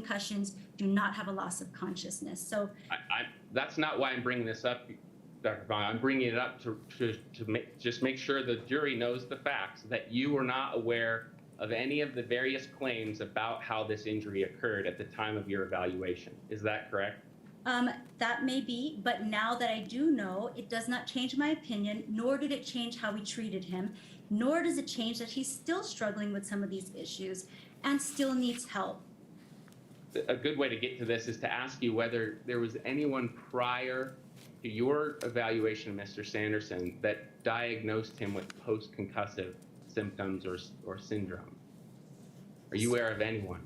concussions do not have a loss of consciousness. So that's not why I'm bringing this up, Dr. Fong. I'm bringing it up to just make sure the jury knows the facts, that you were not aware of any of the various claims about how this injury occurred at the time of your evaluation. Is that correct? That may be, but now that I do know, it does not change my opinion, nor did it change how we treated him, nor does it change that he's still struggling with some of these issues and still needs help. A good way to get to this is to ask you whether there was anyone prior to your evaluation of Mr. Sanderson that diagnosed him with post-concussive symptoms or syndrome. Are you aware of anyone?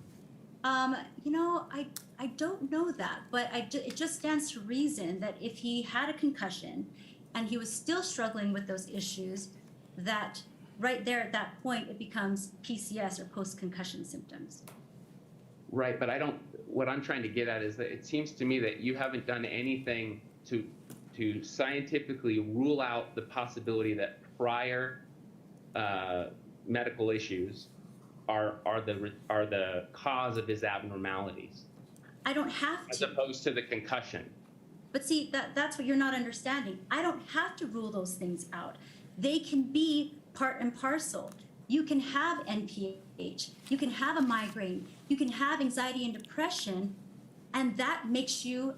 You know, I don't know that, but it just stands to reason that if he had a concussion and he was still struggling with those issues, that right there at that point, it becomes PCS or post-concussion symptoms. Right, but what I'm trying to get at is that it seems to me that you haven't done anything to scientifically rule out the possibility that prior medical issues are the cause of his abnormalities. I don't have to. As opposed to the concussion. But see, that's what you're not understanding. I don't have to rule those things out. They can be part and parcel. You can have NPH, you can have a migraine, you can have anxiety and depression, and that makes you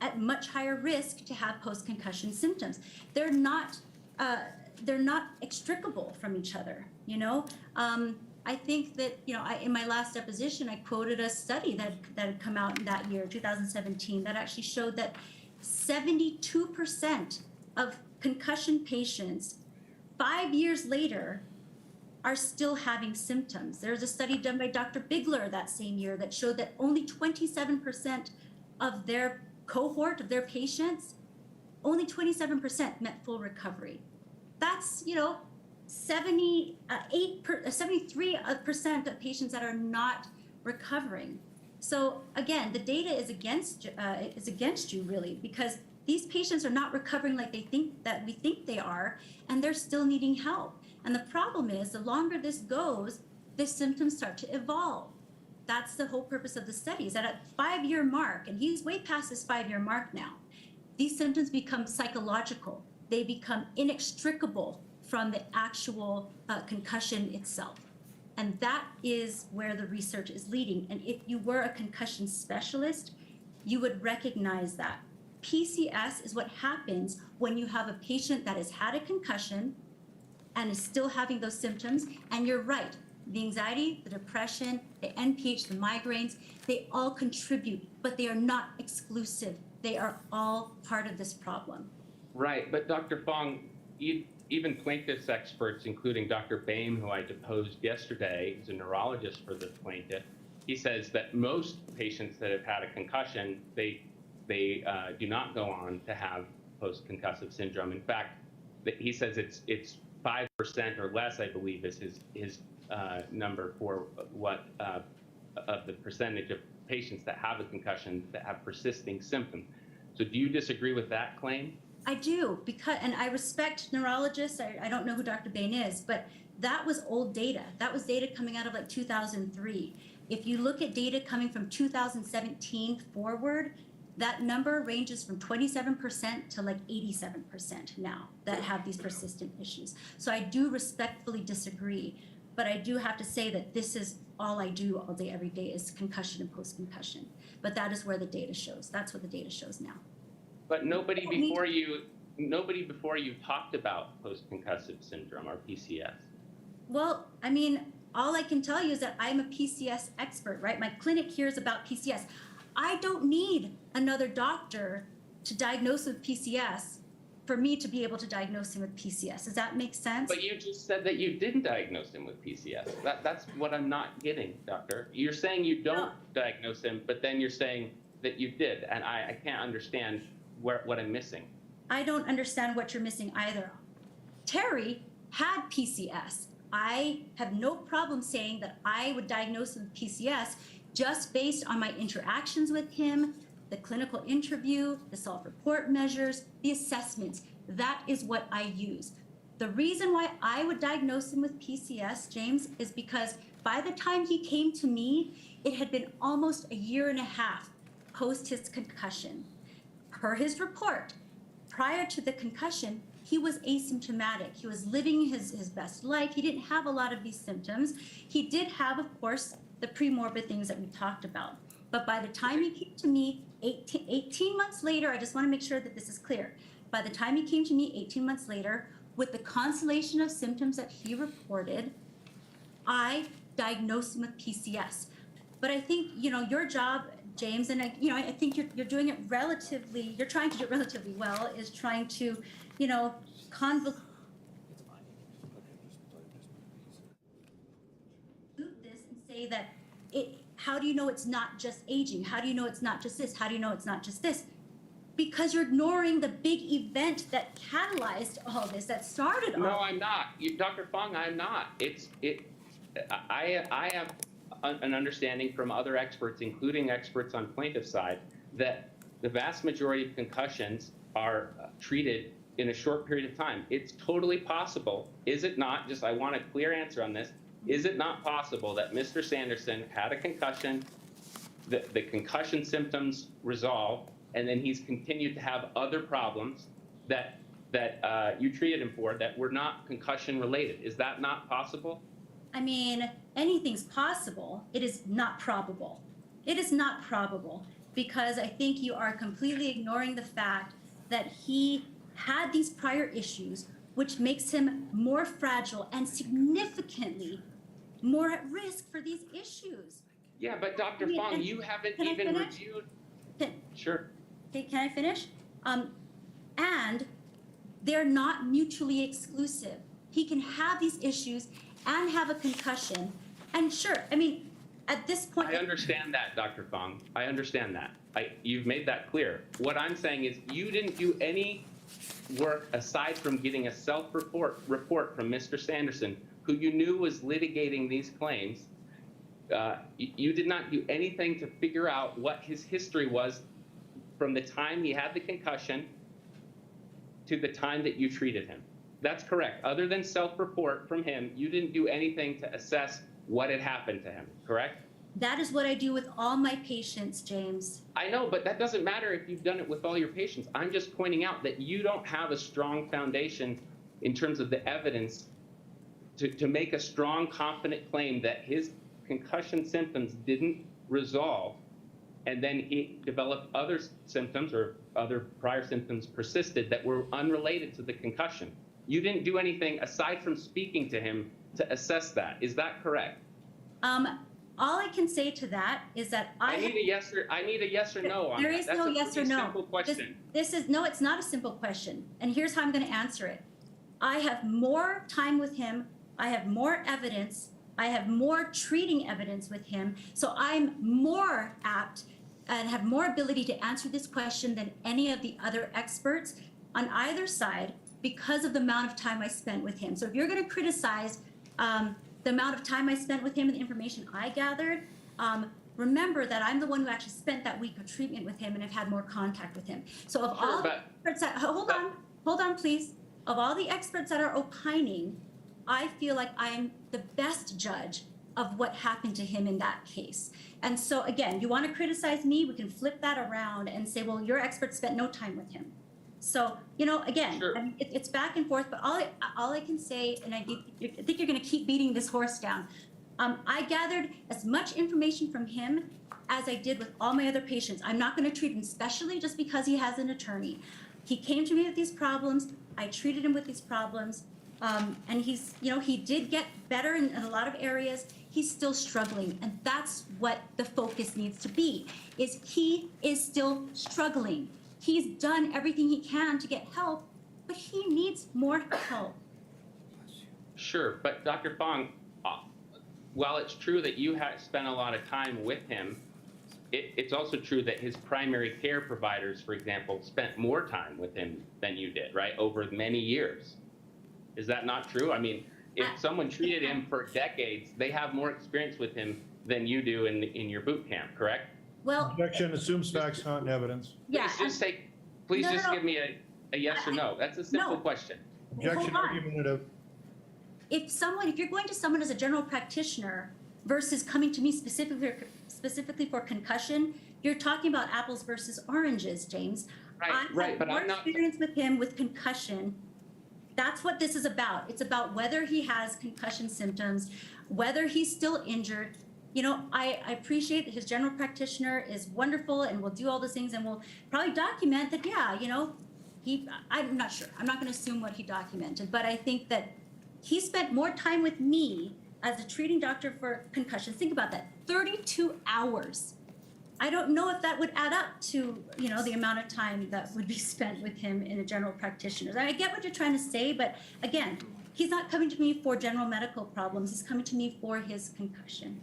at much higher risk to have post-concussion symptoms. They're not extricable from each other, you know? I think that, you know, in my last deposition, I quoted a study that had come out in that year, 2017, that actually showed that 72% of concussion patients 5 years later are still having symptoms. There's a study done by Dr. Bigler that same year that showed that only 27% of their cohort, of their patients, only 27% met full recovery. That's, you know, 73% of patients that are not recovering. So again, the data is against you really, because these patients are not recovering like we think they are, and they're still needing help. And the problem is, the longer this goes, the symptoms start to evolve. That's the whole purpose of the study, is that at 5-year mark, and he's way past his 5-year mark now, these symptoms become psychological. They become inextricable from the actual concussion itself. And that is where the research is leading. And if you were a concussion specialist, you would recognize that. PCS is what happens when you have a patient that has had a concussion and is still having those symptoms. And you're right, the anxiety, the depression, the NPH, the migraines, they all contribute, but they are not exclusive. They are all part of this problem. Right, but Dr. Fong, even plaintiff's experts, including Dr. Boehm, who I deposed yesterday, who's a neurologist for the plaintiff, he says that most patients that have had a concussion, they do not go on to have post-concussive syndrome. In fact, he says it's 5% or less, I believe, is his number for what of the percentage of patients that have a concussion that have persisting symptoms. So do you disagree with that claim? I do, and I respect neurologists. I don't know who Dr. Bain is, but that was old data. That was data coming out of like 2003. If you look at data coming from 2017 forward, that number ranges from 27% to like 87% now that have these persistent issues. So I do respectfully disagree, but I do have to say that this is all I do all day, every day, is concussion and post-concussion. But that is where the data shows. That's what the data shows now. But nobody before you talked about post-concussive syndrome or PCS. Well, I mean, all I can tell you is that I'm a PCS expert, right? My clinic here is about PCS. I don't need another doctor to diagnose with PCS for me to be able to diagnose him with PCS. Does that make sense? But you just said that you didn't diagnose him with PCS. That's what I'm not getting, doctor. You're saying you don't diagnose him, but then you're saying that you did, and I can't understand what I'm missing. I don't understand what you're missing either. Terry had PCS. I have no problem saying that I would diagnose him with PCS just based on my interactions with him, the clinical interview, the self-report measures, the assessments. That is what I use. The reason why I would diagnose him with PCS, James, is because by the time he came to me, It had been almost a year and a half post his concussion. Per his report, prior to the concussion, he was asymptomatic. He was living his best life. He didn't have a lot of these symptoms. He did have, of course, the premorbid things that we talked about. But by the time he came to me 18 months later, I just want to make sure that this is clear. By the time he came to me 18 months later, with the constellation of symptoms that he reported, I diagnosed him with PCS. But I think, your job, James, and I think you're doing it relatively, you're trying to do it relatively well, is trying to, convolute this and say that how do you know it's not just aging? How do you know it's not just this? How do you know it's not just this? Because you're ignoring the big event that catalyzed all this, that started all. No, I'm not. Dr. Fong, I'm not. I have an understanding from other experts, including experts on plaintiff's side, that the vast majority of concussions are treated in a short period of time. It's totally possible, is it not? Just, I want a clear answer on this. Is it not possible that Mr. Sanderson had a concussion, the concussion symptoms resolved, and then he's continued to have other problems that you treated him for that were not concussion related? Is that not possible? I mean, anything's possible. It is not probable. It is not probable, because I think you are completely ignoring the fact that he had these prior issues, which makes him more fragile and significantly more at risk for these issues. Yeah, but Dr. Fong, you haven't even reviewed. Sure. Okay, can I finish? And they're not mutually exclusive. He can have these issues and have a concussion. And sure, I mean, at this point— I understand that, Dr. Fong. I understand that. You've made that clear. What I'm saying is you didn't do any work aside from getting a self-report from Mr. Sanderson, who you knew was litigating these claims. You did not do anything to figure out what his history was from the time he had the concussion to the time that you treated him. That's correct. Other than self-report from him, you didn't do anything to assess what had happened to him, correct? That is what I do with all my patients, James. I know, but that doesn't matter if you've done it with all your patients. I'm just pointing out that you don't have a strong foundation in terms of the evidence to make a strong, confident claim that his concussion symptoms didn't resolve, and then he developed other symptoms or other prior symptoms persisted that were unrelated to the concussion. You didn't do anything aside from speaking to him to assess that. Is that correct? All I can say to that is that I need a yes or no on that. There is no yes or no. That's a simple question. No, it's not a simple question. And here's how I'm going to answer it. I have more time with him. I have more evidence. I have more treating evidence with him. So I'm more apt and have more ability to answer this question than any of the other experts on either side, because of the amount of time I spent with him. So if you're going to criticize the amount of time I spent with him and the information I gathered, remember that I'm the one who actually spent that week of treatment with him and have had more contact with him. So of all the experts that, hold on, please. Of all the experts that are opining, I feel like I'm the best judge of what happened to him in that case. And so again, you want to criticize me, we can flip that around and say, well, your expert spent no time with him. So, again, sure. I mean, it's back and forth, but all I can say, and I think you're going to keep beating this horse down. I gathered as much information from him as I did with all my other patients. I'm not going to treat him specially just because he has an attorney. He came to me with these problems. I treated him with these problems. And he's, he did get better in a lot of areas. He's still struggling. And that's what the focus needs to be, is he is still struggling. He's done everything he can to get help, but he needs more help. Sure, but Dr. Fong, while it's true that you have spent a lot of time with him, it's also true that his primary care providers, for example, spent more time with him than you did, right, over many years. Is that not true? I mean, if someone treated him for decades, they have more experience with him than you do in your boot camp, correct? Well, Objection assumes facts, not evidence. yeah. Please just give me a yes or no. That's a simple question. Objection argumentative. If you're going to someone as a general practitioner versus coming to me specifically specifically for concussion, you're talking about apples versus oranges, James. Right, but more I'm not. experience with him with concussion. That's what this is about. It's about whether he has concussion symptoms, whether he's still injured. You know, I appreciate that his general practitioner is wonderful and will do all those things and will probably document that, yeah, you know, I'm not sure. I'm not going to assume what he documented, but I think that he spent more time with me as a treating doctor for concussions. Think about that, 32 hours. I don't know if that would add up to, you know, the amount of time that would be spent with him in a general practitioner. I get what you're trying to say, but again, he's not coming to me for general medical problems. He's coming to me for his concussion.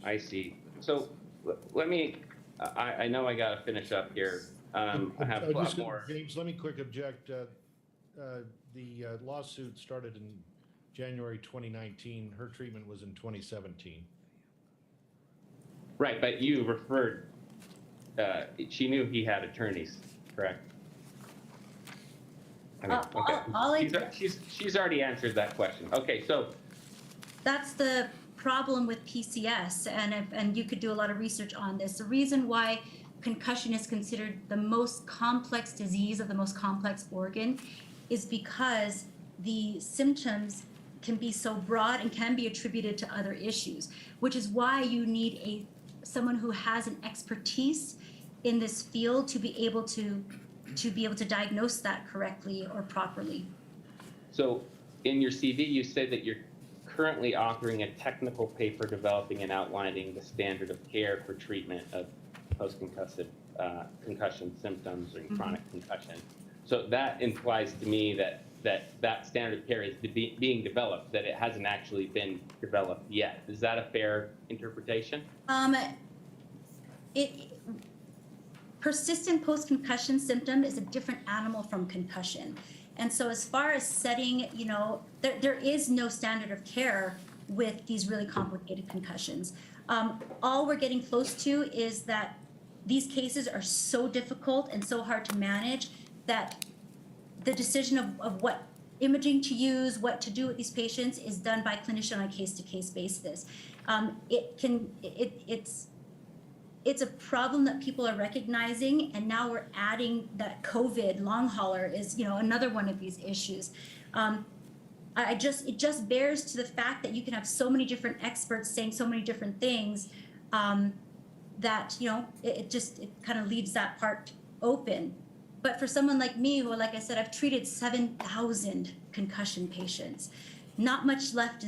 I see. So let me, I know I got to finish up here. I have a lot more. James, let me quick object. The lawsuit started in January 2019. Her treatment was in 2017. Right, but you referred, she knew he had attorneys, correct? I mean, okay. She's already answered that question. Okay, so. That's the problem with PCS, and you could do a lot of research on this. The reason why concussion is considered the most complex disease of the most complex organ is because the symptoms can be so broad and can be attributed to other issues, which is why you need someone who has an expertise in this field to be able to diagnose that correctly or properly. So in your CV, you say that you're currently authoring a technical paper developing and outlining the standard of care for treatment of post-concussive concussion symptoms and chronic concussion. So that implies to me that standard of care is being developed, that it hasn't actually been developed yet. Is that a fair interpretation? Persistent post-concussion symptom is a different animal from concussion. And so as far as setting, you know, there is no standard of care with these really complicated concussions. All we're getting close to is that these cases are so difficult and so hard to manage that the decision of what imaging to use, what to do with these patients is done by clinician on a case-to-case basis. It's a problem that people are recognizing, and now we're adding that COVID long hauler is, you know, another one of these issues. It just bears to the fact that you can have so many different experts saying so many different things that, you know, it kind of leaves that part open. But for someone like me, who, like I said, I've treated 7,000 concussion patients, not much left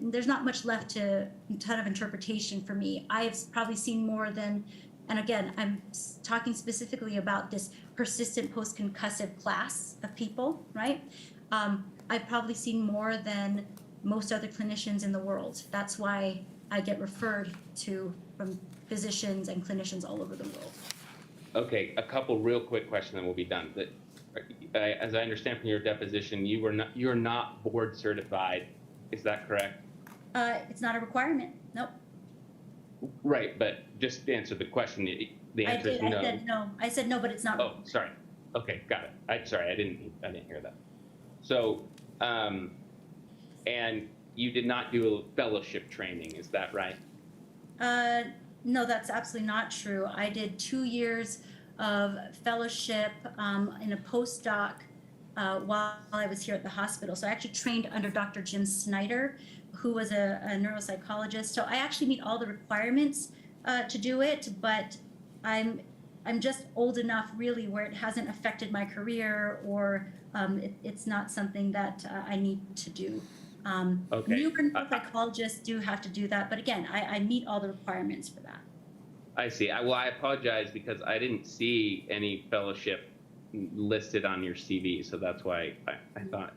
there's not much left to a ton of interpretation for me. I have probably seen more than, and again, I'm talking specifically about this persistent post-concussive class of people, right? I've probably seen more than most other clinicians in the world. That's why I get referred to from physicians and clinicians all over the world. Okay, a couple real quick questions and we'll be done. As I understand from your deposition, you're not board certified. Is that correct? It's not a requirement. Nope. Right, but just to answer the question, the answer is no. I said no. I said no, but it's not. Oh, sorry. Okay, got it. I didn't hear that. So, and you did not do a fellowship training, is that right? No, that's absolutely not true. I did 2 years of fellowship in a postdoc while I was here at the hospital. So I actually trained under Dr. Jim Snyder, who was a neuropsychologist. So I actually meet all the requirements to do it, but I'm just old enough really where it hasn't affected my career, or it's not something that I need to do. Okay. Newer neuropsychologists do have to do that, but again, I meet all the requirements for that. I see. Well, I apologize because I didn't see any fellowship listed on your CV, so that's why I thought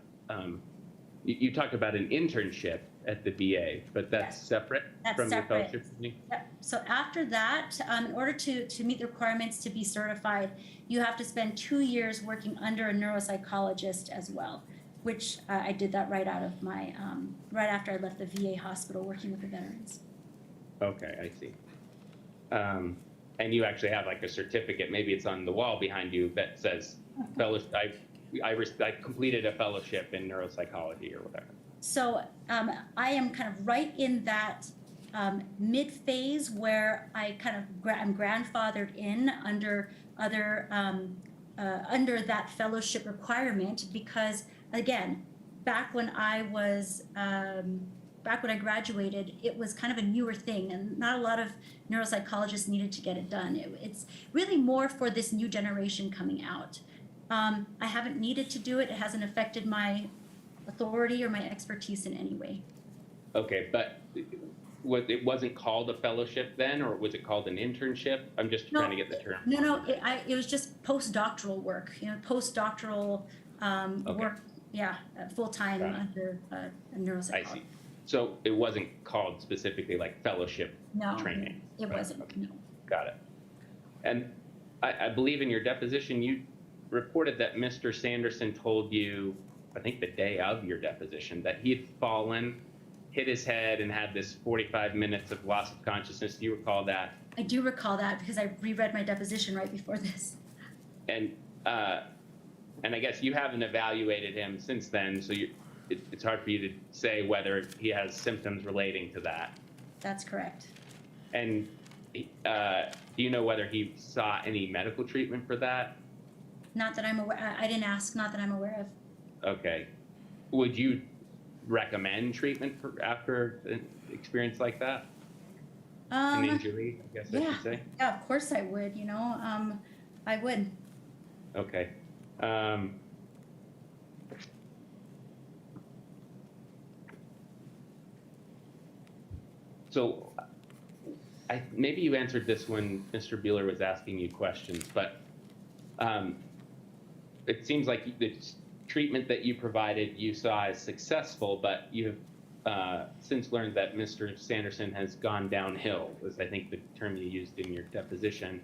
you talked about an internship at the VA, but that's separate from your fellowship training? Yep. So after that, in order to meet the requirements to be certified, you have to spend 2 years working under a neuropsychologist as well, which I did that right out of my, right after I left the VA hospital working with the veterans. Okay, I see. And you actually have like a certificate, maybe it's on the wall behind you, that says fellowship. I completed a fellowship in neuropsychology or whatever. So I am kind of right in that mid phase where I kind of I'm grandfathered in under other under that fellowship requirement because again, back when I was back when I graduated, it was kind of a newer thing, and not a lot of neuropsychologists needed to get it done. It's really more for this new generation coming out. I haven't needed to do it. It hasn't affected my authority or my expertise in any way. Okay, but it wasn't called a fellowship then, or was it called an internship? I'm just trying to get the term. No, it was just postdoctoral work, postdoctoral work, yeah, full-time under a neuropsychologist. I see. So it wasn't called specifically like fellowship training? No, it wasn't, Okay. no. Got it. And I believe in your deposition, you reported that Mr. Sanderson told you, I think the day of your deposition, that he had fallen, hit his head, and had this 45 minutes of loss of consciousness. Do you recall that? I do recall that because I reread my deposition right before this. And I guess you haven't evaluated him since then, so it's hard for you to say whether he has symptoms relating to that. That's correct. And do you know whether he saw any medical treatment for that? Not that I'm aware. I didn't ask. Not that I'm aware of. Okay. Would you recommend treatment after an experience like that? An injury, I guess I should say. Yeah, of course I would. I would. Okay. So maybe you answered this when Mr. Bueller was asking you questions, but it seems like the treatment that you provided you saw as successful, but you have since learned that Mr. Sanderson has gone downhill, was I think the term you used in your deposition.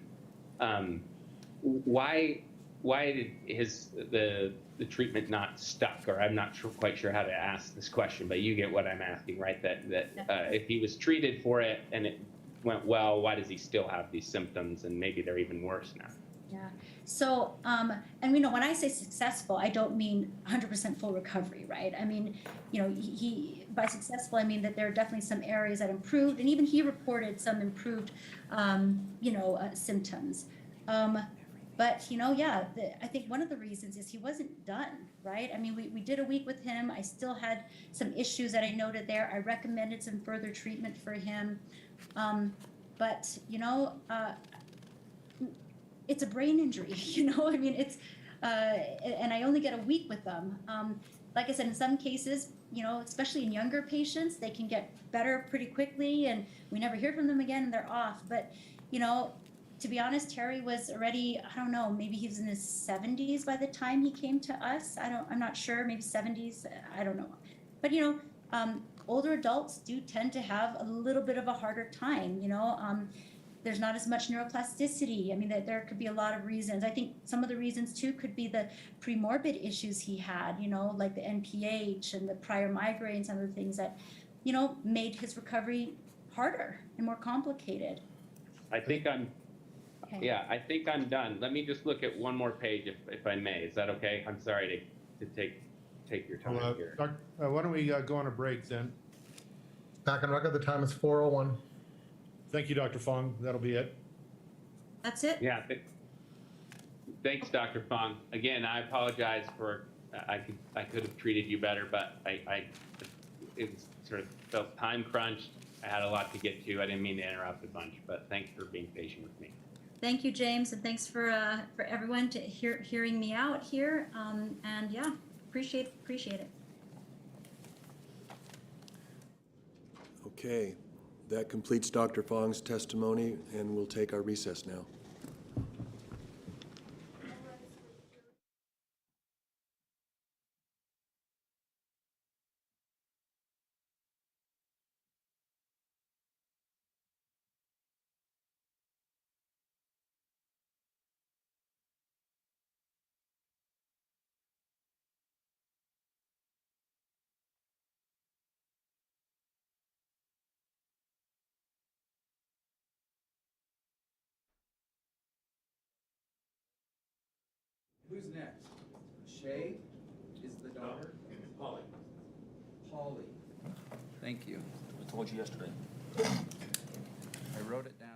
Why did the treatment not stuck? Or I'm not quite sure how to ask this question, but you get what I'm asking, right? That if he was treated for it and it went well, why does he still have these symptoms, and maybe they're even worse now? Yeah. So, and when I say successful, I don't mean 100% full recovery, right? I mean, he by successful, I mean that there are definitely some areas that improved, and even he reported some improved, symptoms. But I think one of the reasons is he wasn't done, right? I mean, we did a week with him. I still had some issues that I noted there. I recommended some further treatment for him, but it's a brain injury, I mean, it's, and I only get a week with them. Like I said, in some cases, especially in younger patients, they can get better pretty quickly and we never hear from them again and they're off. But, to be honest, Terry was already, I don't know, maybe he was in his 70s by the time he came to us. I'm not sure, maybe 70s, I don't know. But, older adults do tend to have a little bit of a harder time, there's not as much neuroplasticity. I mean, there could be a lot of reasons. I think some of the reasons too could be the premorbid issues he had, like the NPH and the prior migraines and other things that, made his recovery harder and more complicated. I think I'm done. Let me just look at one more page if I may. Is that okay? I'm sorry to take your time here. Why don't we go on a break then? Back on record, the time is 4:01. Thank you, Dr. Fong. That'll be it. That's it? Yeah. Thanks, Dr. Fong. Again, I apologize for I could have treated you better, but it was sort of felt time crunched. I had a lot to get to. I didn't mean to interrupt a bunch, but thanks for being patient with me. Thank you, James, and thanks for everyone to hearing me out here. And yeah, appreciate it. Okay, that completes Dr. Fong's testimony, and we'll take our recess now. Who's next? Shay is the daughter? Polly. Polly. Thank you. I told you yesterday. I wrote it down.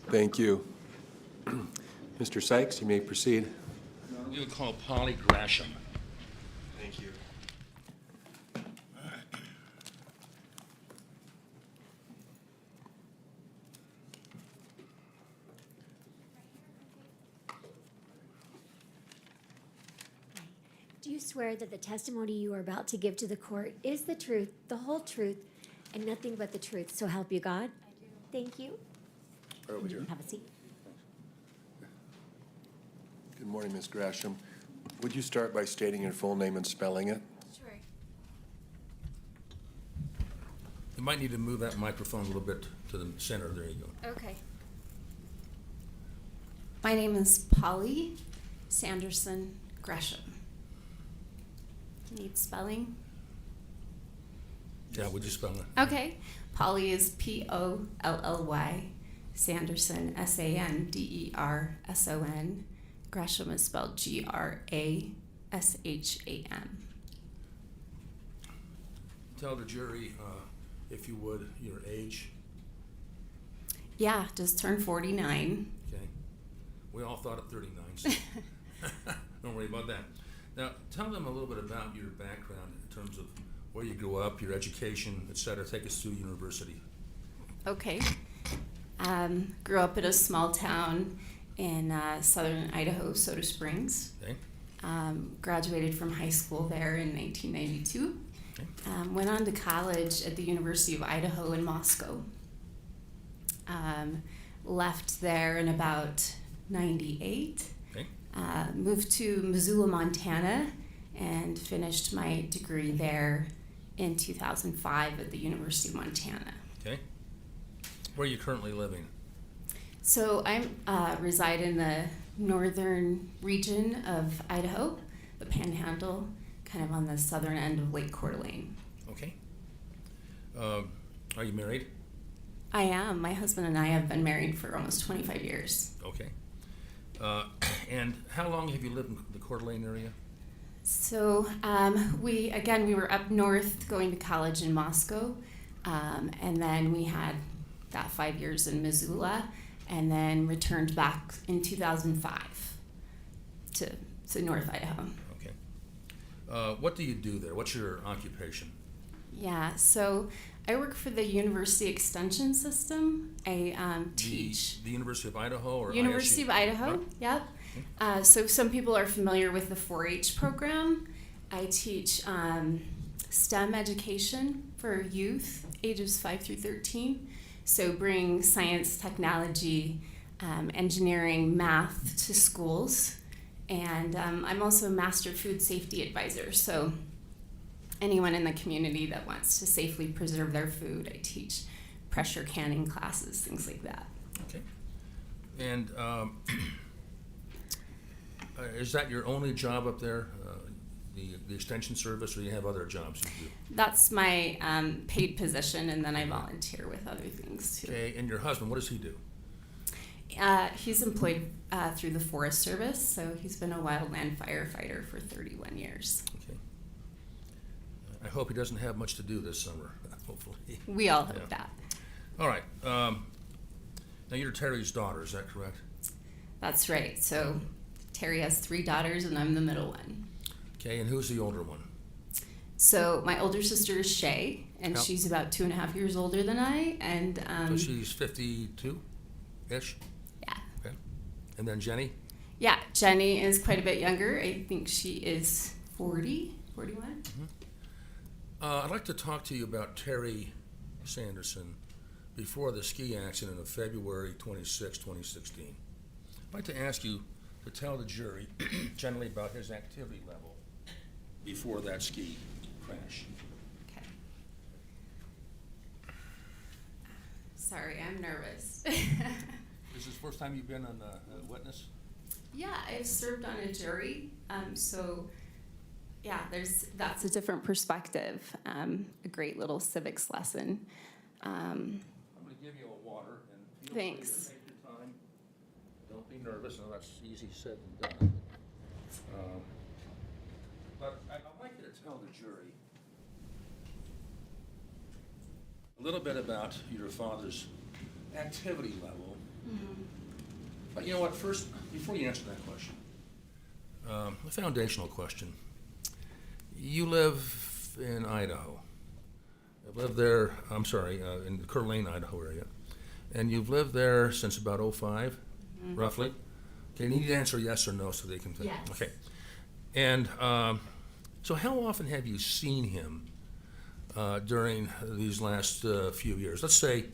Thank you. Mr. Sykes, you may proceed. We would call Polly Gresham. Thank you. Do you swear that the testimony you are about to give to the court is the truth, the whole truth, and nothing but the truth, so help you God? I do. Thank you. Right over here. Have a seat. Good morning, Ms. Gresham. Would you start by stating your full name and spelling it? Sure. You might need to move that microphone a little bit to the center. There you go. Okay. My name is Polly Sanderson Gresham. Need spelling? Yeah, would you spell it? Okay. Polly is Polly. Sanderson, Sanderson. Gresham is spelled Grasham. Tell the jury, if you would, your age. Yeah, just turned 49. Okay. We all thought of 39, so don't worry about that. Now, tell them a little bit about your background in terms of where you grew up, your education, et cetera. Take us through university. Okay. Grew up in a small town in southern Idaho, Soda Springs. Okay. Graduated from high school there in 1992. Okay. Went on to college at the University of Idaho in Moscow. Left there in about 98. Okay. Moved to Missoula, Montana, and finished my degree there in 2005 at the University of Montana. Okay. Where are you currently living? So I reside in the northern region of Idaho, the Panhandle, kind of on the southern end of Lake Coeur d'Alene. Okay. Are you married? I am. My husband and I have been married for almost 25 years. Okay. And how long have you lived in the Coeur d'Alene area? So we were up north going to college in Moscow, and then we had that 5 years in Missoula, and then returned back in 2005 to North Idaho. Okay. What do you do there? What's your occupation? Yeah, so I work for the University Extension System. I teach. The University of Idaho or University ISU? of Idaho, Right. yep. So some people are familiar with the 4-H program. I teach STEM education for youth, ages 5 through 13. So bring science, technology, engineering, math to schools. And I'm also a master food safety advisor. So anyone in the community that wants to safely preserve their food, I teach pressure canning classes, things like that. Okay. And is that your only job up there, the extension service, or you have other jobs you do? That's my paid position, and then I volunteer with other things too. Okay. And your husband, what does he do? He's employed through the Forest Service, so he's been a wildland firefighter for 31 years. Okay. I hope he doesn't have much to do this summer, hopefully. We all hope Yeah. that. All right. Now, you're Terry's daughter, is that correct? That's right. So Terry has 3 daughters, and I'm the middle one. Okay, and who's the older one? So my older sister is Shay, and How- she's about 2.5 years older than I. And So she's 52-ish? yeah, Okay. And then Jenny? yeah. Jenny is quite a bit younger. I think she is 41. I'd like to talk to you about Terry Sanderson before the ski accident of February 26, 2016. I'd like to ask you to tell the jury generally about his activity level before that ski crash. Okay. Sorry, I'm nervous. Is this the first time you've been on a witness? Yeah, I've served on a jury, so yeah, that's a different perspective. A great little civics lesson. I'm going to give you a water and feel free Thanks. to take your time. Don't be nervous. No, that's easy said and done. But I'd like you to tell the jury a little bit about your father's activity level But you know what? First, before you answer that question, a foundational question. You live in Idaho. I've lived there, in the Coeur d'Alene, Idaho area. And you've lived there since about '05, roughly? Okay, you need to answer yes or no so they can think. Yes. Okay. And so how often have you seen him during these last few years? Let's say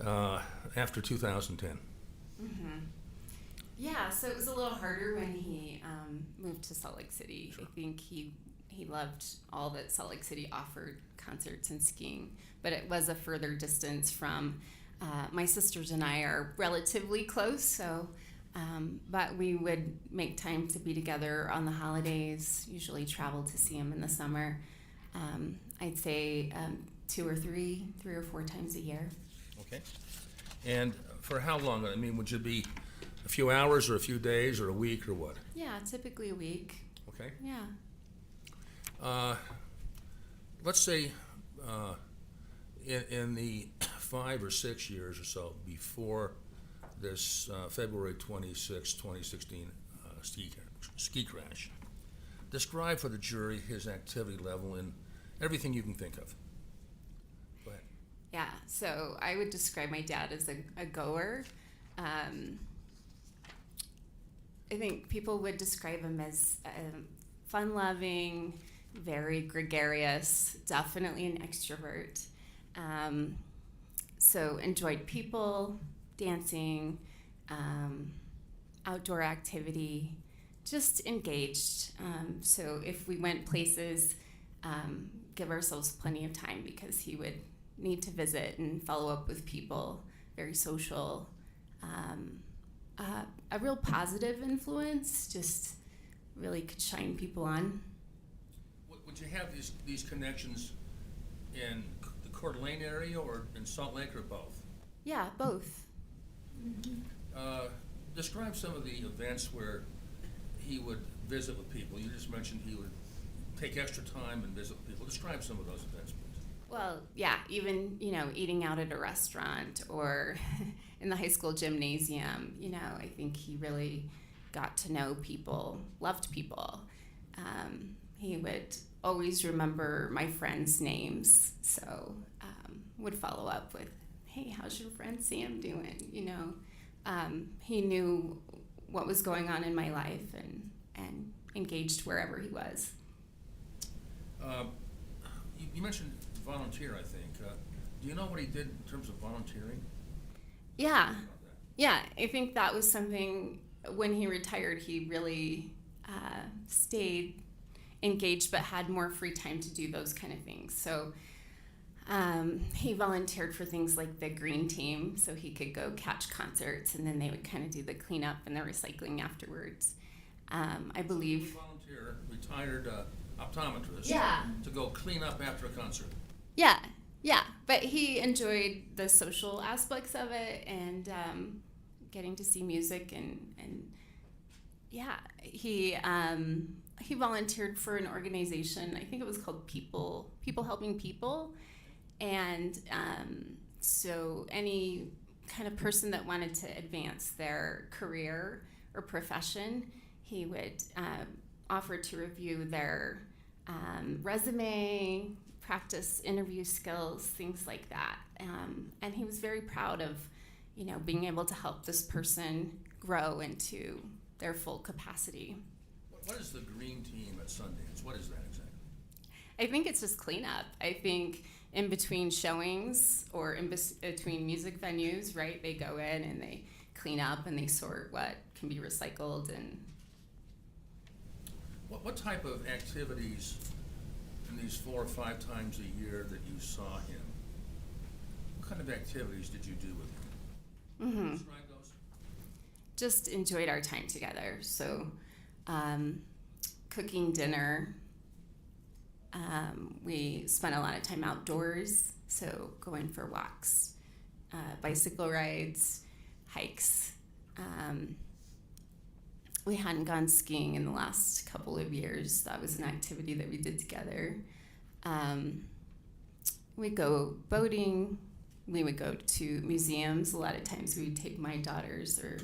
after 2010. Yeah, so it was a little harder when he moved to Salt Lake City. Sure. I think he loved all that Salt Lake City offered, concerts and skiing, but it was a further distance from my sisters and I are relatively close, so but we would make time to be together on the holidays, usually travel to see him in the summer. I'd say 2 or 3 or 4 times a year. Okay. And for how long? I mean, would you be a few hours or a few days or a week or what? Yeah, typically a week. Okay. Yeah. Let's say in the 5 or 6 years or so before this February 26, 2016 ski crash, describe for the jury his activity level in everything you can think of. Go ahead. Yeah, so I would describe my dad as a goer. I think people would describe him as fun-loving, very gregarious, definitely an extrovert. So enjoyed people, dancing, outdoor activity, just engaged. So if we went places, give ourselves plenty of time because he would need to visit and follow up with people, very social. A real positive influence, just really could shine people on. Would you have these connections in the Coeur d'Alene area or in Salt Lake or both? Yeah, both. Describe some of the events where he would visit with people. You just mentioned he would take extra time and visit with people. Describe some of those events, please. Well, yeah, even, eating out at a restaurant or in the high school gymnasium, I think he really got to know people, loved people. He would always remember my friends' names, so would follow up with, hey, how's your friend Sam doing? He knew what was going on in my life and engaged wherever he was. You mentioned volunteer, I think. Do you know what he did in terms of volunteering? Yeah. Yeah, I think that was something, when he retired, he really stayed engaged but had more free time to do those kind of things. So he volunteered for things like the green team, so he could go catch concerts, and then they would kind of do the cleanup and the recycling afterwards. I believe... Volunteer, retired optometrist, Yeah. to go clean up after a concert. Yeah, but he enjoyed the social aspects of it and getting to see music and yeah, he volunteered for an organization. I think it was called People Helping People, and so any kind of person that wanted to advance their career or profession, he would offer to review their resume, practice interview skills, things like that. And he was very proud of, being able to help this person grow into their full capacity. What is the green team at Sundance? What is that exactly? I think it's just cleanup. I think in between showings or in between music venues, right, they go in and they clean up and they sort what can be recycled. And What type of activities in these 4 or 5 times a year that you saw him, what kind of activities did you do with him? Mm-hmm. Describe those. Just enjoyed our time together. So cooking dinner. We spent a lot of time outdoors, so going for walks, bicycle rides, hikes. We hadn't gone skiing in the last couple of years. That was an activity that we did together. We go boating, we would go to museums. A lot of times we would take my daughters or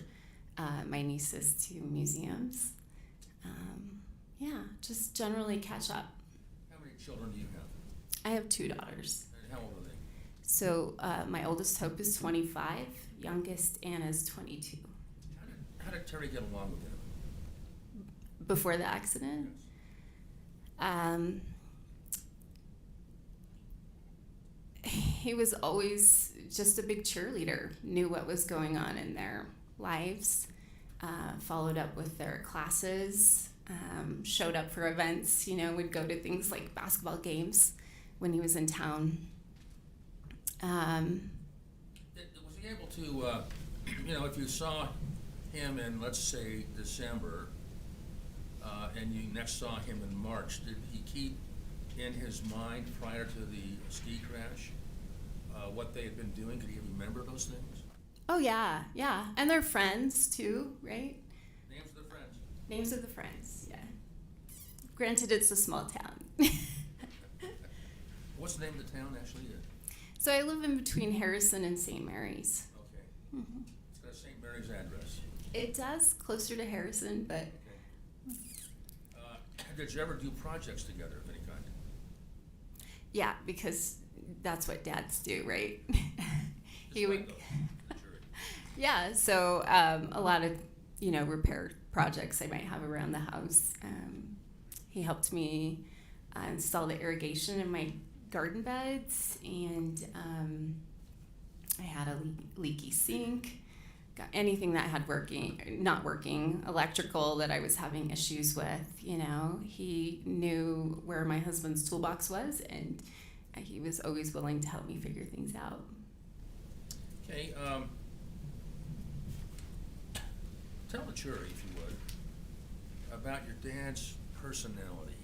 my nieces to museums. Yeah, just generally catch up. How many children do you have? I have 2 daughters. And how old are they? So my oldest Hope is 25, youngest Anna is 22. How did Terry get along with him? Before the accident, he was always just a big cheerleader, knew what was going on in their lives, followed up with their classes, showed up for events, would go to things like basketball games when he was in town. Was he able to, if you saw him in, let's say, December, and you next saw him in March, did he keep in his mind prior to the ski crash what they had been doing? Could he remember those things? Oh, yeah. And they're friends, too, right? Names of the friends? Names of the friends, yeah. Granted, it's a small town. What's the name of the town, actually? So I live in between Harrison and St. Mary's. Okay. Mm-hmm. It's got a St. Mary's address. It does, closer to Harrison, but Did you ever do projects together of any kind? yeah, because that's what dads do, right? He Describe would, those to the jury. yeah. So a lot of repair projects I might have around the house. He helped me install the irrigation in my garden beds, and I had a leaky sink. Got anything that had not working, electrical that I was having issues with. He knew where my husband's toolbox was, and he was always willing to help me figure things out. Okay, tell the jury, if you would, about your dad's personality.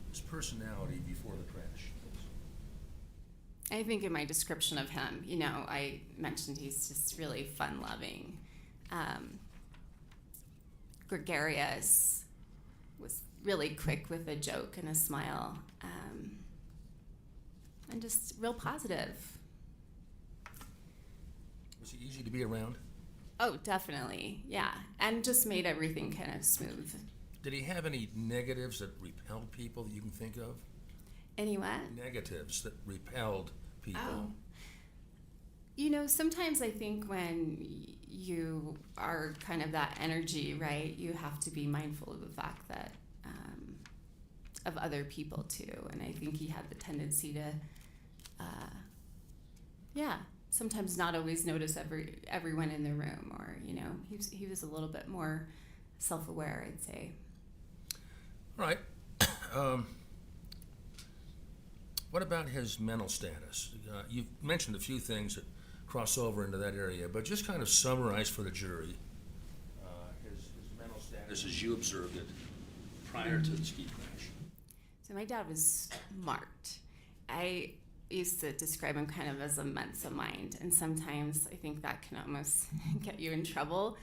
His personality before the crash. I think in my description of him, I mentioned he's just really fun-loving, gregarious, was really quick with a joke and a smile, and just real positive. Was he easy to be around? Oh, definitely, yeah, and just made everything kind of smooth. Did he have any negatives that repelled people that you can think of? Any what? Negatives that repelled people. Oh. Sometimes I think when you are kind of that energy, right, you have to be mindful of the fact that of other people too. And I think he had the tendency to, sometimes not always notice everyone in the room, or he was a little bit more self-aware, I'd say. All right. What about his mental status? You've mentioned a few things that cross over into that area, but just kind of summarize for the jury his mental status as you observed it prior to the ski crash. So my dad was smart. I used to describe him kind of as a Mensa mind, and sometimes I think that can almost get you in trouble.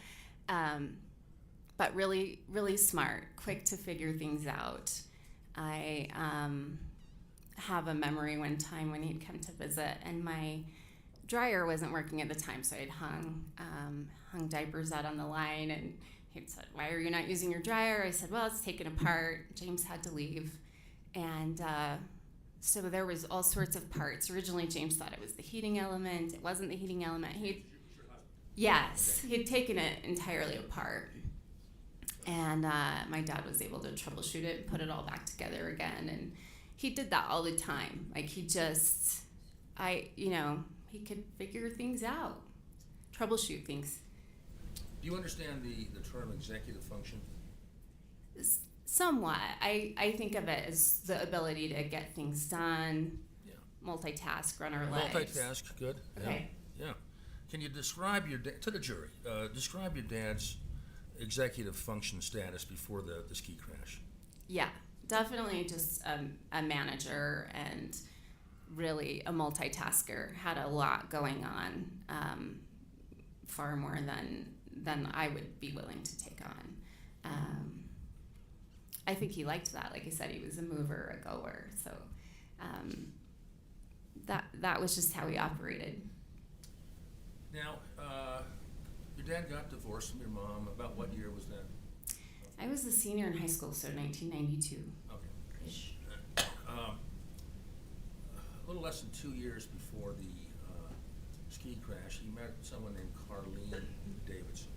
But really, really smart, quick to figure things out. I have a memory one time when he'd come to visit, and my dryer wasn't working at the time, so I'd hung diapers out on the line, and he'd said, "Why are you not using your dryer?" I said, "Well, it's taken apart. James had to leave." And so there was all sorts of parts. Originally, James thought it was the heating element. It wasn't the heating element. He'd taken it entirely apart. And my dad was able to troubleshoot it and put it all back together again. And he did that all the time. Like he could figure things out, troubleshoot things. Do you understand the term executive function? Somewhat. I think of it as the ability to get things done, multitask, run our legs. Multitask, good. Okay. Yeah. Can you describe to the jury, describe your dad's executive function status before the ski crash? Yeah, definitely just a manager and really a multitasker. Had a lot going on, far more than I would be willing to take on. I think he liked that. Like I said, he was a mover, a goer. So that was just how he operated. Now, your dad got divorced from your mom. About what year was that? I was a senior in high school, so 1992. Okay. Ish. A little less than 2 years before the ski crash, he met someone named Carlene Davidson.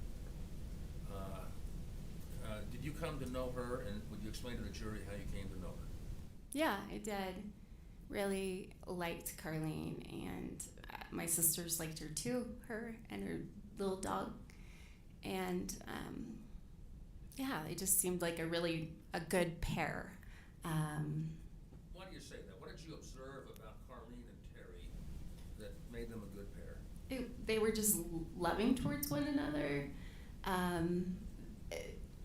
Did you come to know her, and would you explain to the jury how you came to know her? Yeah, I did. Really liked Carlene, and my sisters liked her too, her and her little dog. And yeah, they just seemed like a good pair. Why do you say that? What did you observe about Carlene and Terry that made them a good pair? They were just loving towards one another.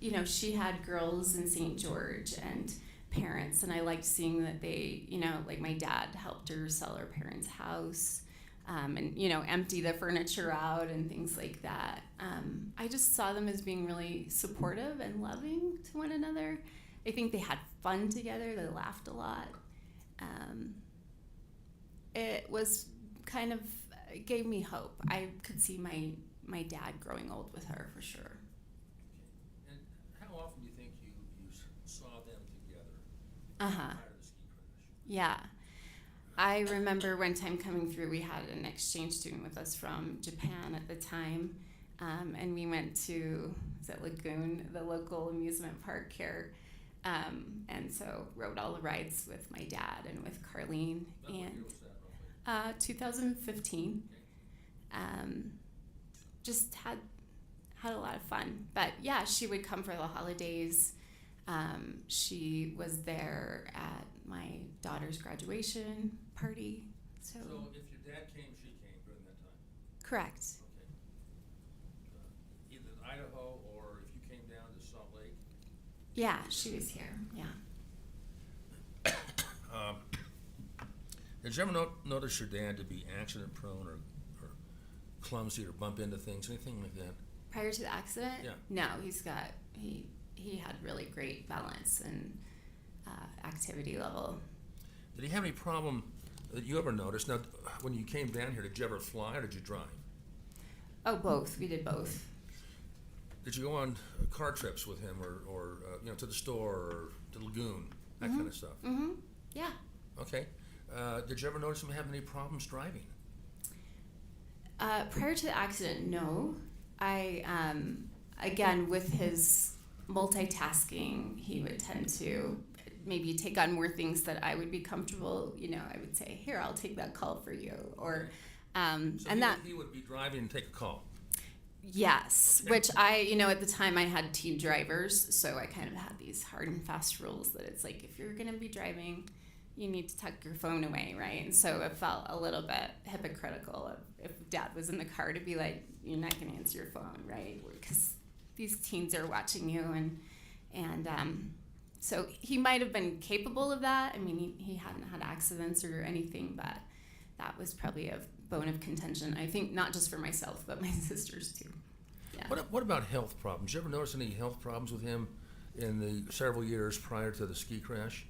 You know, she had girls in St. George and parents, and I liked seeing that they, you know, like my dad helped her sell her parents' house, and, you know, empty the furniture out and things like that. I just saw them as being really supportive and loving to one another. I think they had fun together. They laughed a lot. It was kind of, it gave me hope. I could see my dad growing old with her for sure. And how often do you think you saw them together Uh-huh. prior to the ski crash? Yeah. I remember one time coming through, we had an exchange student with us from Japan at the time, and we went to, is it Lagoon, the local amusement park here, and so rode all the rides with my dad and with Carlene. What year And was that, roughly? 2015. Just had a lot of fun. But yeah, she would come for the holidays. She was there at my daughter's graduation party. So So if your dad came, she came during that time? correct. Okay. Either Idaho, or if you came down to Salt Lake? Yeah, she was here. Yeah. Did you ever notice your dad to be accident prone or clumsy or bump into things, anything like that? Prior to the accident? Yeah. No, he had really great balance and activity level. Did he have any problem that you ever noticed? Now, when you came down here, did you ever fly or did you drive? Oh, both. We did both. Did you go on car trips with him or you know, to the store or to the lagoon, that kind of stuff? Mm-hmm. Yeah. Okay. Did you ever notice him having any problems driving? Prior to the accident, no. I, again, with his multitasking, he would tend to maybe take on more things that I would be comfortable, you know, I would say, here, I'll take that call for you. Or, So and he would be driving and take a call. yes, Okay. which I, you know, at the time I had team drivers, so I kind of had these hard and fast rules that it's like, if you're going to be driving, you need to tuck your phone away, right? And so it felt a little bit hypocritical if dad was in the car to be like, you're not going to answer your phone, right? Because these teens are watching you. And so he might have been capable of that. I mean, he hadn't had accidents or anything, but that was probably a bone of contention, I think, not just for myself, but my sisters too. Yeah. What about health problems? Did you ever notice any health problems with him in the several years prior to the ski crash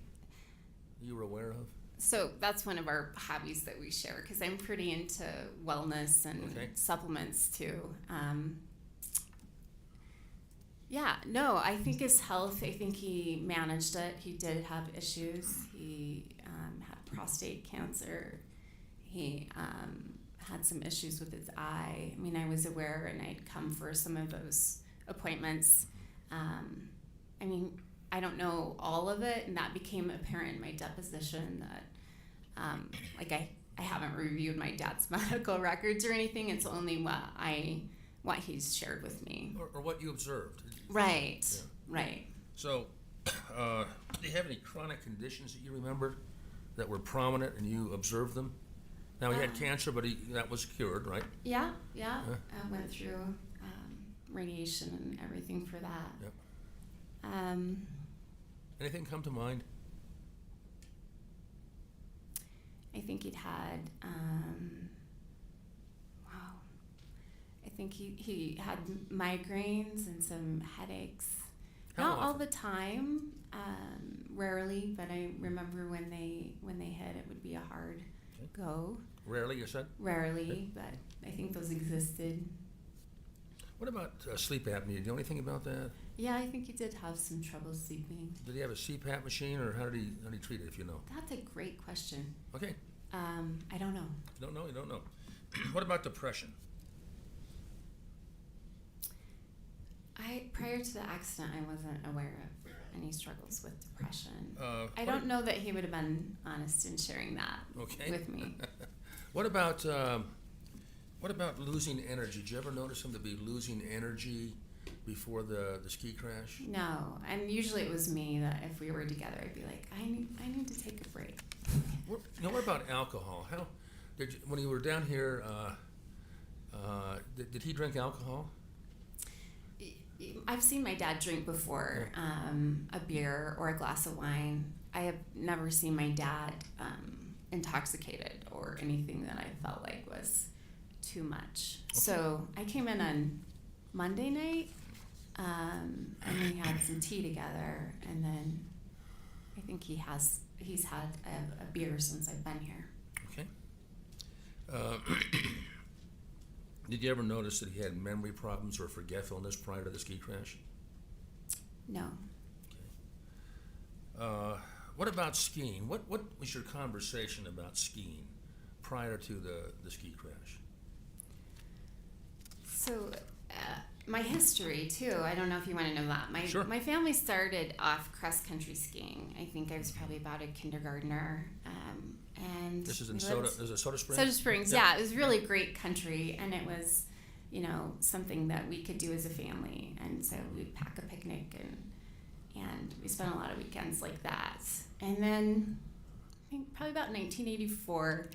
you were aware of? So that's one of our hobbies that we share because I'm pretty into wellness and Okay. supplements too. Yeah, no, I think his health, I think he managed it. He did have issues. He had prostate cancer. He had some issues with his eye. I mean, I was aware and I'd come for some of those appointments. I mean, I don't know all of it, and that became apparent in my deposition that, like, I haven't reviewed my dad's medical records or anything. It's only what he's shared with me. Or what you observed? Right, Yeah. right. So, do you have any chronic conditions that you remember that were prominent and you observed them? Now, he had cancer, but that was cured, right? Yeah, yeah. Huh? I went through radiation and everything for that. Yep. Anything come to mind? I think he'd had, I think he had migraines and some headaches. How Not all often? the time, rarely, but I remember when they hit, it would be a hard go. Rarely, you said? Rarely, but I think those existed. What about sleep apnea? Do you know anything about that? Yeah, I think he did have some trouble sleeping. Did he have a CPAP machine, or how did he treat it, if you know? That's a great question. Okay. I don't know. You don't know? You don't know. What about depression? Prior to the accident, I wasn't aware of any struggles with depression. I what don't know that he would have been honest in sharing that Okay. with me. What about losing energy? Did you ever notice him to be losing energy before the ski crash? No, and usually it was me that if we were together, I'd be like, I need to take a break. What about alcohol? How did you, when you were down here? Did he drink alcohol? I've seen my dad drink before, a beer or a glass of wine. I have never seen my dad intoxicated or anything that I felt like was too much. Okay. So I came in on Monday night, and we had some tea together, and then I think he's had a beer since I've been here. Okay. Did you ever notice that he had memory problems or forgetfulness prior to the ski crash? No. Okay. What about skiing? What was your conversation about skiing prior to the ski crash? So, my history too. I don't know if you want to know that. Sure. My family started off cross country skiing. I think I was probably about a kindergartner. And This is in we Soda. lived- Is it Soda Springs? Soda Springs. Yeah, it was really great country, and it was, something that we could do as a family. And so we'd pack a picnic, and we spent a lot of weekends like that. And then I think probably about 1984.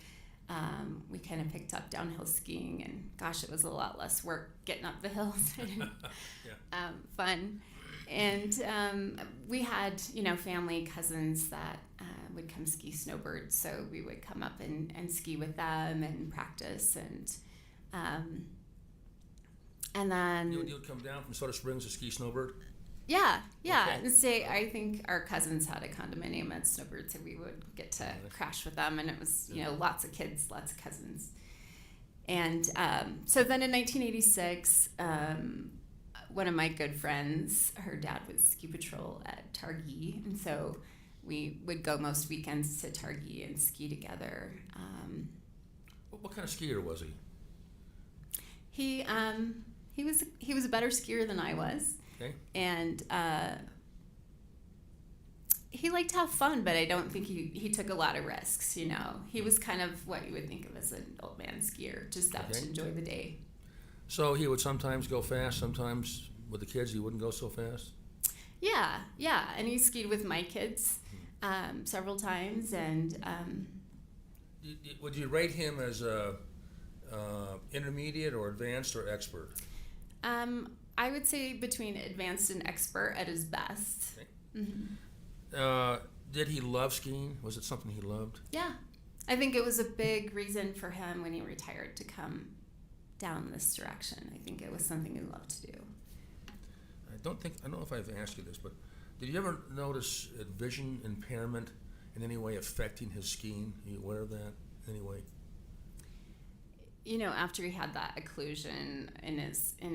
We kind of picked up downhill skiing, and gosh, it was a lot less work getting up the hills. Yeah. Fun. And we had, family cousins that would come ski snowbirds, so we would come up and ski with them and practice. And then You would come down from Soda Springs to ski snowbird? yeah, Okay. and say I think our cousins had a condominium at Snowbird, so we would get to crash with them, and it was lots of kids, lots of cousins, and so then in 1986, one of my good friends, her dad was ski patrol at Targhee, and so we would go most weekends to Targhee and ski together. What kind of skier was he? He was a better skier than I was. Okay. And he liked to have fun, but I don't think he took a lot of risks, He was kind of what you would think of as an old man skier, just out to Okay. enjoy the day. So he would sometimes go fast, sometimes with the kids he wouldn't go so fast? Yeah, and he skied with my kids several times, and Would you rate him as a intermediate or advanced or expert? I would say between advanced and expert at his best. Okay. Mm-hmm. Did he love skiing? Was it something he loved? Yeah, I think it was a big reason for him when he retired to come down this direction. I think it was something he loved to do. I don't know if I've asked you this, but did you ever notice vision impairment in any way affecting his skiing? Are you aware of that in any way? After he had that occlusion in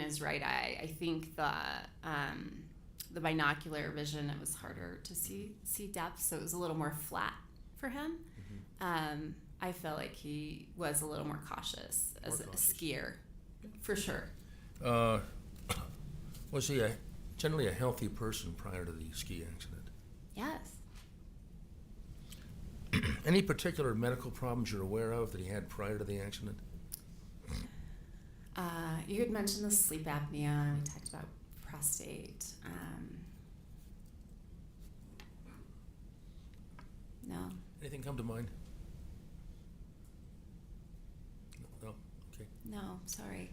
his right eye, I think the binocular vision, it was harder to see depth, so it was a little more flat for him. Mm-hmm. I felt like he was a little more cautious as a skier, for sure. Was he generally a healthy person prior to the ski accident? Yes. Any particular medical problems you're aware of that he had prior to the accident? You had mentioned the sleep apnea. We talked about prostate. No. Anything come to mind? No? Okay. No, sorry.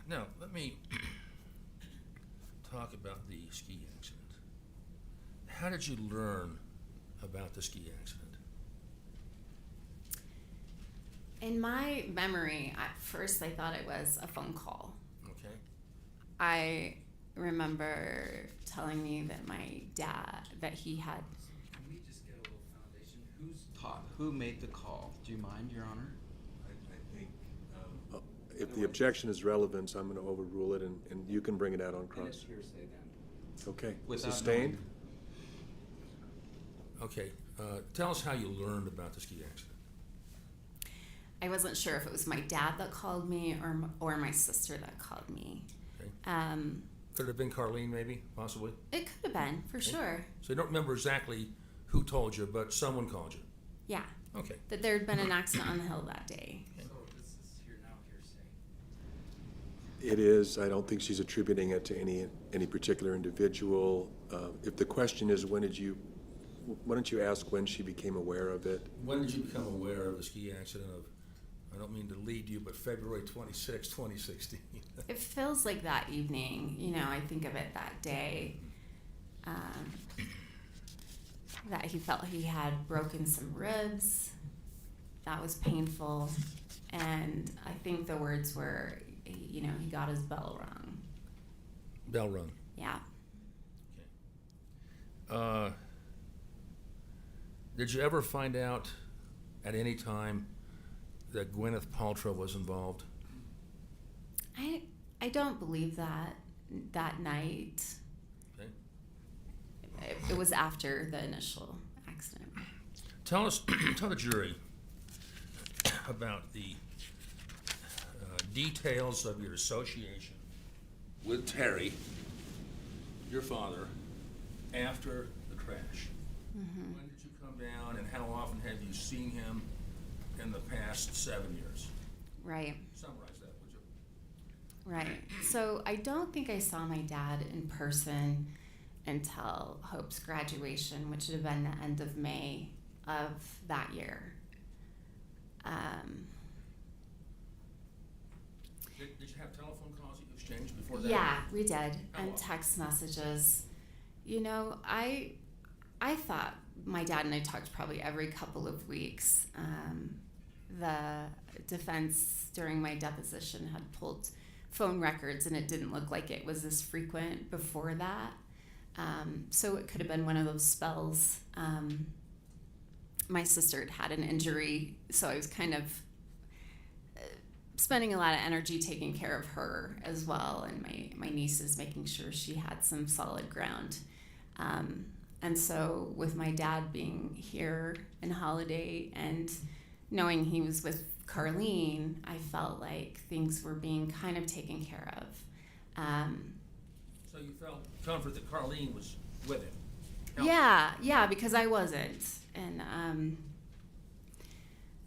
Now, let me talk about the ski accident. How did you learn about the ski accident? In my memory, at first I thought it was a phone call. Okay. I remember telling me that my dad, that he had, Can we just get a little foundation? Who made the call? Do you mind, Your Honor? I think, if the objection is relevant, I'm going to overrule it, and you can bring it out on And cross. it's hearsay then. Okay, Without sustained? Okay, tell us how you learned about the ski accident. I wasn't sure if it was my dad that called me or my sister that called me. Okay. Um, Could it have been Carlene, maybe, possibly? it could have been, for sure. So you don't remember exactly who told you, but someone called you. Yeah, Okay. that there had been an accident on the hill that day. So this is here now hearsay. It is. I don't think she's attributing it to any particular individual. If the question is, why don't you ask when she became aware of it? When did you become aware of the ski accident of, I don't mean to lead you, but February 26, 2016? It feels like that evening, I think of it that day, that he felt he had broken some ribs. That was painful. And I think the words were, he got his bell rung. Bell rung. Yeah. Did you ever find out at any time that Gwyneth Paltrow was involved? I don't believe that night. Okay. It was after the initial accident. Tell the jury about the details of your association with Terry, your father, after the crash. Mm-hmm. When did you come down, and how often have you seen him in the past 7 years? Right. Summarize that, would you? Right. So I don't think I saw my dad in person until Hope's graduation, which would have been the end of May of that year. Did you have telephone calls that you exchanged before that? Yeah, we did, How and often? text messages. I thought my dad and I talked probably every couple of weeks. The defense during my deposition had pulled phone records, and it didn't look like it was as frequent before that. So it could have been one of those spells. My sister had had an injury, so I was kind of spending a lot of energy taking care of her as well, and my nieces, making sure she had some solid ground. And so with my dad being here in Holiday and knowing he was with Carlene, I felt like things were being kind of taken care of. So you felt comfort that Carlene was with him? Yeah, because I wasn't. And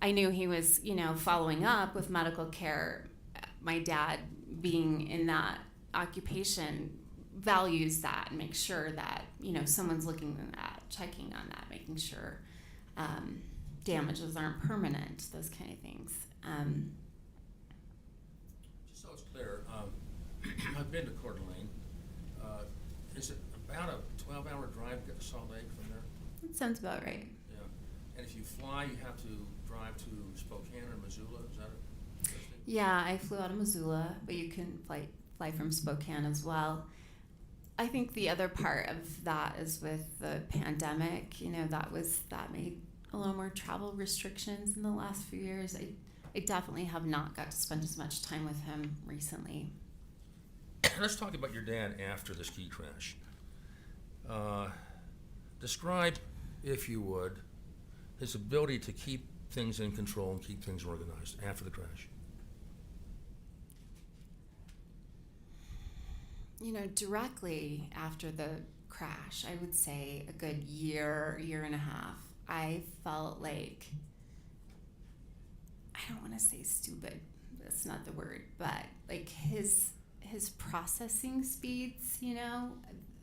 I knew he was, following up with medical care. My dad, being in that occupation, values that and makes sure that, someone's looking at that, checking on that, making sure damages aren't permanent, those kind of things. Just so it's clear, I've been to Coeur d'Alene. Is it about a 12-hour drive to get to Salt Lake from there? That sounds about right. Yeah. And if you fly, you have to drive to Spokane or Missoula. Is that it? Yeah, I flew out of Missoula, but you can fly from Spokane as well. I think the other part of that is with the pandemic, that made a little more travel restrictions in the last few years. I definitely have not got to spend as much time with him recently. Let's talk about your dad after the ski crash. Describe, if you would, his ability to keep things in control and keep things organized after the crash. Directly after the crash, I would say a good year and a half, I felt like, I don't want to say stupid, that's not the word, but like his processing speeds,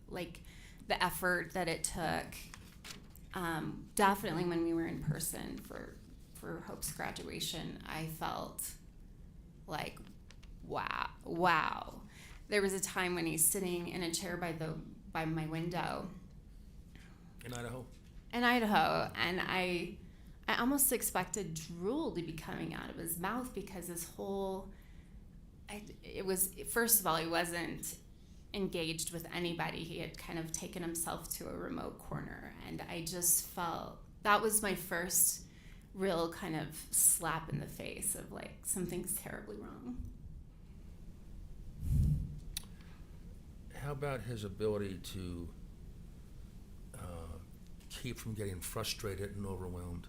like the effort that it took, definitely when we were in person for Hope's graduation, I felt like, wow. There was a time when he's sitting in a chair by my window. In Idaho? In Idaho, and I almost expected drool to be coming out of his mouth because first of all, he wasn't engaged with anybody. He had kind of taken himself to a remote corner, and I just felt that was my first real kind of slap in the face of like something's terribly wrong. How about his ability to keep from getting frustrated and overwhelmed?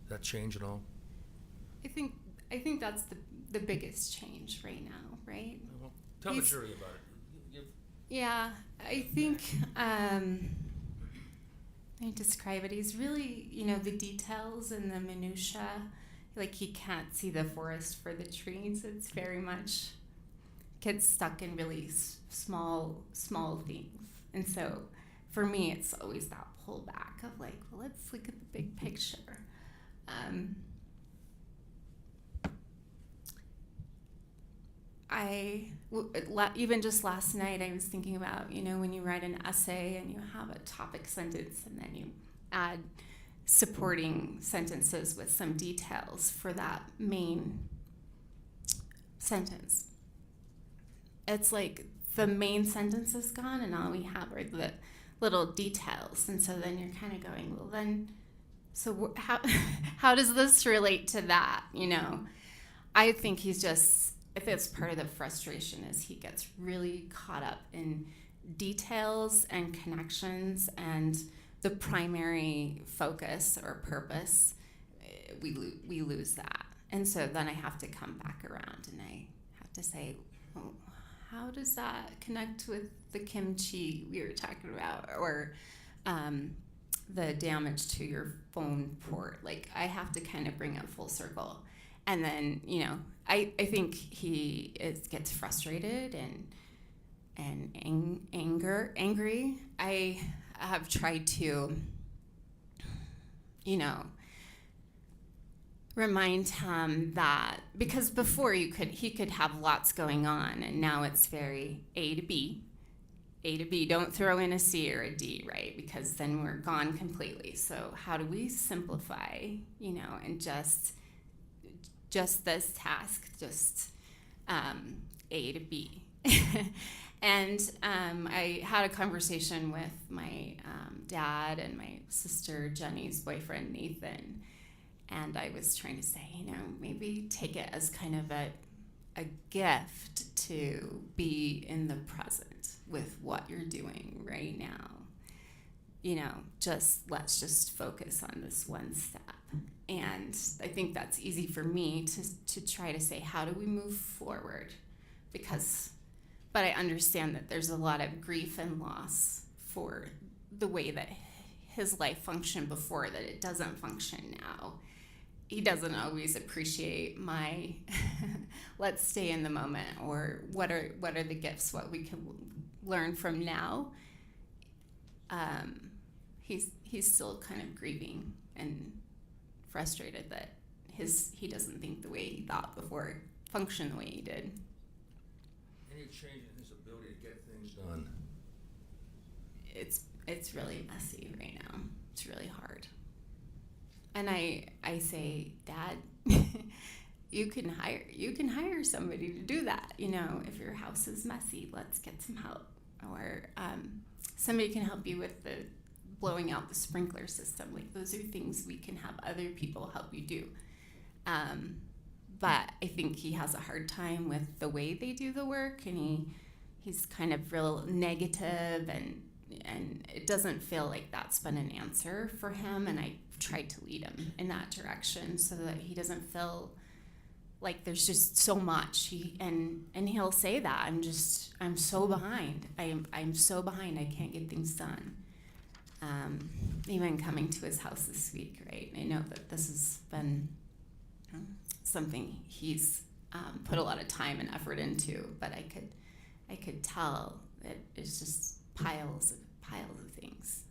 That change at all? I think that's the biggest change right now, right? Well, tell the jury about it. Yeah, I think I describe it. He's really, the details and the minutia. Like he can't see the forest for the trees. It's very much gets stuck in really small things. And so, for me, it's always that pullback of like, well, let's look at the big picture. Even just last night, I was thinking about, when you write an essay and you have a topic sentence and then you add supporting sentences with some details for that main sentence. It's like the main sentence is gone and all we have are the little details. And so then you're kind of going, well, then, so how does this relate to that? I think he's just, I think it's part of the frustration is he gets really caught up in details and connections and the primary focus or purpose. We lose that. And so then I have to come back around and I have to say, well, how does that connect with the kimchi we were talking about or the damage to your phone port? Like I have to kind of bring it full circle. And then, I think he gets frustrated and angry. I have tried to, remind him that because before he could have lots going on, and now it's very A to B. A to B, don't throw in a C or a D, right? Because then we're gone completely. So how do we simplify, and just this task, just A to B. And I had a conversation with my dad and my sister Jenny's boyfriend Nathan, and I was trying to say, maybe take it as kind of a gift to be in the present with what you're doing right now. Let's just focus on this one step. And I think that's easy for me to try to say, how do we move forward? But I understand that there's a lot of grief and loss for the way that his life functioned before, that it doesn't function now. He doesn't always appreciate my let's stay in the moment, or what are the gifts, what we can learn from now. He's still kind of grieving and frustrated that he doesn't think the way he thought before, function the way he did. Any change in his ability to get things done? It's really messy right now. It's really hard. And I say, Dad, you can hire somebody to do that. If your house is messy, let's get some help. Or somebody can help you with the blowing out the sprinkler system. Like those are things we can have other people help you do. But I think he has a hard time with the way they do the work, and he's kind of real negative, and it doesn't feel like that's been an answer for him. And I tried to lead him in that direction so that he doesn't feel like there's just so much. And he'll say that I'm so behind. I'm so behind. I can't get things done. Even coming to his house this week, right? I know that this has been something he's put a lot of time and effort into, but I could tell that it's just piles of things.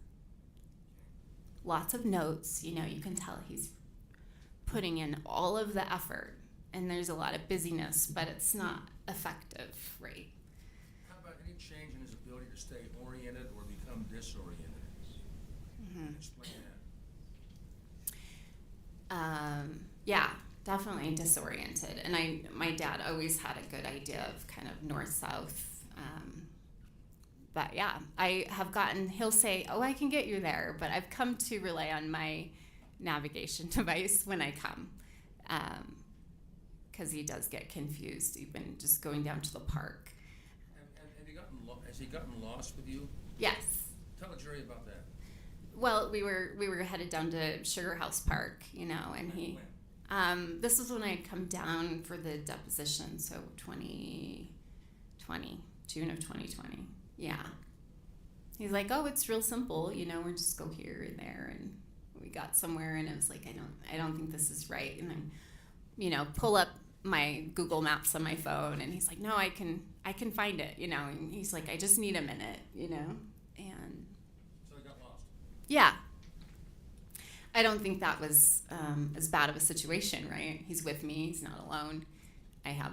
Lots of notes, you can tell he's putting in all of the effort, and there's a lot of busyness, but it's not effective, right? How about any change in his ability to stay oriented or become disoriented? Explain that. Yeah, definitely disoriented. And my dad always had a good idea of kind of north-south but yeah, he'll say, oh, I can get you there, but I've come to rely on my navigation device when I come, because he does get confused even just going down to the park. Has he gotten lost with you? Yes. Tell the jury about that. Well, we were headed down to Sugar House Park, and he, this was when I had come down for the deposition, so 2020, June of 2020. Yeah. He's like, oh, it's real simple, we'll just go here and there, and we got somewhere, and I was like, I don't think this is right, and then, pull up my Google Maps on my phone, and he's like, no, I can find it, and he's like, I just need a minute, and So he got lost. yeah. I don't think that was as bad of a situation, right? He's with me. He's not alone. I have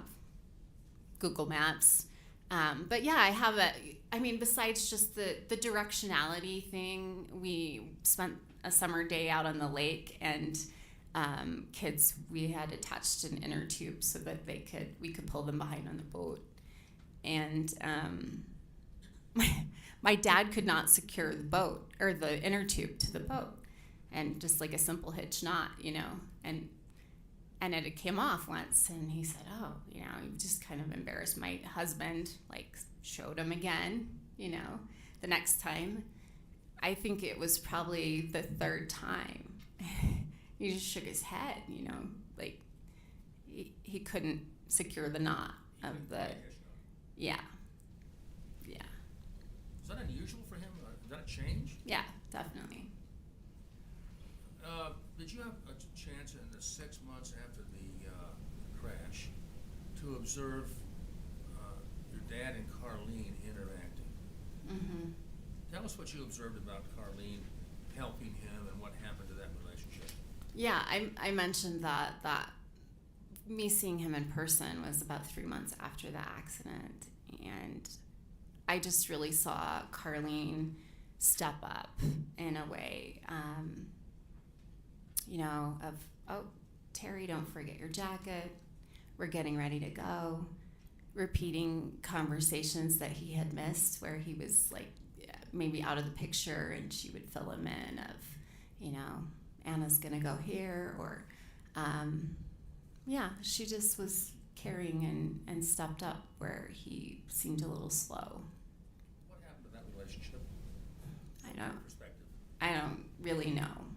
Google Maps. But yeah, besides just the directionality thing, we spent a summer day out on the lake, and kids, we had attached an inner tube so that we could pull them behind on the boat. And my dad could not secure the boat or the inner tube to the boat, and just like a simple hitch knot, and it came off once, and he said, oh, you just kind of embarrassed my husband, like showed him again, the next time. I think it was probably the third time. He just shook his head, like he couldn't secure the knot of the, yeah. Is that unusual for him? Is that a change? Yeah, definitely. Did you have a chance in the 6 months after the crash to observe your dad and Carlene interacting? Mm-hmm. Tell us what you observed about Carlene helping him and what happened to that relationship. Yeah, I mentioned that me seeing him in person was about 3 months after the accident, and I just really saw Carlene step up in a way, of, oh, Terry, don't forget your jacket. We're getting ready to go. Repeating conversations that he had missed where he was like maybe out of the picture, and she would fill him in of, Anna's going to go here, or, she just was caring and stepped up where he seemed a little slow. What happened to that relationship? I don't really know.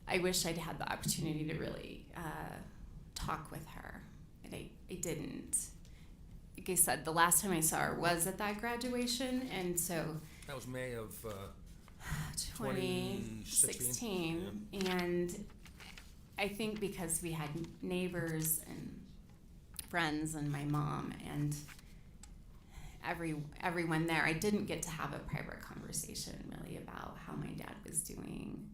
I wish I'd had the opportunity to really talk with her, but I didn't. Like I said, the last time I saw her was at that graduation, and so That was May of 2016, and I think because we had neighbors and friends and my mom and everyone there, I didn't get to have a private conversation really about how my dad was doing,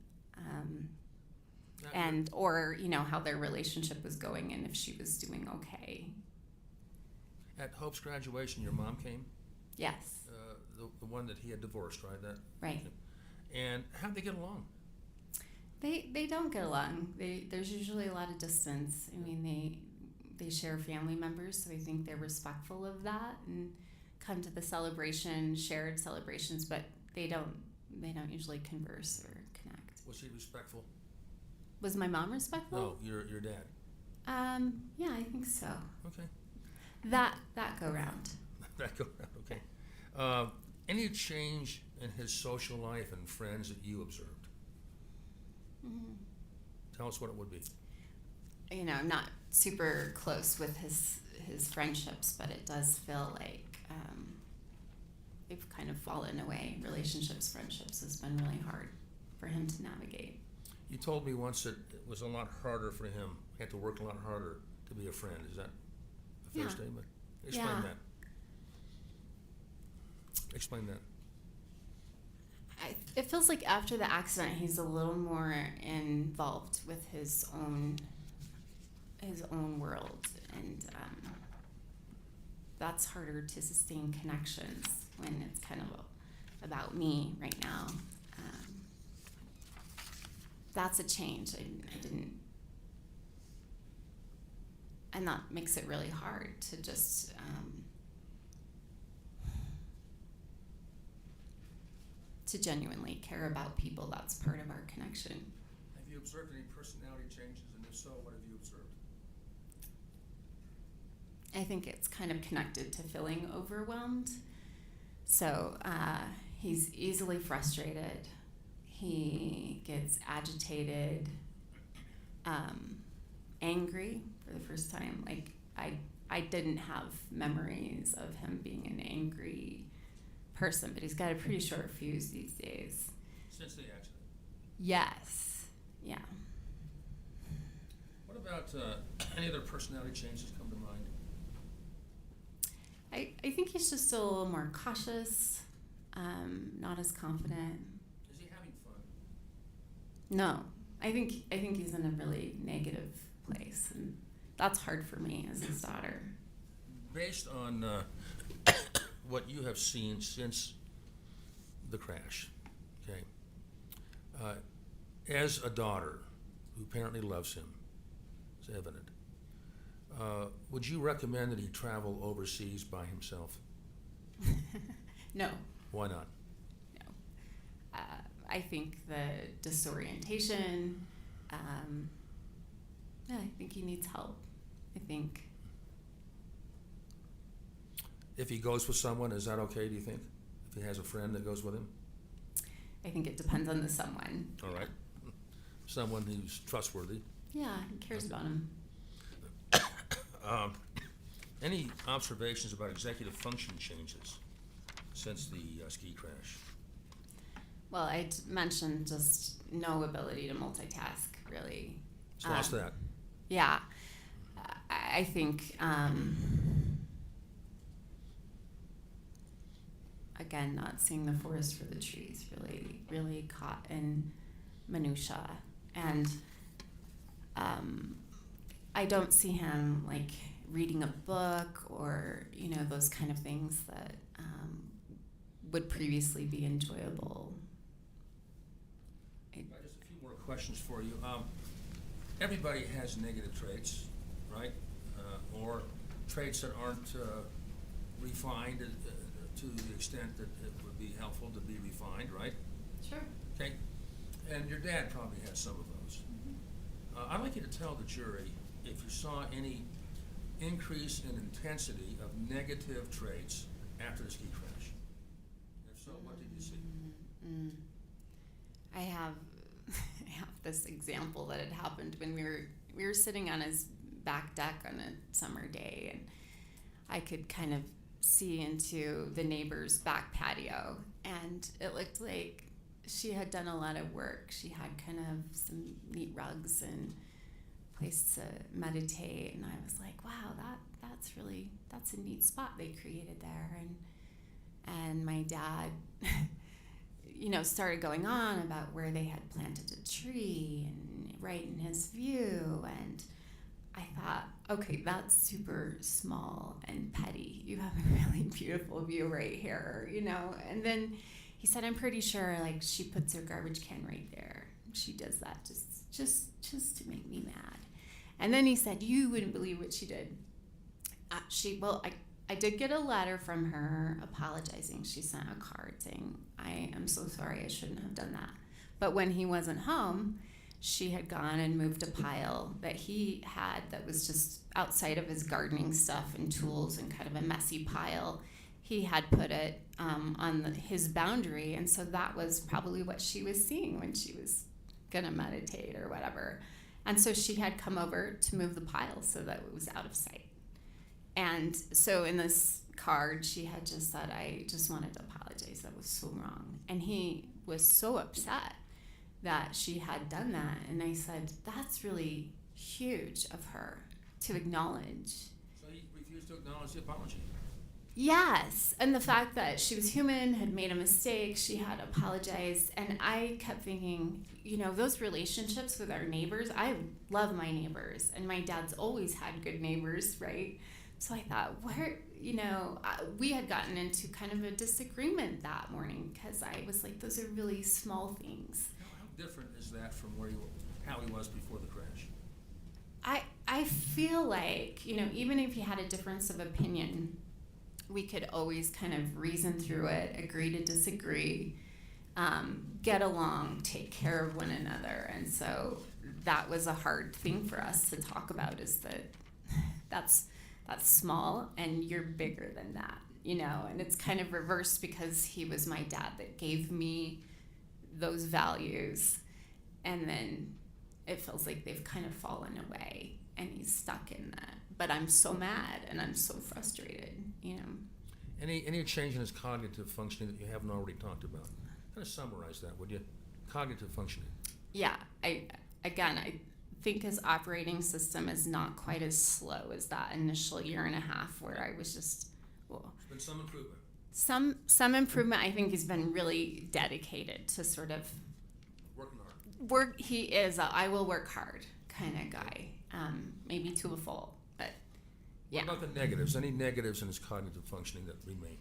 or how their relationship was going and if she was doing okay. At Hope's graduation, your mom came? Yes. The one that he had divorced, right? Right. And how'd they get along? They don't get along. There's usually a lot of distance. I mean, they share family members, so I think they're respectful of that and come to the celebration, shared celebrations, but they don't usually converse or connect. Was he respectful? Was my mom respectful? No, your dad. Yeah, I think so. Okay. That go round. That go round. Okay. Any change in his social life and friends that you observed? Mm-hmm. Tell us what it would be. I'm not super close with his friendships, but it does feel like they've kind of fallen away. Relationships, friendships has been really hard for him to navigate. You told me once that it was a lot harder for him. He had to work a lot harder to be a friend. Is that a fair statement? Explain that. Explain that. It feels like after the accident, he's a little more involved with his own world, and that's harder to sustain connections when it's kind of about me right now. That's a change. And that makes it really hard to just to genuinely care about people. That's part of our connection. Have you observed any personality changes, and if so, what have you observed? I think it's kind of connected to feeling overwhelmed. So he's easily frustrated. He gets agitated, angry for the first time. Like I didn't have memories of him being an angry person, but he's got a pretty short fuse these days. Since the accident? Yes. Yeah. What about any other personality changes come to mind? I think he's just a little more cautious, not as confident. Is he having fun? No, I think he's in a really negative place, and that's hard for me as his daughter. Based on what you have seen since the crash, okay, as a daughter who apparently loves him, it's evident, would you recommend that he travel overseas by himself? No. Why not? No. I think the disorientation, yeah, I think he needs help. I think. If he goes with someone, is that okay, do you think? If he has a friend that goes with him? I think it depends on the someone. All right. Someone who's trustworthy. Yeah, who cares about him? Any observations about executive function changes since the ski crash? Well, I mentioned just no ability to multitask, really. He's lost that. Yeah. I think, again, not seeing the forest for the trees, really caught in minutia. And I don't see him like reading a book or, those kind of things that would previously be enjoyable. Just a few more questions for you. Everybody has negative traits, right? Or traits that aren't refined to the extent that it would be helpful to be refined, right? Sure. Okay. And your dad probably has some of those. Mm-hmm. I'd like you to tell the jury if you saw any increase in intensity of negative traits after the ski crash. If so, what did you see? I have this example that had happened when we were sitting on his back deck on a summer day, and I could kind of see into the neighbor's back patio, and it looked like she had done a lot of work. She had kind of some neat rugs and place to meditate, and I was like, wow, that's a neat spot they created there. And my dad started going on about where they had planted a tree and right in his view, and I thought, okay, that's super small and petty. You have a really beautiful view right here, and then he said, I'm pretty sure she puts her garbage can right there. She does that just to make me mad. And then he said, you wouldn't believe what she did. I did get a letter from her apologizing. She sent a card saying, I am so sorry, I shouldn't have done that. But when he wasn't home, she had gone and moved a pile that he had that was just outside of his gardening stuff and tools and kind of a messy pile. He had put it on his boundary, and so that was probably what she was seeing when she was going to meditate or whatever. And so she had come over to move the pile so that it was out of sight. And so in this card, she had just said, I just wanted to apologize. That was so wrong. And he was so upset that she had done that. And I said, that's really huge of her to acknowledge. So he refused to acknowledge the apology? Yes. And the fact that she was human, had made a mistake, she had apologized. And I kept thinking, those relationships with our neighbors, I love my neighbors. And my dad's always had good neighbors, right? So I thought, we had gotten into kind of a disagreement that morning because I was like, those are really small things. How different is that from how he was before the crash? I feel like, even if you had a difference of opinion, we could always kind of reason through it, agree to disagree. get along, take care of one another. And so that was a hard thing for us to talk about, is that that's small and you're bigger than that, you know. And it's kind of reversed because he was my dad that gave me those values, and then it feels like they've kind of fallen away and he's stuck in that. But I'm so mad and I'm so frustrated, you know. Any change in his cognitive functioning that you haven't already talked about? Kind of summarize that, would you? Cognitive functioning. Yeah, I think his operating system is not quite as slow as that initial year and a half where I was just, well, There's been some improvement. some improvement. I think he's been really dedicated to sort of Working hard. He is a I will work hard kind of guy, maybe to a fault, but yeah. What about the negatives? Any negatives in his cognitive functioning that remain?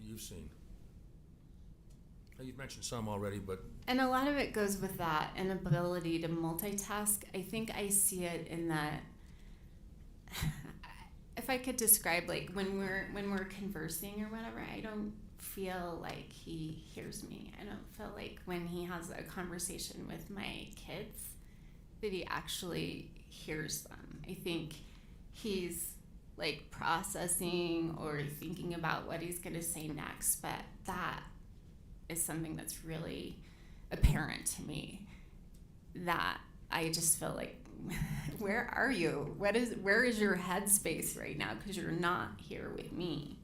You've seen. You've mentioned some already, but And a lot of it goes with that inability to multitask. I think I see it in that, if I could describe, like when we're conversing or whatever, I don't feel like he hears me. I don't feel like when he has a conversation with my kids that he actually hears them. I think he's like processing or thinking about what he's going to say next, but that is something that's really apparent to me, that I just feel like, where are you? Where is your headspace right now? Because you're not here with me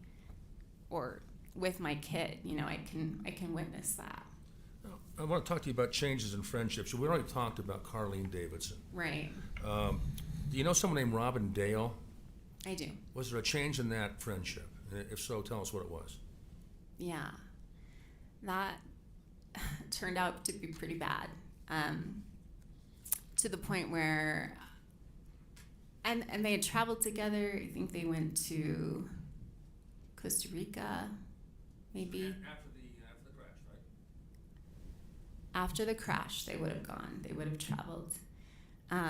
or with my kid. You know, I can witness that. I want to talk to you about changes in friendships. We already talked about Carlene Davidson. Right. Do you know someone named Robin Dale? I do. Was there a change in that friendship? If so, tell us what it was. Yeah. That turned out to be pretty bad, to the point where, and they had traveled together. I think they went to Costa Rica, maybe. After the crash, right? After the crash, they would have gone. They would have traveled. What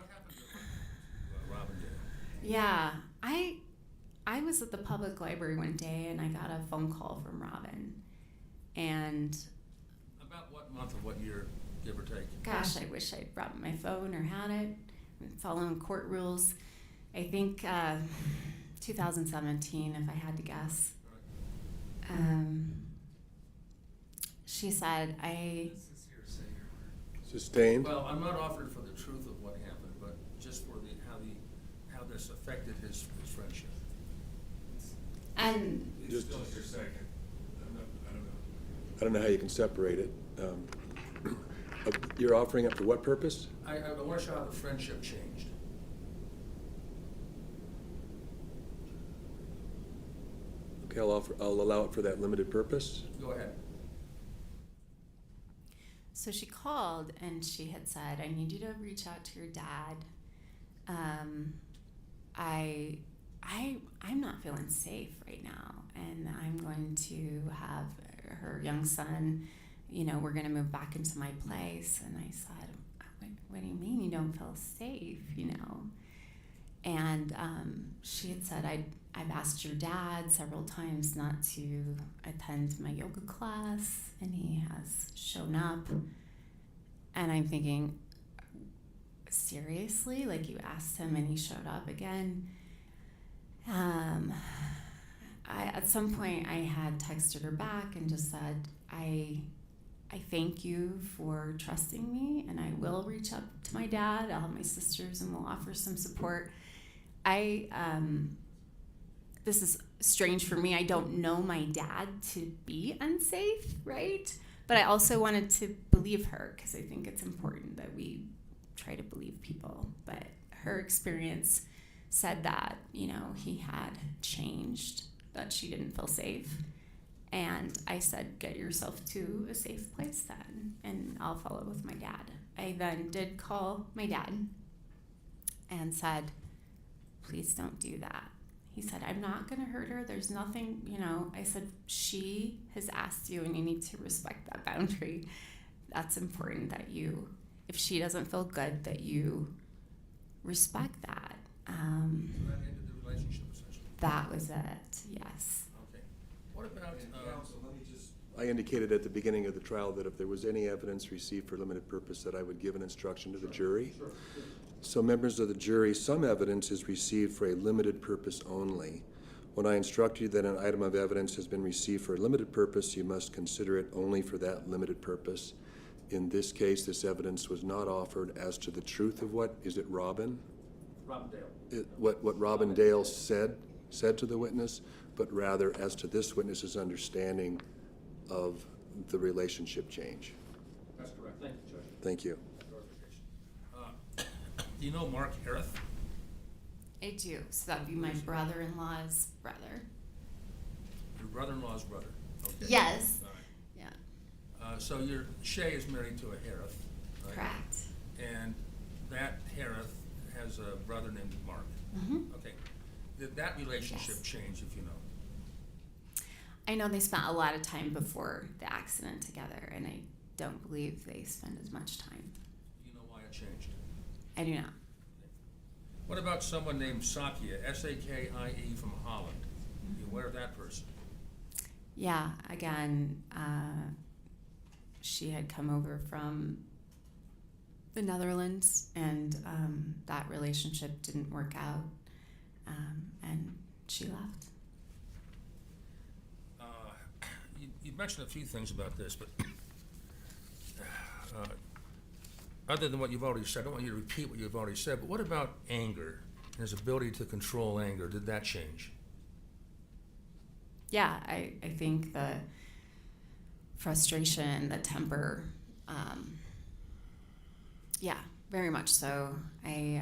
happened to Robin Dale? Yeah, I was at the public library one day and I got a phone call from Robin, and About what month of what year, give or take? gosh, I wish I'd brought my phone or had it. I'm following court rules. I think 2017, if I had to guess. She said, This is hearsay, Your Honor. Sustained? Well, I'm not offering for the truth of what happened, but just for how this affected his friendship. and Just- Still your second. I don't know. I don't know how you can separate it. You're offering up for what purpose? I want to show how the friendship changed. Okay, I'll allow it for that limited purpose. Go ahead. so she called and she had said, I need you to reach out to your dad. I'm not feeling safe right now, and I'm going to have her young son, you know, we're going to move back into my place. And I said, what do you mean you don't feel safe, you know? And she had said, I've asked your dad several times not to attend my yoga class, and he has shown up. And I'm thinking, seriously? Like, you asked him and he showed up again? At some point, I had texted her back and just said, I thank you for trusting me, and I will reach out to my dad. I'll have my sisters, and we'll offer some support. This is strange for me. I don't know my dad to be unsafe, right? But I also wanted to believe her, because I think it's important that we try to believe people. But her experience said that, you know, he had changed, that she didn't feel safe. And I said, get yourself to a safe place then, and I'll follow with my dad. I then did call my dad and said, please don't do that. He said, I'm not going to hurt her. There's nothing, you know. I said, she has asked you, and you need to respect that boundary. That's important, that you, if she doesn't feel good, that you respect that. So that ended the relationship, essentially. That was it, yes. Okay. What about, I indicated at the beginning of the trial that if there was any evidence received for limited purpose, that I would give an instruction to the jury. So members of the jury, some evidence is received for a limited purpose only. When I instruct you that an item of evidence has been received for a limited purpose, you must consider it only for that limited purpose. In this case, this evidence was not offered as to the truth of what, is it Robin? Robin Dale. What Robin Dale said to the witness, but rather as to this witness's understanding of the relationship change. That's correct. Thank you, Judge. Thank you. do you know Mark Harris? I do. So that'd be my brother-in-law's brother. Your brother-in-law's brother? Okay. Yes. All right. Yeah. So Shay is married to a Harris, right? Correct. And that Harris has a brother named Mark. Mm-hmm. Okay. Did that relationship Yes. change, if you know? I know they spent a lot of time before the accident together, and I don't believe they spend as much time. Do you know why it changed? I do not. What about someone named Sakia, S-A-K-I-E, from Holland? Are you aware of that person? Yeah, again, she had come over from the Netherlands, and that relationship didn't work out, and she left. You mentioned a few things about this, but other than what you've already said, I don't want you to repeat what you've already said, but what about anger, his ability to control anger? Did that change? Yeah, I think the frustration, the temper, yeah, very much so. I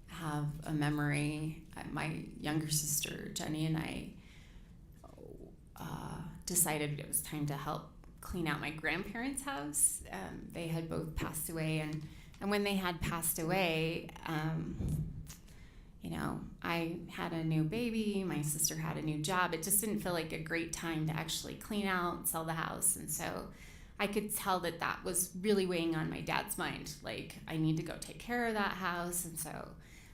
have a memory, my younger sister, Jenny, and I decided it was time to help clean out my grandparents' house. They had both passed away, and when they had passed away, you know, I had a new baby, my sister had a new job. It just didn't feel like a great time to actually clean out, sell the house, and so I could tell that that was really weighing on my dad's mind. Like, I need to go take care of that house, and so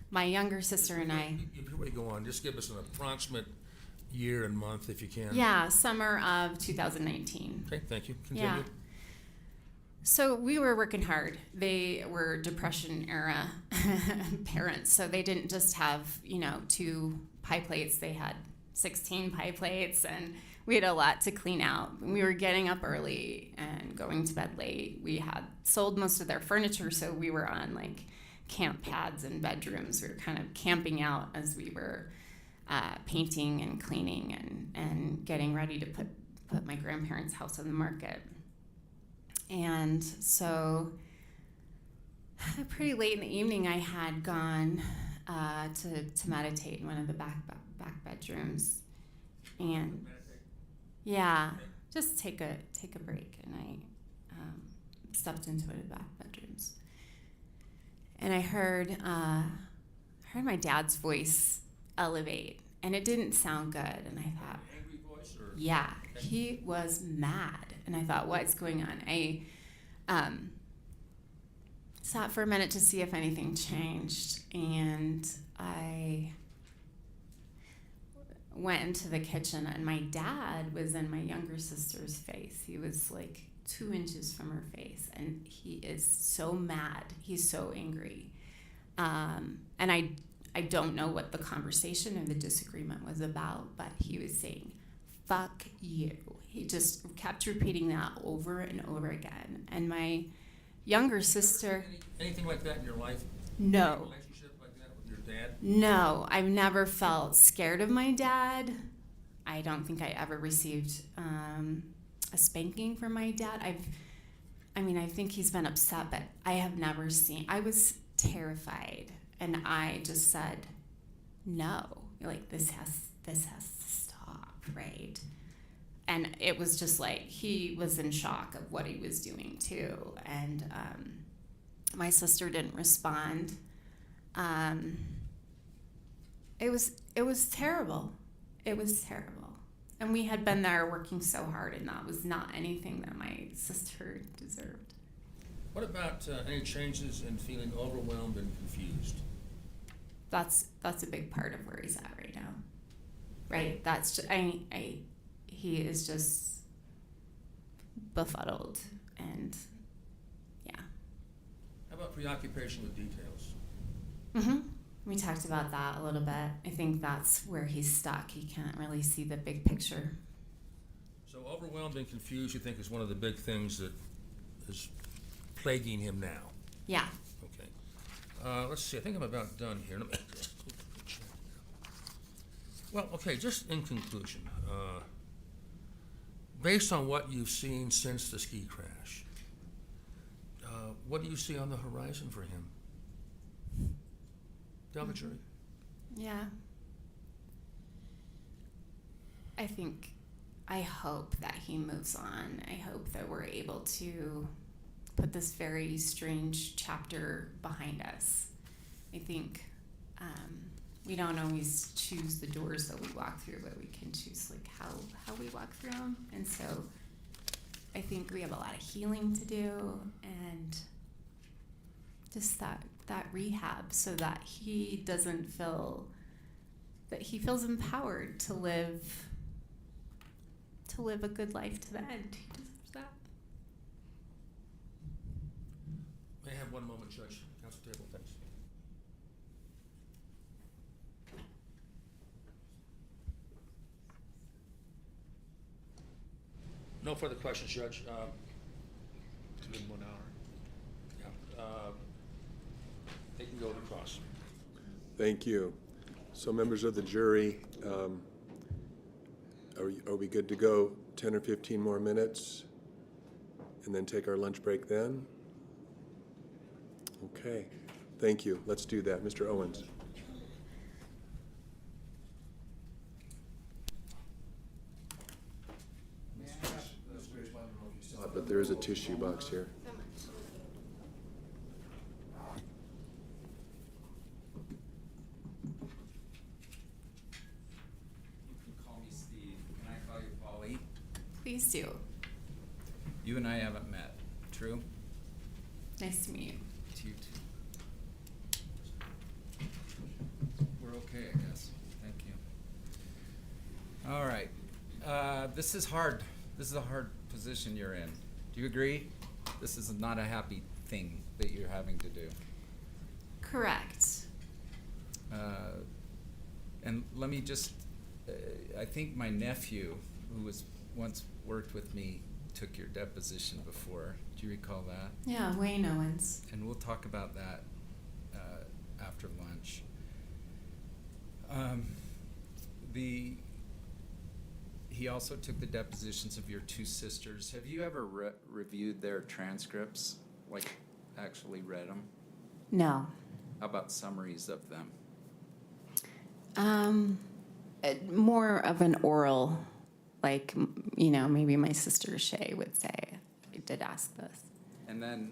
my younger sister and I... Before we go on, just give us an approximate year and month, if you can. Yeah, summer of 2019. Okay, thank you. Continue. Yeah. So we were working hard. They were Depression era parents, so they didn't just have, you know, 2 pie plates. They had 16 pie plates, and we had a lot to clean out. We were getting up early and going to bed late. We had sold most of their furniture, so we were on like camp pads and bedrooms. We were kind of camping out as we were painting and cleaning and getting ready to put my grandparents' house on the market. And so pretty late in the evening, I had gone to meditate in one of the back bedrooms, and yeah, just take a break. And I stepped into one of the back bedrooms, and I heard my dad's voice elevate, and it didn't sound good. And I thought, Angry voice, or? yeah, he was mad. And I thought, what's going on? I sat for a minute to see if anything changed, and I went into the kitchen, and my dad was in my younger sister's face. He was like 2 inches from her face, and he is so mad. He's so angry. And I don't know what the conversation or the disagreement was about, but he was saying, "Fuck you." He just kept repeating that over and over again. And my younger sister... Anything like that in your life? No. Any relationship like that with your dad? No, I've never felt scared of my dad. I don't think I ever received a spanking from my dad. I think he's been upset, but I have never seen... I was terrified, and I just said, no. Like, this has to stop, right? And it was just like, he was in shock of what he was doing too. And my sister didn't respond. It was terrible. It was terrible. And we had been there working so hard, and that was not anything that my sister deserved. What about any changes in feeling overwhelmed and confused? that's a big part of where he's at right now. Right? That's just, he is just befuddled, and yeah. How about preoccupation with details? We talked about that a little bit. I think that's where he's stuck. He can't really see the big picture. So overwhelmed and confused, you think, is one of the big things that is plaguing him now? Yeah. Okay. Let's see. I think I'm about done here. Let me well, okay, just in conclusion, based on what you've seen since the ski crash, what do you see on the horizon for him? Tell the jury. Yeah. I hope that he moves on. I hope that we're able to put this very strange chapter behind us. I think we don't always choose the doors that we walk through, but we can choose like how we walk through them. And so I think we have a lot of healing to do, and just that rehab, so that he doesn't feel that he feels empowered to live a good life to the end. He deserves that. May I have one moment, Judge? Council table, thanks. No further questions, Judge. It's been 1 hour. Yeah. They can go to the cross. Thank you. So members of the jury, are we good to go 10 or 15 more minutes and then take our lunch break then? Okay, thank you. Let's do that. Mr. Owens. But there is a tissue box here. Please do. You and I haven't met, true? Nice to meet you. To you too. We're okay, I guess. Thank you. All right. This is hard. This is a hard position you're in. Do you agree? This is not a happy thing that you're having to do. Correct. And let me just, I think my nephew, who was once worked with me, took your deposition before. Do you recall that? Yeah, Wayne Owens. And we'll talk about that after lunch. He also took the depositions of your two sisters. Have you ever reviewed their transcripts? Like, actually read them? No. How about summaries of them? More of an oral, like, maybe my sister Shay would say. I did ask this. And then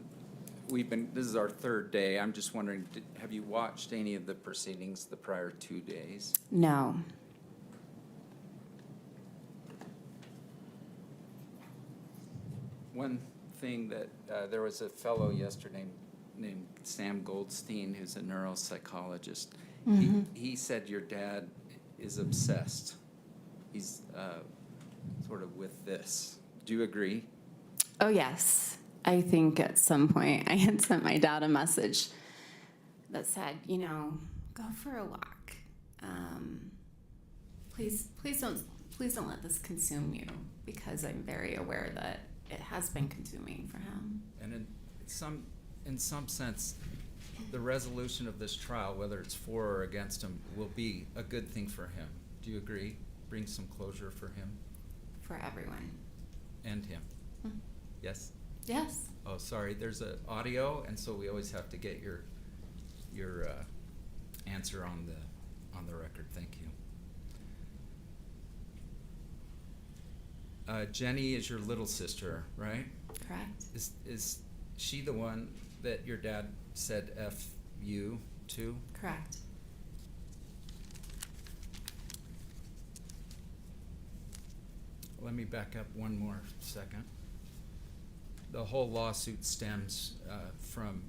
this is our third day. I'm just wondering, have you watched any of the proceedings the prior 2 days? No. One thing that there was a fellow yesterday named Sam Goldstein, who's a neuropsychologist. Mm-hmm. He said your dad is obsessed. He's sort of with this. Do you agree? Oh, yes. I think at some point I had sent my dad a message that said, go for a walk. Please don't let this consume you, because I'm very aware that it has been consuming for him. And in some sense, the resolution of this trial, whether it's for or against him, will be a good thing for him. Do you agree? Bring some closure for him For everyone. and him. Mm. Yes? Yes. Oh, sorry. There's an audio, and so we always have to get your answer on the record. Thank you. Jenny is your little sister, right? Correct. Is she the one that your dad said F you to? Correct. Let me back up one more second. The whole lawsuit stems from,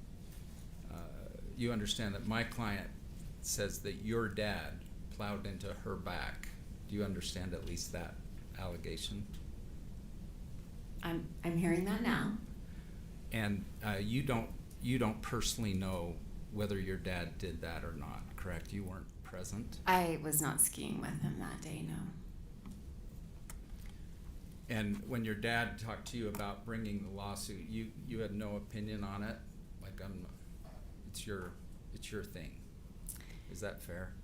you understand that my client says that your dad plowed into her back. Do you understand at least that allegation? I'm hearing that now. And you don't personally know whether your dad did that or not, correct? You weren't present? I was not skiing with him that day, no. And when your dad talked to you about bringing the lawsuit, you had no opinion on it? Like, it's your thing. Is that fair?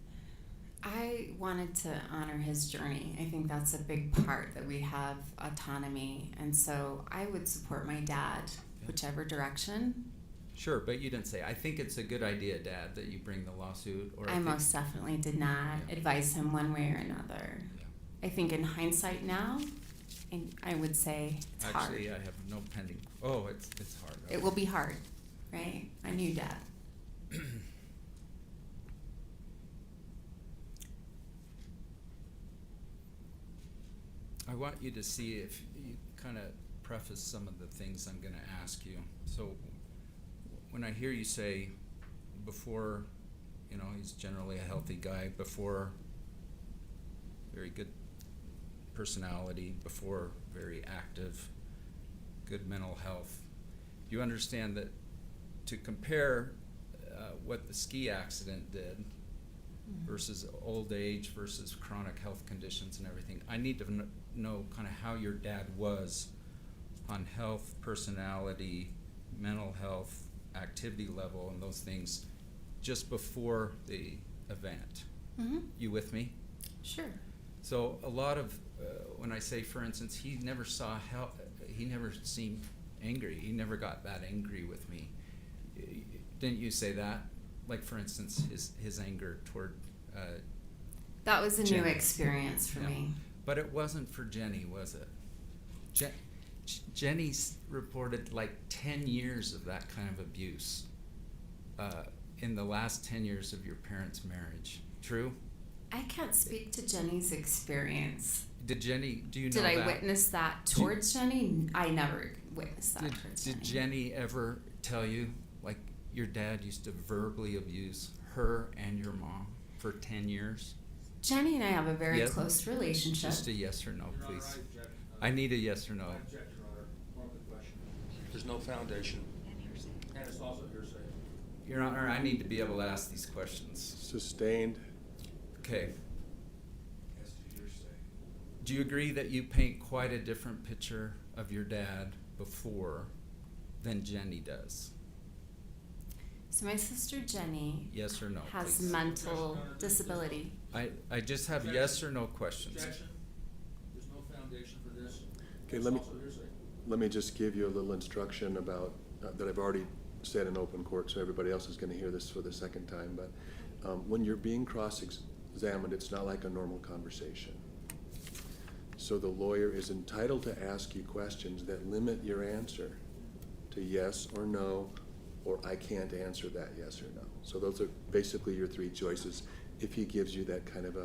I wanted to honor his journey. I think that's a big part, that we have autonomy. And so I would support my dad, whichever direction. Sure, but you didn't say, I think it's a good idea, Dad, that you bring the lawsuit. Or I most definitely did not advise him one way or another. Yeah. I think in hindsight now, and I would say it's hard. Actually, I have no pending. Oh, it's hard. It will be hard, right? I knew Dad. I want you to see if you kind of preface some of the things I'm going to ask you. So when I hear you say before, he's generally a healthy guy, before very good personality, before very active, good mental health, you understand that to compare what the ski accident did versus old age versus chronic health conditions and everything, I need to know kind of how your dad was on health, personality, mental health, activity level, and those things just before the event. Mm-hmm. You with me? Sure. So a lot of, when I say, for instance, he never seemed angry. He never got that angry with me. Didn't you say that? Like, for instance, his anger toward that was a Jenny. new experience for me. But it wasn't for Jenny, was it? Jenny's reported like 10 years of that kind of abuse in the last 10 years of your parents' marriage. True? I can't speak to Jenny's experience. Do you know Did I that? witness that towards Jenny? I never witnessed that towards Did Jenny. Jenny ever tell you, like, your dad used to verbally abuse her and your mom for 10 years? Jenny and I have a very Yes. close relationship. Just a yes or no, Your Honor, please. I object. I need a yes or no. I object, Your Honor. One of the question. There's no foundation. And it's also hearsay. Your Honor, I need to be able to ask these questions. Sustained. Okay. As to hearsay. Do you agree that you paint quite a different picture of your dad before than Jenny does? So my sister Jenny Yes or no, has please? mental disability. I just have yes or no questions. Objection. There's no foundation for this. Okay, It's let me- also hearsay. Let me just give you a little instruction about, that I've already said in open court, so everybody else is going to hear this for the second time, but when you're being cross-examined, it's not like a normal conversation. So the lawyer is entitled to ask you questions that limit your answer to yes or no, or I can't answer that yes or no. So those are basically your three choices. If he gives you that kind of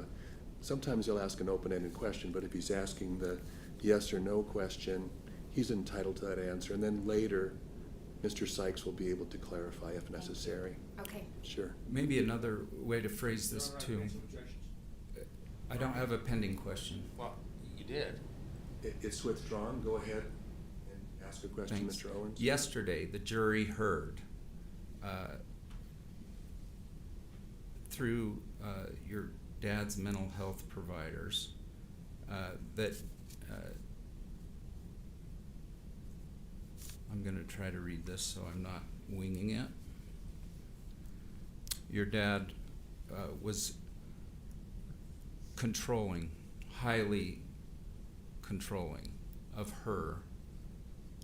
sometimes he'll ask an open-ended question, but if he's asking the yes or no question, he's entitled to that answer. And then later, Mr. Sykes will be able to clarify if necessary. Okay. Sure. Maybe another way to phrase this Your Honor, I too. make some objections. I don't have a pending question. Well, you did. It's withdrawn. Go ahead and ask a question, Thanks. Mr. Owens. Yesterday, the jury heard through your dad's mental health providers that I'm going to try to read this so I'm not winging it. Your dad was controlling, highly controlling of her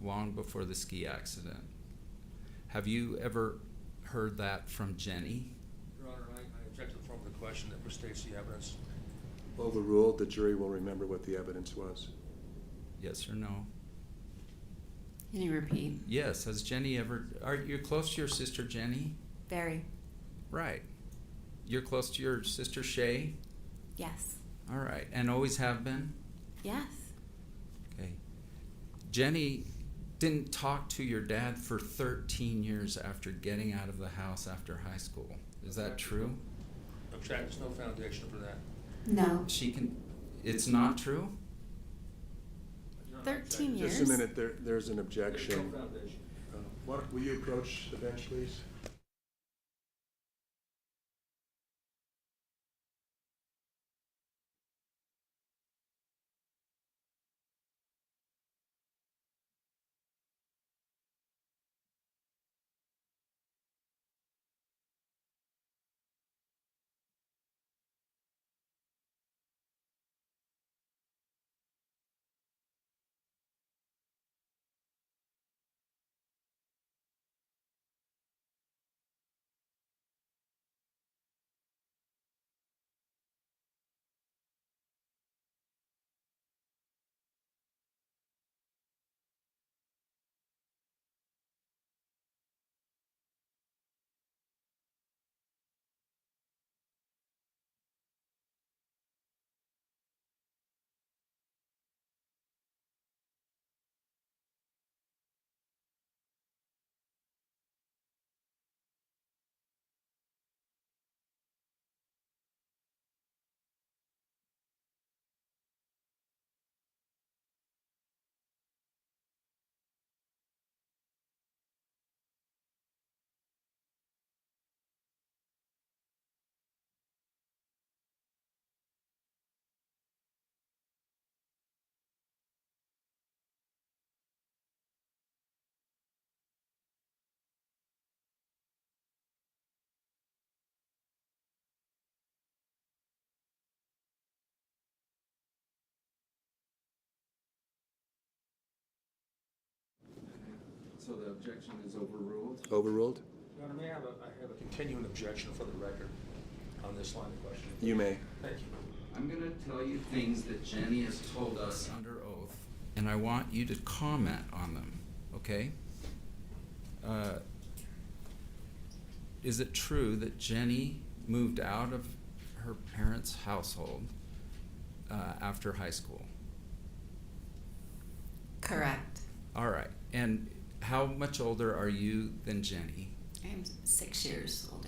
long before the ski accident. Have you ever heard that from Jenny? Your Honor, I object to the form of the question that states the evidence. Overruled, the jury will remember what the evidence was. Yes or no? Can you repeat? Yes. Has Jenny ever? Are you close to your sister Jenny? Very. Right. You're close to your sister Shay? Yes. All right. And always have been? Yes. Okay. Jenny didn't talk to your dad for 13 years after getting out of the house after high school. Is that true? Object, there's no foundation for that. No. She can, it's not true? No, 13 object. years. Just a minute, there's an There's no objection. foundation. Will you approach the bench, please? So the objection is overruled? Overruled? Your Honor, I have a continuing objection for the record on this line of questioning. You may. Thank you. I'm going to tell you things that Jenny has told us under oath, and I want you to comment on them, okay? Is it true that Jenny moved out of her parents' household after high school? Correct. All right. And how much older are you than Jenny? I'm 6 years older.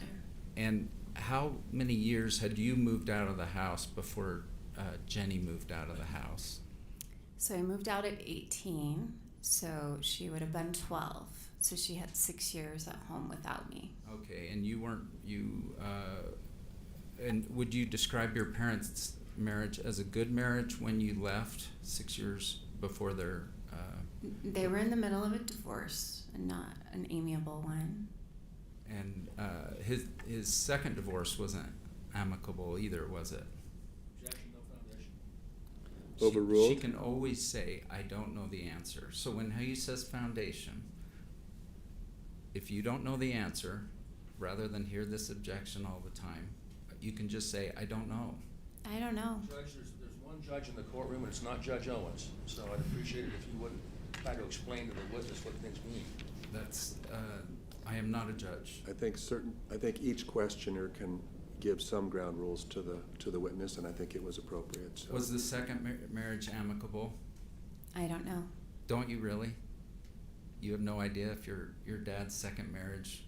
And how many years had you moved out of the house before Jenny moved out of the house? So I moved out at 18, so she would have been 12. So she had 6 years at home without me. Okay, and and would you describe your parents' marriage as a good marriage when you left 6 years before their? They were in the middle of a divorce, and not an amiable one. And his second divorce wasn't amicable either, was it? Objection, no foundation. Overruled? She can always say, "I don't know the answer." So when he says foundation, if you don't know the answer, rather than hear this objection all the time, you can just say, "I don't know." I don't know. Judge, there's one judge in the courtroom, and it's not Judge Owens. So I'd appreciate it if you wouldn't try to explain to the witness what things mean. That's I am not a judge. I think each questioner can give some ground rules to the witness, and I think it was appropriate, so. Was the second marriage amicable? I don't know. Don't you really? You have no idea if your dad's second marriage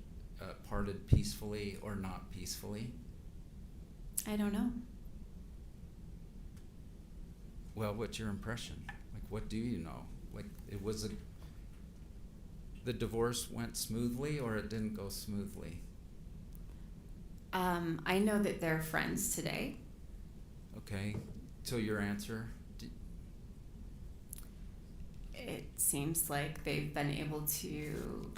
parted peacefully or not peacefully? I don't know. Well, what's your impression? Like, what do you know? Like, the divorce went smoothly or it didn't go smoothly? I know that they're friends today. Okay, so your answer? It seems like they've been able to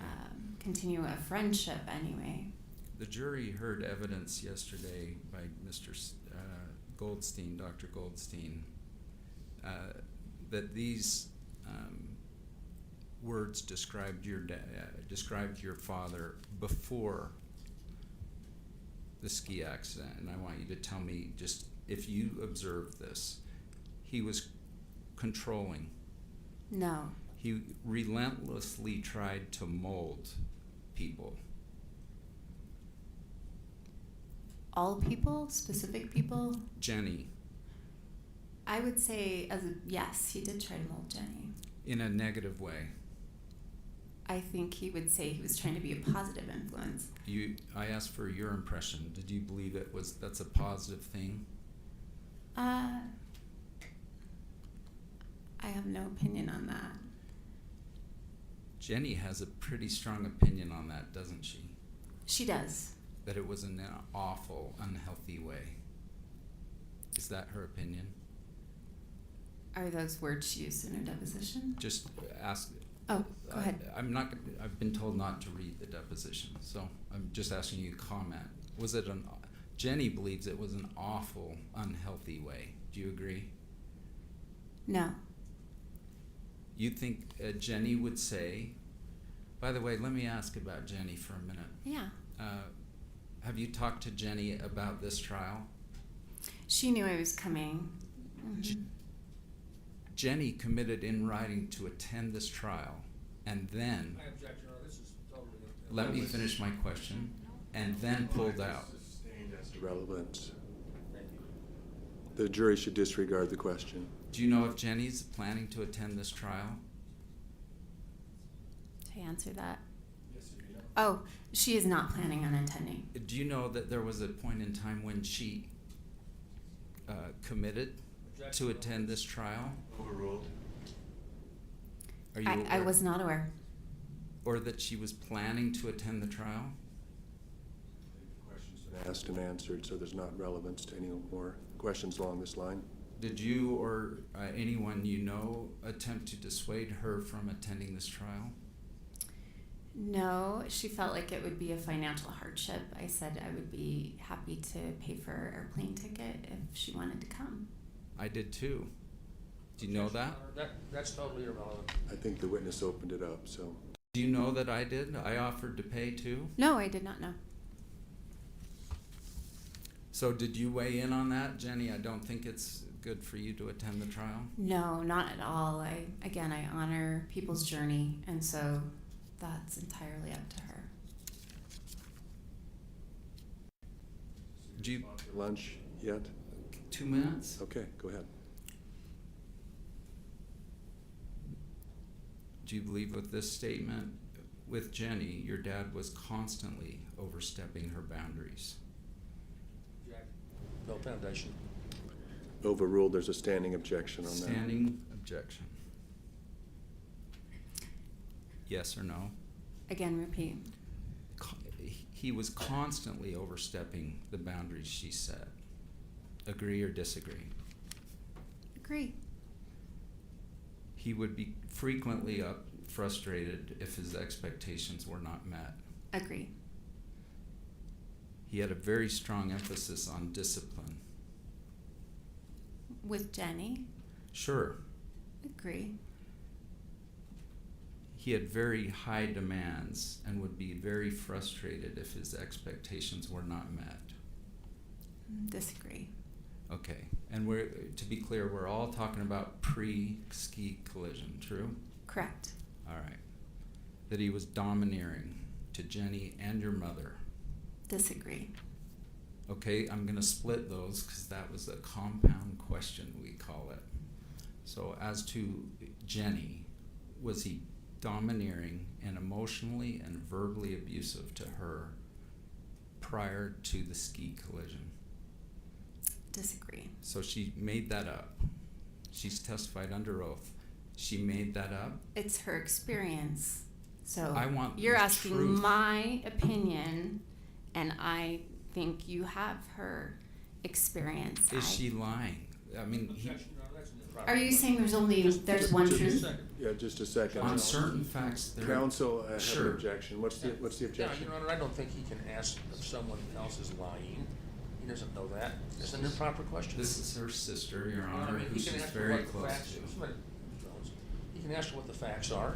continue a friendship anyway. The jury heard evidence yesterday by Mr. Goldstein, Dr. Goldstein, that these words described your father before the ski accident, and I want you to tell me just if you observed this. He was controlling. No. He relentlessly tried to mold people. All people? Specific people? Jenny, I would say, yes, he did try to mold Jenny. in a negative way. I think he would say he was trying to be a positive influence. I asked for your impression. Did you believe that's a positive thing? I have no opinion on that. Jenny has a pretty strong opinion on that, doesn't she? She does. That it was in an awful, unhealthy way. Is that her opinion? Are those words she used in her deposition? Just ask. Oh, go ahead. I've been told not to read the deposition, so I'm just asking you to comment. Jenny believes it was an awful, unhealthy way. Do you agree? No. You think Jenny would say, by the way, let me ask about Jenny for a minute. Yeah. Have you talked to Jenny about this trial? She knew I was coming. Mm-hmm. Jenny committed in writing to attend this trial, and then, I object, Your Honor, this is totally. let me finish my question, and then pulled out. Sustained as to relevance. The jury should disregard the question. Do you know if Jenny's planning to attend this trial? To answer that. Oh, she is not planning on attending. Do you know that there was a point in time when she committed to attend this trial? Overruled. Are you I aware? was not aware. Or that she was planning to attend the trial? The question's been asked and answered, so there's not relevance to any more questions along this line. Did you or anyone you know attempt to dissuade her from attending this trial? No, she felt like it would be a financial hardship. I said I would be happy to pay for her airplane ticket if she wanted to come. I did too. Do you know that? That's totally irrelevant. I think the witness opened it up, so. Do you know that I did? I offered to pay too. No, I did not know. So did you weigh in on that, Jenny? I don't think it's good for you to attend the trial. No, not at all. I honor people's journey, and so that's entirely up to her. Do you, Lunch yet? 2 minutes? Okay, go ahead. Do you believe with this statement, with Jenny, your dad was constantly overstepping her boundaries? Object. No foundation. Overruled, there's a standing objection on that. Standing objection. Yes or no? Again, repeat. He was constantly overstepping the boundaries she set. Agree or disagree? Agree. He would be frequently frustrated if his expectations were not met. Agree. He had a very strong emphasis on discipline. With Jenny? Sure. Agree. He had very high demands and would be very frustrated if his expectations were not met. Disagree. Okay, and to be clear, we're all talking about pre-ski collision, true? Correct. All right. That he was domineering to Jenny and your mother. Disagree. Okay, I'm going to split those because that was a compound question, we call it. So as to Jenny, was he domineering and emotionally and verbally abusive to her prior to the ski collision? Disagree. So she made that up. She's testified under oath. She made that up. It's her experience. So I want you're the asking truth. my opinion, and I think you have her experience. Is she lying? I mean, Objection, Your Honor, that's an improper Are you saying there's only there's one Just a truth? second. Yeah, just a second. on certain facts, there. Counsel, I have Sure. an objection. What's the Yeah, objection? Your Honor, I don't think he can ask if someone else is lying. He doesn't know that. It's an improper question. This is her sister, Your I Honor, mean, who he she's can ask her very what the close facts- to. just a minute, Mr. Jones. He can ask her what the facts are,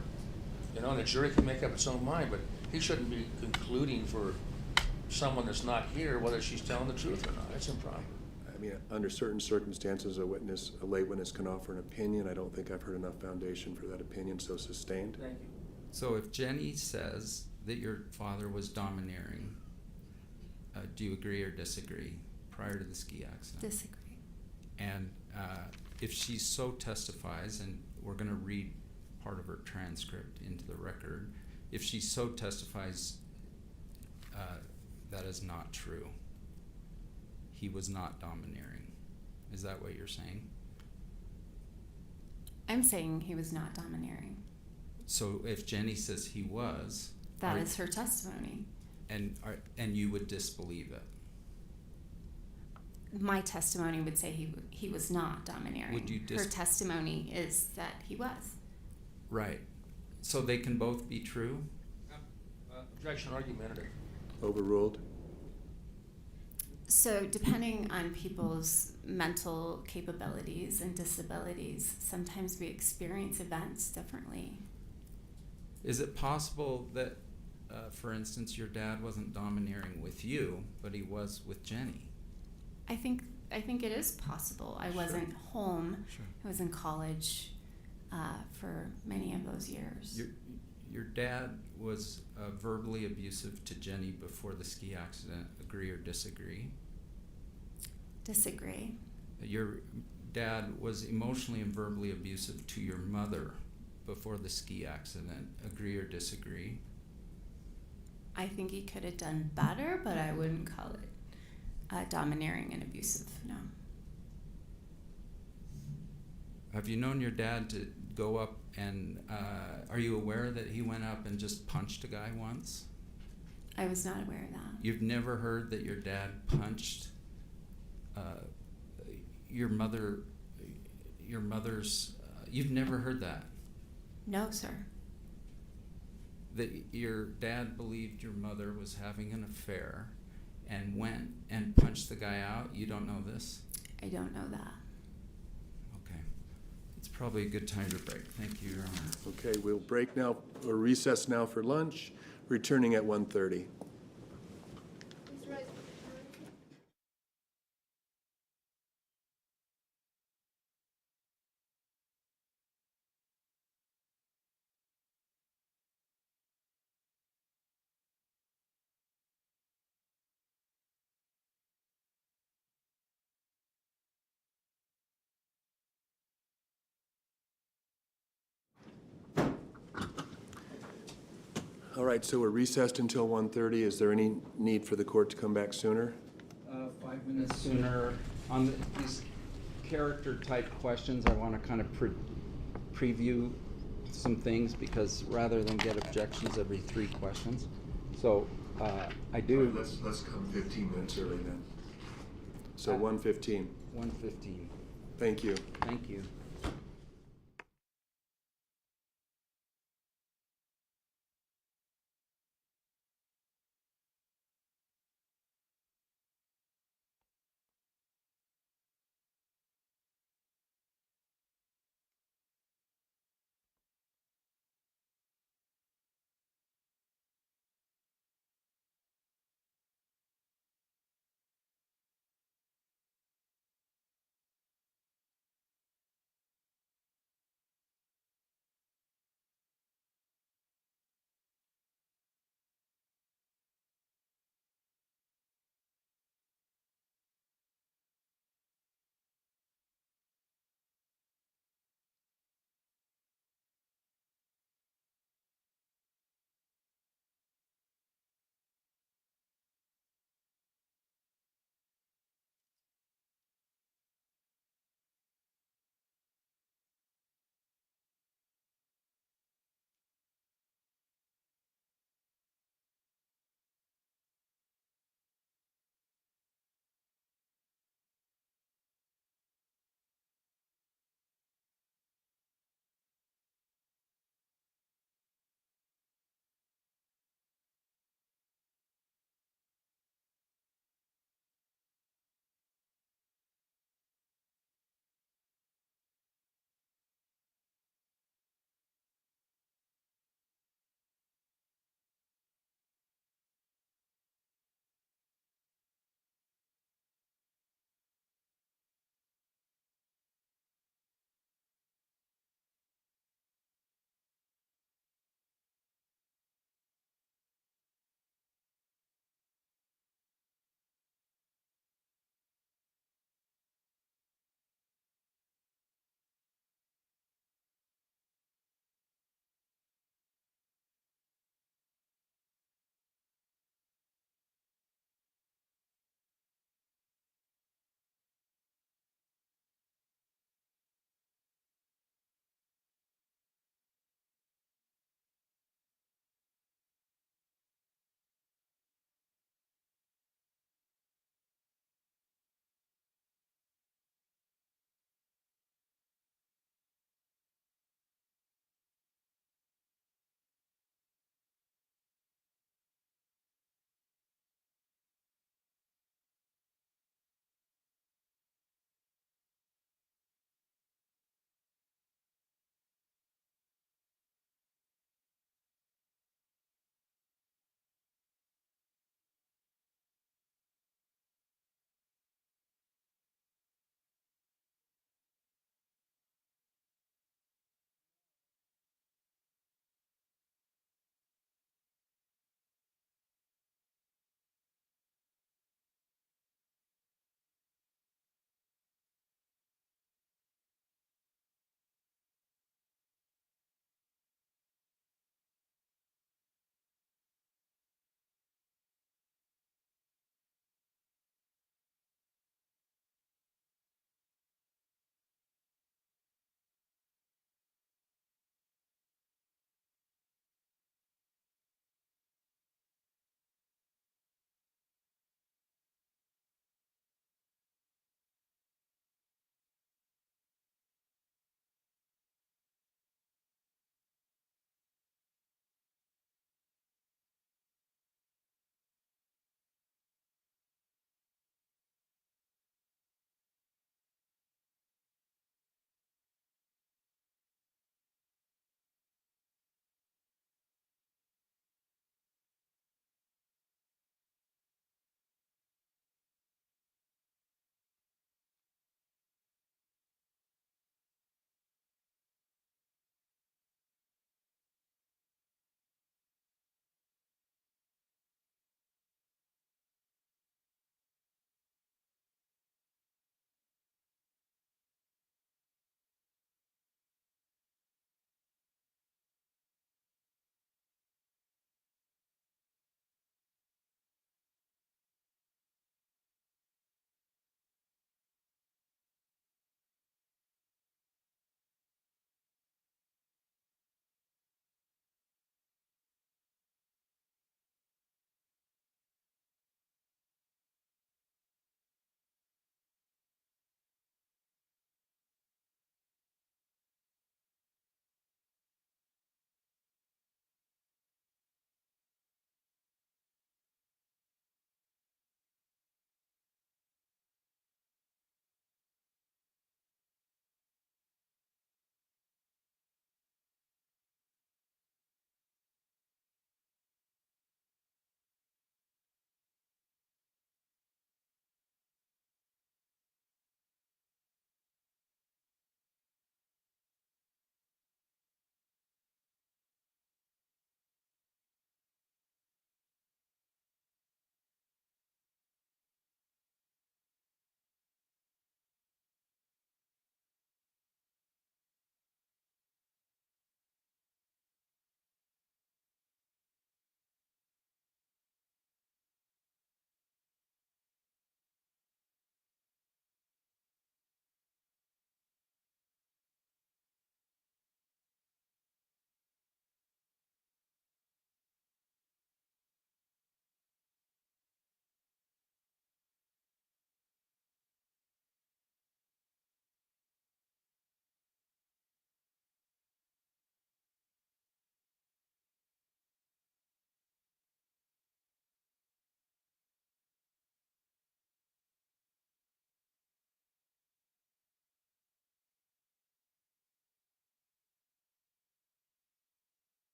you know, and the jury can make up its own mind, but he shouldn't be concluding for someone that's not here whether she's telling the truth or not. It's improper. I mean, under certain circumstances, a lay witness can offer an opinion. I don't think I've heard enough foundation for that opinion, so sustained. Thank you. So if Jenny says that your father was domineering, do you agree or disagree prior to the ski accident? Disagree. And if she so testifies, and we're going to read part of her transcript into the record, if she so testifies, that is not true. He was not domineering. Is that what you're saying? I'm saying he was not domineering. So if Jenny says he was, That is her testimony. and you would disbelieve it. My testimony would say he was not domineering. Would you her testimony is that he was. Right. So they can both be true? Objection argumentative. Overruled. So depending on people's mental capabilities and disabilities, sometimes we experience events differently. Is it possible that, for instance, your dad wasn't domineering with you, but he was with Jenny? I think it is possible. I wasn't home. Sure. I was in college for many of those years. Your dad was verbally abusive to Jenny before the ski accident. Agree or disagree? Disagree. Your dad was emotionally and verbally abusive to your mother before the ski accident. Agree or disagree? I think he could have done better, but I wouldn't call it domineering and abusive, no. Have you known your dad to go up and, are you aware that he went up and just punched a guy once? I was not aware of that. You've never heard that your dad punched your mother's, you've never heard that? No, sir. That your dad believed your mother was having an affair and went and punched the guy out? You don't know this? I don't know that. Okay. It's probably a good time to break. Thank you, Your Honor. Okay, we'll break now, or recess now for lunch, returning at 1:30. All right, so we're recessed until 1:30. Is there any need for the court to come back sooner? 5 minutes sooner. On these character type questions, I want to kind of preview some things, because rather than get objections every 3 questions. So I do. Let's come 15 minutes early then. So 1:15. 1:15. Thank you. Thank you.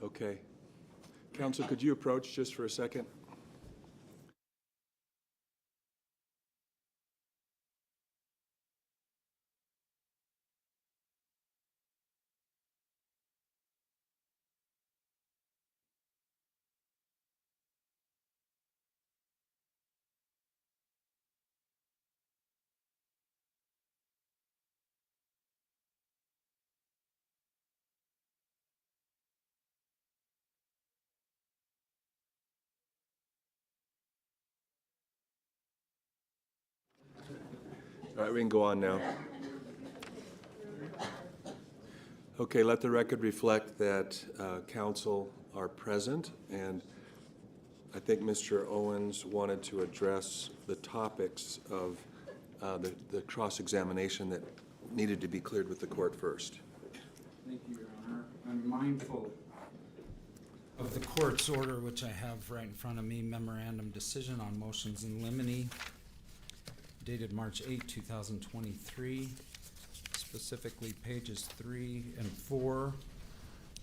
Okay. Counsel, could you approach just for a second? All right, we can go on now. Okay, let the record reflect that counsel are present, and I think Mr. Owens wanted to address the topics of the cross-examination that needed to be cleared with the court first. Thank you, Your Honor. I'm mindful of the court's order, which I have right in front of me, memorandum decision on motions in limine, dated March 8, 2023, specifically pages 3 and 4,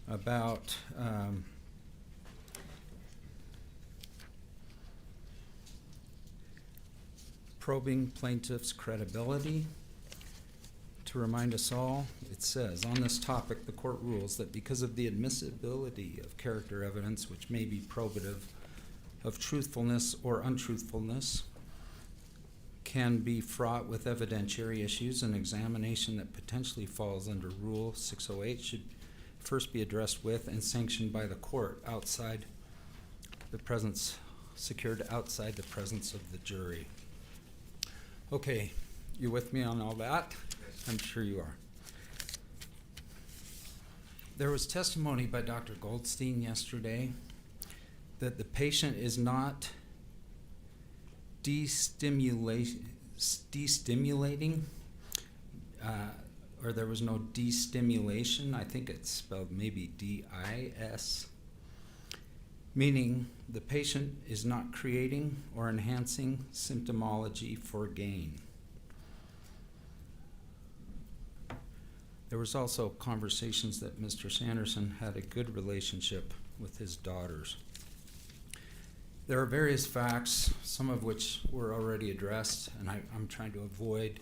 about probing plaintiff's credibility. To remind us all, it says, on this topic, the court rules that because of the admissibility of character evidence, which may be probative of truthfulness or untruthfulness, can be fraught with evidentiary issues, an examination that potentially falls under Rule 608 should first be addressed with and sanctioned by the court outside the presence, secured outside the presence of the jury. Okay, you with me on all that? I'm sure you are. There was testimony by Dr. Goldstein yesterday that the patient is not destimulating, or there was no destimulation. I think it's spelled maybe D-I-S, meaning the patient is not creating or enhancing symptomology for gain. There was also conversations that Mr. Sanderson had a good relationship with his daughters. There are various facts, some of which were already addressed, and I'm trying to avoid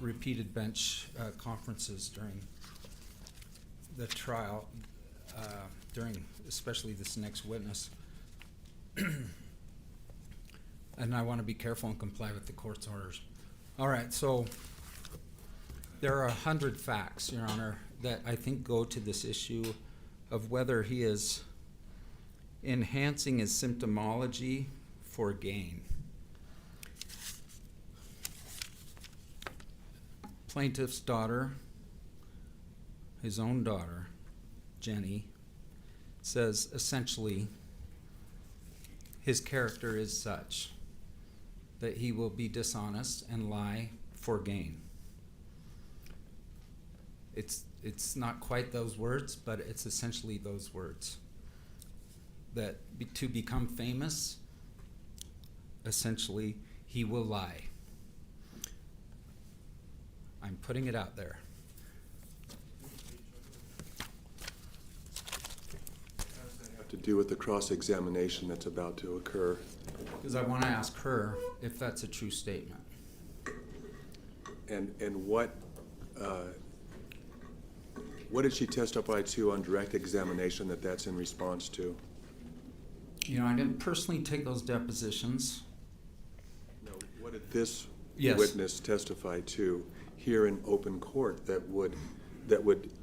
repeated bench conferences during the trial, during especially this next witness. And I want to be careful and comply with the court's orders. All right, so there are 100 facts, Your Honor, that I think go to this issue of whether he is enhancing his symptomology for gain. Plaintiff's daughter, his own daughter, Jenny, says essentially his character is such that he will be dishonest and lie for gain. It's not quite those words, but it's essentially those words. That to become famous, essentially, he will lie. I'm putting it out there. What does that have to do with the cross-examination that's about to occur? Because I want to ask her if that's a true statement. And what did she testify to on direct examination that's in response to? You know, I didn't personally take those depositions. No, what did this Yes. witness testify to here in open court that would,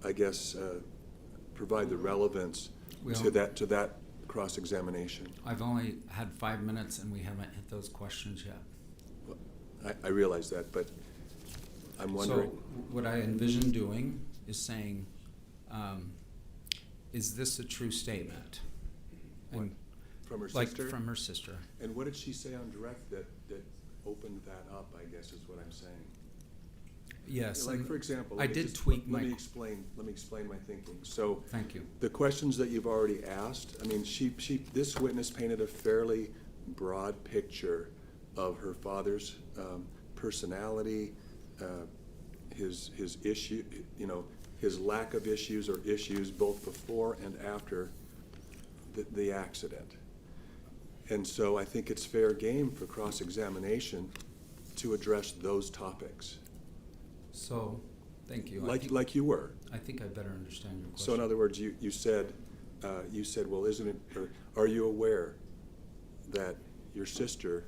I guess, provide the relevance to that cross-examination? I've only had 5 minutes and we haven't hit those questions yet. I realize that, but I'm wondering. So what I envision doing is saying, is this a true statement? And From her like sister? from her sister. And what did she say on direct that opened that up, I guess is what I'm saying? Yes. Like, and for example, I did tweak my. Let me explain my thinking. So, Thank you. the questions that you've already asked, I mean, this witness painted a fairly broad picture of her father's personality, his issue, his lack of issues or issues both before and after the accident. And so I think it's fair game for cross-examination to address those topics, So, thank you. like you were. I think I better understand your question. So in other words, you said, well, isn't it, or are you aware that your sister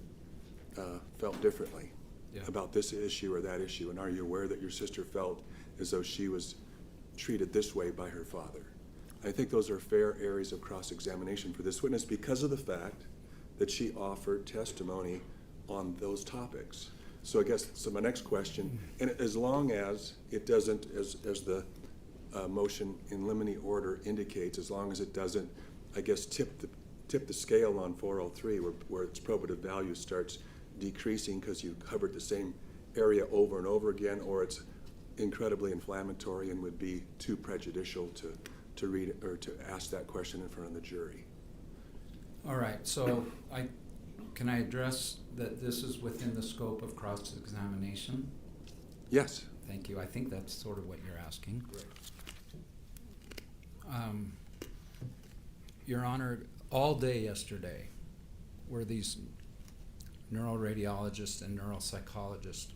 felt differently Yeah. about this issue or that issue? And are you aware that your sister felt as though she was treated this way by her father? I think those are fair areas of cross-examination for this witness because of the fact that she offered testimony on those topics. So I guess, so my next question, and as long as it doesn't, as the motion in limine order indicates, as long as it doesn't, I guess, tip the scale on 403 where its probative value starts decreasing because you covered the same area over and over again, or it's incredibly inflammatory and would be too prejudicial to read or to ask that question in front of the jury. All right, so can I address that this is within the scope of cross-examination? Yes. Thank you. I think that's sort of what you're asking. Your Honor, all day yesterday were these neuroradiologists and neuropsychologists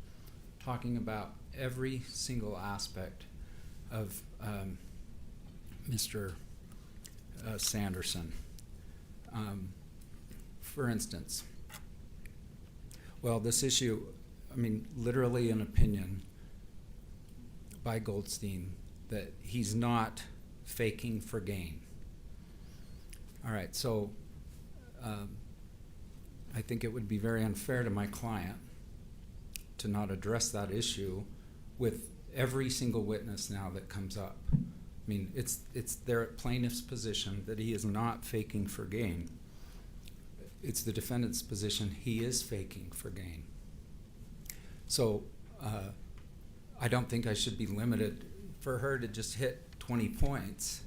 talking about every single aspect of Mr. Sanderson. For instance, well, this issue, I mean, literally an opinion by Goldstein that he's not faking for gain. All right, so I think it would be very unfair to my client to not address that issue with every single witness now that comes up. I mean, it's their plaintiff's position that he is not faking for gain. It's the defendant's position he is faking for gain. So I don't think I should be limited for her to just hit 20 points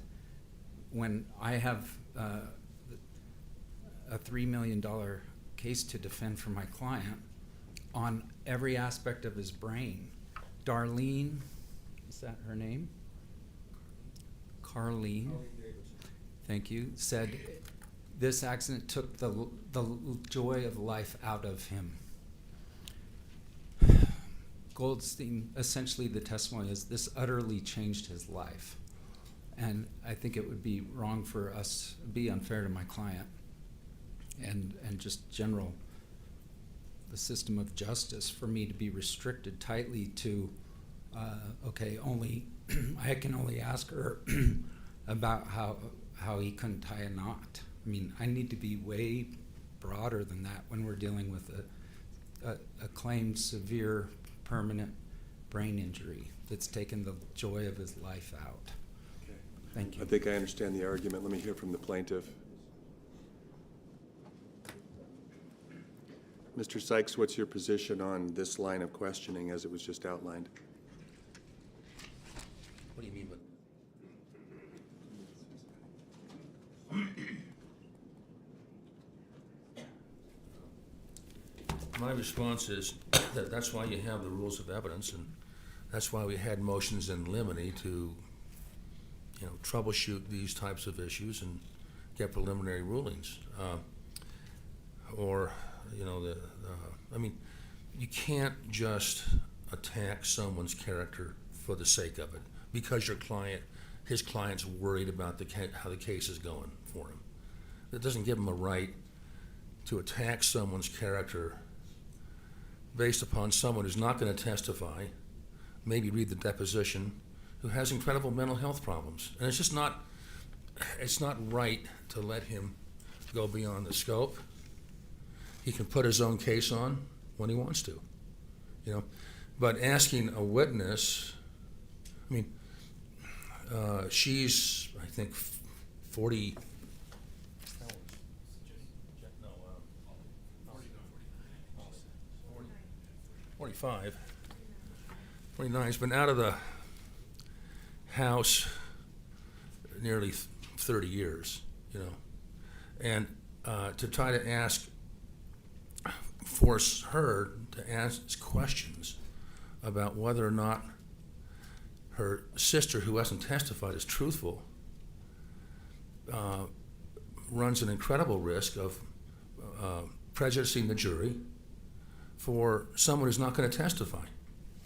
when I have a $3 million case to defend for my client on every aspect of his brain. Darlene, is that her name? Carlene, thank you, said this accident took the joy of life out of him. Goldstein, essentially the testimony is this utterly changed his life. And I think it would be wrong for us, be unfair to my client and just general, the system of justice for me to be restricted tightly to, okay, only, I can only ask her about how he couldn't tie a knot. I mean, I need to be way broader than that when we're dealing with a claimed severe permanent brain injury that's taken the joy of his life out. Okay. Thank you. I think I understand the argument. Let me hear from the plaintiff. Mr. Sykes, what's your position on this line of questioning as it was just outlined? What do you mean by? My response is that that's why you have the rules of evidence, and that's why we had motions in limine to, troubleshoot these types of issues and get preliminary rulings. I mean, you can't just attack someone's character for the sake of it because his client's worried about how the case is going for him. That doesn't give him a right to attack someone's character based upon someone who's not going to testify, maybe read the deposition, who has incredible mental health problems. And it's just not right to let him go beyond the scope. He can put his own case on when he wants to, But asking a witness, I mean, she's, I think, 40. 45, 49. He's been out of the house nearly 30 years, and to try to force her to ask questions about whether or not her sister, who hasn't testified as truthful, runs an incredible risk of prejudicing the jury for someone who's not going to testify.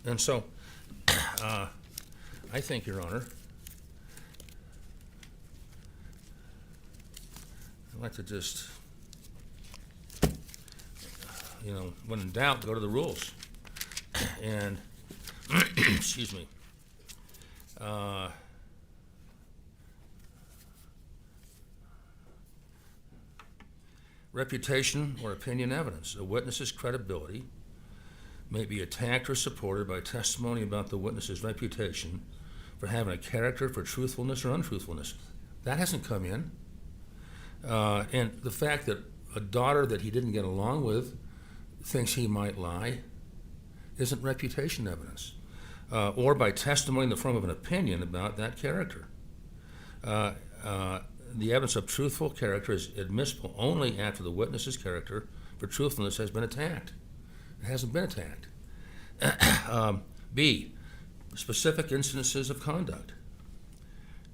And so I think, Your Honor, I'd like to just, when in doubt, go to the rules. And, excuse me, reputation or opinion evidence. A witness's credibility may be attacked or supported by testimony about the witness's reputation for having a character for truthfulness or untruthfulness. That hasn't come in. And the fact that a daughter that he didn't get along with thinks he might lie isn't reputation evidence. Or by testimony in the form of an opinion about that character. The evidence of truthful character is admissible only after the witness's character for truthfulness has been attacked. It hasn't been attacked. B, specific instances of conduct.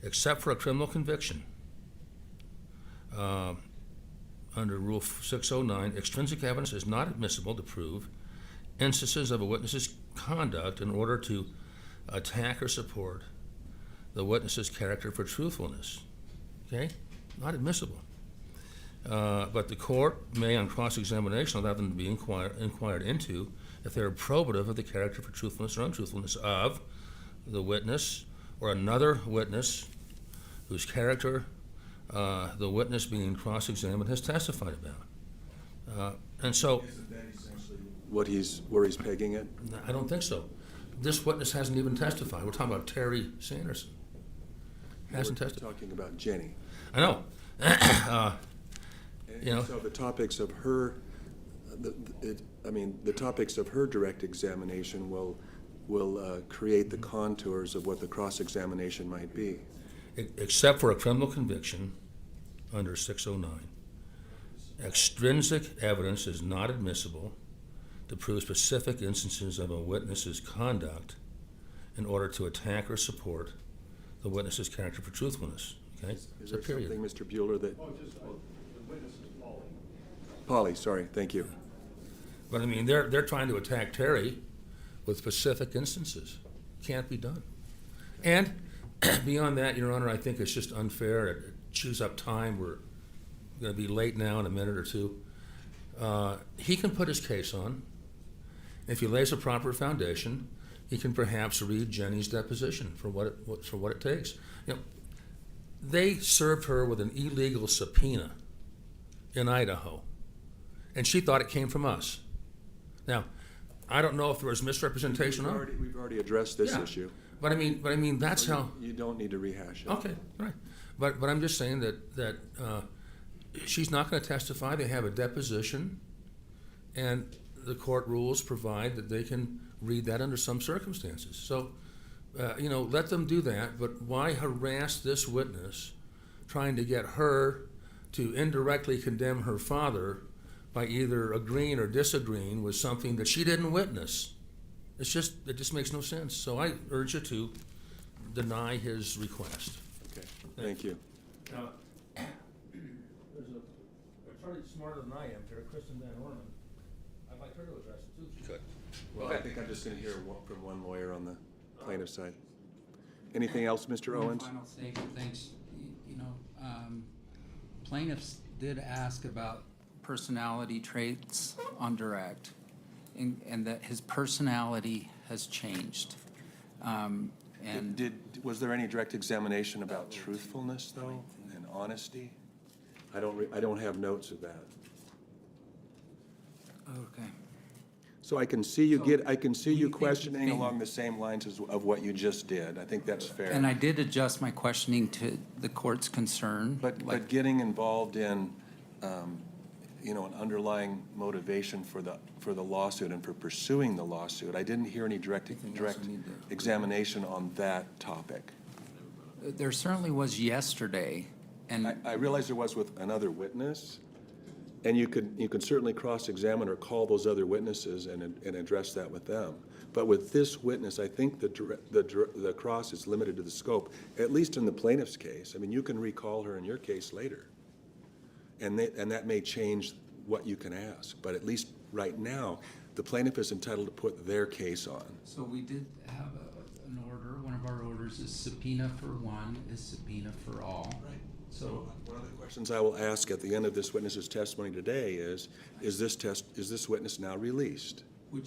Except for a criminal conviction, under Rule 609, extrinsic evidence is not admissible to prove instances of a witness's conduct in order to attack or support the witness's character for truthfulness. Okay? Not admissible. But the court may, on cross-examination, allow them to be inquired into if they are probative of the character for truthfulness or untruthfulness of the witness or another witness whose character the witness being cross-examined has testified about. And so, Isn't that essentially where he's pegging it? I don't think so. This witness hasn't even testified. We're talking about Terry Sanderson. Hasn't We're testified. talking about Jenny. I know. So the topics of her, the topics of her direct examination will create the contours of what the cross-examination might be. Except for a criminal conviction under 609. Extrinsic evidence is not admissible to prove specific instances of a witness's conduct in order to attack or support the witness's character for truthfulness. Okay? Is It's there a period. something, Mr. Bueller, that? The witness is Polly. Polly, sorry, thank you. But I mean, they're trying to attack Terry with specific instances. Can't be done. And beyond that, Your Honor, I think it's just unfair. It chews up time. We're going to be late now in a minute or two. He can put his case on. If he lays a proper foundation, he can perhaps read Jenny's deposition for what it takes. They served her with an illegal subpoena in Idaho, and she thought it came from us. Now, I don't know if there was misrepresentation on it. We've already addressed this Yeah. issue. But I mean, that's how. You don't need to rehash it. Okay, right. But I'm just saying that she's not going to testify. They have a deposition, and the court rules provide that they can read that under some circumstances. So, let them do that. But why harass this witness, trying to get her to indirectly condemn her father by either agreeing or disagreeing with something that she didn't witness? It just makes no sense. So I urge you to deny his request. Okay, thank you. Now, there's an attorney smarter than I am here, Kristen Van Orman. I'd like her to address it too. Good. Well, I think I'm just going to hear from one lawyer on the plaintiff's side. Anything else, Mr. One Owens? final statement, thanks. Plaintiffs did ask about personality traits on direct, and that his personality has changed. And Was there any direct examination about truthfulness, though, and honesty? I don't have notes of that. okay. So I can see you you questioning think- along the same lines of what you just did. I think that's fair. And I did adjust my questioning to the court's concern. But getting involved in, an underlying motivation for the lawsuit and for pursuing the lawsuit, I didn't hear any direct examination on that topic. There certainly was yesterday, and I realize there was with another witness, And you could certainly cross-examine or call those other witnesses and address that with them. But with this witness, I think the cross is limited to the scope, at least in the plaintiff's case. I mean, you can recall her in your case later. And that may change what you can ask. But at least right now, the plaintiff is entitled to put their case on. So we did have an order. One of our orders is subpoena for one, is subpoena for all. Right. So One of the questions I will ask at the end of this witness's testimony today is this witness now released? would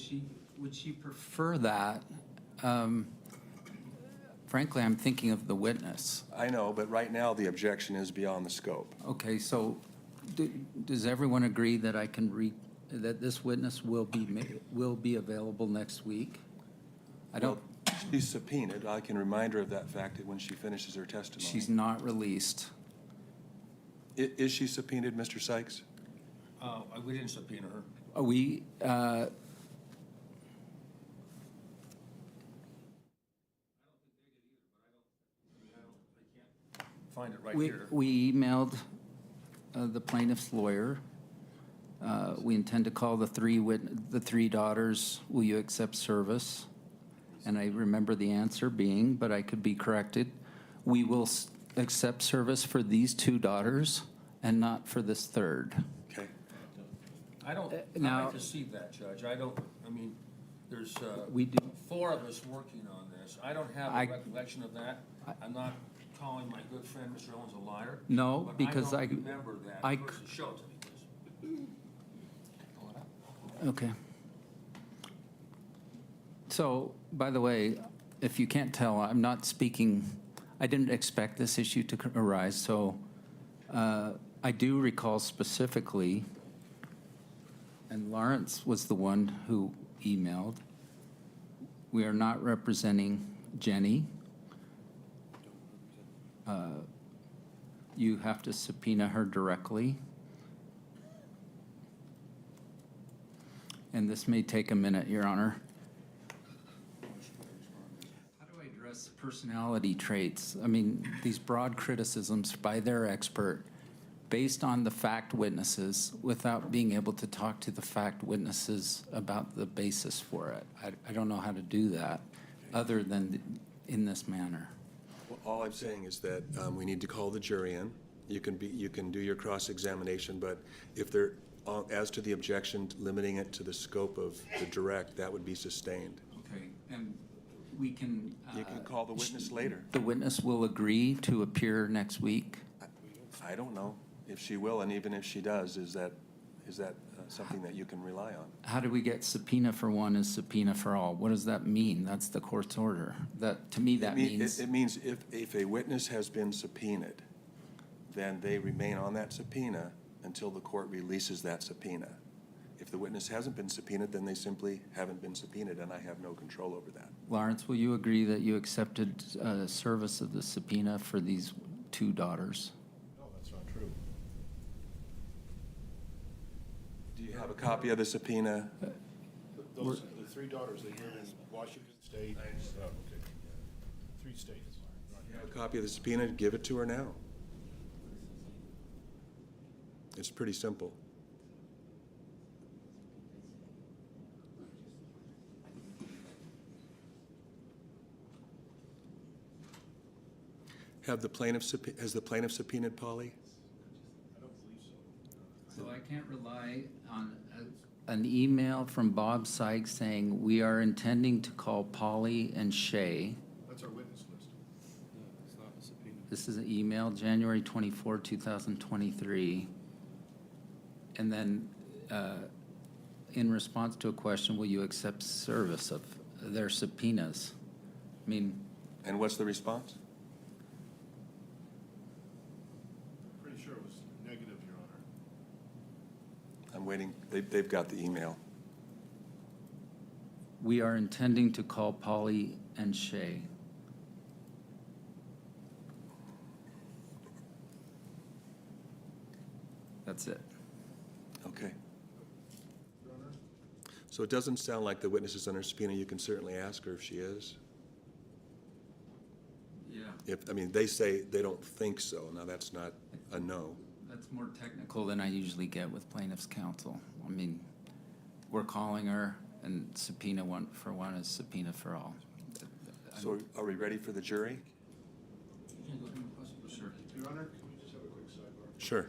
she prefer that? Frankly, I'm thinking of the witness. I know, but right now the objection is beyond the scope. Okay, so does everyone agree that I can that this witness will be available next week? I don't. Well, she's subpoenaed. I can remind her of that fact when she finishes her testimony. She's not released. Is she subpoenaed, Mr. Sykes? We didn't subpoena her. Are we? Find it right here. We emailed the plaintiff's lawyer. We intend to call the three daughters. Will you accept service? And I remember the answer being, but I could be corrected. We will accept service for these two daughters and not for this third. Okay. I'd now- like to see that, Judge. I mean, there's We do. 4 of us working on this. I don't have a recollection of that. I'm not calling my good friend Mr. Owens a liar. No, because I don't remember that. I- Person, show it to me, please. Okay. So, by the way, if you can't tell, I'm not speaking, I didn't expect this issue to arise, so I do recall specifically, and Lawrence was the one who emailed, we are not representing Jenny. You have to subpoena her directly. And this may take a minute, Your Honor. How do I address personality traits? I mean, these broad criticisms by their expert based on the fact witnesses without being able to talk to the fact witnesses about the basis for it. I don't know how to do that other than in this manner. Well, all I'm saying is that we need to call the jury in. You can do your cross-examination, but if they're as to the objection, limiting it to the scope of the direct, that would be sustained. Okay, and we can. You can call the witness later. The witness will agree to appear next week. I don't know if she will, and even if she does, is that something that you can rely on? How do we get subpoena for one is subpoena for all? What does that mean? That's the court's order. That, to me, that means. It means if a witness has been subpoenaed, then they remain on that subpoena until the court releases that subpoena. If the witness hasn't been subpoenaed, then they simply haven't been subpoenaed, and I have no control over that. Lawrence, will you agree that you accepted service of the subpoena for these two daughters? No, that's not true. Do you have a copy of the subpoena? The 3 daughters, they live in Washington State. Okay. 3 states. You have a copy of the subpoena? Give it to her now. It's pretty simple. Has the plaintiff subpoenaed Polly? I don't believe so. So I can't rely on an email from Bob Sykes saying, we are intending to call Polly and Shay. That's our witness list. It's not a subpoena. This is an email, January 24, 2023. And then, in response to a question, will you accept service of their subpoenas? I mean, And what's the response? Pretty sure it was negative, Your Honor. I'm waiting. They've got the email. we are intending to call Polly and Shay. That's it. Okay. So it doesn't sound like the witness is under subpoena. You can certainly ask her if she is. Yeah. I mean, they say they don't think so. Now, that's not a no. That's more technical than I usually get with plaintiff's counsel. I mean, we're calling her, and subpoena one for one is subpoena for all. So are we ready for the jury? Sure. Your Honor, can we just have a quick sidebar? Sure.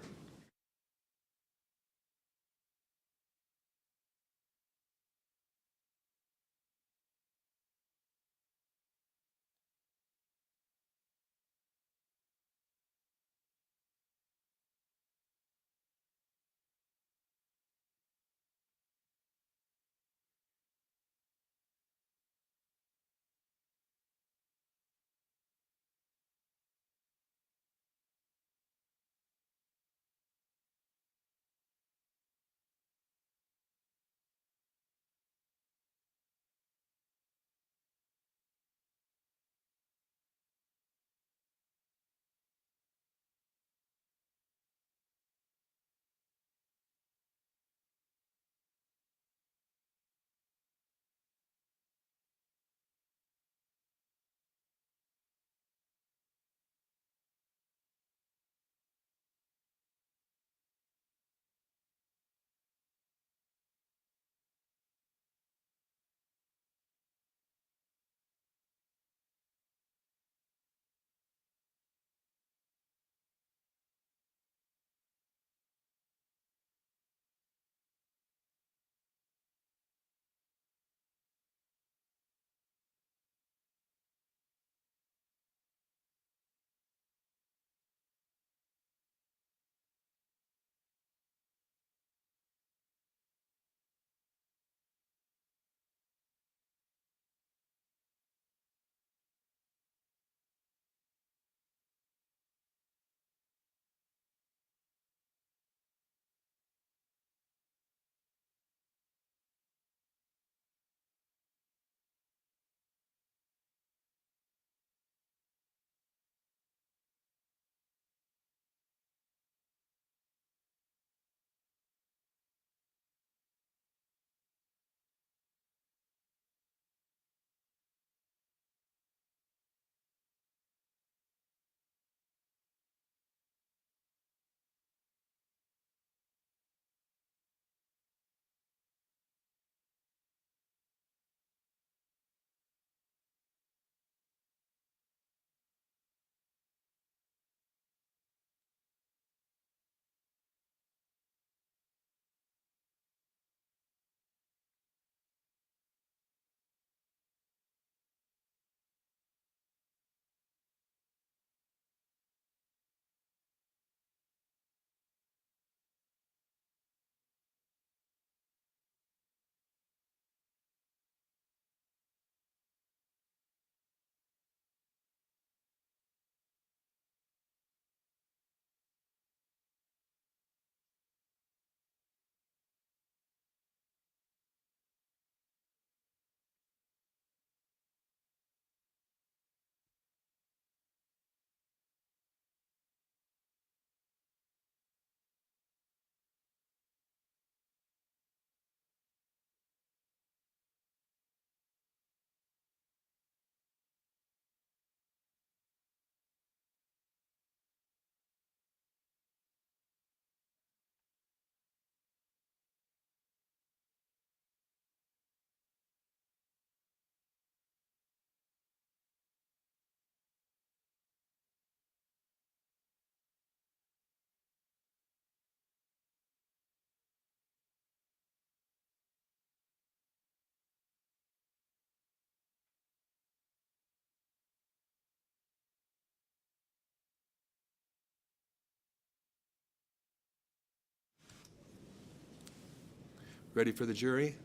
Ready for the jury?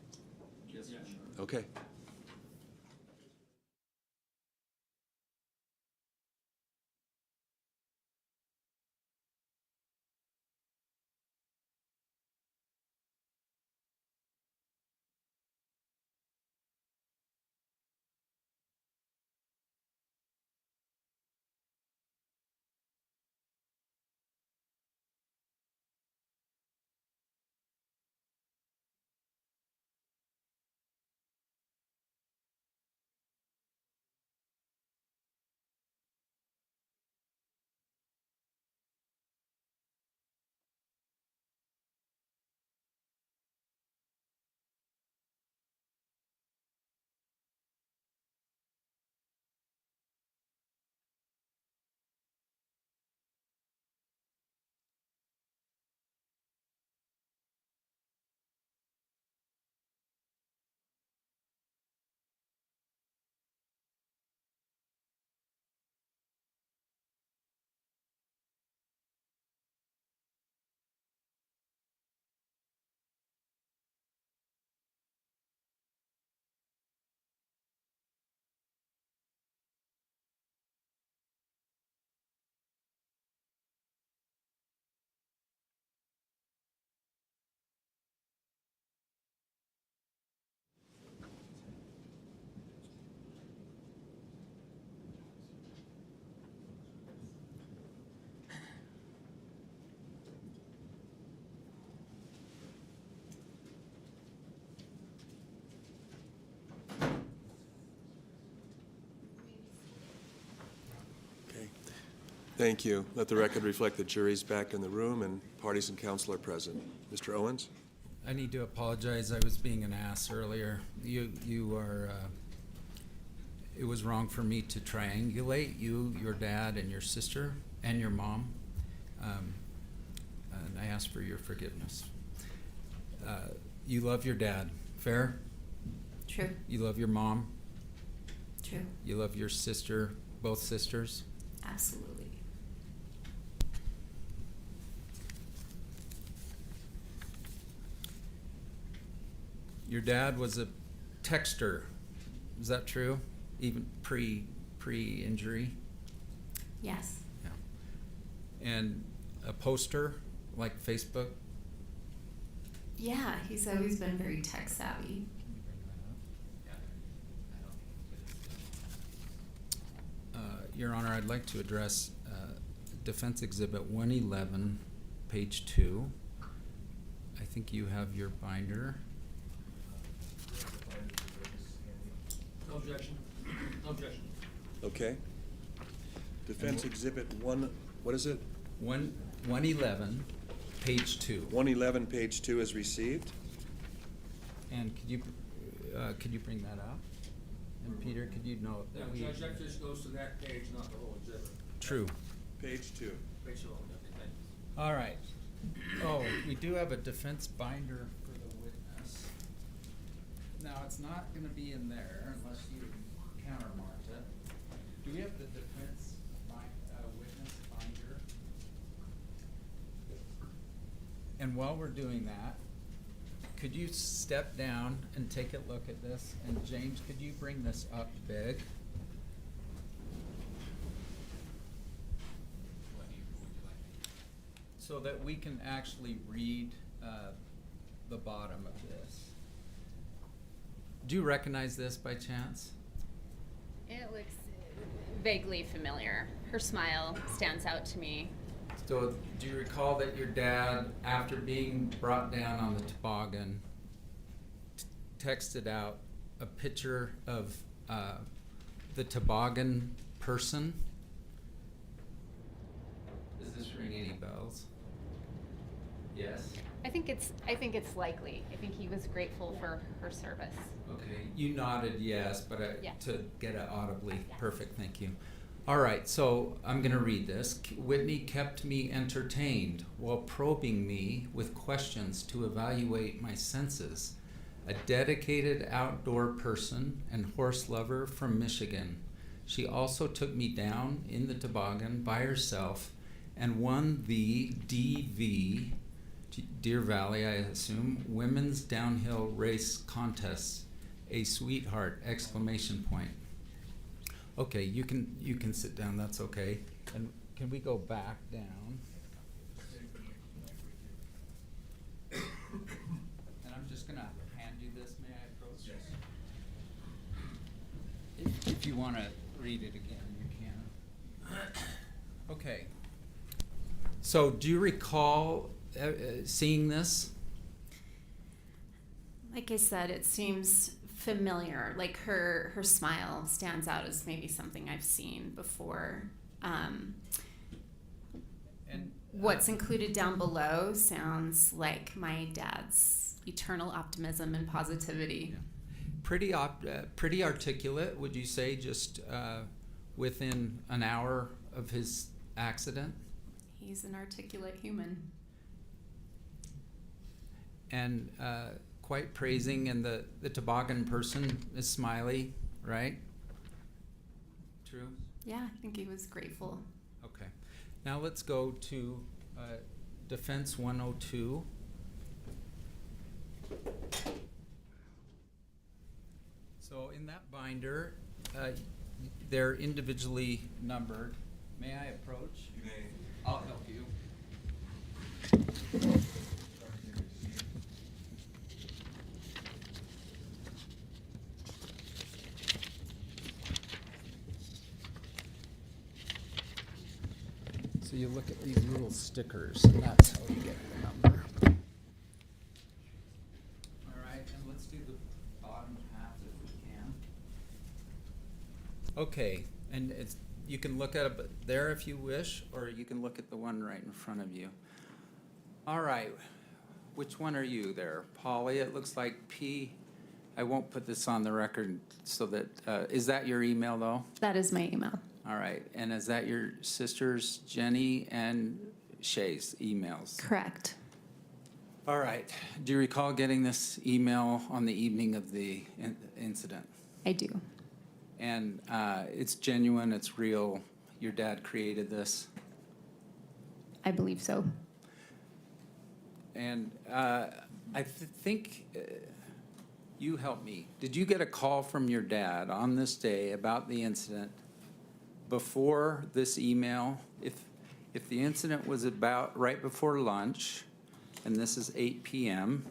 Yes. Okay. Thank you. Let the record reflect the jury's back in the room and parties and counsel are present. Mr. Owens? I need to apologize. I was being an ass earlier. You are. It was wrong for me to triangulate you, your dad, and your sister, and your mom. And I ask for your forgiveness. You love your dad. Fair? True. You love your mom. True. You love your sister, both sisters. Absolutely. Your dad was a texter. Is that true? Even pre-injury? Yes. Yeah. And a poster like Facebook? Yeah, he's always been very tech savvy. Your Honor, I'd like to address Defense Exhibit 111, page 2. I think you have your binder. No objection. No objection. Okay. Defense Exhibit 1, what is it? 111, page 2. 111, page 2 is received. And could you bring that up? And Peter, could you note that we... Judge, that just goes to that page, not the whole exhibit. True. Page 2. Page two, okay, thank you. All right. Oh, we do have a defense binder for the witness. Now, it's not going to be in there unless you countermarked it. Do we have the defense witness binder? And while we're doing that, could you step down and take a look at this? And James, could you bring this up big? So that we can actually read the bottom of this. Do you recognize this by chance? It looks vaguely familiar. Her smile stands out to me. So do you recall that your dad, after being brought down on the toboggan, texted out a picture of the toboggan person? Does this ring any bells? Yes? I think it's likely. I think he was grateful for her service. Okay, you nodded yes, but Yeah. to get it audibly. Yes. Perfect, thank you. All right, so I'm going to read this. Whitney kept me entertained while probing me with questions to evaluate my senses. A dedicated outdoor person and horse lover from Michigan. She also took me down in the toboggan by herself and won the DV, Deer Valley, I assume, Women's Downhill Race Contest. A sweetheart! Exclamation point. Okay, you can sit down. That's okay. And can we go back down? And I'm just gonna hand you this. May I approach? Yes. If you want to read it again, you can. Okay. So, do you recall seeing this? Like I said, it seems familiar. Like her smile stands out as maybe something I've seen before. And What's included down below sounds like my dad's eternal optimism and positivity. Yeah. Pretty articulate, would you say, just within an hour of his accident? He's an articulate human. And quite praising, and the toboggan person is smiley, right? True? Yeah, I think he was grateful. Okay. Now let's go to Defense 102. So in that binder, they're individually numbered. May I approach? You may. I'll help you. So you look at these little stickers, and that's how you get the number. All right, and let's do the bottom half if we can. Okay, and You can look at it there if you wish, or you can look at the one right in front of you. All right. Which one are you there? Polly, it looks like P. I won't put this on the record so that, is that your email though? That is my email. All right. And is that your sisters, Jenny and Shay's emails? Correct. All right. Do you recall getting this email on the evening of the incident? I do. And it's genuine, it's real. Your dad created this. I believe so. And I think you help me. Did you get a call from your dad on this day about the incident before this email? If the incident was about right before lunch, and this is 8 p.m.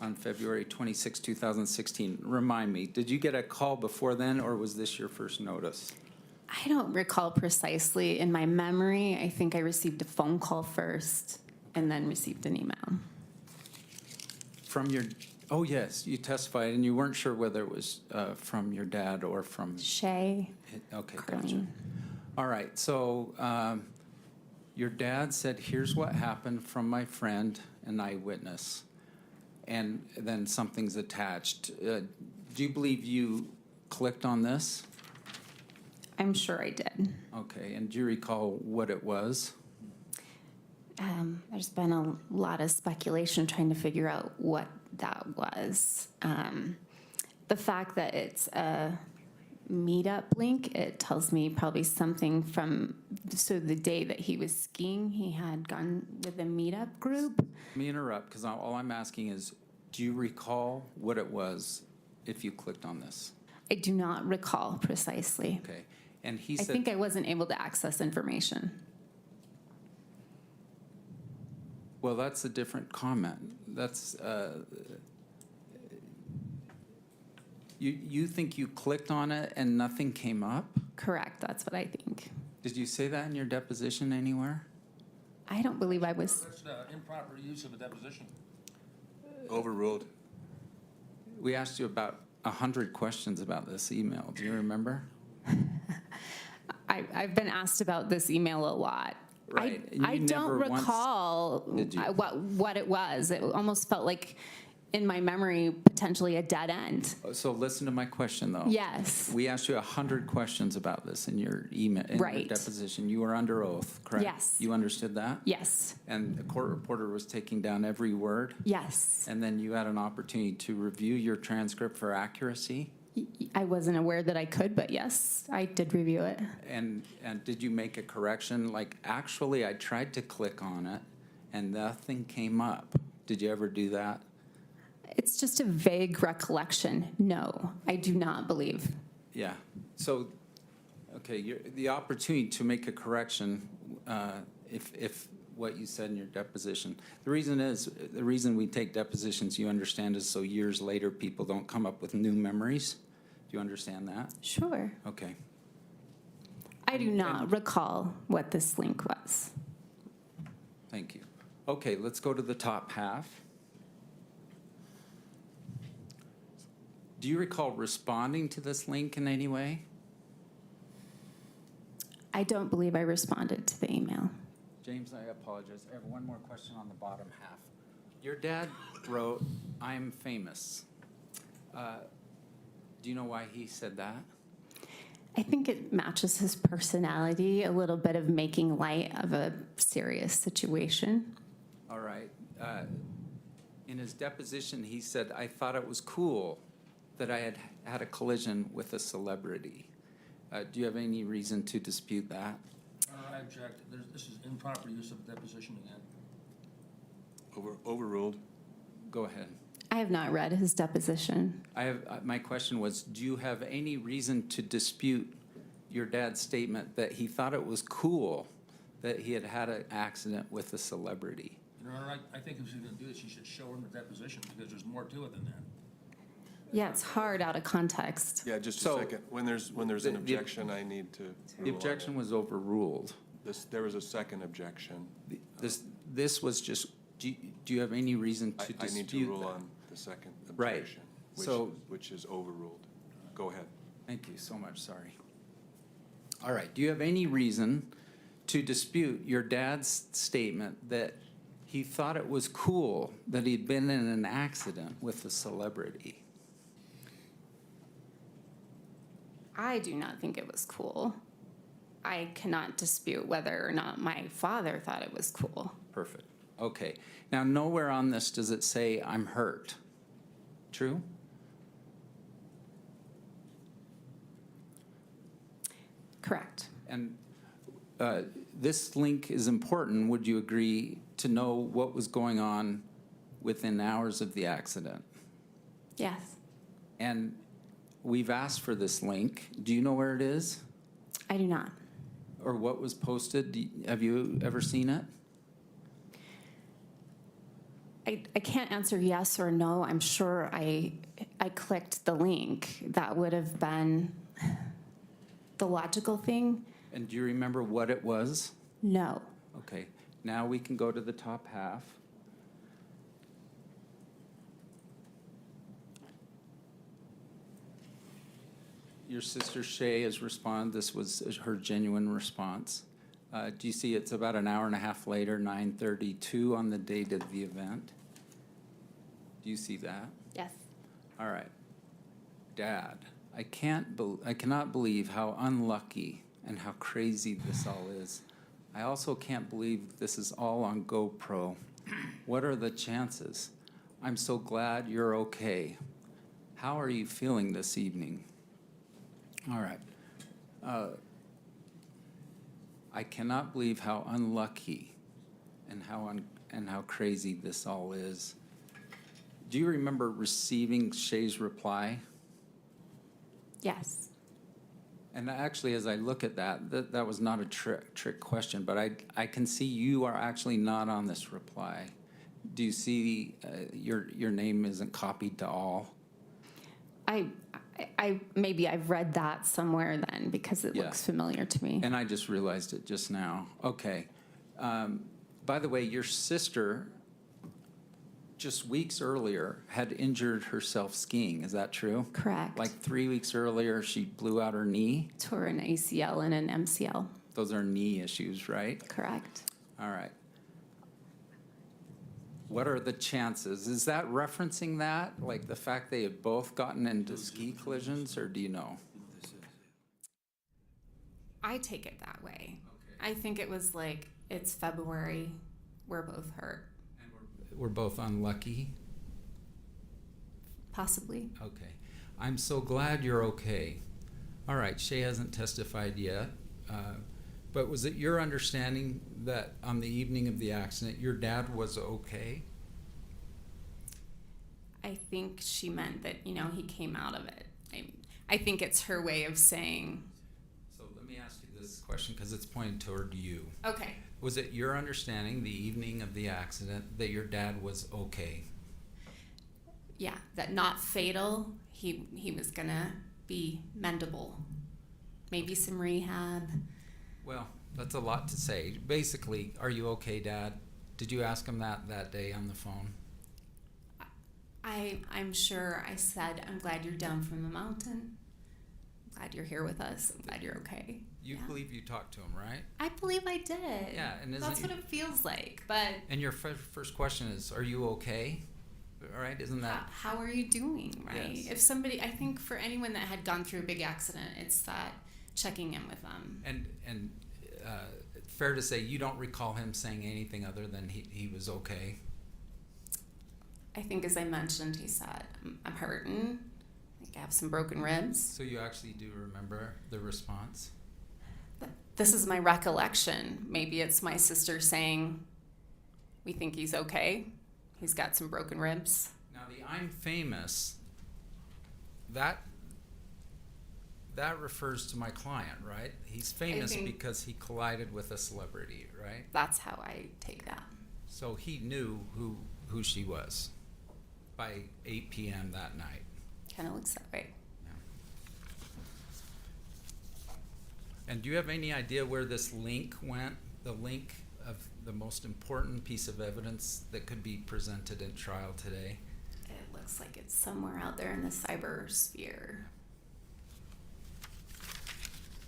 on February 26, 2016, remind me, did you get a call before then, or was this your first notice? I don't recall precisely. In my memory, I think I received a phone call first and then received an email. From your, oh yes, you testified, and you weren't sure whether it was from your dad or from... Shay. Okay, gotcha. Colleen. All right, so your dad said, here's what happened from my friend, an eyewitness, and then something's attached. Do you believe you clicked on this? I'm sure I did. Okay, and do you recall what it was? There's been a lot of speculation trying to figure out what that was. The fact that it's a meetup link, it tells me probably something from, so the day that he was skiing, he had gone with a meetup group. Let me interrupt, because all I'm asking is, do you recall what it was if you clicked on this? I do not recall precisely. Okay, and he I said... think I wasn't able to access information. Well, that's a different comment. That's, you think you clicked on it and nothing came up? Correct, that's what I think. Did you say that in your deposition anywhere? I don't believe I was. That's improper use of a deposition. Overruled. We asked you about 100 questions about this email. Do you remember? I've been asked about this email a lot. Right. And I you don't never once- recall Did you? what it was. It almost felt like, in my memory, potentially a dead end. So listen to my question, though. Yes. We asked you 100 questions about this in your email, in your Right. deposition. You were under oath, correct? Yes. You understood that? Yes. And the court reporter was taking down every word? Yes. And then you had an opportunity to review your transcript for accuracy? I wasn't aware that I could, but yes, I did review it. And did you make a correction? Like, actually, I tried to click on it and nothing came up. Did you ever do that? It's just a vague recollection. No, I do not believe. Yeah. So, okay, the opportunity to make a correction, if what you said in your deposition. The reason we take depositions, you understand, is so years later people don't come up with new memories. Do you understand that? Sure. Okay. I do not recall what this link was. Thank you. Okay, let's go to the top half. Do you recall responding to this link in any way? I don't believe I responded to the email. James, I apologize. I have one more question on the bottom half. Your dad wrote, "I'm famous." Do you know why he said that? I think it matches his personality, a little bit of making light of a serious situation. All right. In his deposition, he said, "I thought it was cool that I had had a collision with a celebrity." Do you have any reason to dispute that? I object. This is improper use of deposition again. Overruled. Go ahead. I have not read his deposition. My question was, do you have any reason to dispute your dad's statement that he thought it was cool that he had had an accident with a celebrity? Your Honor, I think if she's going to do this, you should show him the deposition because there's more to it than that. Yeah, it's hard out of context. Yeah, just a So, second. When there's an objection, I need to. The objection was overruled. There was a second objection. This was just, do you have any reason to I dispute need to rule that? on the second Right. objection, So- which is overruled. Go ahead. Thank you so much, sorry. All right. Do you have any reason to dispute your dad's statement that he thought it was cool that he'd been in an accident with a celebrity? I do not think it was cool. I cannot dispute whether or not my father thought it was cool. Perfect. Okay. Now, nowhere on this does it say I'm hurt. True? Correct. And this link is important. Would you agree to know what was going on within hours of the accident? Yes. And we've asked for this link. Do you know where it is? I do not. Or what was posted? Have you ever seen it? I can't answer yes or no. I'm sure I clicked the link. That would have been the logical thing. And do you remember what it was? No. Okay. Now we can go to the top half. Your sister Shay has responded. This was her genuine response. Do you see it's about an hour and a half later, 9:32 on the date of the event? Do you see that? Yes. All right. Dad, I cannot believe how unlucky and how crazy this all is. I also can't believe this is all on GoPro. What are the chances? I'm so glad you're okay. How are you feeling this evening? All right. I cannot believe how unlucky and how crazy this all is. Do you remember receiving Shay's reply? Yes. And actually, as I look at that was not a trick question, but I can see you are actually not on this reply. Do you see your name isn't copied to all? I maybe I've read that somewhere then because it looks familiar to me. And I just realized it just now. Okay. By the way, your sister, just weeks earlier, had injured herself skiing. Is that true? Correct. Like 3 weeks earlier, she blew out her knee? Tore an ACL and an MCL. Those are knee issues, right? Correct. All right. What are the chances? Is that referencing that? Like the fact they had both gotten into ski collisions, or do you know? I take it that way. Okay. I think it was like, it's February, we're both hurt. And we're both unlucky? Possibly. Okay. I'm so glad you're okay. All right, Shay hasn't testified yet, but was it your understanding that on the evening of the accident, your dad was okay? I think she meant that, he came out of it. I think it's her way of saying. So let me ask you this question because it's pointed toward you. Okay. Was it your understanding the evening of the accident that your dad was okay? Yeah, that not fatal. He was gonna be mendable. Maybe some rehab. Well, that's a lot to say. Basically, are you okay, Dad? Did you ask him that day on the phone? I'm sure I said, I'm glad you're down from the mountain. I'm glad you're here with us. I'm glad you're okay. You believe you talked to him, right? I believe I did. Yeah, and that's what it feels like. But and your first question is, are you okay? All right, isn't that? How are you doing, right? Yes. If somebody, I think for anyone that had gone through a big accident, it's that checking in with them. And fair to say you don't recall him saying anything other than he was okay? I think, as I mentioned, he said, I'm hurting. I think I have some broken ribs. So you actually do remember the response? This is my recollection. Maybe it's my sister saying, we think he's okay. He's got some broken ribs. Now, the I'm famous, that refers to my client, right? He's famous because he collided with a celebrity, right? That's how I take that. So he knew who she was by 8 p.m. that night. Kind of looks that way. Yeah. And do you have any idea where this link went? The link of the most important piece of evidence that could be presented in trial today? It looks like it's somewhere out there in the cyber sphere.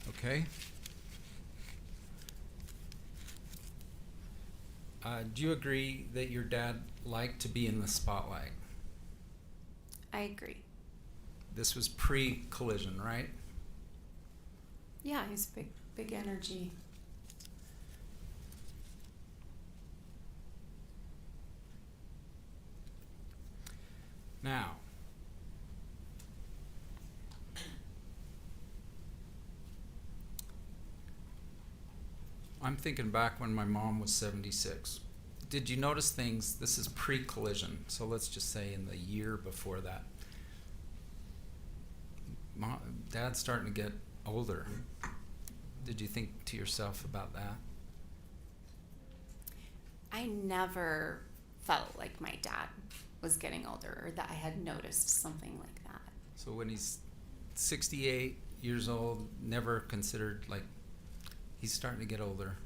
Okay. Do you agree that your dad liked to be in the spotlight? I agree. This was pre-collision, right? Yeah, he's big energy. Now, I'm thinking back when my mom was 76. Did you notice things? This is pre-collision, so let's just say in the year before that. Dad's starting to get older. Did you think to yourself about that? I never felt like my dad was getting older or that I had noticed something like that. So when he's 68 years old, never considered like he's starting to get older?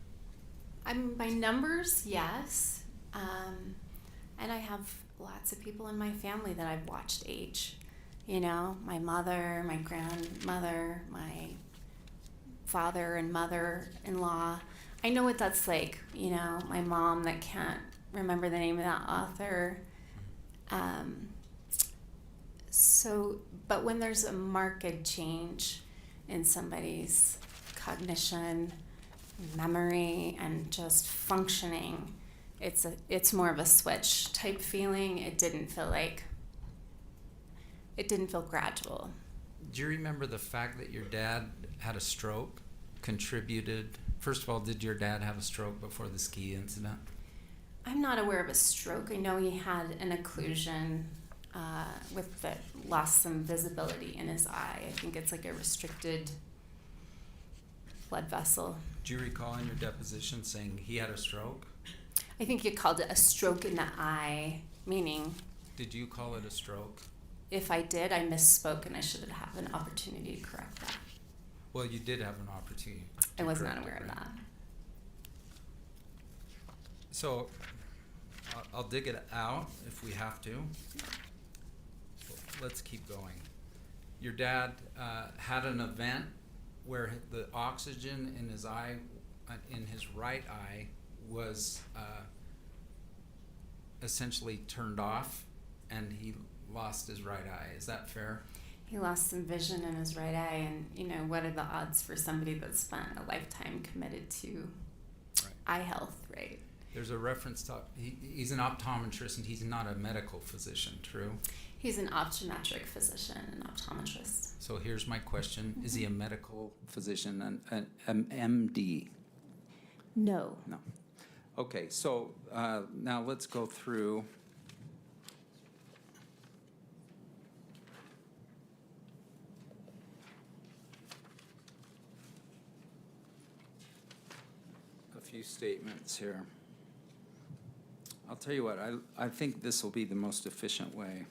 By numbers, yes. And I have lots of people in my family that I've watched age. You know, my mother, my grandmother, my father and mother-in-law. I know what that's like, you know, my mom that can't remember the name of that author. But when there's a marked change in somebody's cognition, memory, and just functioning, it's more of a switch type feeling. It didn't feel gradual. Do you remember the fact that your dad had a stroke contributed? First of all, did your dad have a stroke before the ski incident? I'm not aware of a stroke. I know he had an occlusion that lost some visibility in his eye. I think it's like a restricted blood vessel. Do you recall in your deposition saying he had a stroke? I think you called it a stroke in the eye, meaning... Did you call it a stroke? If I did, I misspoke, and I should have had an opportunity to correct that. Well, you did have an opportunity. I was not aware of that. So I'll dig it out if we have to. Let's keep going. Your dad had an event where the oxygen in his eye, in his right eye, was essentially turned off, and he lost his right eye. Is that fair? He lost some vision in his right eye, and you know, what are the odds for somebody that spent a lifetime committed to eye health, right? There's a reference to, he's an optometrist and he's not a medical physician, true? He's an optometric physician, an optometrist. So here's my question. Is he a medical physician, an MD? No. No. Okay, so now let's go through. A few statements here. I'll tell you what, I think this will be the most efficient way.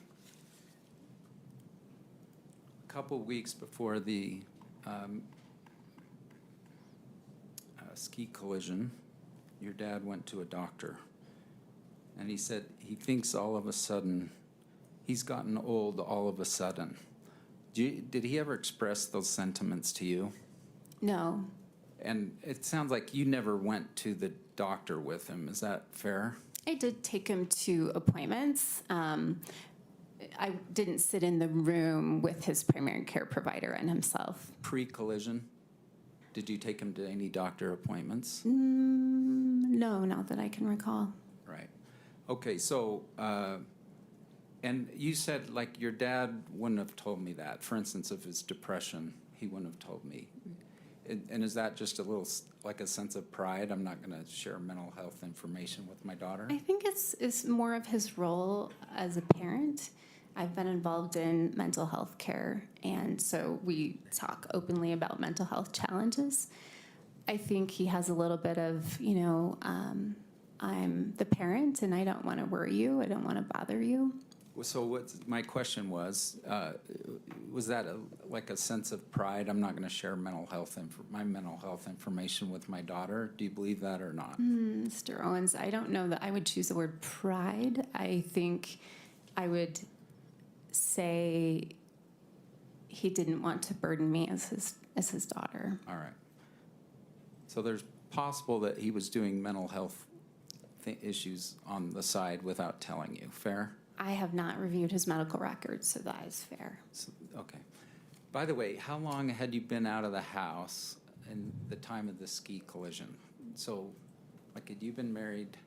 A couple weeks before the ski collision, your dad went to a doctor, and he said he thinks all of a sudden he's gotten old all of a sudden. Did he ever express those sentiments to you? No. And it sounds like you never went to the doctor with him. Is that fair? I did take him to appointments. I didn't sit in the room with his primary care provider and himself. Pre-collision, did you take him to any doctor appointments? No, not that I can recall. Right. Okay, so, and you said, like, your dad wouldn't have told me that. For instance, of his depression, he wouldn't have told me. And is that just a little, like a sense of pride? I'm not going to share mental health information with my daughter? I think it's more of his role as a parent. I've been involved in mental health care, and so we talk openly about mental health challenges. I think he has a little bit of, you know, I'm the parent, and I don't want to worry you. I don't want to bother you. So my question was that like a sense of pride? I'm not going to share my mental health information with my daughter. Do you believe that or not? Mr. Owens, I don't know that I would choose the word pride. I think I would say he didn't want to burden me as his daughter. All right. So there's possible that he was doing mental health issues on the side without telling you. Fair? I have not reviewed his medical records, so that is fair. So, okay. By the way, how long had you been out of the house in the time of the ski collision? So, like, had you been married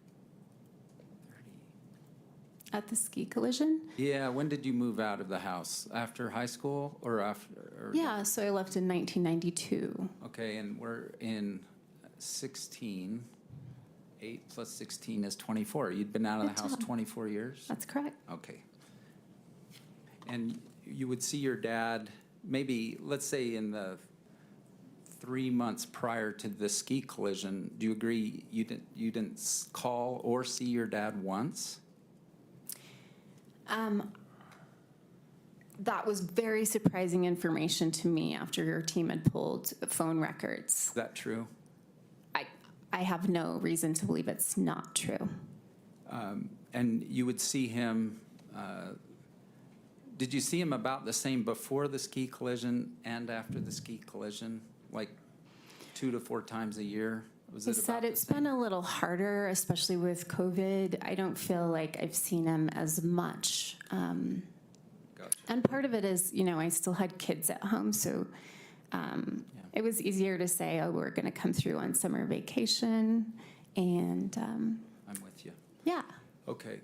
30? At the ski collision? Yeah, when did you move out of the house? After high school or after? Or Yeah, so I left in 1992. Okay, and we're in 16. 8 plus 16 is 24. You'd been out of Good the house job. 24 years? That's correct. Okay. And you would see your dad maybe, let's say in the 3 months prior to the ski collision, do you agree you didn't call or see your dad once? That was very surprising information to me after your team had pulled phone records. Is that true? I have no reason to believe it's not true. And you would see him, did you see him about the same before the ski collision and after the ski collision? Like 2 to 4 times a year? Was He it said about the it's same? been a little harder, especially with COVID. I don't feel like I've seen him as much. Gotcha. And part of it is, I still had kids at home, so it was easier to say, oh, we're going to come through on summer vacation. And I'm with you. yeah, Okay.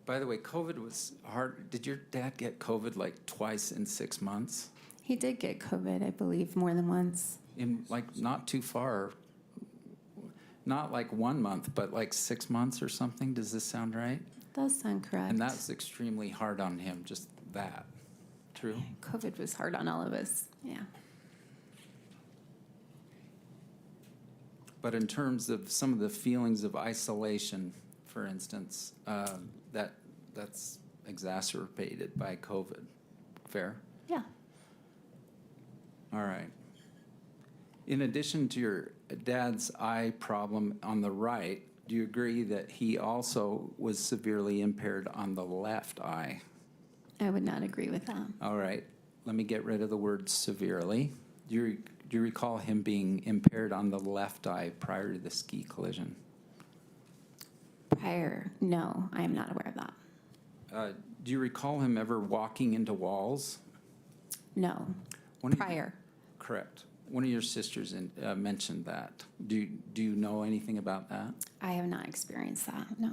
By the way, COVID was hard. Did your dad get COVID like twice in 6 months? he did get COVID, I believe, more than once. In like not too far, not like 1 month, but like 6 months or something. Does this sound right? Does sound correct. And that's extremely hard on him, just that. True? COVID was hard on all of us. Yeah. But in terms of some of the feelings of isolation, for instance, that's exacerbated by COVID. Fair? Yeah. All right. In addition to your dad's eye problem on the right, do you agree that he also was severely impaired on the left eye? I would not agree with that. All right. Let me get rid of the word severely. Do you recall him being impaired on the left eye prior to the ski collision? Prior, no, I am not aware of that. Do you recall him ever walking into walls? No. One of Prior. Correct. One of your sisters mentioned that. Do you know anything about that? I have not experienced that, no.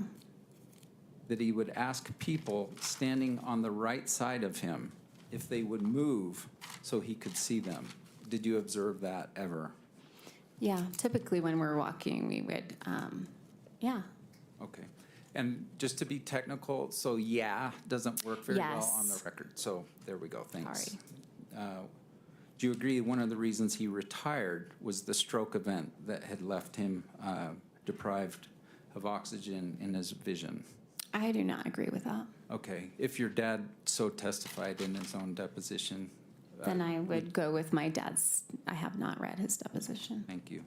That he would ask people standing on the right side of him if they would move so he could see them. Did you observe that ever? Yeah, typically when we're walking, we would, yeah. Okay. And just to be technical, so yeah doesn't work very well on the Yes. record. So there we go. Thanks. Sorry. Do you agree one of the reasons he retired was the stroke event that had left him deprived of oxygen in his vision? I do not agree with that. Okay. If your dad so testified in his own deposition. Then I would go with my dad's. I have not read his deposition. Thank you.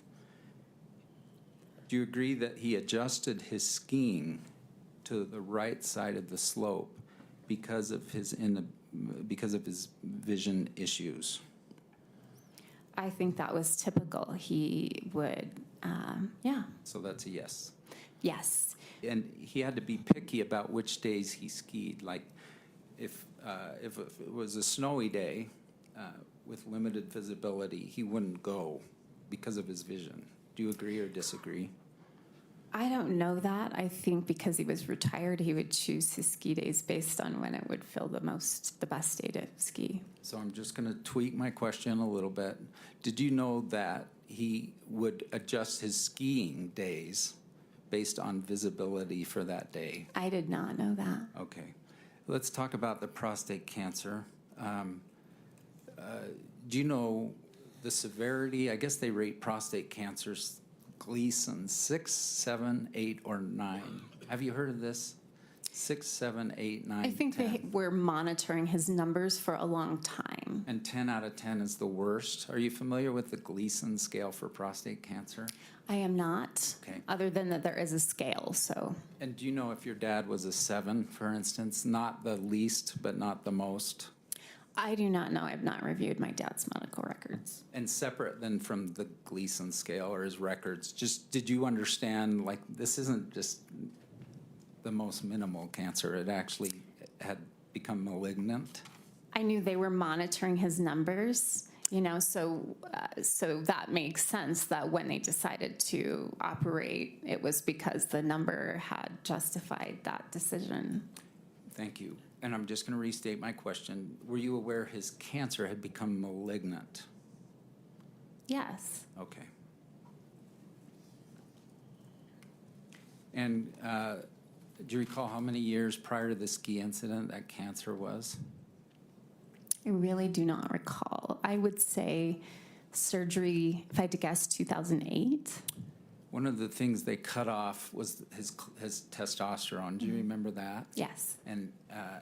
Do you agree that he adjusted his skiing to the right side of the slope because of his vision issues? I think that was typical. He would, yeah. So that's a yes. Yes. And he had to be picky about which days he skied. Like if it was a snowy day with limited visibility, he wouldn't go because of his vision. Do you agree or disagree? I don't know that. I think because he was retired, he would choose his ski days based on when it would feel the best day to ski. So I'm just going to tweak my question a little bit. Did you know that he would adjust his skiing days based on visibility for that day? I did not know that. Okay. Let's talk about the prostate cancer. Do you know the severity? I guess they rate prostate cancers Gleason 6, 7, 8, or 9. Have you heard of this? 6, 7, 8, 9, I think 10. they were monitoring his numbers for a long time. And 10 out of 10 is the worst. Are you familiar with the Gleason scale for prostate cancer? I am not, Okay. other than that there is a scale, so. And do you know if your dad was a 7, for instance? Not the least, but not the most? I do not know. I've not reviewed my dad's medical records. And separate then from the Gleason scale or his records, just did you understand, like, this isn't just the most minimal cancer. It actually had become malignant. I knew they were monitoring his numbers, so that makes sense that when they decided to operate, it was because the number had justified that decision. Thank you. And I'm just going to restate my question. Were you aware his cancer had become malignant? Yes. Okay. And do you recall how many years prior to the ski incident that cancer was? I really do not recall. I would say surgery, if I had to guess, 2008. One of the things they cut off was his testosterone. Do you remember that? Yes. And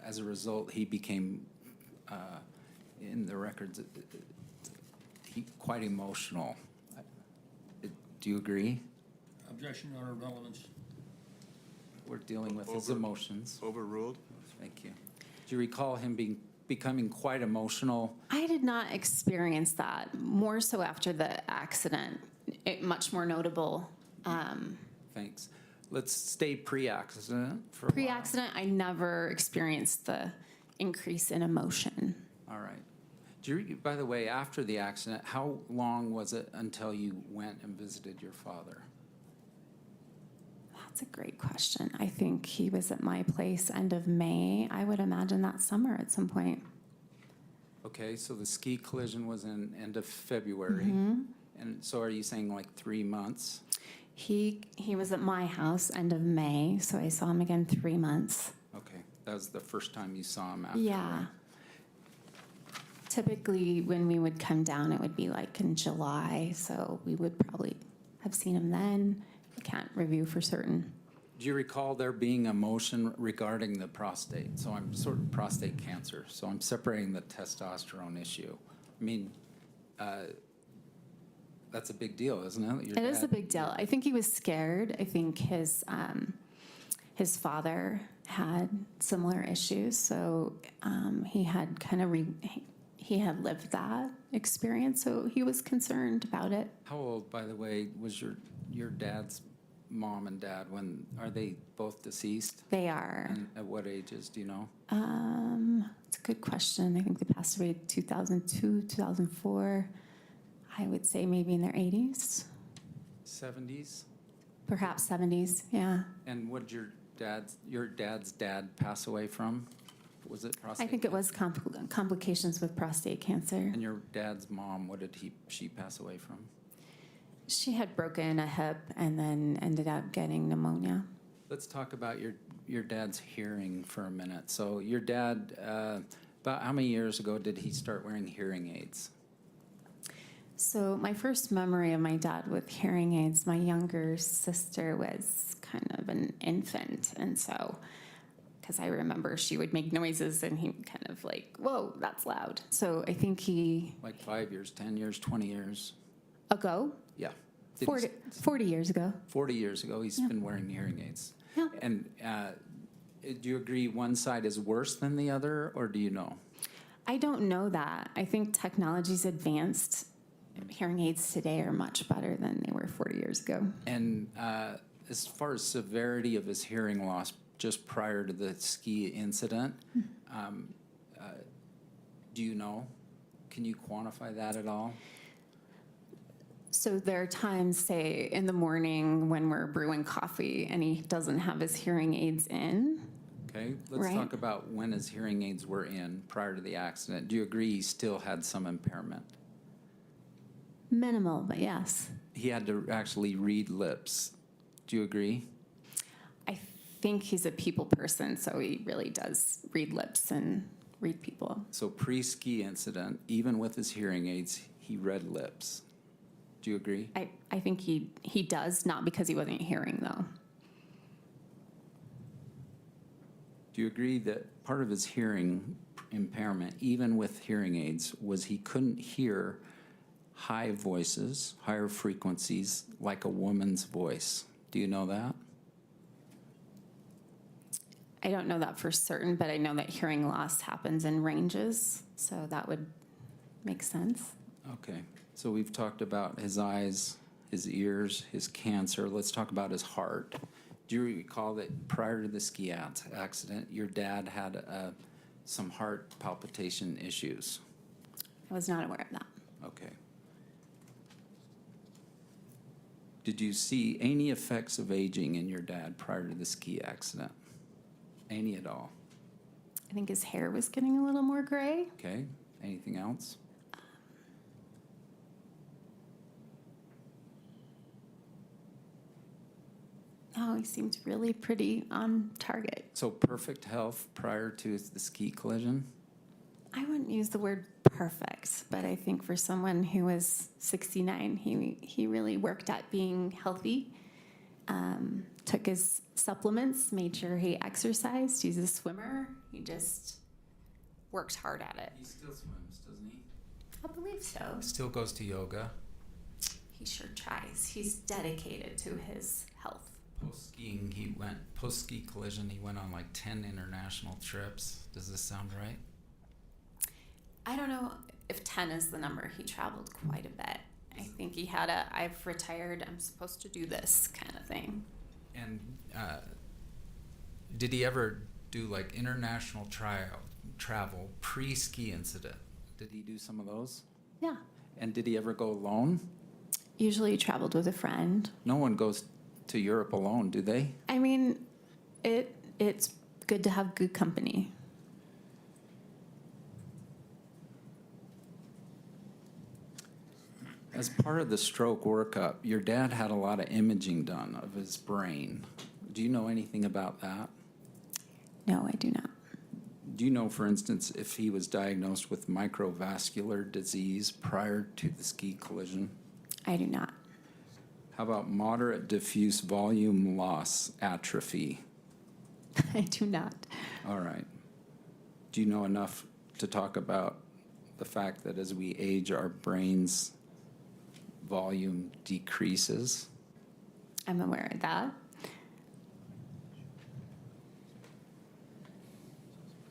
as a result, he became, in the records, quite emotional. Do you agree? Objection, Your Honor, relevance. We're dealing with his emotions. Overruled? Thank you. Do you recall him becoming quite emotional? I did not experience that. More so after the accident. Much more notable. Thanks. Let's stay pre-accident for a while. Pre-accident, I never experienced the increase in emotion. All right. By the way, after the accident, how long was it until you went and visited your father? That's a great question. I think he was at my place end of May. I would imagine that summer at some point. Okay, so the ski collision was in end of February. And so are you saying like 3 months? He was at my house end of May, so I saw him again 3 months. Okay, that was the first time you saw him after. Yeah. Typically, when we would come down, it would be like in July, so we would probably have seen him then. I can't review for certain. Do you recall there being a motion regarding the prostate? So I'm sort of prostate cancer, so I'm separating the testosterone issue. I mean, that's a big deal, isn't it? It is a big deal. I think he was scared. I think his father had similar issues, so he had kind of he had lived that experience, so he was concerned about it. How old, by the way, was your dad's mom and dad? Are they both deceased? They are. And at what ages, do you know? It's a good question. I think they passed away in 2002, 2004. I would say maybe in their 80s. 70s? Perhaps 70s, yeah. And what did your dad's dad pass away from? Was it prostate? I think it was complications with prostate cancer. And your dad's mom, what did she pass away from? She had broken a hip and then ended up getting pneumonia. Let's talk about your dad's hearing for a minute. So your dad, about how many years ago did he start wearing hearing aids? So my first memory of my dad with hearing aids, my younger sister was kind of an infant. And so, because I remember she would make noises and he kind of like, whoa, that's loud. So I think he... Like 5 years, 10 years, 20 years? Ago? Yeah. 40 years ago. 40 years ago, he's been wearing hearing aids. Yeah. And do you agree one side is worse than the other, or do you know? I don't know that. I think technology's advanced. Hearing aids today are much better than they were 40 years ago. And as far as severity of his hearing loss, just prior to the ski incident, do you know? Can you quantify that at all? So there are times, say, in the morning when we're brewing coffee and he doesn't have his hearing aids in. Okay, let's talk about when his hearing aids were in prior to the accident. Do you agree he still had some impairment? Minimal, but yes. He had to actually read lips. Do you agree? I think he's a people person, so he really does read lips and read people. So pre-ski incident, even with his hearing aids, he read lips. Do you agree? I think he does, not because he wasn't hearing, though. Do you agree that part of his hearing impairment, even with hearing aids, was he couldn't hear high voices, higher frequencies, like a woman's voice? Do you know that? I don't know that for certain, but I know that hearing loss happens in ranges, so that would make sense. Okay, so we've talked about his eyes, his ears, his cancer. Let's talk about his heart. Do you recall that prior to the ski accident, your dad had some heart palpitation issues? I was not aware of that. Okay. Did you see any effects of aging in your dad prior to the ski accident? Any at all? I think his hair was getting a little more gray. Okay. Anything else? Oh, he seemed really pretty on target. So perfect health prior to the ski collision? I wouldn't use the word perfect, but I think for someone who was 69, he really worked at being healthy, took his supplements, made sure he exercised. He's a swimmer. He just worked hard at it. He still swims, doesn't he? I believe so. Still goes to yoga. He sure tries. He's dedicated to his health. Post ski collision, he went on like 10 international trips. Does this sound right? I don't know if 10 is the number. He traveled quite a bit. I think he had a, I've retired, I'm supposed to do this kind of thing. And did he ever do like international travel pre-ski incident? Did he do some of those? Yeah. And did he ever go alone? Usually he traveled with a friend. No one goes to Europe alone, do they? I mean, it's good to have good company. As part of the stroke workup, your dad had a lot of imaging done of his brain. Do you know anything about that? No, I do not. Do you know, for instance, if he was diagnosed with microvascular disease prior to the ski collision? I do not. How about moderate diffuse volume loss atrophy? I do not. All right. Do you know enough to talk about the fact that as we age, our brain's volume decreases? I'm aware of that.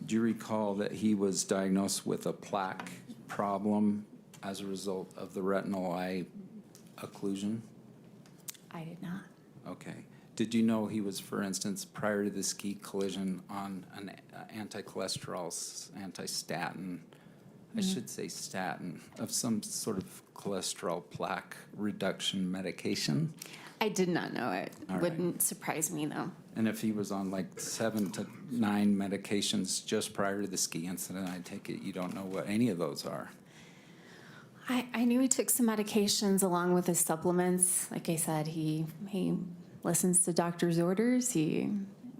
Do you recall that he was diagnosed with a plaque problem as a result of the retinal eye occlusion? I did not. Okay. Did you know he was, for instance, prior to the ski collision, on an anti-cholesterol, anti-statin, I should say statin, of some sort of cholesterol plaque reduction medication? I did not know it. All Wouldn't surprise me, though. And if he was on like 7 to 9 medications just prior to the ski incident, I take it you don't know what any of those are. I knew he took some medications along with his supplements. Like I said, he listens to doctor's orders. He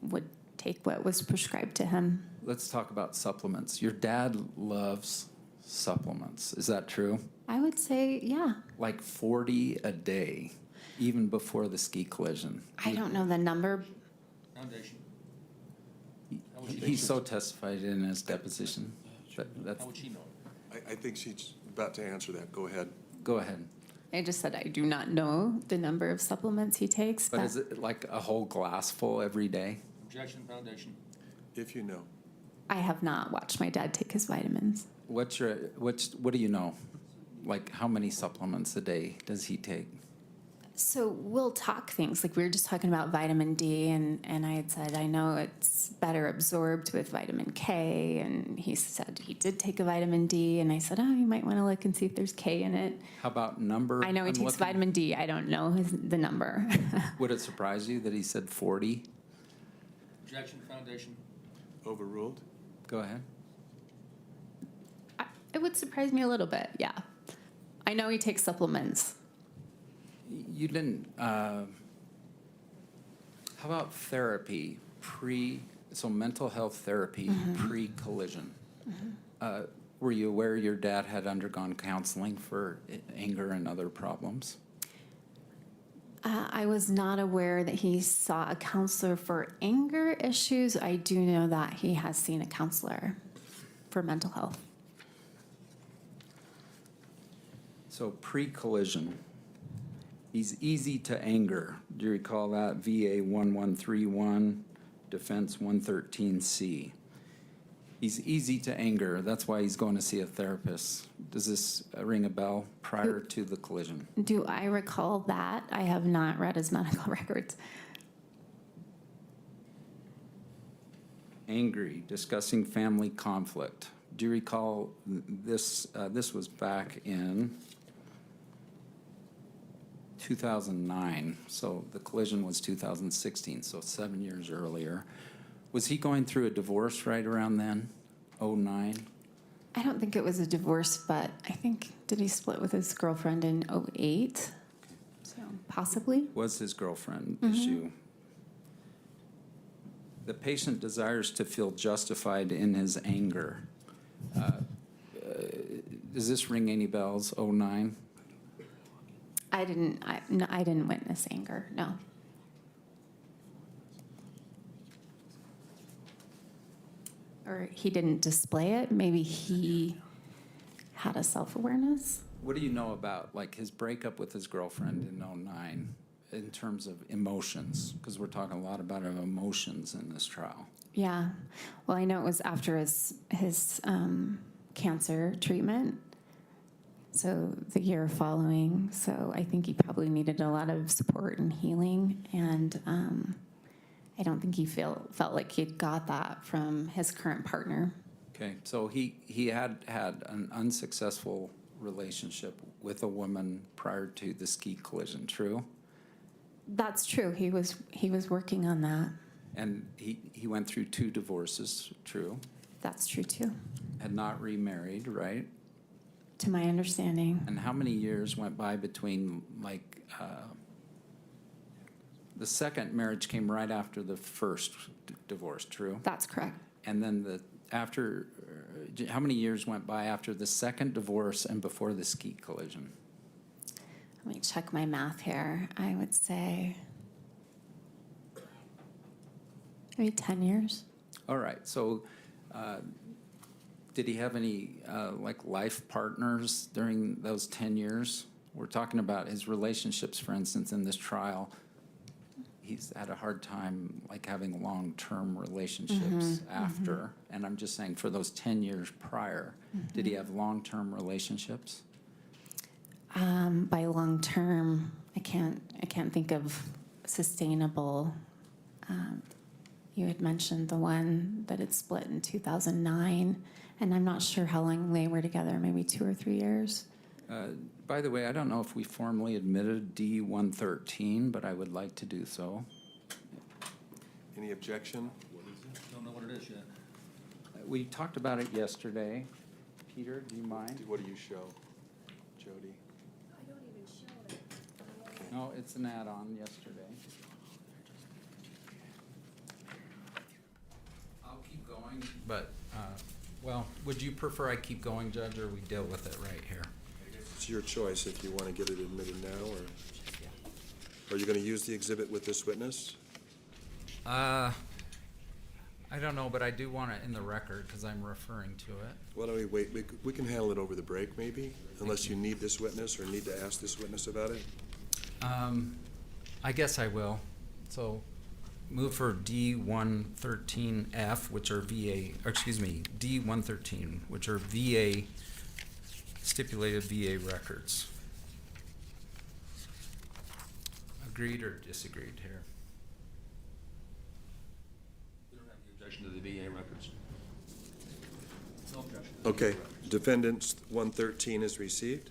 would take what was prescribed to him. Let's talk about supplements. Your dad loves supplements. Is that true? I would say, yeah. Like 40 a day, even before the ski collision. I don't know the number. Foundation. He so testified in his deposition. That's, How would she know? I think she's about to answer that. Go ahead. go ahead. I just said I do not know the number of supplements he takes. But is it like a whole glass full every day? Objection, Foundation. If you know. I have not watched my dad take his vitamins. What do you know? Like how many supplements a day does he take? So we'll talk things, like we were just talking about vitamin D, and I had said, I know it's better absorbed with vitamin K, and he said he did take a vitamin D, and I said, oh, you might want to look and see if there's K in it. How about number? I know he I'm takes looking- vitamin D. I don't know the number. Would it surprise you that he said 40? Objection, Foundation. Overruled? Go ahead. It would surprise me a little bit, yeah. I know he takes supplements. You didn't, how about therapy, so mental health therapy pre-collision? Were you aware your dad had undergone counseling for anger and other problems? I was not aware that he saw a counselor for anger issues. I do know that he has seen a counselor for mental health. So pre-collision, he's easy to anger. Do you recall that? VA 1131, Defense 113C. He's easy to anger. That's why he's going to see a therapist. Does this ring a bell prior to the collision? Do I recall that? I have not read his medical records. angry, discussing family conflict. Do you recall this? This was back in 2009, so the collision was 2016, so 7 years earlier. Was he going through a divorce right around then, 09? I don't think it was a divorce, but I think, did he split with his girlfriend in 08? So possibly. Was his girlfriend issue. The patient desires to feel justified in his anger. Does this ring any bells, 09? I didn't witness anger, no. Or he didn't display it. Maybe he had a self-awareness. What do you know about like his breakup with his girlfriend in 09 in terms of emotions? Because we're talking a lot about emotions in this trial. Yeah. Well, I know it was after his cancer treatment. So the year following. So I think he probably needed a lot of support and healing. And I don't think he felt like he got that from his current partner. Okay, so he had an unsuccessful relationship with a woman prior to the ski collision, true? That's true. He was working on that. And he went through 2 divorces, true? That's true too. Had not remarried, right? To my understanding. And how many years went by between the second marriage came right after the first divorce, true? That's correct. And then how many years went by after the second divorce and before the ski collision? Let me check my math here. I would say maybe 10 years. All right, so did he have any life partners during those 10 years? We're talking about his relationships, for instance, in this trial. He's had a hard time having long-term relationships after, and I'm just saying for those 10 years prior, did he have long-term relationships? By long-term, I can't think of sustainable. You had mentioned the one that had split in 2009, and I'm not sure how long they were together, maybe 2 or 3 years. By the way, I don't know if we formally admitted D113, but I would like to do so. Any objection? Don't know what it is yet. We talked about it yesterday. Peter, do you mind? What do you show, Jody? I don't even show it. No, it's an add-on yesterday. I'll keep going, but, would you prefer I keep going, Judge, or we deal with it right here? It's your choice if you want to get it admitted now, or are you going to use the exhibit with this witness? I don't know, but I do want it in the record because I'm referring to it. Why don't we wait? We can handle it over the break, maybe, unless you need this witness or need to ask this witness about it. I guess I will. So move for D113F, which are D113, which are stipulated VA records. Agreed or disagreed here? We don't have the objection to the VA records. No objection. Okay, defendant's 113 is received.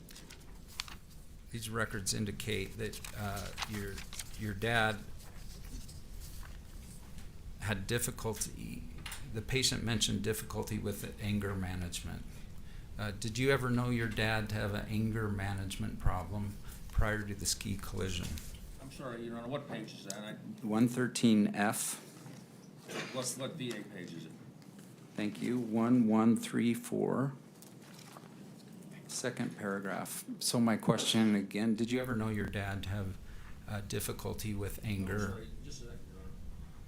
These records indicate that your dad had difficulty, the patient mentioned difficulty with anger management. Did you ever know your dad to have an anger management problem prior to the ski collision? I'm sorry, Your Honor, what page is that? 113F. What VA page is it? Thank you. 1134. Second paragraph. So my question again, did you ever know your dad to have difficulty with anger? I'm sorry, just a second, Your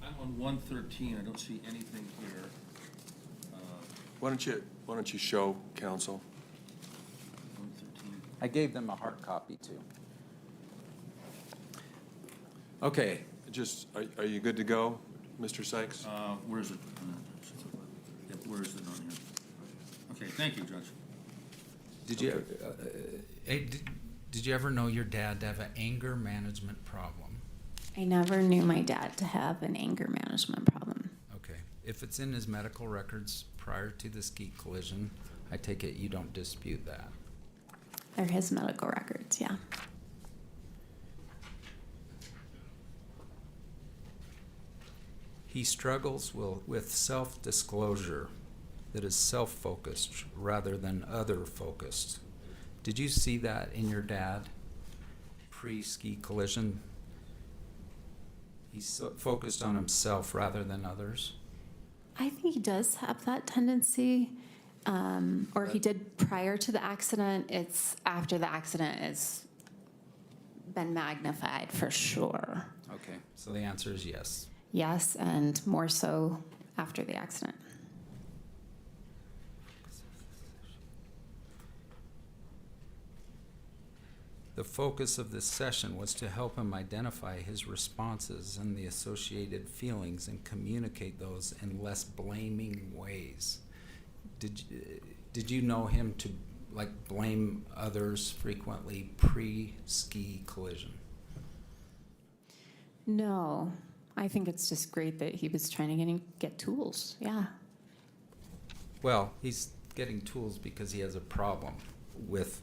Honor. I'm on 113. I don't see anything here. Why don't you show counsel? 113. I gave them a hard copy too. Okay. Are you good to go, Mr. Sykes? Where is it? Yep, where is it on here? Okay, thank you, Judge. Did you ever know your dad to have an anger management problem? I never knew my dad to have an anger management problem. Okay. If it's in his medical records prior to the ski collision, I take it you don't dispute that. They're his medical records, yeah. He struggles with self-disclosure that is self-focused rather than other-focused. Did you see that in your dad pre-ski collision? He's so focused on himself rather than others. I think he does have that tendency, or he did prior to the accident. It's after the accident, it's been magnified for sure. Okay, so the answer is yes. Yes, and more so after the accident. The focus of this session was to help him identify his responses and the associated feelings and communicate those in less blaming ways. Did you know him to blame others frequently pre-ski collision? No, I think it's just great that he was trying to get tools. Yeah. Well, he's getting tools because he has a problem with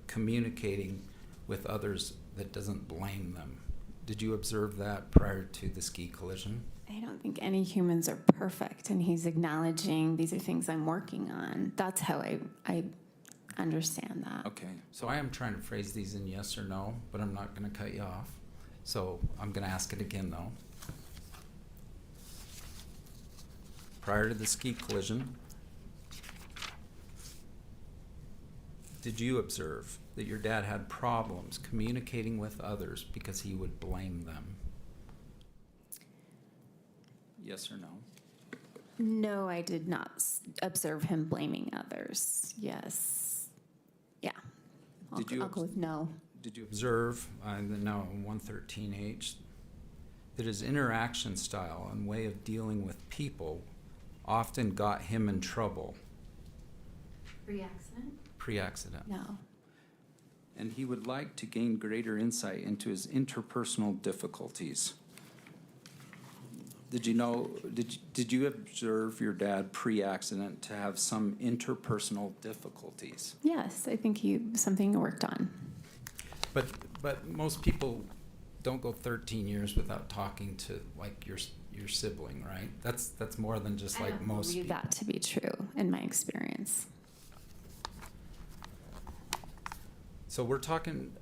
communicating with others that doesn't blame them. Did you observe that prior to the ski collision? I don't think any humans are perfect, and he's acknowledging these are things I'm working on. That's how I understand that. Okay, so I am trying to phrase these in yes or no, but I'm not going to cut you off. So I'm going to ask it again, though. Prior to the ski collision, did you observe that your dad had problems communicating with others because he would blame them? Yes or no? No, I did not observe him blaming others. Yes. Yeah. I'll go with no. Did you observe in the now 113H that his interaction style and way of dealing with people often got him in trouble? Pre-accident? Pre-accident. No. And he would like to gain greater insight into his interpersonal difficulties. Did you observe your dad pre-accident to have some interpersonal difficulties? Yes, I think something he worked on. But most people don't go 13 years without talking to your sibling, right? That's more than just like most I believe that to be true in my experience. So we're talking.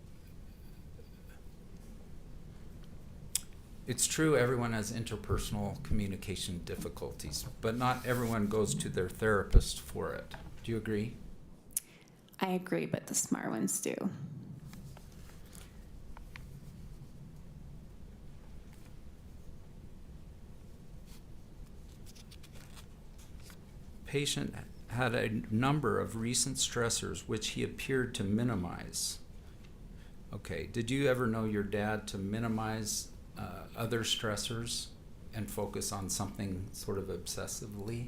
It's true everyone has interpersonal communication difficulties, but not everyone goes to their therapist for it. Do you agree? I agree, but the smart ones do. Patient had a number of recent stressors which he appeared to minimize. Okay, did you ever know your dad to minimize other stressors and focus on something sort of obsessively?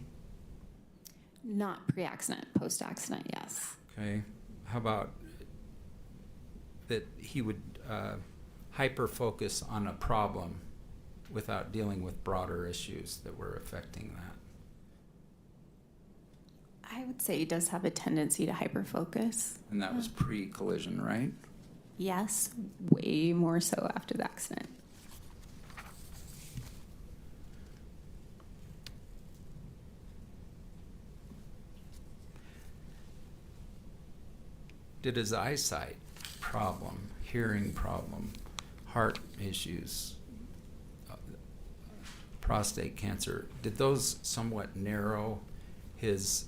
Not pre-accident, post-accident, yes. Okay, how about that he would hyper-focus on a problem without dealing with broader issues that were affecting that? I would say he does have a tendency to hyper-focus. And that was pre-collision, right? Yes, way more so after the accident. Did his eyesight problem, hearing problem, heart issues, prostate cancer, did those somewhat narrow his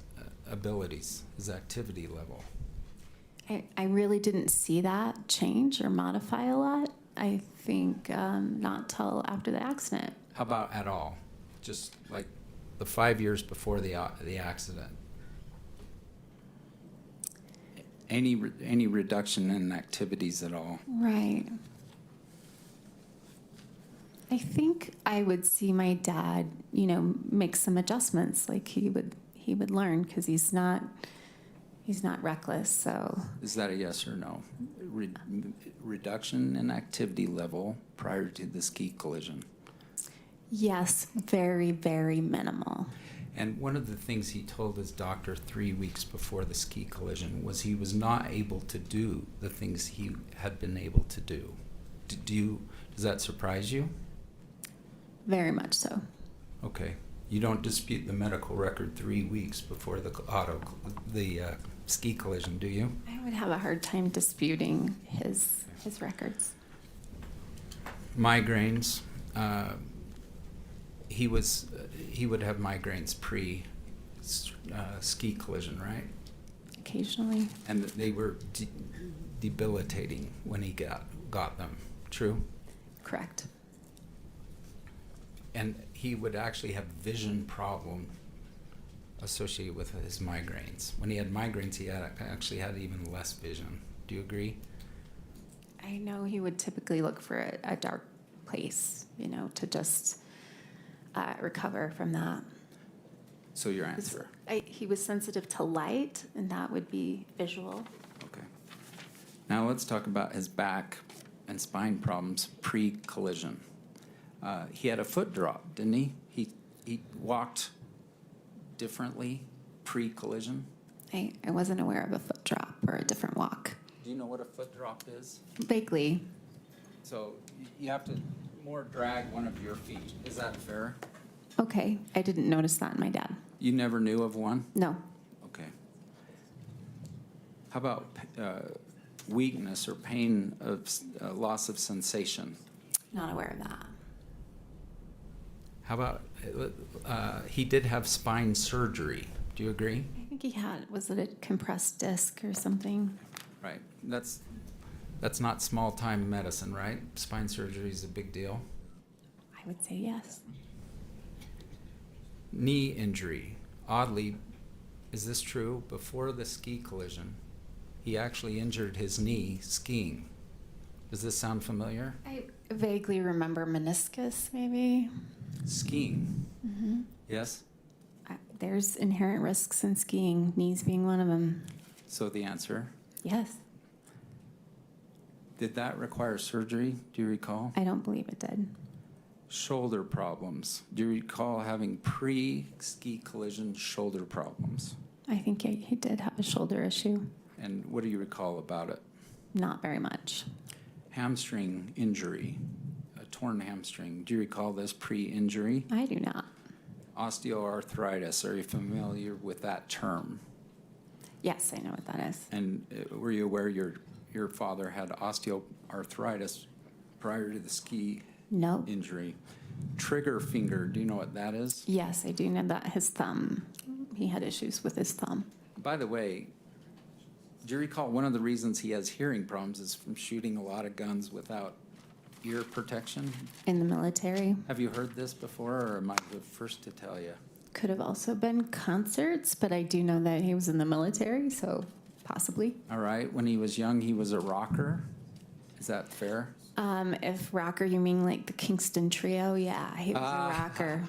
abilities, his activity level? I really didn't see that change or modify a lot. I think not till after the accident. How about at all? Just like the 5 years before the accident? Any reduction in activities at all? Right. I think I would see my dad, make some adjustments. Like he would learn because he's not reckless. So is that a yes or no? Reduction in activity level prior to the ski collision? Yes, very, very minimal. And one of the things he told his doctor 3 weeks before the ski collision was he was not able to do the things he had been able to do. Does that surprise you? Very much so. Okay. You don't dispute the medical record 3 weeks before the ski collision, do you? I would have a hard time disputing his records. Migraines. He would have migraines pre ski collision, right? Occasionally. And they were debilitating when he got them. True? Correct. And he would actually have vision problem associated with his migraines. When he had migraines, he actually had even less vision. Do you agree? I know he would typically look for a dark place, to just recover from that. So your answer? He was sensitive to light, and that would be visual. Okay. Now let's talk about his back and spine problems pre-collision. He had a foot drop, didn't he? He walked differently pre-collision. I wasn't aware of a foot drop or a different walk. Do you know what a foot drop is? Vaguely. So you have to more drag one of your feet. Is that fair? Okay, I didn't notice that in my dad. You never knew of one? No. Okay. How about weakness or pain of loss of sensation? Not aware of that. How about he did have spine surgery? Do you agree? I think he was it a compressed disc or something? Right. That's not small time medicine, right? Spine surgery is a big deal. I would say yes. Knee injury. Oddly, is this true? Before the ski collision, he actually injured his knee skiing. Does this sound familiar? I vaguely remember meniscus, maybe. Skiing. Mm-hmm. Yes? There's inherent risks in skiing, knees being one of them. So the answer? Yes. Did that require surgery? Do you recall? I don't believe it did. Shoulder problems. Do you recall having pre-ski collision shoulder problems? I think he did have a shoulder issue. And what do you recall about it? Not very much. Hamstring injury, a torn hamstring. Do you recall this pre-injury? I do not. Osteoarthritis. Are you familiar with that term? Yes, I know what that is. And were you aware your father had osteoarthritis prior to the ski No. injury? Trigger finger. Do you know what that is? Yes, I do know that his thumb. He had issues with his thumb. By the way, do you recall one of the reasons he has hearing problems is from shooting a lot of guns without ear protection? In the military. Have you heard this before, or am I the first to tell you? Could have also been concerts, but I do know that he was in the military, so possibly. All right. When he was young, he was a rocker. Is that fair? If rocker, you mean like the Kingston Trio? Yeah, he was a rocker.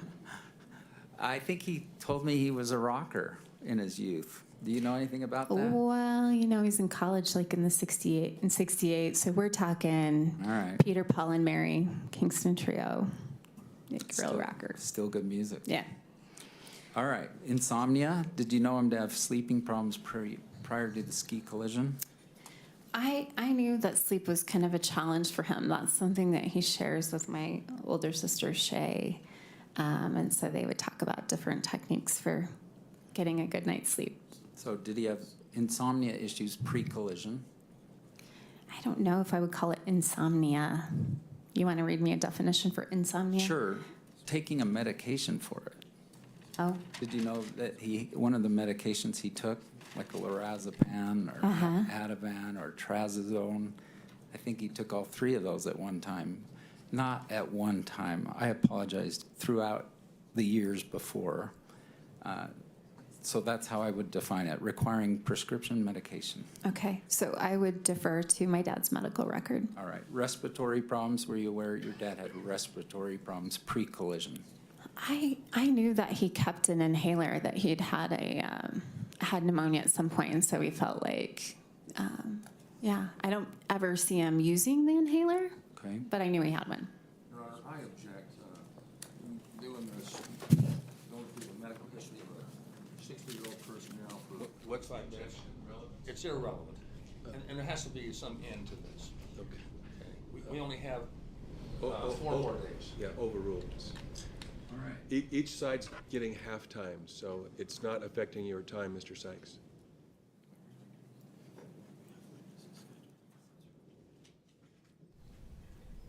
I think he told me he was a rocker in his youth. Do you know anything about that? Well, he's in college like in 68, so we're talking All right. Peter, Paul, and Mary, Kingston Trio. Real rocker. Still good music. Yeah. All right. Insomnia. Did you know him to have sleeping problems prior to the ski collision? I knew that sleep was kind of a challenge for him. That's something that he shares with my older sister, Shay. And so they would talk about different techniques for getting a good night's sleep. So did he have insomnia issues pre-collision? I don't know if I would call it insomnia. You want to read me a definition for insomnia? Sure. Taking a medication for it. Oh. Did you know that one of the medications he took, like a lorazepam or Ativan or trazodone, I think he took all three of those at one time. Not at one time. I apologized throughout the years before. So that's how I would define it, requiring prescription medication. Okay, so I would defer to my dad's medical record. All right. Respiratory problems, were you aware your dad had respiratory problems pre-collision? I knew that he kept an inhaler, that he'd had had pneumonia at some point, and so we felt like, I don't ever see him using the inhaler, Okay. but I knew he had one. Your Honor, I object. 60-year-old person now for What's 5 minutes. It's irrelevant, and there has to be some end to this. Okay. We only have Oh, 4 more days. Yeah, overruled. All right. Each side's getting half time, so it's not affecting your time, Mr. Sykes.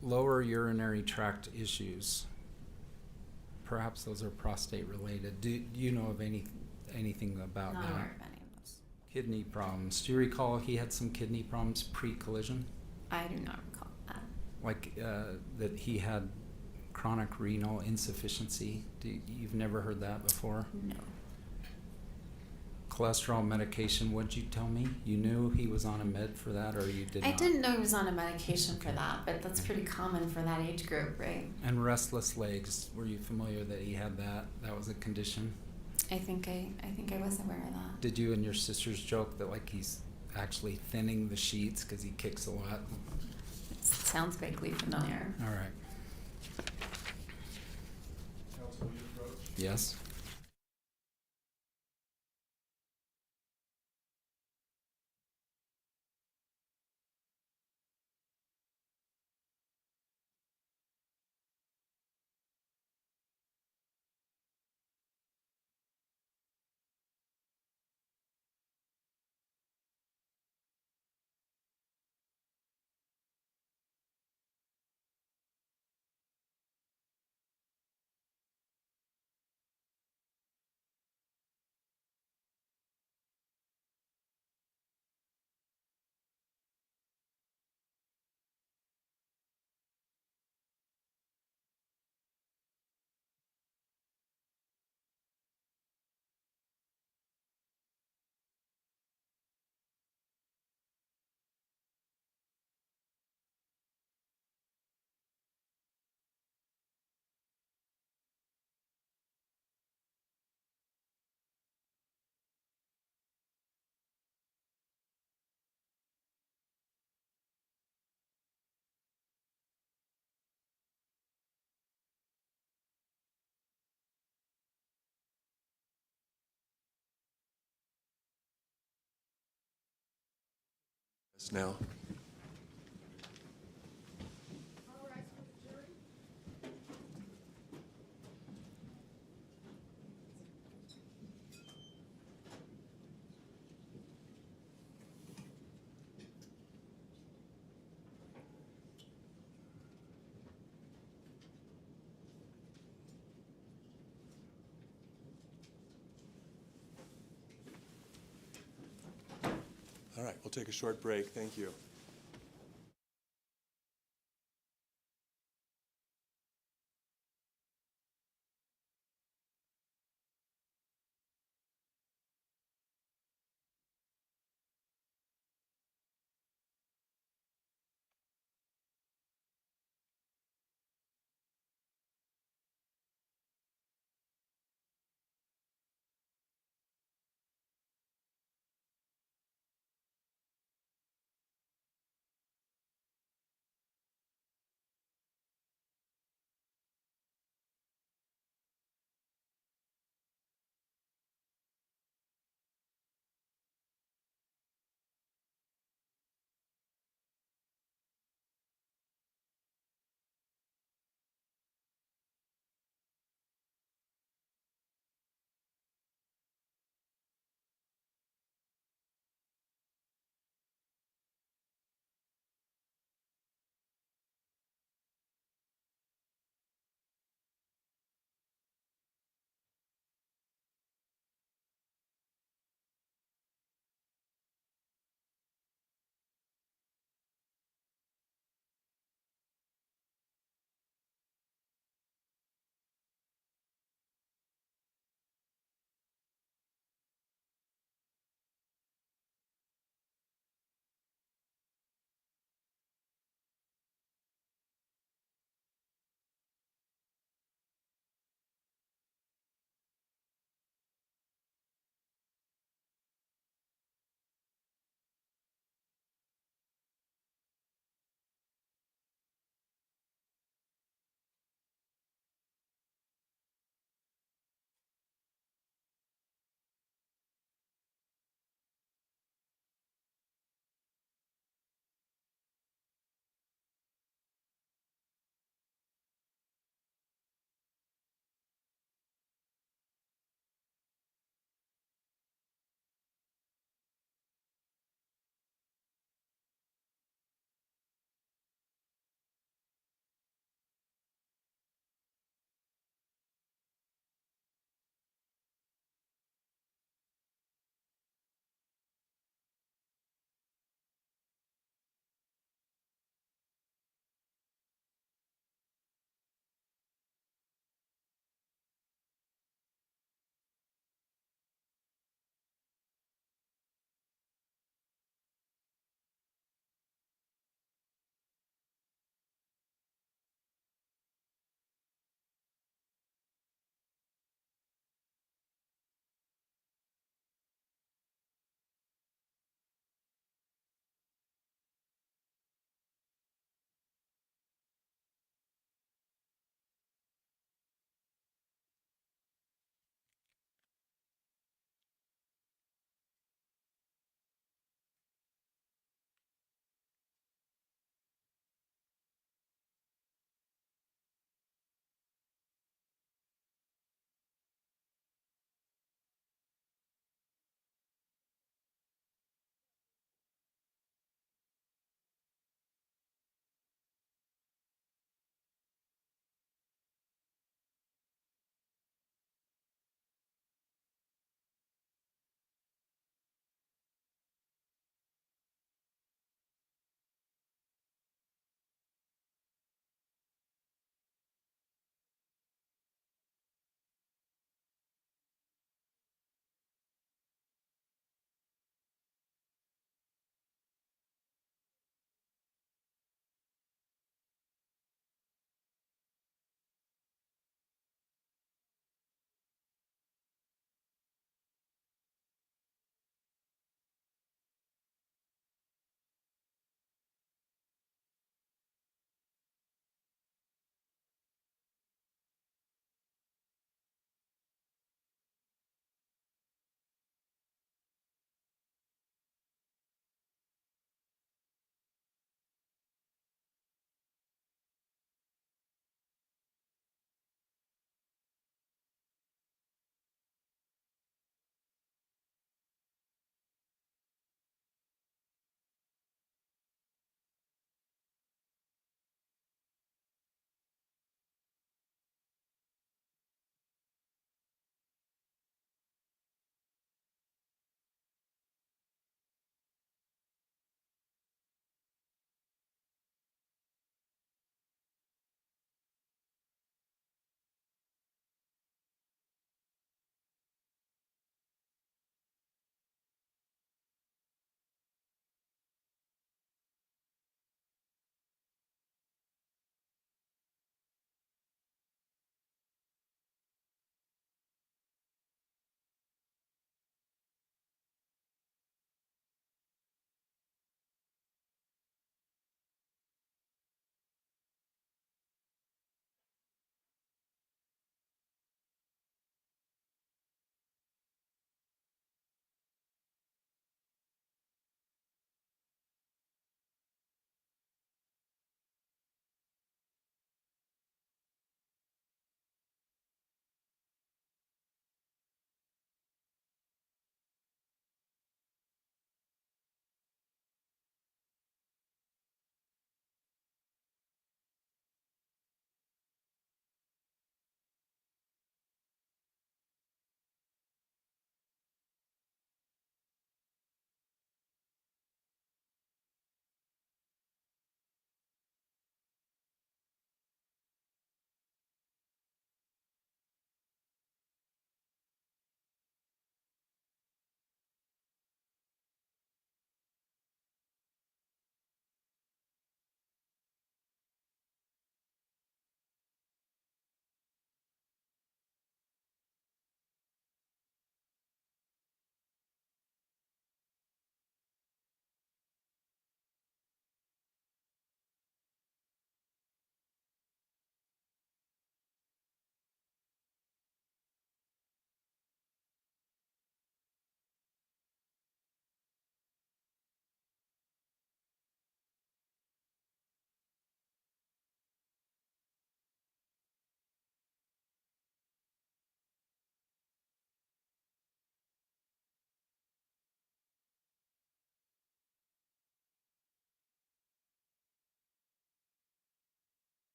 Lower urinary tract issues. Perhaps those are prostate related. Do you know of anything about Not that? aware of any of those. Kidney problems. Do you recall he had some kidney problems pre-collision? I do not recall that. Like that he had chronic renal insufficiency? You've never heard that before? No. Cholesterol medication, what'd you tell me? You knew he was on a med for that, or you did I not? didn't know he was on a medication for that, but that's pretty common for that age group, right? And restless legs, were you familiar that he had that? That was a condition? I think I was aware of that. Did you and your sisters joke that like he's actually thinning the sheets because he kicks a lot? It sounds vaguely familiar. All right. Council, you approach. Yes? Yes, now. All rise for the jury. All right, we'll take a short break. Thank you.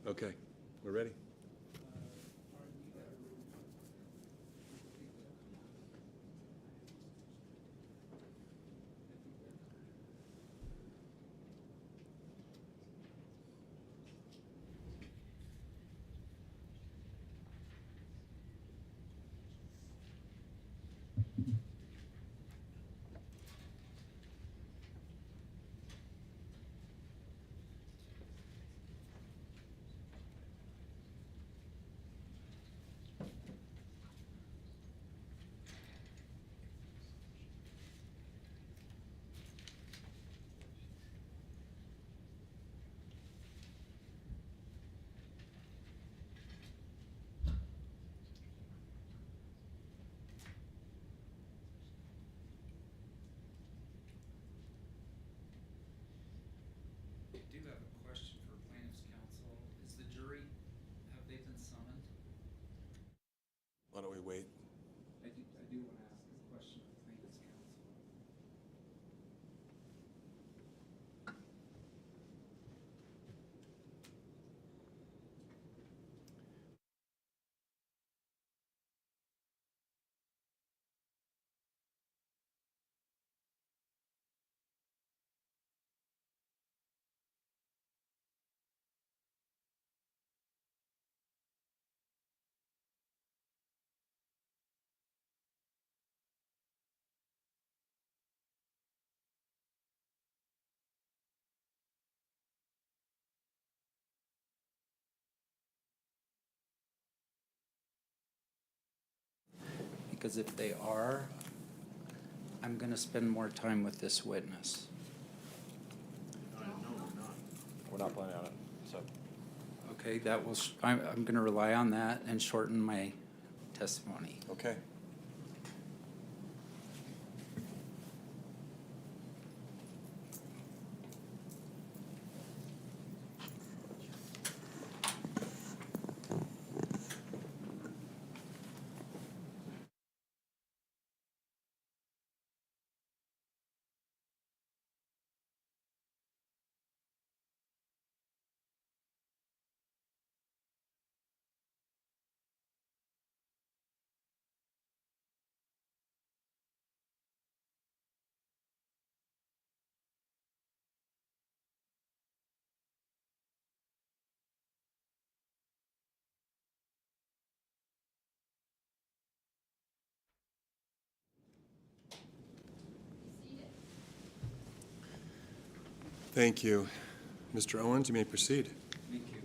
Okay, we're ready. I do have a question for plaintiff's counsel. Is the jury, have they been summoned? Why don't we wait? I do want to ask a question of plaintiff's counsel. Because if they are, I'm going to spend more time with this witness. We're not planning on it, so. Okay, that will, I'm going to rely on that and shorten my testimony. Okay. Thank you. Mr. Owens, you may proceed. Thank you.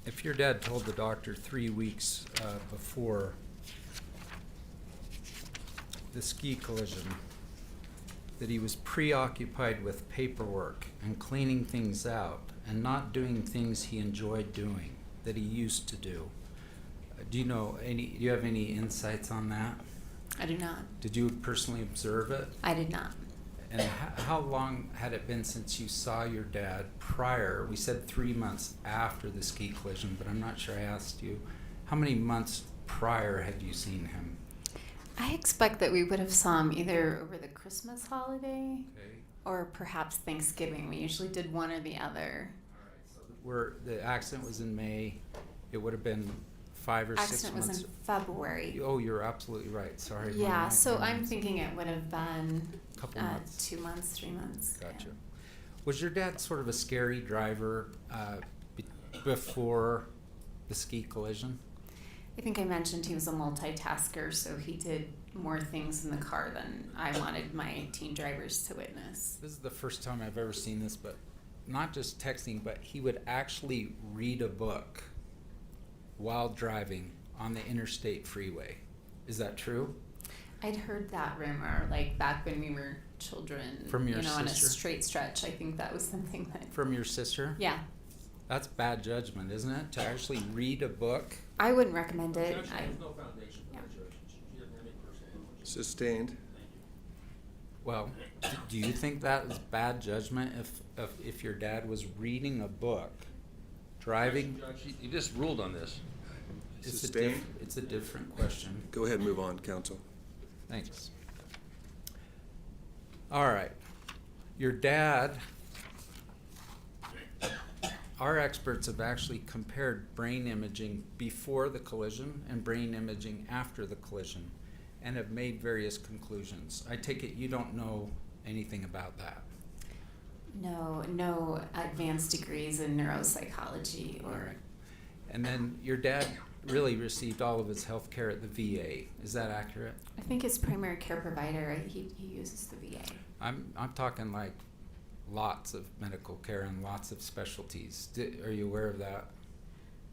If your dad told the doctor 3 weeks before the ski collision that he was preoccupied with paperwork and cleaning things out and not doing things he enjoyed doing that he used to do, do you have any insights on that? I do not. Did you personally observe it? I did not. And how long had it been since you saw your dad prior? We said 3 months after the ski collision, but I'm not sure I asked you. How many months prior had you seen him? I expect that we would have saw him either over the Christmas holiday Okay. or perhaps Thanksgiving. We usually did one or the other. All right. So where the accident was in May, it would have been 5 or 6 Accident months. was in February. Oh, you're absolutely right. Sorry. Yeah, so I'm thinking it would have been Couple months. 2 months, 3 months. Gotcha. Yeah. Was your dad sort of a scary driver before the ski collision? I think I mentioned he was a multitasker, so he did more things in the car than I wanted my teen drivers to witness. This is the first time I've ever seen this, but not just texting, but he would actually read a book while driving on the interstate freeway. Is that true? I'd heard that rumor, like back when we were children, From your on a sister? straight stretch. I think that was something that, From your sister? yeah, That's bad judgment, isn't it? To actually read a book? I wouldn't recommend it. There's no foundation for the judge. She doesn't have any personal knowledge. Sustained. Well, do you think that is bad judgment if your dad was reading a book, driving? Judge, you just ruled on this. Sustained. It's a different question. Go ahead and move on, counsel. Thanks. All right. Your dad, our experts have actually compared brain imaging before the collision and brain imaging after the collision and have made various conclusions. I take it you don't know anything about that. No advanced degrees in neuropsychology or. All right. And then your dad really received all of his health care at the VA. Is that accurate? I think his primary care provider, he uses the VA. I'm talking like lots of medical care and lots of specialties. Are you aware of that?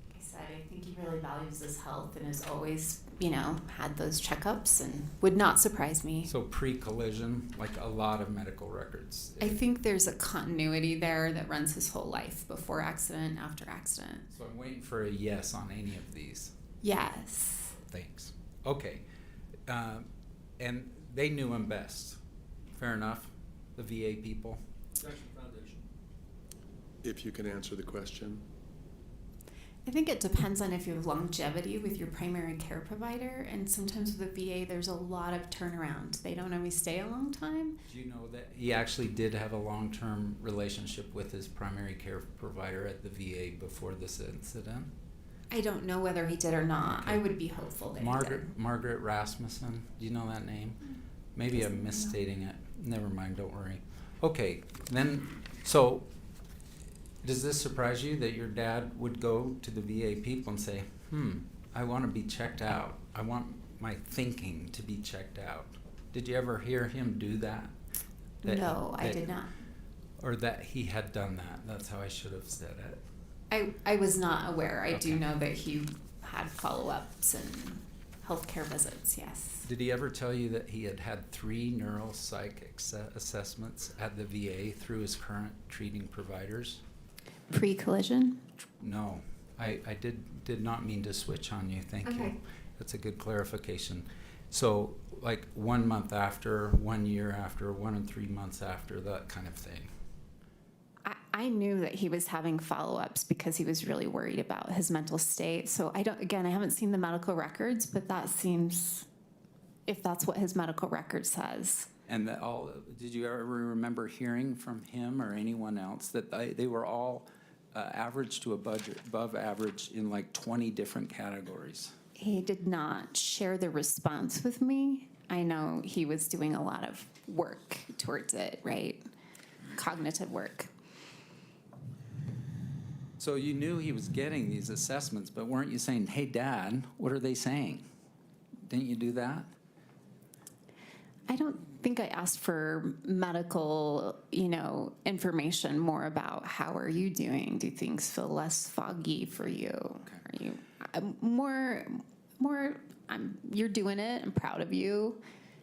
Like I said, I think he really values his health and has always, had those checkups and would not surprise me. So pre-collision, like a lot of medical records. I think there's a continuity there that runs his whole life, before accident, after accident. So I'm waiting for a yes on any of these. Yes. Thanks. Okay. And they knew him best. Fair enough? The VA people? Gresham Foundation. If you can answer the question. I think it depends on if you have longevity with your primary care provider, and sometimes with the VA there's a lot of turnaround. They don't always stay a long time. Do you know that he actually did have a long-term relationship with his primary care provider at the VA before this incident? I don't know whether he did or not. Okay. I would be hopeful that he did. Margaret Rasmussen. Do you know that name? Maybe I'm misstating it. Never mind, don't worry. Okay, then, so does this surprise you that your dad would go to the VA people and say, I want to be checked out. I want my thinking to be checked out. Did you ever hear him do that? No, I did not. Or that he had done that. That's how I should have said it. I was not aware. I do Okay. know that he had follow-ups and healthcare visits, yes. Did he ever tell you that he had had 3 neuropsych assessments at the VA through his current treating providers? Pre-collision? No, I did not mean to switch on you, thank you. Okay. That's a good clarification. So like 1 month after, 1 year after, 1 and 3 months after, that kind of thing. I knew that he was having follow-ups because he was really worried about his mental state. So I haven't seen the medical records, but that seems, if that's what his medical record says. And did you ever remember hearing from him or anyone else that they were all average to above average in like 20 different categories? He did not share the response with me. I know he was doing a lot of work towards it, right? Cognitive work. So you knew he was getting these assessments, but weren't you saying, hey, Dad, what are they saying? Didn't you do that? I don't think I asked for medical, information, more about how are you doing? Do things feel less foggy for you? Okay. Are you you're doing it. I'm proud of you.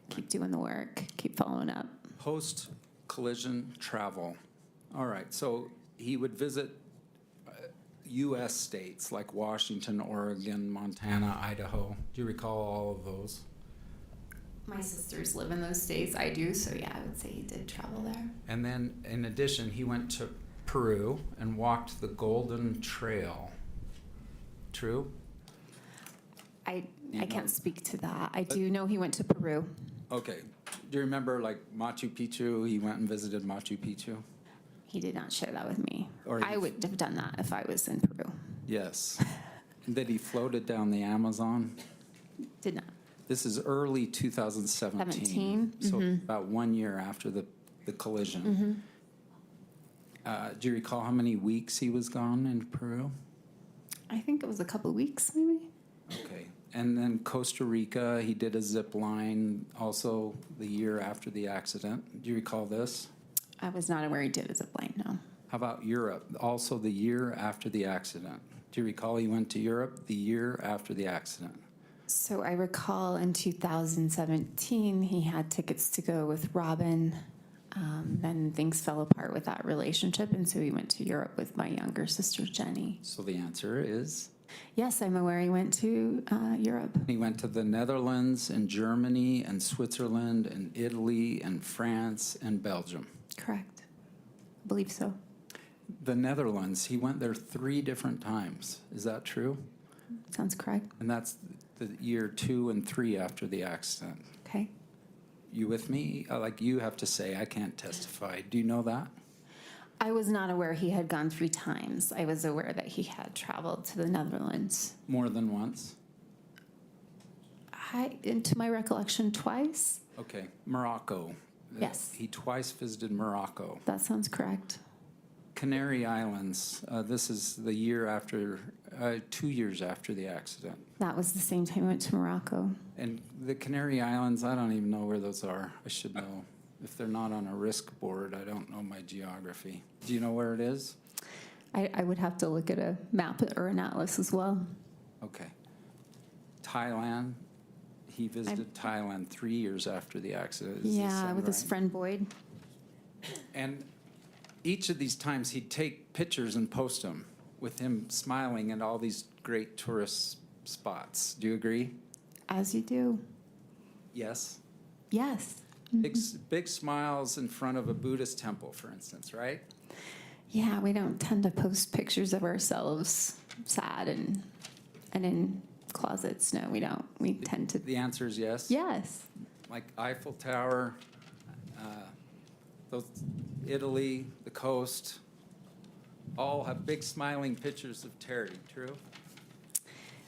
Keep doing the work. Keep following up. Post-collision travel. All right, so he would visit U.S. states like Washington, Oregon, Montana, Idaho. Do you recall all of those? My sisters live in those states. I do, so yeah, I would say he did travel there. And then in addition, he went to Peru and walked the Golden Trail. True? I can't speak to that. I do know he went to Peru. Okay. Do you remember like Machu Picchu? He went and visited Machu Picchu? He did not share that with me. Or I would have done that if I was in Peru. Yes. And that he floated down the Amazon? Did not. This is early 2017. So about 1 year after the collision. Do you recall how many weeks he was gone in Peru? I think it was a couple of weeks, maybe. Okay. And then Costa Rica, he did a zip line also the year after the accident. Do you recall this? I was not aware he did a zip line, no. How about Europe? Also the year after the accident. Do you recall he went to Europe the year after the accident? So I recall in 2017, he had tickets to go with Robin. Then things fell apart with that relationship, and so he went to Europe with my younger sister, Jenny. So the answer is? Yes, I'm aware he went to Europe. He went to the Netherlands and Germany and Switzerland and Italy and France and Belgium. Correct. I believe so. The Netherlands, he went there 3 different times. Is that true? Sounds correct. And that's the year 2 and 3 after the accident. Okay. You with me? Like you have to say, I can't testify. Do you know that? I was not aware he had gone 3 times. I was aware that he had traveled to the Netherlands. More than once? To my recollection, twice. Okay, Morocco. Yes. He twice visited Morocco. That sounds correct. Canary Islands. This is the year after, 2 years after the accident. That was the same time I went to Morocco. And the Canary Islands, I don't even know where those are. I should know. If they're not on a risk board, I don't know my geography. Do you know where it is? I would have to look at a map or an atlas as well. Okay. Thailand. He visited Thailand 3 years after the accident. Does this Yeah, sound with his right? friend Boyd. And each of these times he'd take pictures and post them with him smiling at all these great tourist spots. Do you agree? As you do. Yes. Yes. Big smiles in front of a Buddhist temple, for instance, right? Yeah, we don't tend to post pictures of ourselves sad and in closets. No, we don't. We tend to. The answer is yes? Yes. Like Eiffel Tower, those Italy, the coast, all have big smiling pictures of Terry, true?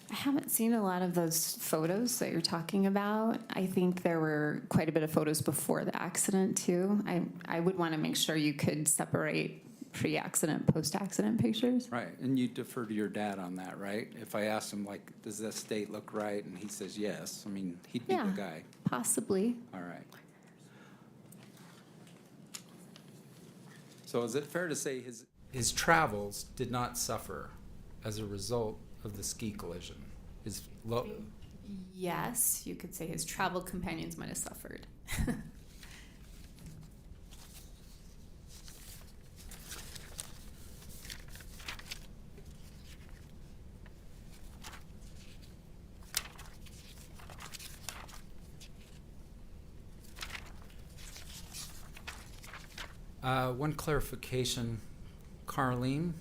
I haven't seen a lot of those photos that you're talking about. I think there were quite a bit of photos before the accident, too. I would want to make sure you could separate pre-accident, post-accident pictures. Right, and you defer to your dad on that, right? If I asked him, like, does this date look right? And he says yes, I mean, he'd be Yeah. the guy. Possibly. All right. So is it fair to say his travels did not suffer as a result of the ski collision? Yes, you could say his travel companions might have suffered. One clarification, Carlene,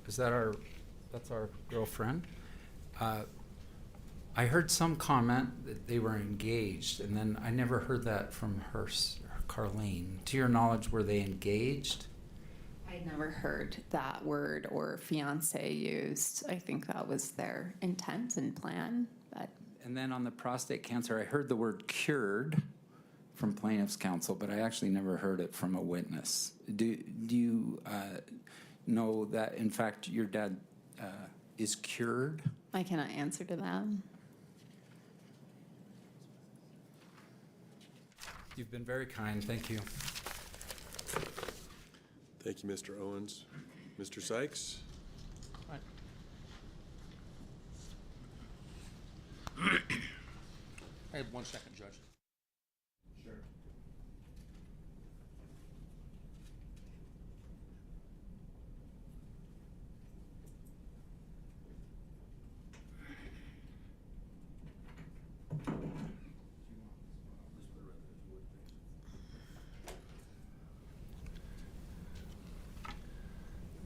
that's our girlfriend. I heard some comment that they were engaged, and then I never heard that from her, Carlene. To your knowledge, were they engaged? I never heard that word or fiance used. I think that was their intent and plan, but. And then on the prostate cancer, I heard the word cured from plaintiff's counsel, but I actually never heard it from a witness. Do you know that, in fact, your dad is cured? I cannot answer to that. You've been very kind. Thank you. Thank you, Mr. Owens. Mr. Sykes? I have 1 second, Judge. Sure.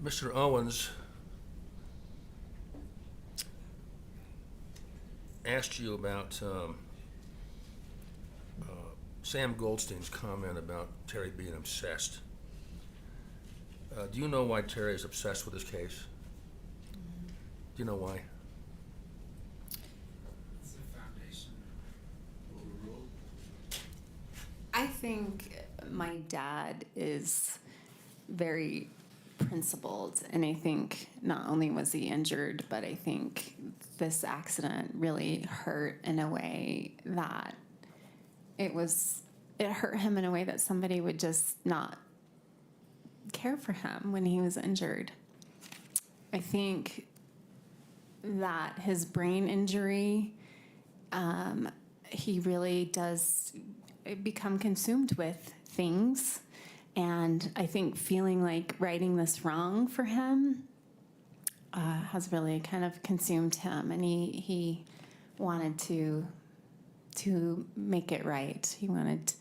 Mr. Owens asked you about Sam Goldstein's comment about Terry being obsessed. Do you know why Terry is obsessed with this case? Do you know why? I think my dad is very principled, and I think not only was he injured, but I think this accident really hurt in a way that it hurt him in a way that somebody would just not care for him when he was injured. I think that his brain injury, he really does become consumed with things. And I think feeling like righting this wrong for him has really kind of consumed him. And he wanted to make it right. He wanted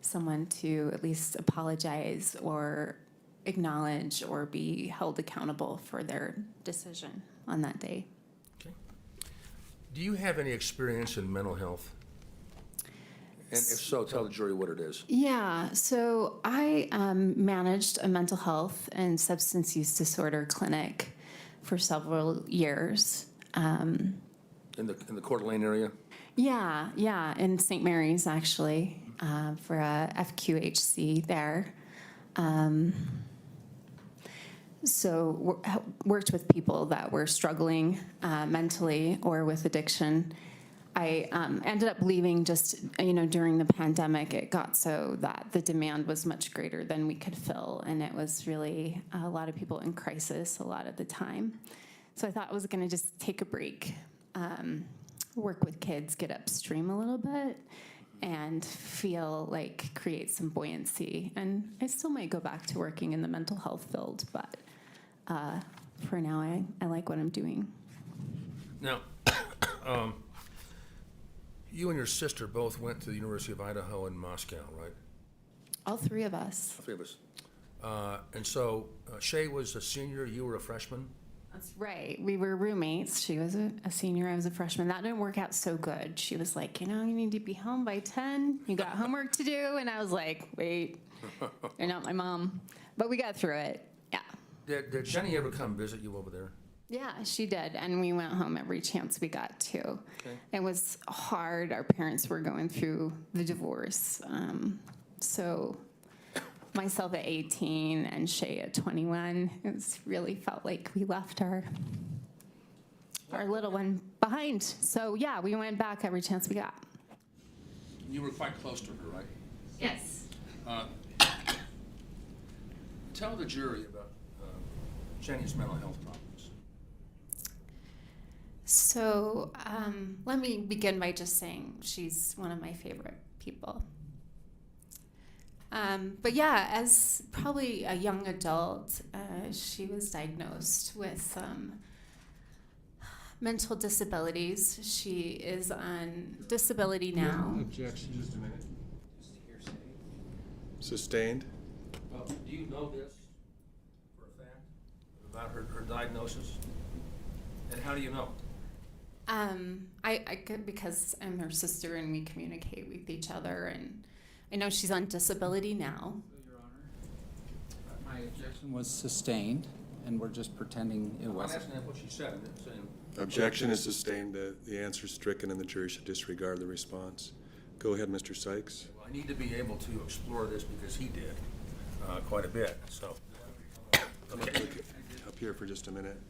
someone to at least apologize or acknowledge or be held accountable for their decision on that day. Okay. Do you have any experience in mental health? And if so, tell the jury what it is. Yeah, so I managed a mental health and substance use disorder clinic for several years. In the Coeur d'Alene area? Yeah, in St. Mary's actually, for a FQHC there. So worked with people that were struggling mentally or with addiction. I ended up leaving just, during the pandemic. It got so that the demand was much greater than we could fill, and it was really a lot of people in crisis a lot of the time. So I thought I was going to just take a break, work with kids, get upstream a little bit, and feel like create some buoyancy. And I still might go back to working in the mental health field, but for now, I like what I'm doing. Now, you and your sister both went to the University of Idaho in Moscow, right? All three of us. Three of us. And so Shay was a senior, you were a freshman? That's right. We were roommates. She was a senior. I was a freshman. That didn't work out so good. She was like, you need to be home by 10. You got homework to do. And I was like, wait, you're not my mom. But we got through it. Yeah. Did Jenny ever come visit you over there? Yeah, she did. And we went home every chance we got to. Okay. It was hard. Our parents were going through the divorce. So myself at 18 and Shay at 21, it really felt like we left our little one behind. So yeah, we went back every chance we got. You were quite close to her, right? Yes. Tell the jury about Jenny's mental health problems. So let me begin by just saying she's one of my favorite people. But yeah, as probably a young adult, she was diagnosed with mental disabilities. She is on disability now. Objection. Just a minute. Sustained? Well, do you know this for a fact about her diagnosis? And how do you know? I could, because I'm her sister and we communicate with each other, and I know she's on disability now. Your Honor, my objection was sustained, and we're just pretending it I'm wasn't. asking what she said. I'm saying, Objection is sustained. The answer is stricken, and the jury should disregard the response. Go ahead, Mr. Sykes. well, I need to be able to explore this because he did quite a bit. So, okay. Up here for just a minute.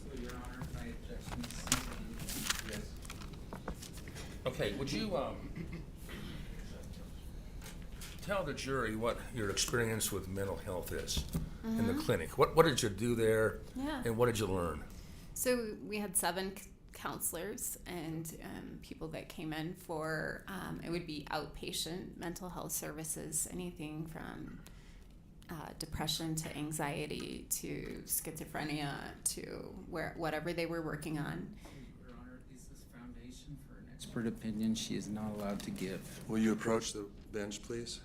So, Your Honor, my objection is sustained. Yes. Okay, would you tell the jury what your experience with mental health is in the clinic? What did you do there, Yeah. and what did you learn? So we had 7 counselors and people that came in for, it would be outpatient mental health services, anything from depression to anxiety to schizophrenia to whatever they were working on. Your Honor, is this foundation for an expert opinion she is not allowed to give? Will you approach the bench, please?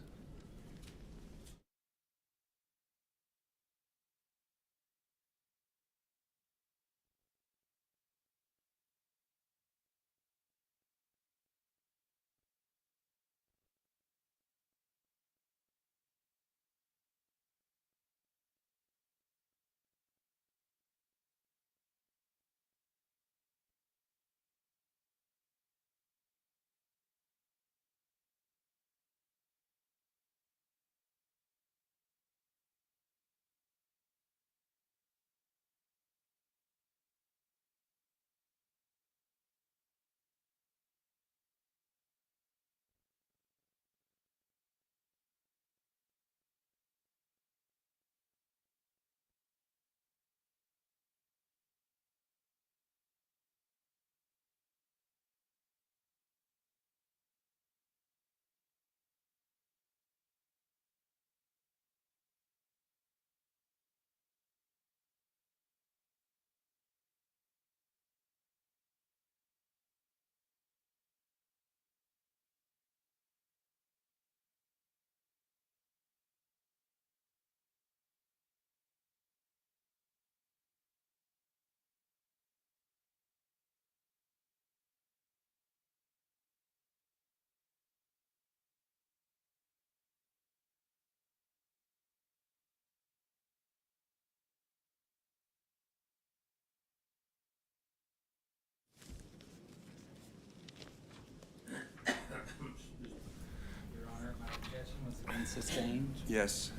Your Honor, my objection was again sustained. Yes.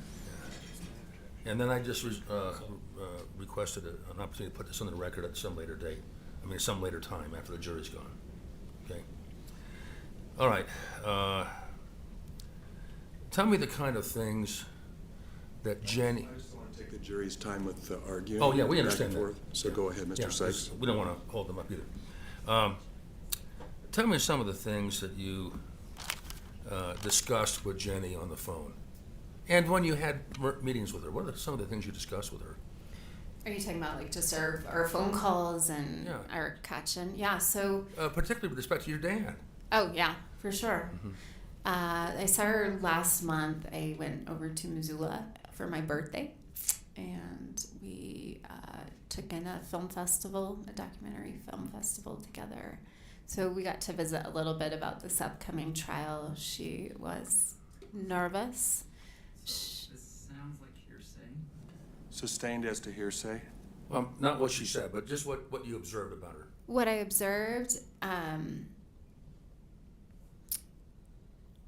And then I just requested an opportunity to put this on the record at some later date. I mean, some later time after the jury's gone. Okay? All right. Tell me the kind of things that Jenny... I just don't want to take the jury's time with arguing. Oh, yeah, we back understand and that. forth. So go ahead, Mr. Yeah, Sykes. we don't want to hold them up either. Tell me some of the things that you discussed with Jenny on the phone. And when you had meetings with her, what are some of the things you discussed with her? Are you talking about like just our phone calls and Yeah. our catching? Yeah, so, Particularly with respect to your dad. oh yeah, for sure. I saw her last month. I went over to Missoula for my birthday, and we took in a film festival, a documentary film festival together. So we got to visit a little bit about this upcoming trial. She was nervous. This sounds like hearsay. Sustained as to hearsay? Not what she said, but just what you observed about her. What I observed,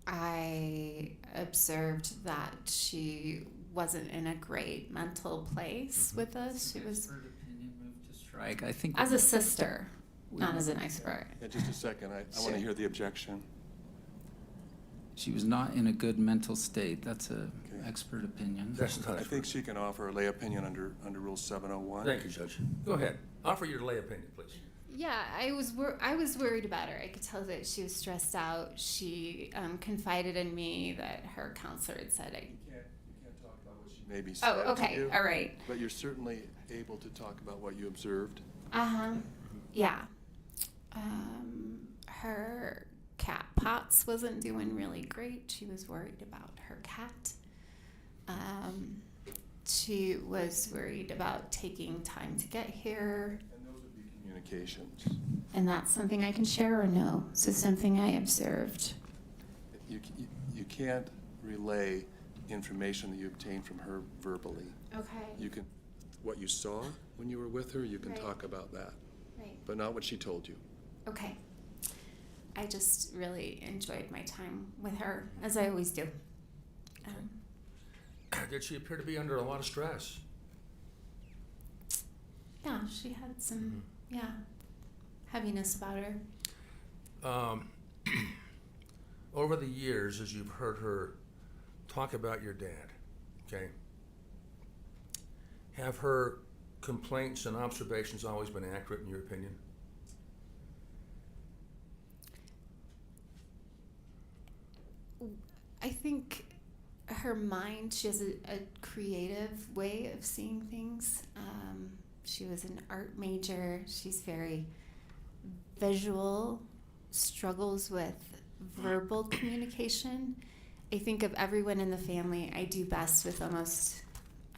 I observed that she wasn't in a great mental place with us. She was Expert opinion moved to strike. I think as a sister, not as an expert. Yeah, just a second. I want to hear the objection. she was not in a good mental state. That's a Okay. expert opinion. That's not I think she can offer a lay opinion under Rule 701. Thank you, Judge. Go ahead. Offer your lay opinion, please. Yeah, I was worried about her. I could tell that she was stressed out. She confided in me that her counselor had said, You can't talk about what she maybe said "Oh, to okay, you, all right, but you're certainly able to talk about what you observed. yeah." Her cat Potts wasn't doing really great. She was worried about her cat. She was worried about taking time to get here. And those would be communications. And that's something I can share or no? So something I observed. You can't relay information that you obtained from her verbally. Okay. You can, what you saw when you were with her, you can Right. talk about that, Right. but not what she told you. Okay. I just really enjoyed my time with her, as I always do. Did she appear to be under a lot of stress? Yeah, she had some, heaviness about her. Over the years, as you've heard her talk about your dad, okay, have her complaints and observations always been accurate in your opinion? I think her mind, she has a creative way of seeing things. She was an art major. She's very visual, struggles with verbal communication. I think of everyone in the family, I do best with almost,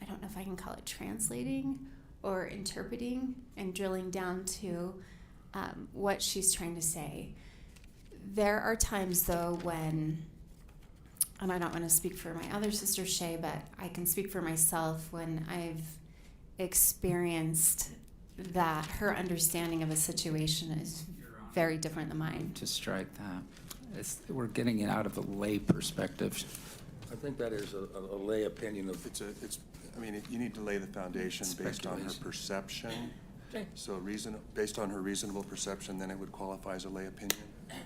I don't know if I can call it translating or interpreting and drilling down to what she's trying to say. There are times, though, when, and I don't want to speak for my other sister, Shay, but I can speak for myself when I've experienced that her understanding of a situation is very different than mine. To strike that. We're getting it out of a lay perspective. I think that is a lay opinion of. You need to lay the foundation based on her perception. Okay. So based on her reasonable perception, then it would qualify as a lay opinion.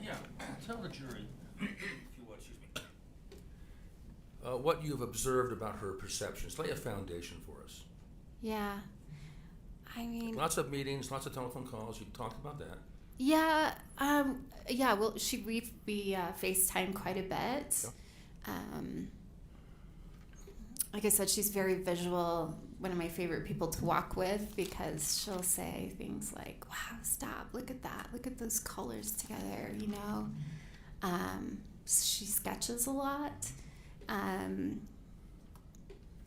Yeah, tell the jury, if you would, excuse me, what you've observed about her perceptions. Lay a foundation for us. Yeah. I mean, Lots of meetings, lots of telephone calls. You've talked about that. yeah, well, we FaceTime quite a bit. Like I said, she's very visual, one of my favorite people to walk with, because she'll say things like, wow, stop, look at that, look at those colors together, you know. She sketches a lot.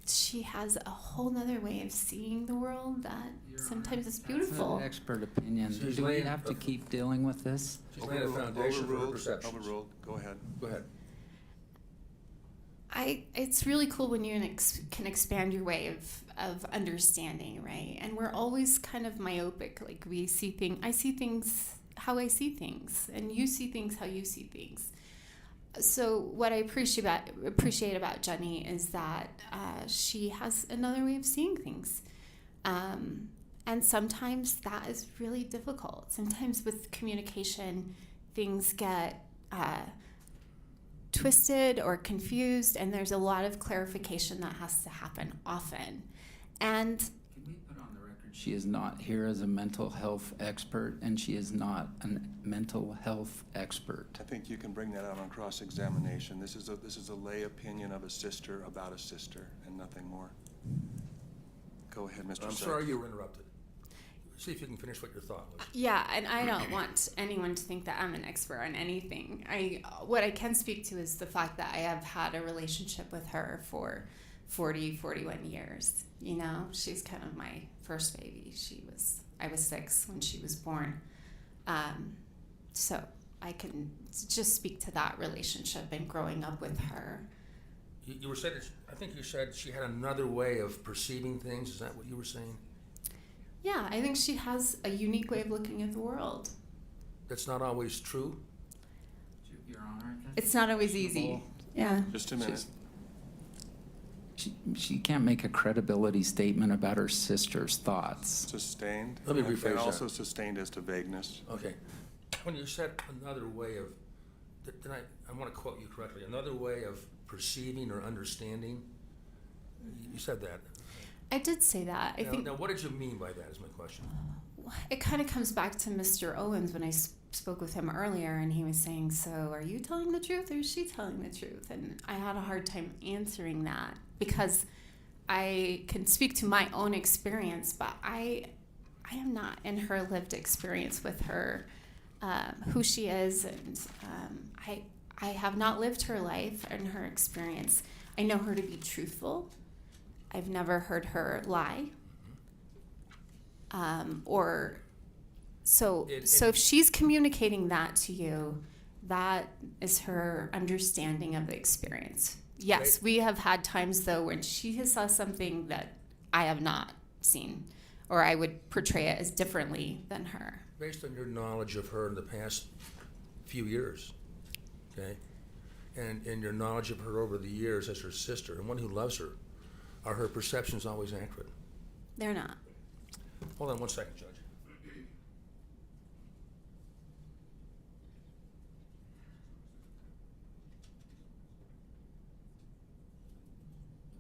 She has a whole nother way of seeing the world that sometimes is beautiful. That's an expert opinion. She's Do we laying have to a- keep dealing with this? She's laying a foundation for her perceptions. Overruled. Go ahead. Go ahead. It's really cool when you can expand your way of understanding, right? And we're always kind of myopic. Like I see things how I see things, and you see things how you see things. So what I appreciate about Jenny is that she has another way of seeing things. And sometimes that is really difficult. Sometimes with communication, things get twisted or confused, and there's a lot of clarification that has to happen often. And Can we put on the record she is not here as a mental health expert, and she is not a mental health expert? I think you can bring that out on cross-examination. This is a lay opinion of a sister about a sister and nothing more. Go ahead, Mr. I'm Sykes. sorry you were interrupted. See if you can finish what your thought was. yeah, and I don't want anyone to think that I'm an expert on anything. What I can speak to is the fact that I have had a relationship with her for 41 years. You know, she's kind of my first baby. I was 6 when she was born. So I can just speak to that relationship and growing up with her. You were saying, I think you said she had another way of perceiving things. Is that what you were saying? Yeah, I think she has a unique way of looking at the world. That's not always true. Your Honor, It's not always easy. Yeah. Just a minute. She can't make a credibility statement about her sister's thoughts. Sustained. Let me rephrase And that. also sustained as to vagueness. Okay. When you said another way of, did I want to quote you correctly, another way of perceiving or understanding, you said that. I did say that. I think Now, what did you mean by that is my question. it kind of comes back to Mr. Owens when I spoke with him earlier, and he was saying, so are you telling the truth or is she telling the truth? And I had a hard time answering that because I can speak to my own experience, but I am not in her lived experience with her, who she is, and I have not lived her life and her experience. I know her to be truthful. I've never heard her lie. So if she's communicating that to you, that is her understanding of the experience. Yes, we have had times though when she has saw something that I have not seen, or I would portray it as differently than her. Based on your knowledge of her in the past few years, okay, and your knowledge of her over the years as her sister and one who loves her, are her perceptions always accurate? They're not. Hold on one second, Judge.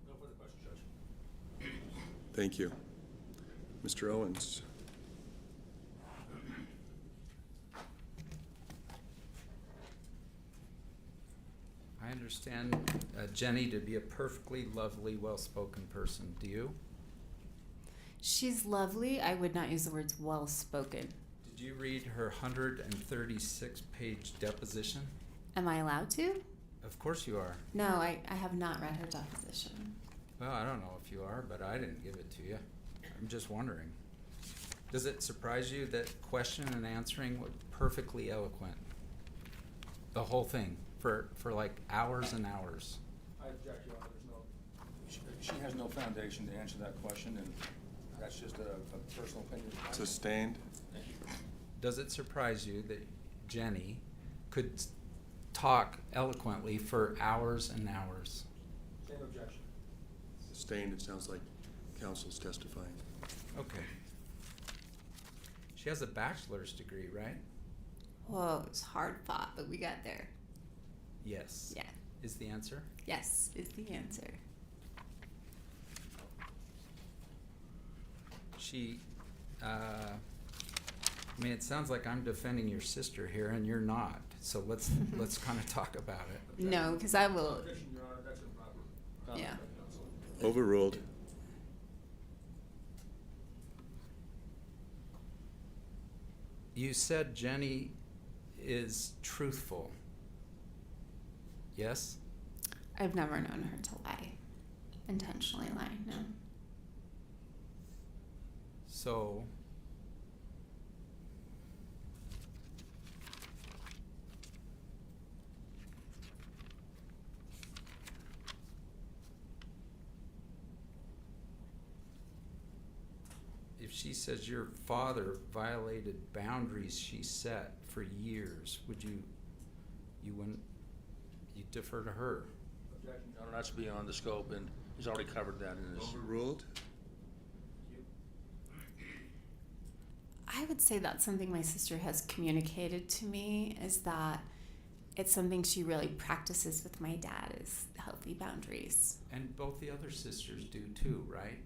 No further questions, Judge. Thank you. Mr. Owens. I understand Jenny to be a perfectly lovely, well-spoken person. Do you? She's lovely. I would not use the words well-spoken. Did you read her 136-page deposition? Am I allowed to? Of course you are. No, I have not read her deposition. Well, I don't know if you are, but I didn't give it to you. I'm just wondering. Does it surprise you that question and answering was perfectly eloquent? The whole thing for like hours and hours. I object, Your Honor. She has no foundation to answer that question, and that's just a personal opinion. Sustained. Does it surprise you that Jenny could talk eloquently for hours and hours? Same objection. Sustained, it sounds like counsel's testifying. Okay. She has a bachelor's degree, right? Whoa, it's hard fought, but we got there. Yes. Yeah. Is the answer? Yes, is the answer. She, I mean, it sounds like I'm defending your sister here, and you're not. So let's kind of talk about it. No, because I will. Objection, Your Honor. That's improper. Comment Yeah. by counsel. Overruled. You said Jenny is truthful. Yes? I've never known her to lie. Intentionally lie, no. So, if she says your father violated boundaries she set for years, you defer to her? Objection, Your Honor. That's beyond the scope, and he's already covered that in his. Overruled. I would say that's something my sister has communicated to me, is that it's something she really practices with my dad, is healthy boundaries. And both the other sisters do too, right?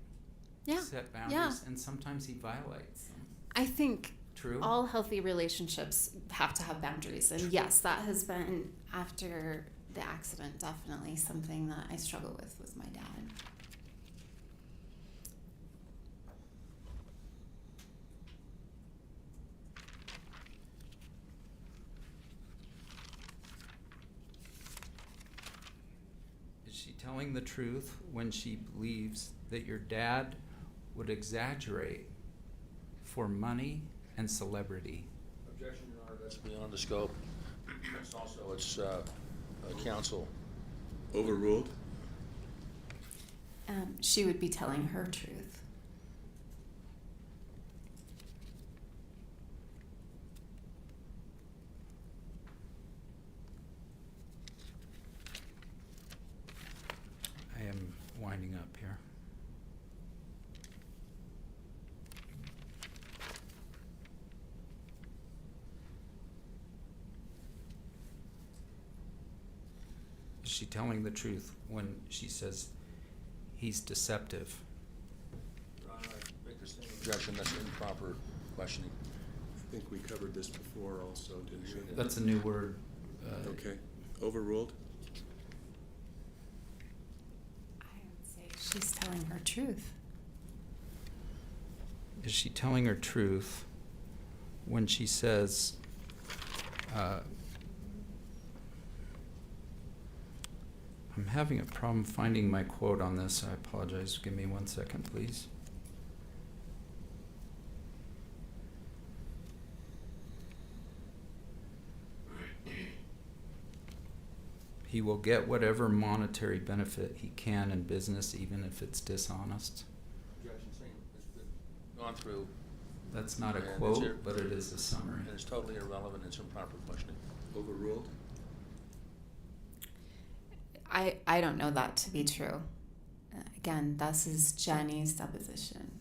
Yeah. Set boundaries, and sometimes he violates them. I think True? all healthy relationships have to have boundaries. And yes, that has been, after the accident, definitely something that I struggle with my dad. Is she telling the truth when she believes that your dad would exaggerate for money and celebrity? Objection, Your Honor. That's beyond the scope. It's also, counsel. Overruled. She would be telling her truth. I am winding up here. Is she telling the truth when she says he's deceptive? Your Honor, I make the same objection. That's improper questioning. I think we covered this before also, didn't we? That's a new word. Okay. Overruled. I would say she's telling her truth. Is she telling her truth when she says, I'm having a problem finding my quote on this. I apologize. Give me 1 second, please. He will get whatever monetary benefit he can in business, even if it's dishonest. Objection, same. It's been gone through, That's not a And it's quote, but it is a summary. and it's totally irrelevant. It's improper questioning. Overruled. I don't know that to be true. Again, this is Jenny's deposition.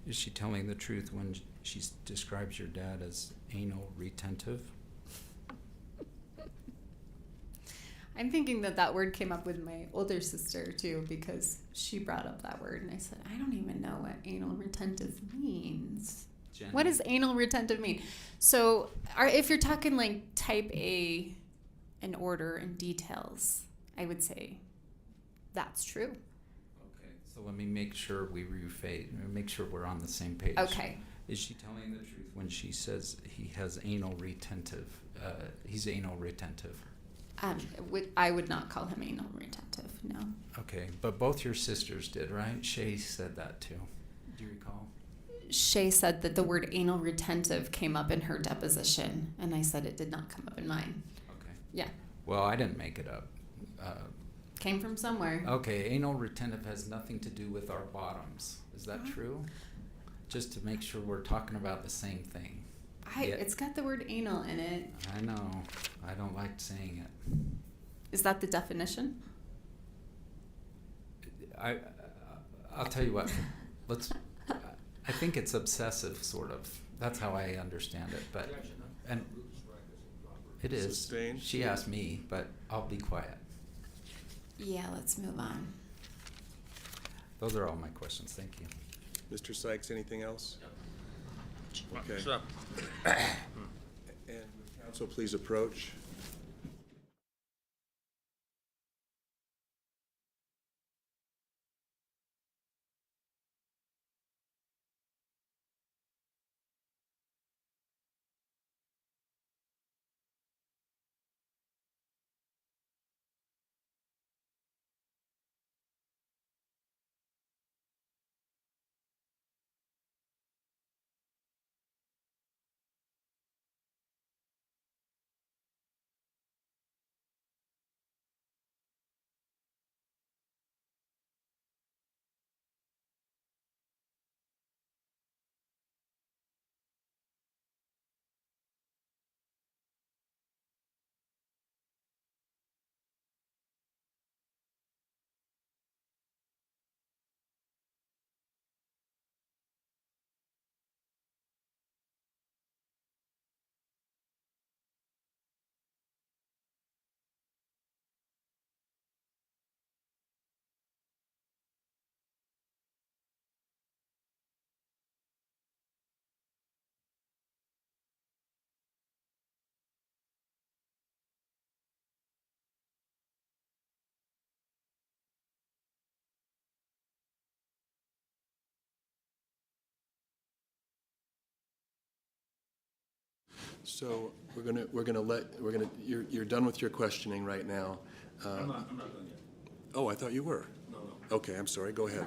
Is she telling the truth when she describes your dad as anal retentive? I'm thinking that word came up with my older sister too, because she brought up that word, and I said, I don't even know what anal retentive means. Jenny? What does anal retentive mean? So, if you're talking like type A in order and details, I would say that's true. Okay, so let me make sure we make sure we're on the same page. Okay. Is she telling the truth when she says he has anal retentive? He's anal retentive. I would not call him anal retentive, no. Okay, but both your sisters did, right? Shay said that too. Do you recall? Shay said that the word anal retentive came up in her deposition, and I said it did not come up in mine. Okay. Yeah. Well, I didn't make it up. Came from somewhere. Okay, anal retentive has nothing to do with our bottoms. Is that true? Just to make sure we're talking about the same thing. It's got the word anal in it. I know. I don't like saying it. Is that the definition? I'll tell you what. I think it's obsessive, sort of. That's how I understand it. But and it is. Sustained? She asked me, but I'll be quiet. Yeah, let's move on. Those are all my questions. Thank you. Mr. Sykes, anything else? Okay. What's up? And would council please approach? So you're done with your questioning right now. I'm not done yet. Oh, I thought you were. No. Okay, I'm sorry. Go ahead.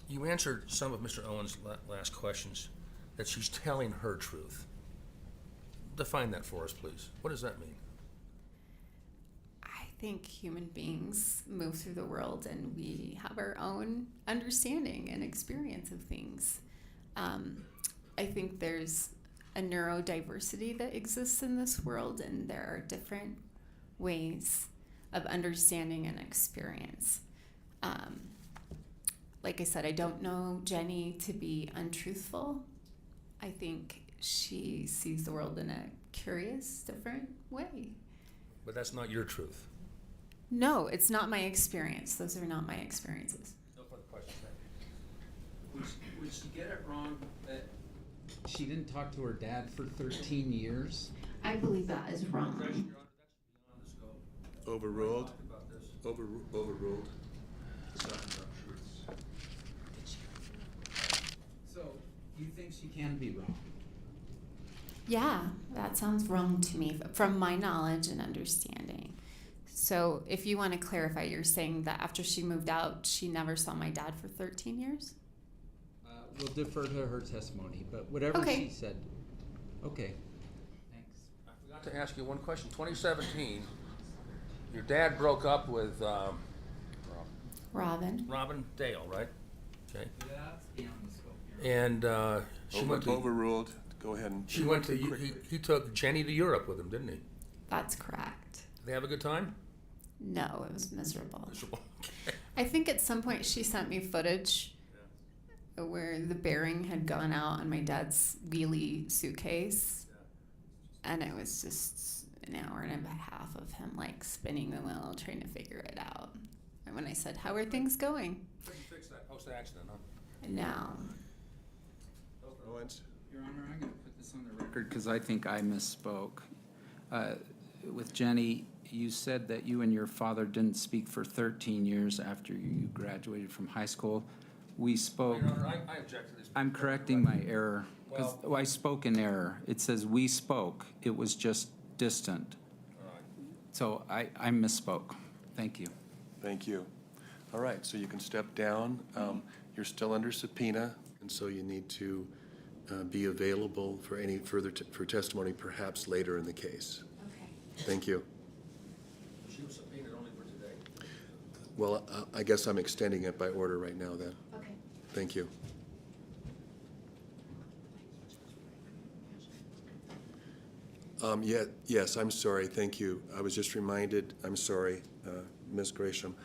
You answered some of Mr. Owen's last questions, that she's telling her truth. Define that for us, please. What does that mean? I think human beings move through the world and we have our own understanding and experience of things. I think there's a neurodiversity that exists in this world, and there are different ways of understanding and experience. Like I said, I don't know Jenny to be untruthful. I think she sees the world in a curious, different way. But that's not your truth. No, it's not my experience. Those are not my experiences. No further questions. Would she get it wrong that she didn't talk to her dad for 13 years? I believe that is wrong. Overruled? Overruled. So, you think she can be wrong? Yeah, that sounds wrong to me from my knowledge and understanding. So if you want to clarify, you're saying that after she moved out, she never saw my dad for 13 years? We'll defer to her testimony, but whatever Okay. she said. Okay. Thanks. I forgot to ask you one question. 2017, your dad broke up with Robin. Robin Dale, right? Okay. That's beyond the scope here. And she went to. Overruled. Go ahead and. She went to. He took Jenny to Europe with him, didn't he? That's correct. Did they have a good time? No, it was miserable. Miserable. I think at some point she sent me footage where the bearing had gone out on my dad's wheelie suitcase, and it was just an hour and a half of him like spinning the wheel trying to figure it out. And when I said, "How are things going?" Couldn't fix that post-accident, huh? No. Owens? Your Honor, I'm going to put this on the record because I think I misspoke. With Jenny, you said that you and your father didn't speak for 13 years after you graduated from high school. We spoke. Your Honor, I object to this. I'm correcting my error because I spoke in error. It says we spoke. It was just distant. All right. So I misspoke. Thank you. Thank you. All right, so you can step down. You're still under subpoena, and so you need to be available for any further for testimony perhaps later in the case. Okay. Thank you. She was subpoenaed only for today. Well, I guess I'm extending it by order right now then. Okay. Thank you. Yes, I'm sorry, thank you. I was just reminded, I'm sorry, Ms. Gresham.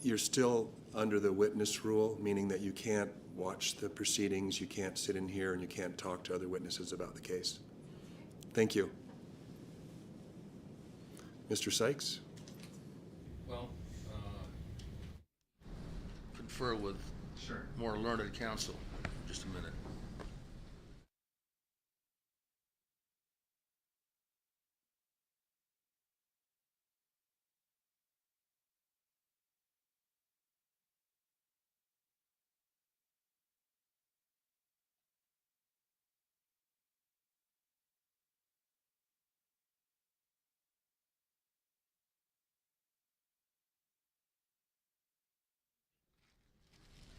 You're still under the witness rule, meaning that you can't watch the proceedings, you can't sit in here, and you can't talk to other witnesses about the case. Thank you. Mr. Sykes? Well, confer with more learned counsel. Just a minute.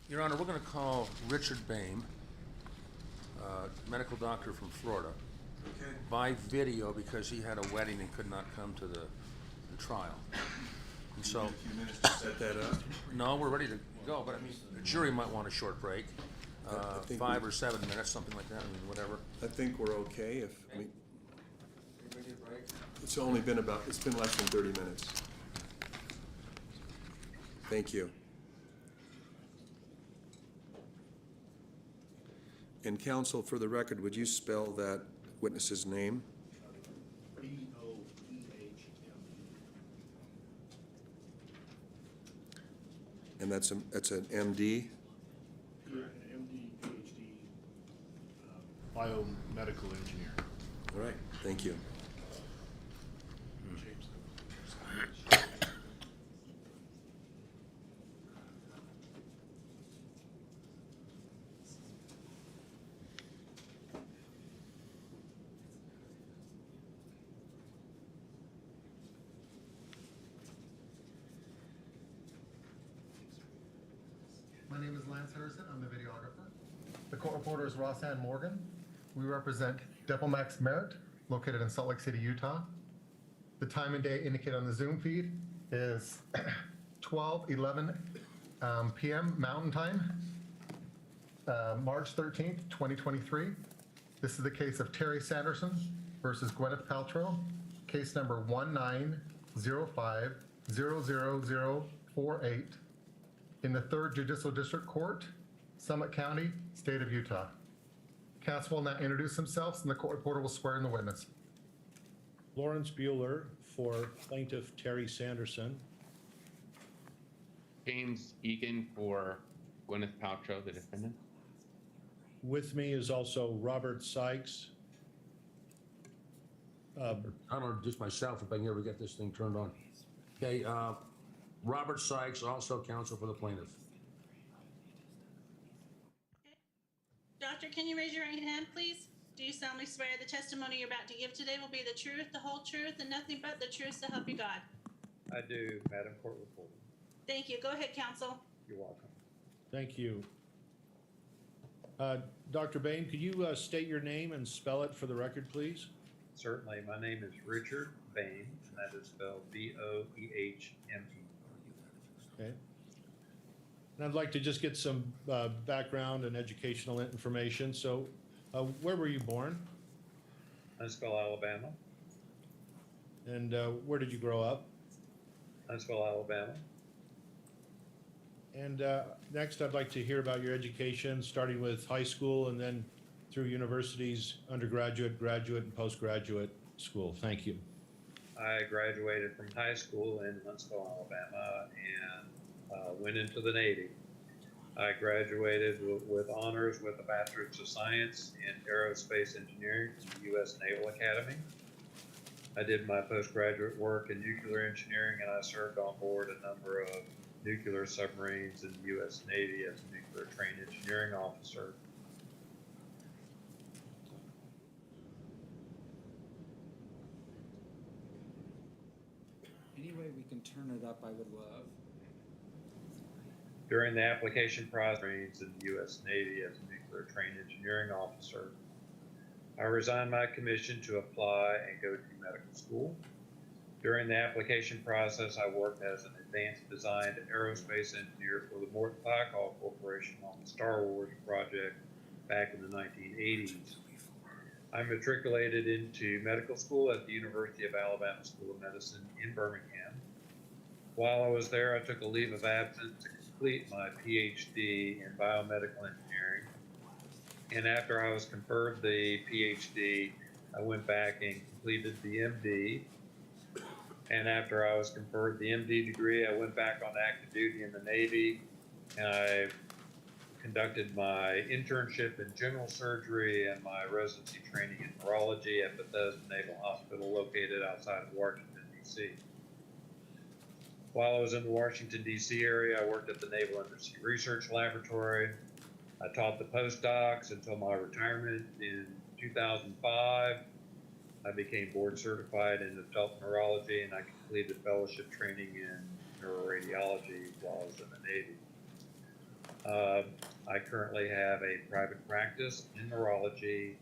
Your Honor, we're going to call Richard Boehm, medical doctor from Florida, by video because he had a wedding and could not come to the trial. And so, A few minutes to set that up. no, we're ready to go, but I mean, the jury might want a short break, I think 5 or 7 minutes, something like that, I mean, whatever. I think we're okay if, Everybody get a break? it's been less than 30 minutes. Thank you. And counsel, for the record, would you spell that witness's name? B-O-E-H-M. And that's an MD? An MD, PhD, biomedical engineer. All right, thank you. My name is Lance Harrison. I'm the videographer. The court reporter is Rossann Morgan. We represent Depilmax Merit, located in Salt Lake City, Utah. The time and day indicated on the Zoom feed is 12:11 p.m. Mountain Time, March 13th, 2023. This is the case of Terry Sanderson versus Gwyneth Paltrow, case number 190500048 in the 3rd Judicial District Court, Summit County, State of Utah. Counsel will now introduce themselves and the court reporter will swear in the witness. Lawrence Bueller for plaintiff Terry Sanderson. James Egan for Gwyneth Paltrow, the defendant. With me is also Robert Sykes. I don't introduce myself if I can ever get this thing turned on. Okay, Robert Sykes, also counsel for the plaintiff. Doctor, can you raise your right hand, please? Do you solemnly swear the testimony you're about to give today will be the truth, the whole truth, and nothing but the truth to help you God? I do, Madam Court Reporter. Thank you. Go ahead, counsel. You're welcome. Thank you. Dr. Bain, could you state your name and spell it for the record, please? Certainly. My name is Richard Bain, and that is spelled B-O-E-H-M-E. Okay. And I'd like to just get some background and educational information. So where were you born? Huntsville, Alabama. And where did you grow up? Huntsville, Alabama. And next, I'd like to hear about your education, starting with high school and then through universities, undergraduate, graduate, and postgraduate school. Thank you. I graduated from high school in Huntsville, Alabama, and went into the Navy. I graduated with honors with a Bachelor's of Science in Aerospace Engineering from the U.S. Naval Academy. I did my postgraduate work in nuclear engineering, and I served on board a number of nuclear submarines in the U.S. Navy as a nuclear trained engineering officer. Any way we can turn it up, I would love. During the application process in the U.S. Navy as a nuclear trained engineering officer, I resigned my commission to apply and go to medical school. During the application process, I worked as an advanced design aerospace engineer for the Morton Thiokol Corporation on the Star Wars project back in the 1980s. I matriculated into medical school at the University of Alabama School of Medicine in Birmingham. While I was there, I took a leave of absence to complete my PhD in biomedical engineering. And after I was conferred the PhD, I went back and completed the MD. And after I was conferred the MD degree, I went back on active duty in the Navy, and I conducted my internship in general surgery and my residency training in neurology at Bethesda Naval Hospital located outside of Washington, D.C. While I was in the Washington, D.C. area, I worked at the Naval Undersea Research Laboratory. I taught the postdocs until my retirement in 2005. I became board certified in adult neurology, and I completed fellowship training in neuroradiology while I was in the Navy. I currently have a private practice in neurology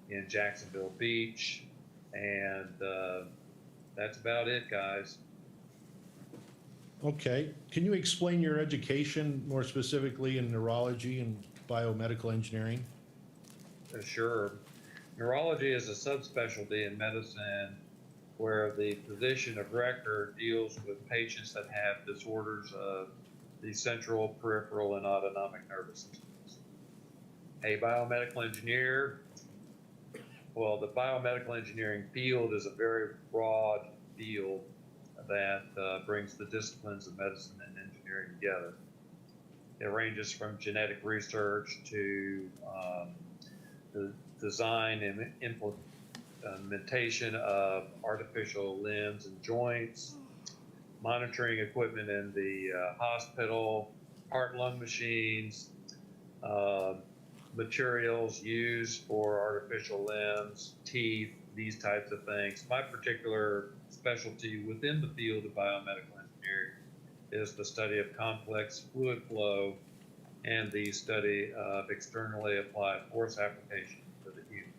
in Jacksonville Beach, and that's about it, guys. Okay. Can you explain your education more specifically in neurology and biomedical engineering? Sure. Neurology is a subspecialty in medicine where the physician of record deals with patients that have disorders of the central, peripheral, and autonomic nervous systems. A biomedical engineer, well, the biomedical engineering field is a very broad field that brings the disciplines of medicine and engineering together. It ranges from genetic research to the design and implementation of artificial limbs and joints, monitoring equipment in the hospital, heart-lung machines, materials used for artificial limbs, teeth, these types of things. My particular specialty within the field of biomedical engineering is the study of complex fluid flow and the study of externally applied force application for the human.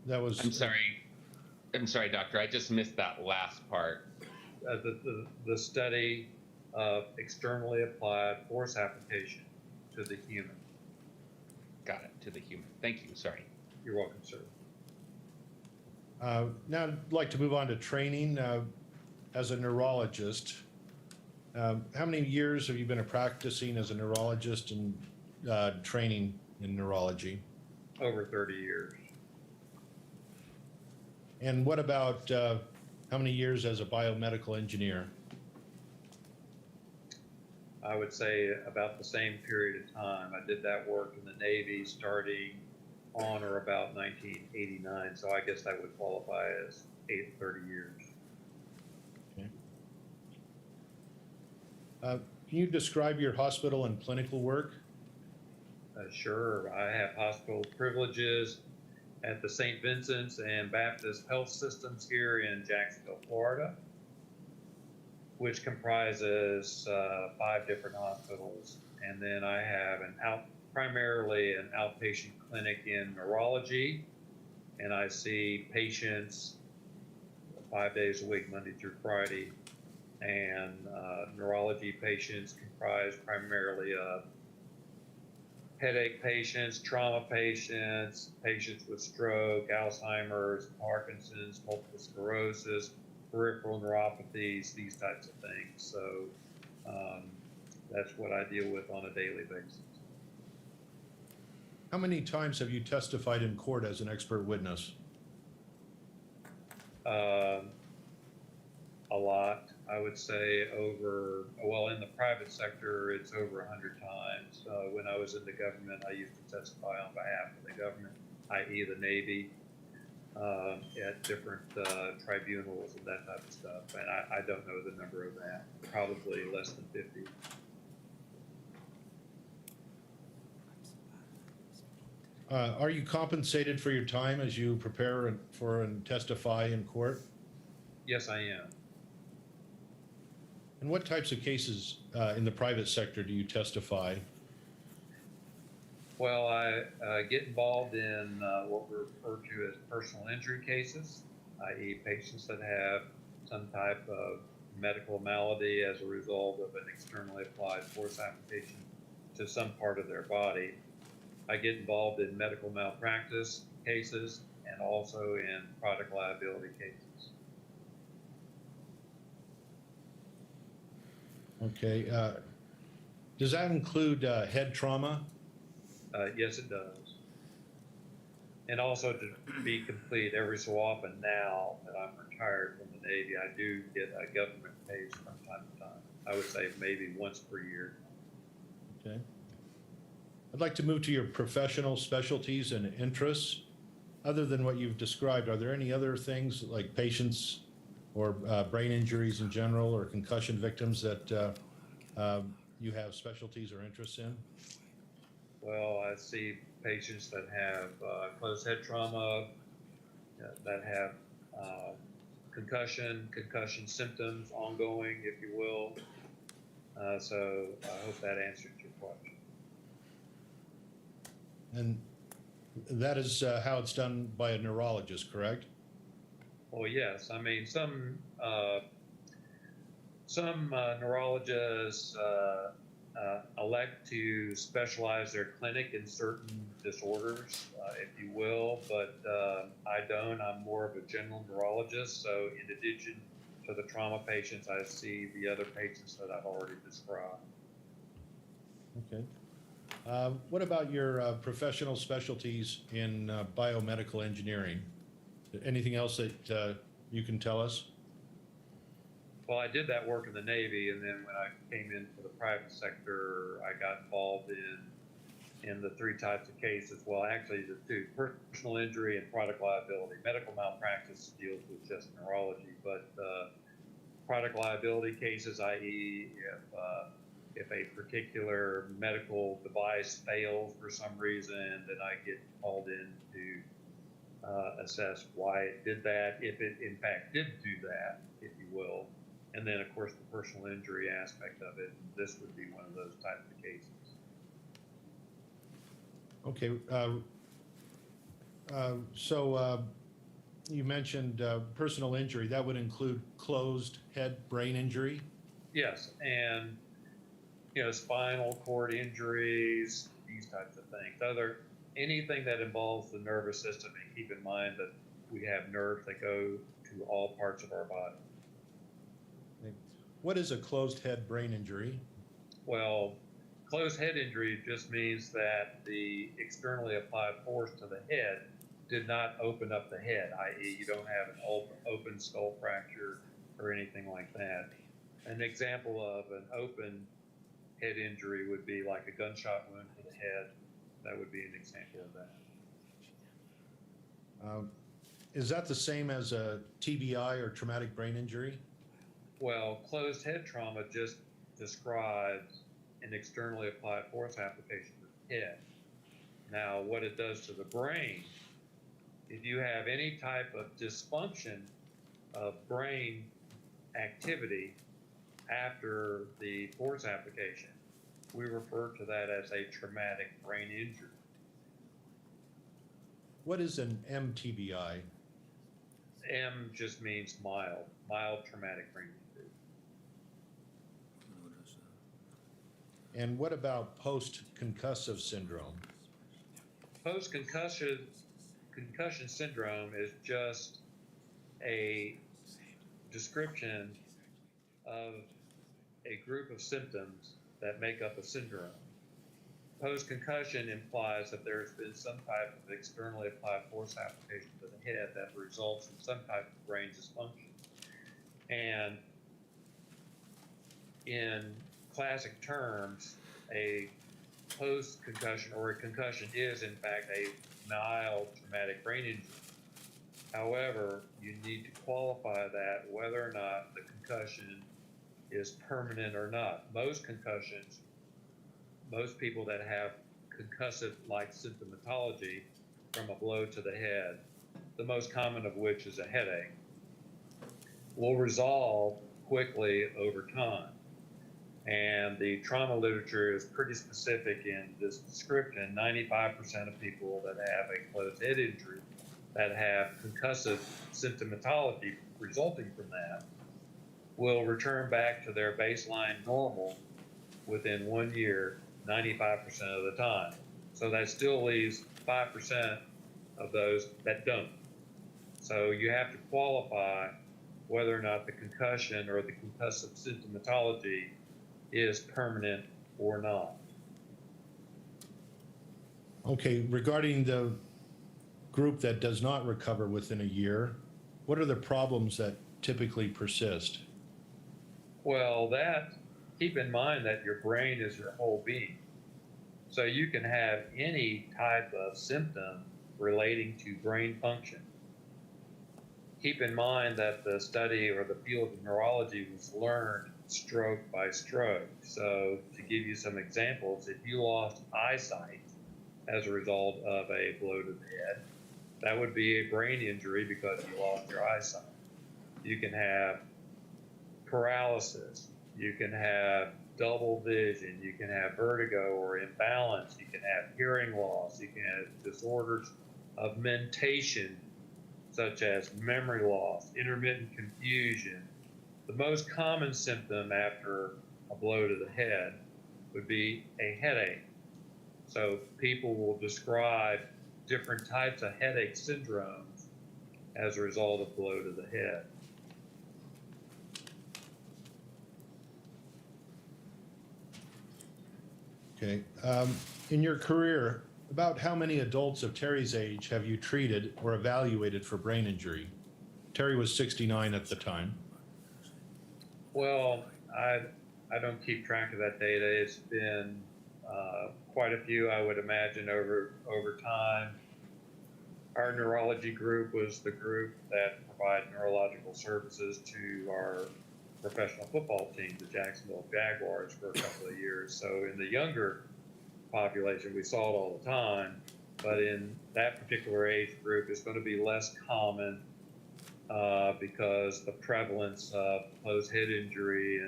That was. I'm sorry, doctor. I just missed that last part. The study of externally applied force application to the human. Got it, to the human. Thank you, sorry. You're welcome, sir. Now I'd like to move on to training as a neurologist. How many years have you been practicing as a neurologist and training in neurology? Over 30 years. And what about how many years as a biomedical engineer? I would say about the same period of time. I did that work in the Navy starting on or about 1989, so I guess that would qualify as 30 years. Okay. Can you describe your hospital and clinical work? Sure. I have hospital privileges at the St. Vincent's and Baptist Health Systems here in Jacksonville, Florida, which comprises 5 different hospitals. And then I have primarily an outpatient clinic in neurology, and I see patients 5 days a week, Monday through Friday. And neurology patients comprise primarily of headache patients, trauma patients, patients with stroke, Alzheimer's, Parkinson's, multiple sclerosis, peripheral neuropathies, these types of things. So That's what I deal with on a daily basis. How many times have you testified in court as an expert witness? A lot. I would say well, in the private sector, it's over 100 times. When I was in the government, I used to testify on behalf of the government, i.e. the Navy, at different tribunals and that type of stuff. And I don't know the number of that, probably less than 50. Are you compensated for your time as you prepare for and testify in court? Yes, I am. And what types of cases in the private sector do you testify? Well, I get involved in what we refer to as personal injury cases, i.e. patients that have some type of medical malady as a result of an externally applied force application to some part of their body. I get involved in medical malpractice cases and also in product liability cases. Okay. Does that include head trauma? Yes, it does. And also, to be complete, every so often now that I'm retired from the Navy, I do get a government case from time to time. I would say maybe once per year. Okay. I'd like to move to your professional specialties and interests. Other than what you've described, are there any other things like patients or brain injuries in general or concussion victims that you have specialties or interests in? Well, I see patients that have closed head trauma, that have concussion symptoms ongoing, if you will. So I hope that answered your question. And that is how it's done by a neurologist, correct? Well, yes. I mean, some neurologists elect to specialize their clinic in certain disorders, if you will, but I don't. I'm more of a general neurologist. So in addition to the trauma patients, I see the other patients that I've already described. Okay. What about your professional specialties in biomedical engineering? Anything else that you can tell us? Well, I did that work in the Navy, and then when I came into the private sector, I got involved in the three types of cases. Well, actually, the two: personal injury and product liability. Medical malpractice deals with just neurology, but product liability cases, i.e., if a particular medical device fails for some reason, then I get called in to assess why it did that, if it in fact did do that, if you will. And then, of course, the personal injury aspect of it. This would be one of those types of cases. Okay. So you mentioned personal injury. That would include closed head brain injury? Yes, and spinal cord injuries, these types of things. Anything that involves the nervous system, and keep in mind that we have nerves that go to all parts of our body. What is a closed head brain injury? Well, closed head injury just means that the externally applied force to the head did not open up the head, i.e. you don't have an open skull fracture or anything like that. An example of an open head injury would be like a gunshot wound to the head. That would be an example of that. Is that the same as a TBI or traumatic brain injury? Well, closed head trauma just describes an externally applied force application to the head. Now, what it does to the brain, if you have any type of dysfunction of brain activity after the force application, we refer to that as a traumatic brain injury. What is an MTBI? M just means mild traumatic brain injury. And what about post-concussive syndrome? Post-concussion syndrome is just a description of a group of symptoms that make up a syndrome. Post-concussion implies that there's been some type of externally applied force application to the head that results in some type of brain dysfunction. And in classic terms, a post-concussion or a concussion is in fact a mild traumatic brain injury. However, you need to qualify that whether or not the concussion is permanent or not. Most concussions, most people that have concussive-like symptomatology from a blow to the head, the most common of which is a headache, will resolve quickly over time. And the trauma literature is pretty specific in this description. 95% of people that have a closed head injury that have concussive symptomatology resulting from that will return back to their baseline normal within 1 year, 95% of the time. So that still leaves 5% of those that don't. So you have to qualify whether or not the concussion or the concussive symptomatology is permanent or not. Okay, regarding the group that does not recover within a year, what are the problems that typically persist? Well, keep in mind that your brain is your whole being. So you can have any type of symptom relating to brain function. Keep in mind that the study or the field of neurology was learned stroke by stroke. So to give you some examples, if you lost eyesight as a result of a blow to the head, that would be a brain injury because you lost your eyesight. You can have paralysis, you can have double vision, you can have vertigo or imbalance, you can have hearing loss, you can have disorders of mentation, such as memory loss, intermittent confusion. The most common symptom after a blow to the head would be a headache. So people will describe different types of headache syndromes as a result of blow to the head. Okay. In your career, about how many adults of Terry's age have you treated or evaluated for brain injury? Terry was 69 at the time. Well, I don't keep track of that data. It's been quite a few, I would imagine, over time. Our neurology group was the group that provided neurological services to our professional football team, the Jacksonville Jaguars, for a couple of years. So in the younger population, we saw it all the time, but in that particular age group, it's going to be less common because the prevalence of closed head injury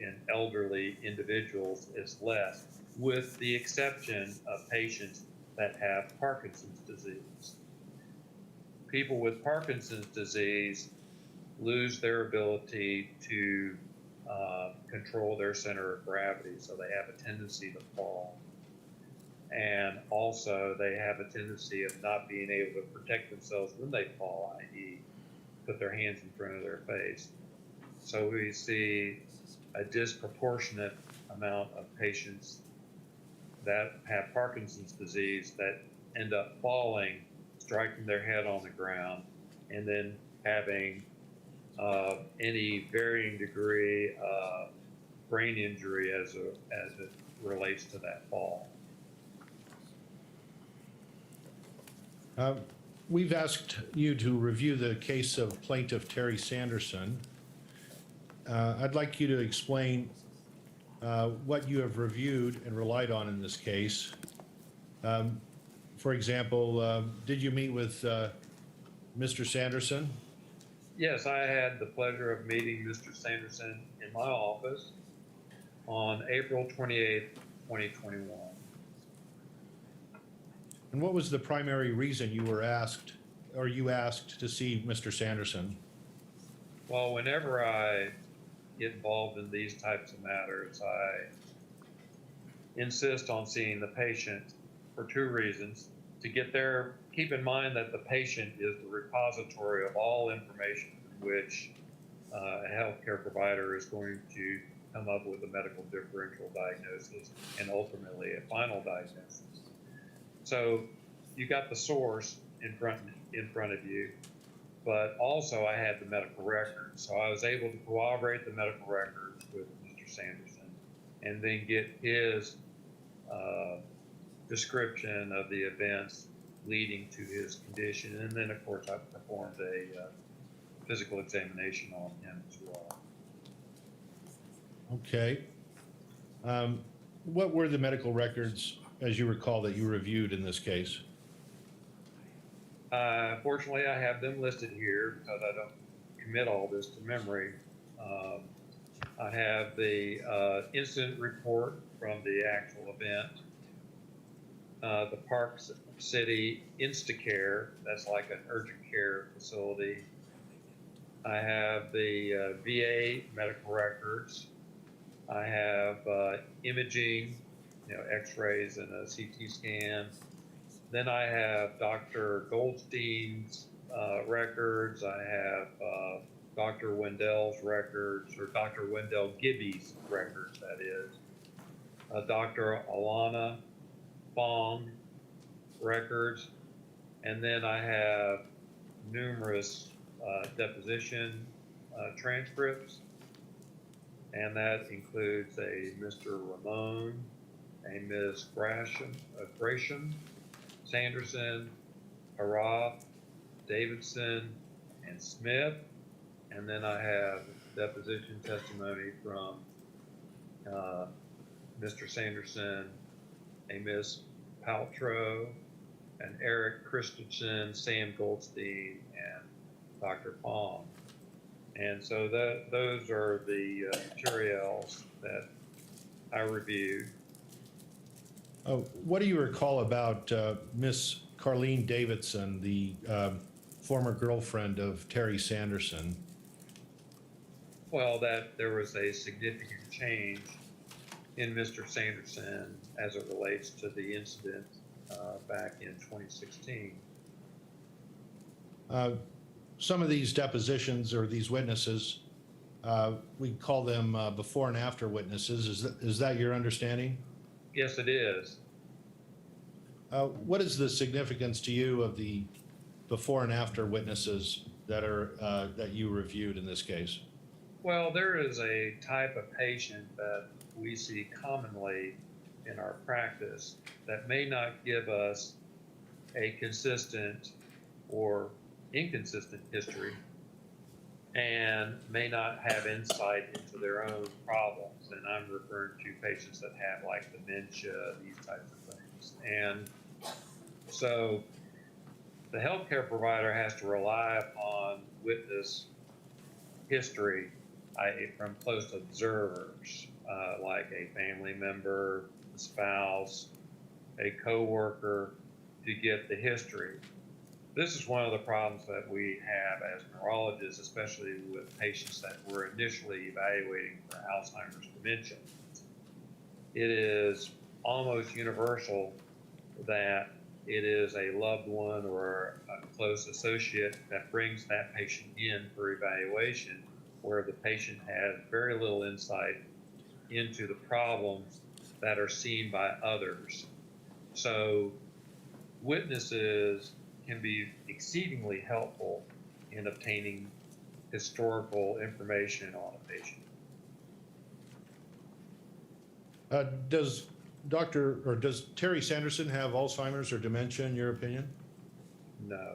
in elderly individuals is less, with the exception of patients that have Parkinson's disease. People with Parkinson's disease lose their ability to control their center of gravity, so they have a tendency to fall. And also they have a tendency of not being able to protect themselves when they fall, i.e. put their hands in front of their face. So we see a disproportionate amount of patients that have Parkinson's disease that end up falling, striking their head on the ground, and then having any varying degree of brain injury as it relates to that fall. We've asked you to review the case of plaintiff Terry Sanderson. I'd like you to explain what you have reviewed and relied on in this case. For example, did you meet with Mr. Sanderson? Yes, I had the pleasure of meeting Mr. Sanderson in my office on April 28th, 2021. And what was the primary reason you were asked, or you asked to see Mr. Sanderson? Well, whenever I get involved in these types of matters, I insist on seeing the patient for two reasons. To get there, keep in mind that the patient is the repository of all information from which a healthcare provider is going to come up with a medical differential diagnosis and ultimately a final diagnosis. So you got the source in front of you, but also I had the medical records. So I was able to corroborate the medical records with Mr. Sanderson and then get his description of the events leading to his condition. And then, of course, I performed a physical examination on him as well. Okay. What were the medical records, as you recall, that you reviewed in this case? Fortunately, I have them listed here because I don't commit all this to memory. I have the incident report from the actual event, the Park City Instacare, that's like an urgent care facility. I have the VA medical records. I have imaging, x-rays and a CT scan. Then I have Dr. Goldstein's records. I have Dr. Wendell's records, or Dr. Wendell Gibby's records, that is. Dr. Alana Fong records. And then I have numerous deposition transcripts. And that includes a Mr. Ramon, a Ms. Gresham, Sanderson, Harath, Davidson, and Smith. And then I have deposition testimony from Mr. Sanderson, a Ms. Paltrow, and Eric Christensen, Sam Goldstein, and Dr. Fong. And so those are the materials that I reviewed. What do you recall about Miss Carlene Davidson, the former girlfriend of Terry Sanderson? Well, that there was a significant change in Mr. Sanderson as it relates to the incident back in 2016. Some of these depositions or these witnesses, we call them before and after witnesses. Is that your understanding? Yes, it is. What is the significance to you of the before and after witnesses that are that you reviewed in this case? Well, there is a type of patient that we see commonly in our practice that may not give us a consistent or inconsistent history and may not have insight into their own problems. And I'm referring to patients that have like dementia, these types of things. And so the healthcare provider has to rely upon witness history, i.e. from close observers, like a family member, a spouse, a coworker, to get the history. This is one of the problems that we have as neurologists, especially with patients that we're initially evaluating for Alzheimer's dementia. It is almost universal that it is a loved one or a close associate that brings that patient in for evaluation, where the patient has very little insight into the problems that are seen by others. So witnesses can be exceedingly helpful in obtaining historical information on a patient. Does Terry Sanderson have Alzheimer's or dementia in your opinion? No.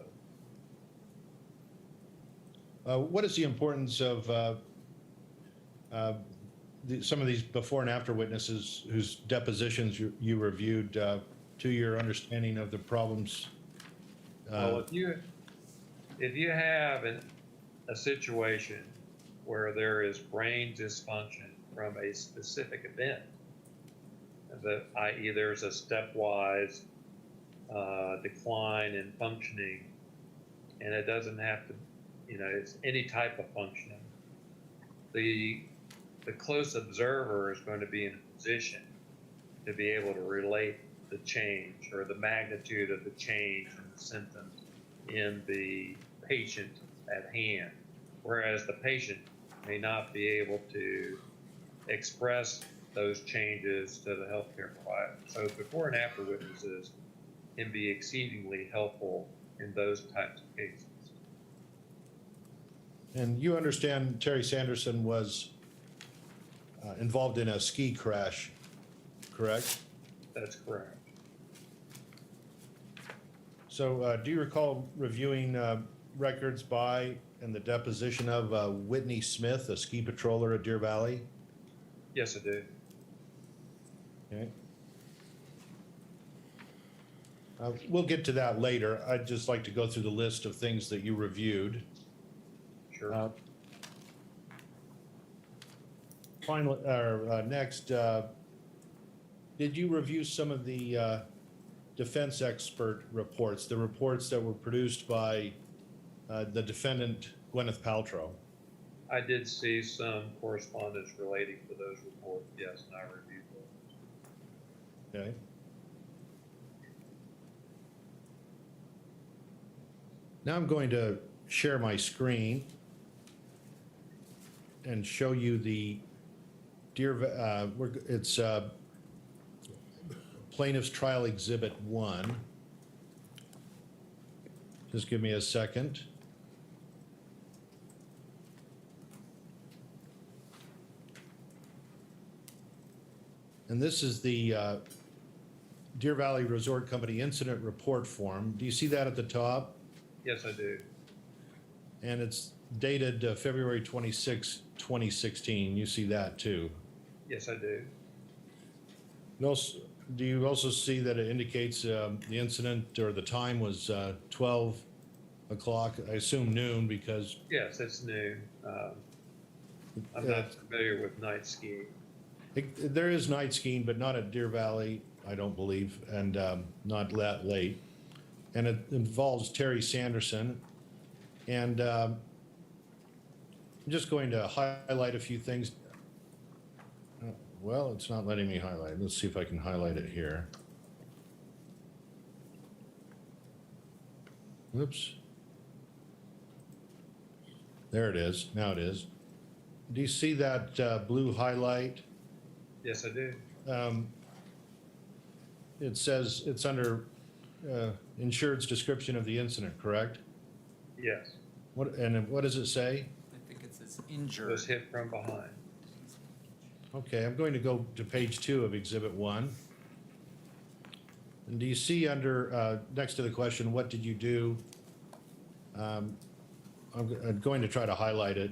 What is the importance of some of these before and after witnesses whose depositions you reviewed to your understanding of the problems? Well, if you have a situation where there is brain dysfunction from a specific event, i.e. there's a stepwise decline in functioning, and it doesn't have to, it's any type of functioning, the close observer is going to be in a position to be able to relate the change or the magnitude of the change in the symptoms in the patient at hand, whereas the patient may not be able to express those changes to the healthcare provider. So before and after witnesses can be exceedingly helpful in those types of cases. And you understand Terry Sanderson was involved in a ski crash, correct? That's correct. So do you recall reviewing records by and the deposition of Whitney Smith, a ski patroller at Deer Valley? Yes, I do. Okay. We'll get to that later. I'd just like to go through the list of things that you reviewed. Sure. Finally, next, did you review some of the defense expert reports, the reports that were produced by the defendant, Gwyneth Paltrow? I did see some correspondence relating to those reports, yes, and I reviewed those. Okay. Now I'm going to share my screen and show you the it's Plaintiff's Trial Exhibit 1. Just give me a second. And this is the Deer Valley Resort Company Incident Report Form. Do you see that at the top? Yes, I do. And it's dated February 26, 2016. You see that too. Yes, I do. Do you also see that it indicates the incident or the time was 12 o'clock? I assume noon because... Yes, it's noon. I'm not familiar with night skiing. There is night skiing, but not at Deer Valley, I don't believe, and not that late. And it involves Terry Sanderson. And I'm just going to highlight a few things. Well, it's not letting me highlight. Let's see if I can highlight it here. Oops. There it is. Now it is. Do you see that blue highlight? Yes, I do. It says it's under insured's description of the incident, correct? Yes. What does it say? I think it says It injured. was hit from behind. Okay, I'm going to go to page 2 of Exhibit 1. And do you see under, next to the question, what did you do? I'm going to try to highlight it,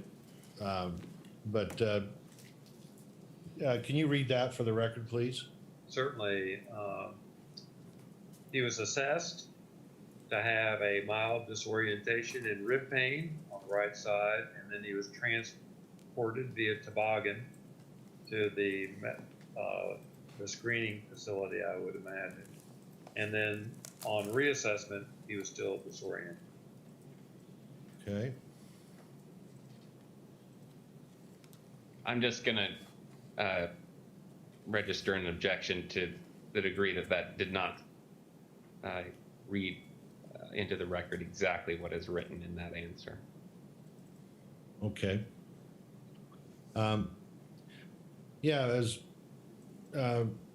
but can you read that for the record, please? Certainly, he was assessed to have a mild disorientation and rib pain on the right side, and then he was transported via toboggan to the screening facility, I would imagine. And then on reassessment, he was still disoriented. Okay. I'm just going to register an objection to the degree that that did not read into the record exactly what is written in that answer. Okay. Yeah,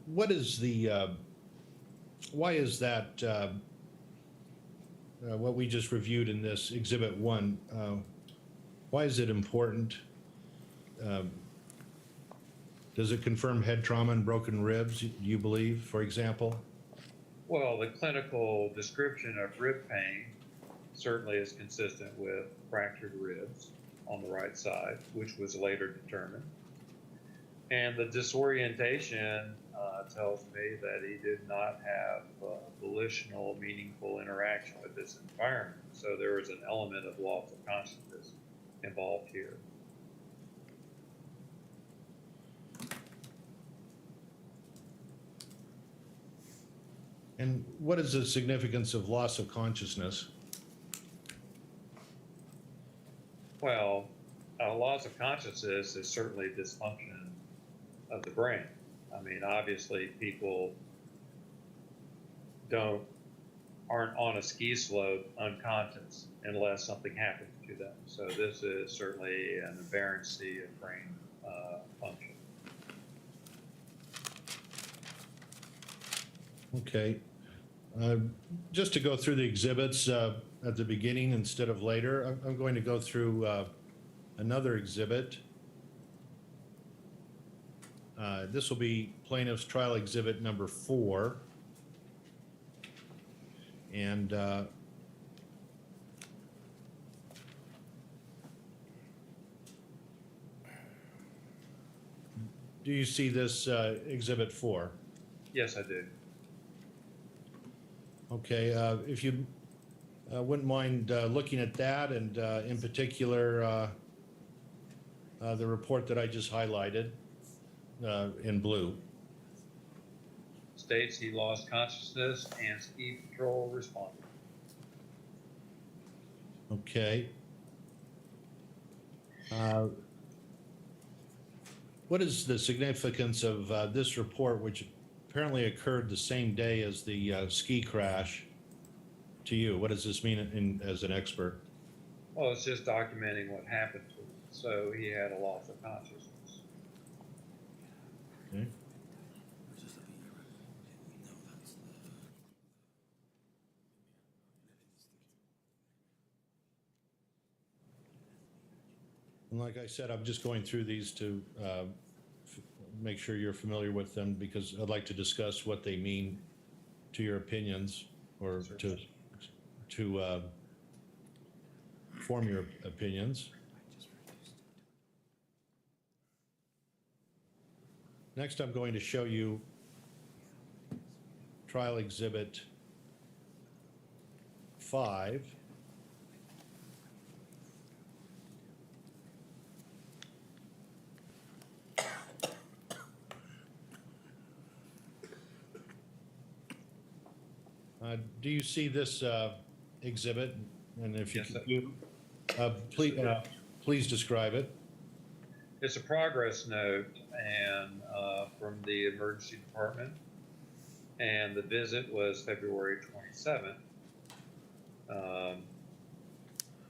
what is the, why is that, what we just reviewed in this Exhibit 1, why is it important? Does it confirm head trauma and broken ribs, you believe, for example? Well, the clinical description of rib pain certainly is consistent with fractured ribs on the right side, which was later determined. And the disorientation tells me that he did not have volitional, meaningful interaction with this environment. So there was an element of loss of consciousness involved here. And what is the significance of loss of consciousness? Well, loss of consciousness is certainly dysfunction of the brain. I mean, obviously, people aren't on a ski slope unconscious unless something happens to them. So this is certainly an aberrancy of brain function. Okay. Just to go through the exhibits at the beginning instead of later, I'm going to go through another exhibit. This will be plaintiff's trial exhibit number 4. And do you see this exhibit 4? Yes, I do. Okay, if you wouldn't mind looking at that, and in particular the report that I just highlighted in blue. States he lost consciousness and ski patrol responded. Okay. What is the significance of this report, which apparently occurred the same day as the ski crash, to you? What does this mean as an expert? Well, it's just documenting what happened to him. So he had a loss of consciousness. Okay. And like I said, I'm just going through these to make sure you're familiar with them, because I'd like to discuss what they mean to your opinions, or to form your opinions. Next, I'm going to show you trial exhibit 5. Do you see this exhibit? And if you Yes, do, please describe it. It's a progress note and from the emergency department, and the visit was February 27th.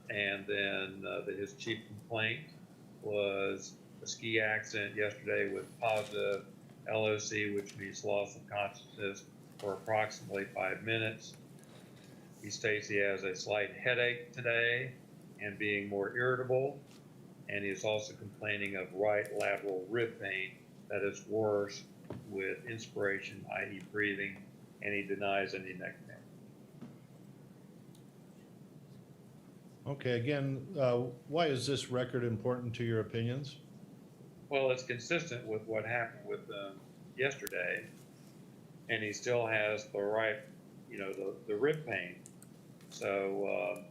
And then his chief complaint was a ski accident yesterday with positive LOC, which means loss of consciousness, for approximately 5 minutes. He states he has a slight headache today and being more irritable, and he's also complaining of right lateral rib pain that is worse with inspiration, i.e. breathing, and he denies any neck pain. Okay, again, why is this record important to your opinions? Well, it's consistent with what happened with yesterday, and he still has the right, the rib pain. So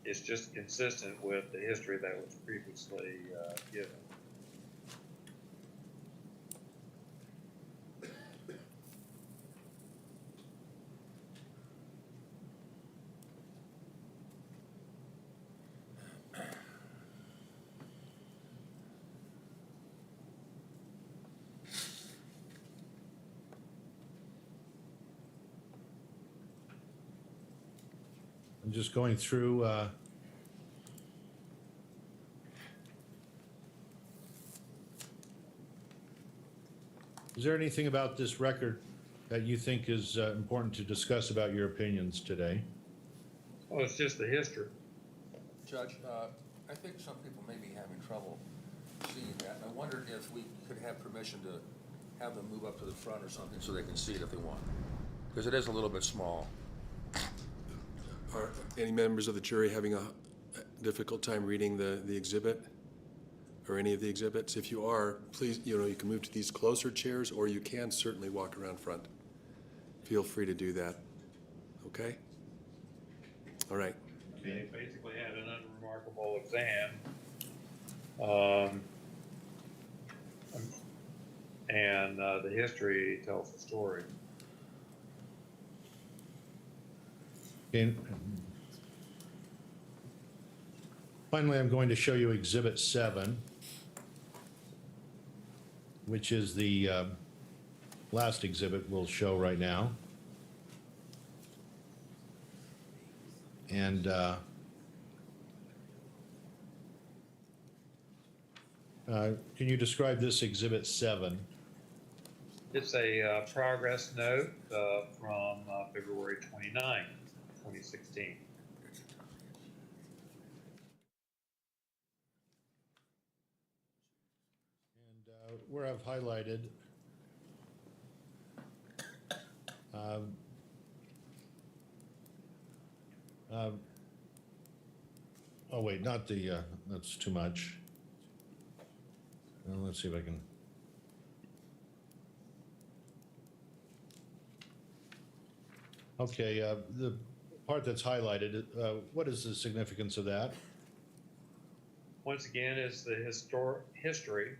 it's just consistent with the history that was previously given. I'm just going through is there anything about this record that you think is important to discuss about your opinions today? Well, it's just the history. Judge, I think some people may be having trouble seeing that, and I wondered if we could have permission to have them move up to the front or something so they can see it if they want, because it is a little bit small. Are any members of the jury having a difficult time reading the exhibit, or any of the exhibits? If you are, please, you can move to these closer chairs, or you can certainly walk around front. Feel free to do that. Okay? All right. He basically had an unremarkable exam. And the history tells the story. Okay. Finally, I'm going to show you Exhibit 7, which is the last exhibit we'll show right now. And can you describe this Exhibit 7? It's a progress note from February 29, 2016. And where I've highlighted, oh wait, not the, that's too much. Let's see if I can. Okay, the part that's highlighted, what is the significance of that? Once again, is the history.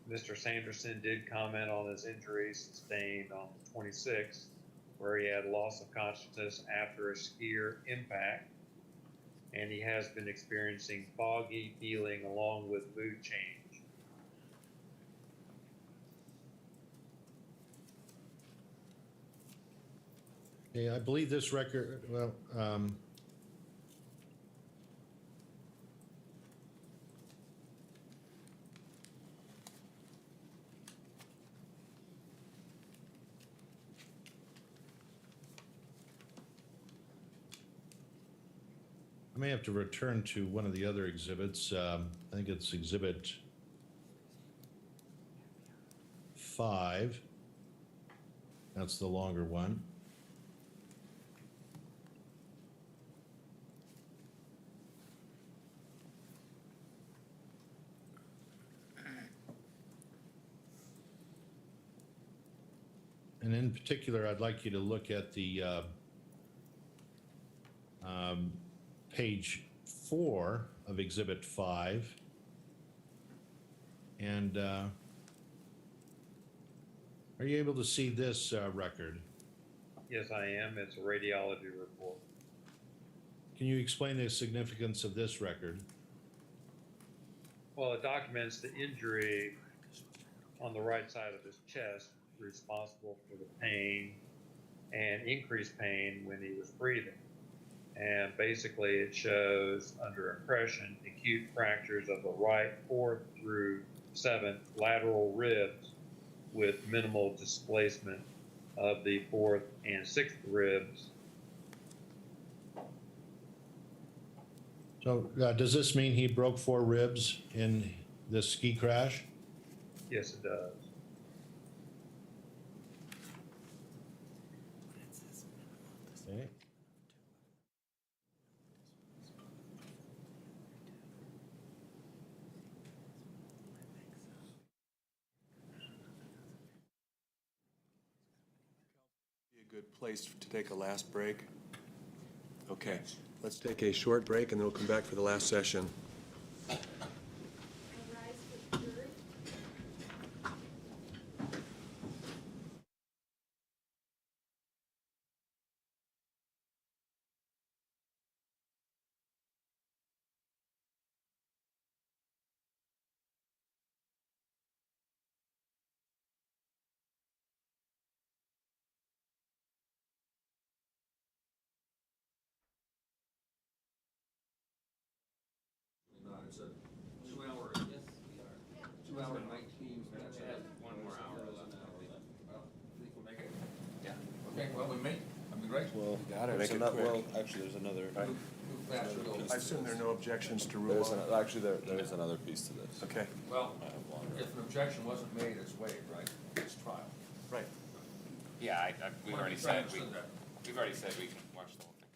Mr. Sanderson did comment on his injury sustained on the 26th, where he had loss of consciousness after a skier impact, and he has been experiencing foggy feeling along with mood change. Okay, I believe this record, well, I may have to return to one of the other exhibits. I think it's Exhibit 5. That's the longer one. And in particular, I'd like you to look at the page 4 of Exhibit 5. And are you able to see this record? Yes, I am. It's a radiology report. Can you explain the significance of this record? Well, it documents the injury on the right side of his chest, responsible for the pain and increased pain when he was breathing. And basically it shows under impression acute fractures of the right 4th through 7th lateral ribs with minimal displacement of the 4th and 6th ribs. So does this mean he broke 4 ribs in this ski crash? Yes, it does. Okay. Be a good place to take a last break. Okay, let's take a short break and then we'll come back for the last session. Rise for the jury. No, it's a 2-hour, 2-hour and 19 minutes. One more hour left. Well, think we'll make it? Yeah. Okay, well, we may, that'd be great. Well, got it. Make Make it it quick. quick. Well, actually, there's another. Move faster, go. I assume there are no objections to rule on. Actually, there is another piece to this. Okay, Well, I have longer. if an objection wasn't made, it's waived, right? It's trial. right. Yeah, we've Why don't already you try said and we, send that? we've already said we can watch the whole thing.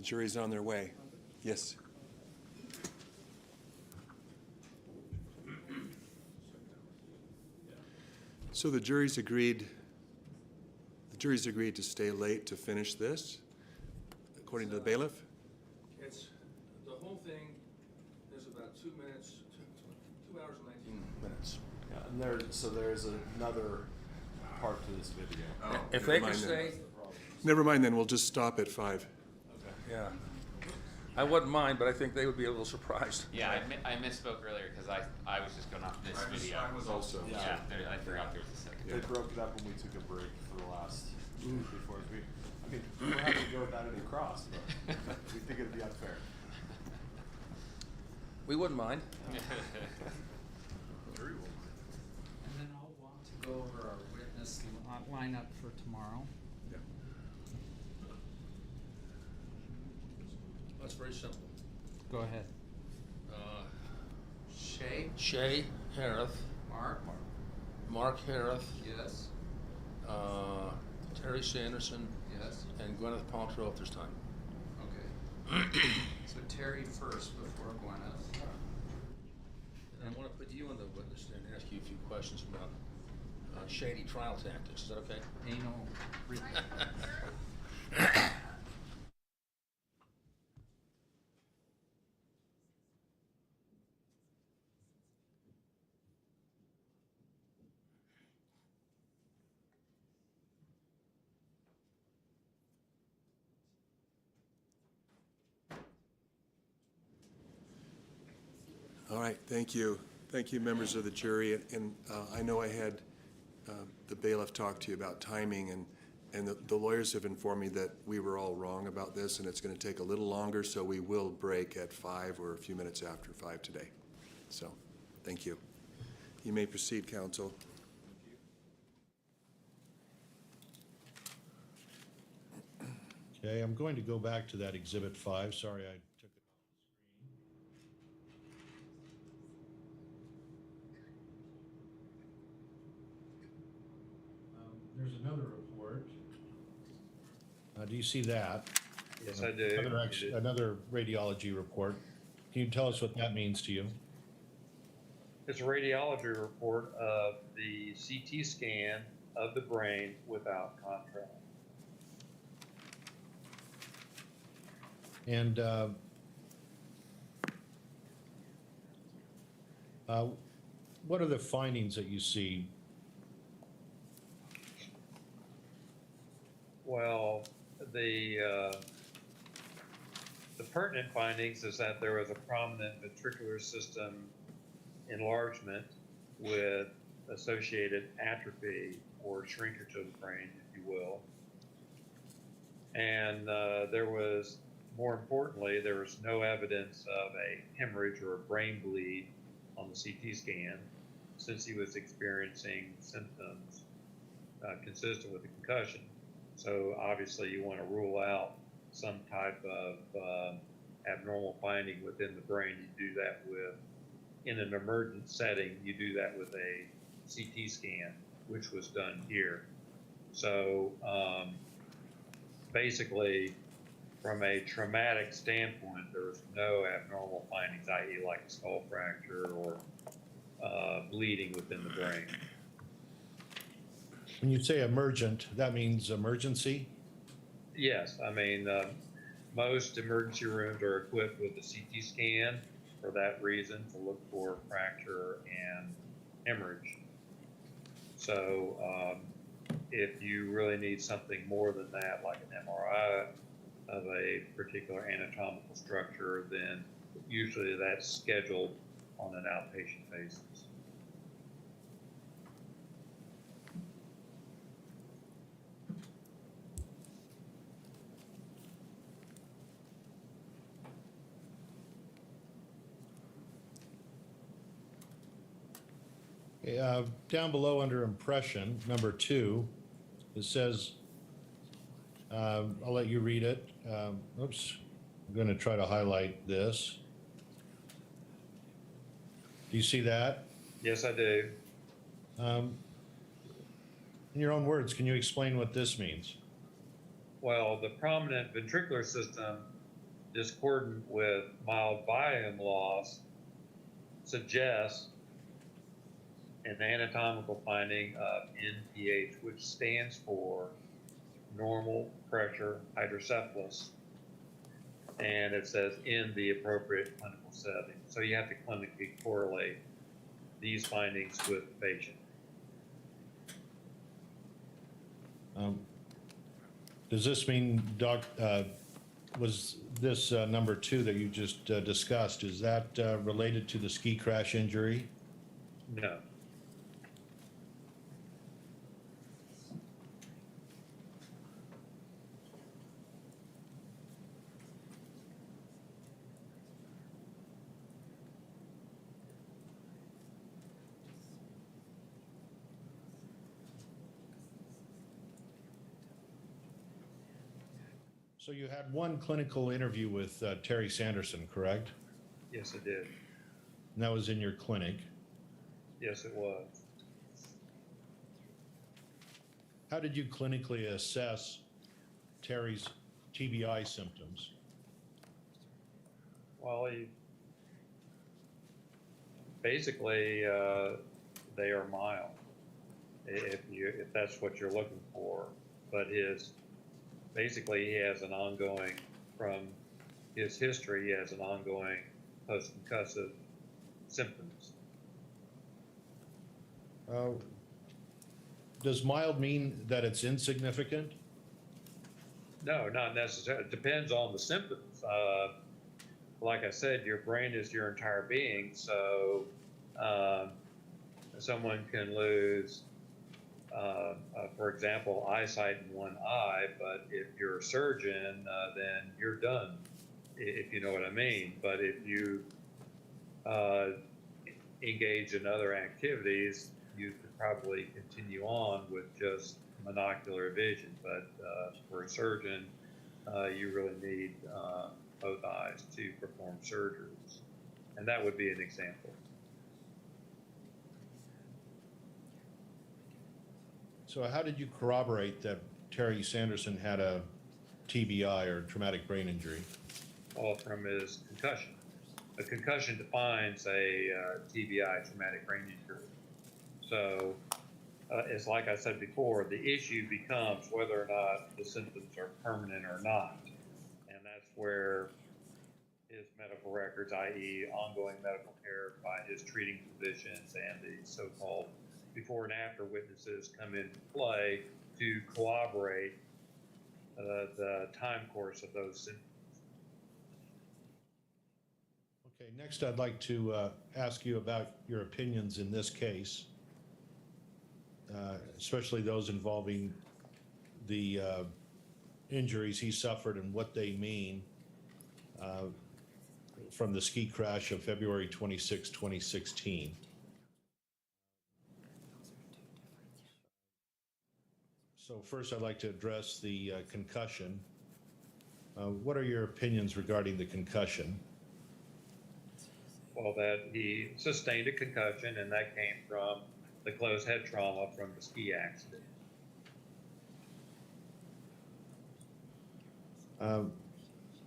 jury's on their way. Yes. So the jury's agreed to stay late to finish this, according to the bailiff? It's, the whole thing is about 2 minutes, 2 hours and 19 minutes. Yeah, and there's another part to this video. If they can stay, Never mind then, we'll just stop at 5. yeah. I wouldn't mind, but I think they would be a little surprised. Yeah, I misspoke earlier because I was just going off this video. I was also. Yeah, I forgot there was a second. They broke it up when we took a break for the last before we. I mean, we're happy to go without any cross, but we think it'd be unfair. We wouldn't mind. Very well. And then I'll want to go over our witness lineup for tomorrow. Yeah. That's very simple. Go ahead. Shay Harith, Mark Harith, Yes. Terry Sanderson, Yes. and Gwyneth Paltrow if there's time. Okay. So Terry first before Gwyneth. And I want to put you on the witness stand and ask you a few questions about shady trial tactics. Is that okay? Anal. All right, thank you. Thank you, members of the jury. And I know I had the bailiff talk to you about timing, and the lawyers have informed me that we were all wrong about this, and it's going to take a little longer, so we will break at 5 or a few minutes after 5 today. So, thank you. You may proceed, counsel. Okay, I'm going to go back to that Exhibit 5. Sorry, I took it off the screen. There's another report. Do you see that? Yes, I do. Another radiology report. Can you tell us what that means to you? It's a radiology report of the CT scan of the brain without contrast. And what are the findings that you see? Well, the pertinent findings is that there was a prominent ventricular system enlargement with associated atrophy or shrinkage of the brain, if you will. And there was, more importantly, there was no evidence of a hemorrhage or a brain bleed on the CT scan since he was experiencing symptoms consistent with a concussion. So obviously you want to rule out some type of abnormal finding within the brain. You do that with, in an emergent setting, you do that with a CT scan, which was done here. So basically, from a traumatic standpoint, there was no abnormal findings, i.e. like a skull fracture or bleeding within the brain. When you say emergent, that means emergency? Yes, I mean, most emergency rooms are equipped with a CT scan for that reason, to look for fracture and hemorrhage. So if you really need something more than that, like an MRI of a particular anatomical structure, then usually that's scheduled on an outpatient basis. Down below under impression, number 2, it says, I'll let you read it. Oops, I'm going to try to highlight this. Do you see that? Yes, I do. In your own words, can you explain what this means? Well, the prominent ventricular system discordant with mild volume loss suggests an anatomical finding of NPH, which stands for normal pressure hydrocephalus, and it says in the appropriate clinical setting. So you have to clinically correlate these findings with the patient. Does this mean, was this number 2 that you just discussed, is that related to the ski crash injury? No. So you had one clinical interview with Terry Sanderson, correct? Yes, it did. And that was in your clinic. Yes, it was. How did you clinically assess Terry's TBI symptoms? Well, basically, they are mild, if that's what you're looking for. But basically, he has an ongoing, from his history, he has an ongoing post-concussive symptoms. Does mild mean that it's insignificant? No, not necessarily. It depends on the symptoms. Like I said, your brain is your entire being, so someone can lose, for example, eyesight in one eye, but if you're a surgeon, then you're done, if you know what I mean. But if you engage in other activities, you could probably continue on with just monocular vision. But for a surgeon, you really need both eyes to perform surgeries. And that would be an example. So how did you corroborate that Terry Sanderson had a TBI, or traumatic brain injury? Well, from his concussion. A concussion defines a TBI, traumatic brain injury. So it's like I said before, the issue becomes whether or not the symptoms are permanent or not. And that's where his medical records, i.e. ongoing medical care by his treating physicians and the so-called before and after witnesses come into play to corroborate the time course of those symptoms. Okay, next I'd like to ask you about your opinions in this case, especially those involving the injuries he suffered and what they mean from the ski crash of February 26, 2016. So first I'd like to address the concussion. What are your opinions regarding the concussion? Well, that he sustained a concussion, and that came from the closed head trauma from the ski accident.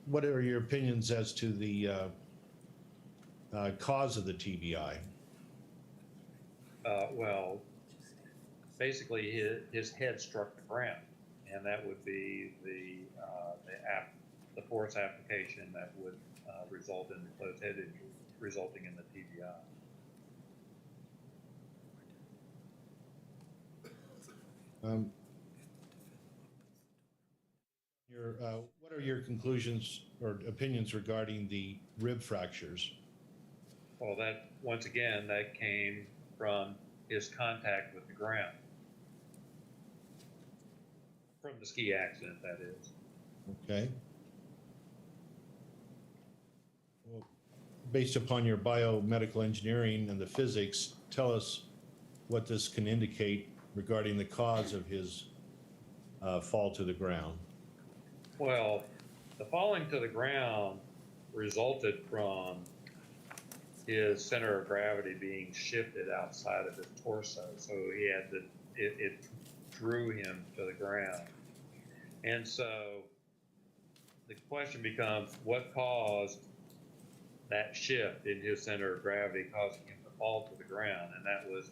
What are your opinions as to the cause of the TBI? Well, basically his head struck the ground, and that would be the force application that would result in the closed head injury, resulting in the TBI. What are your conclusions or opinions regarding the rib fractures? Well, that, once again, that came from his contact with the ground. From the ski accident, that is. Okay. Well, based upon your biomedical engineering and the physics, tell us what this can indicate regarding the cause of his fall to the ground. Well, the falling to the ground resulted from his center of gravity being shifted outside of his torso. So he had it drew him to the ground. And so the question becomes, what caused that shift in his center of gravity, causing him to fall to the ground? And that was,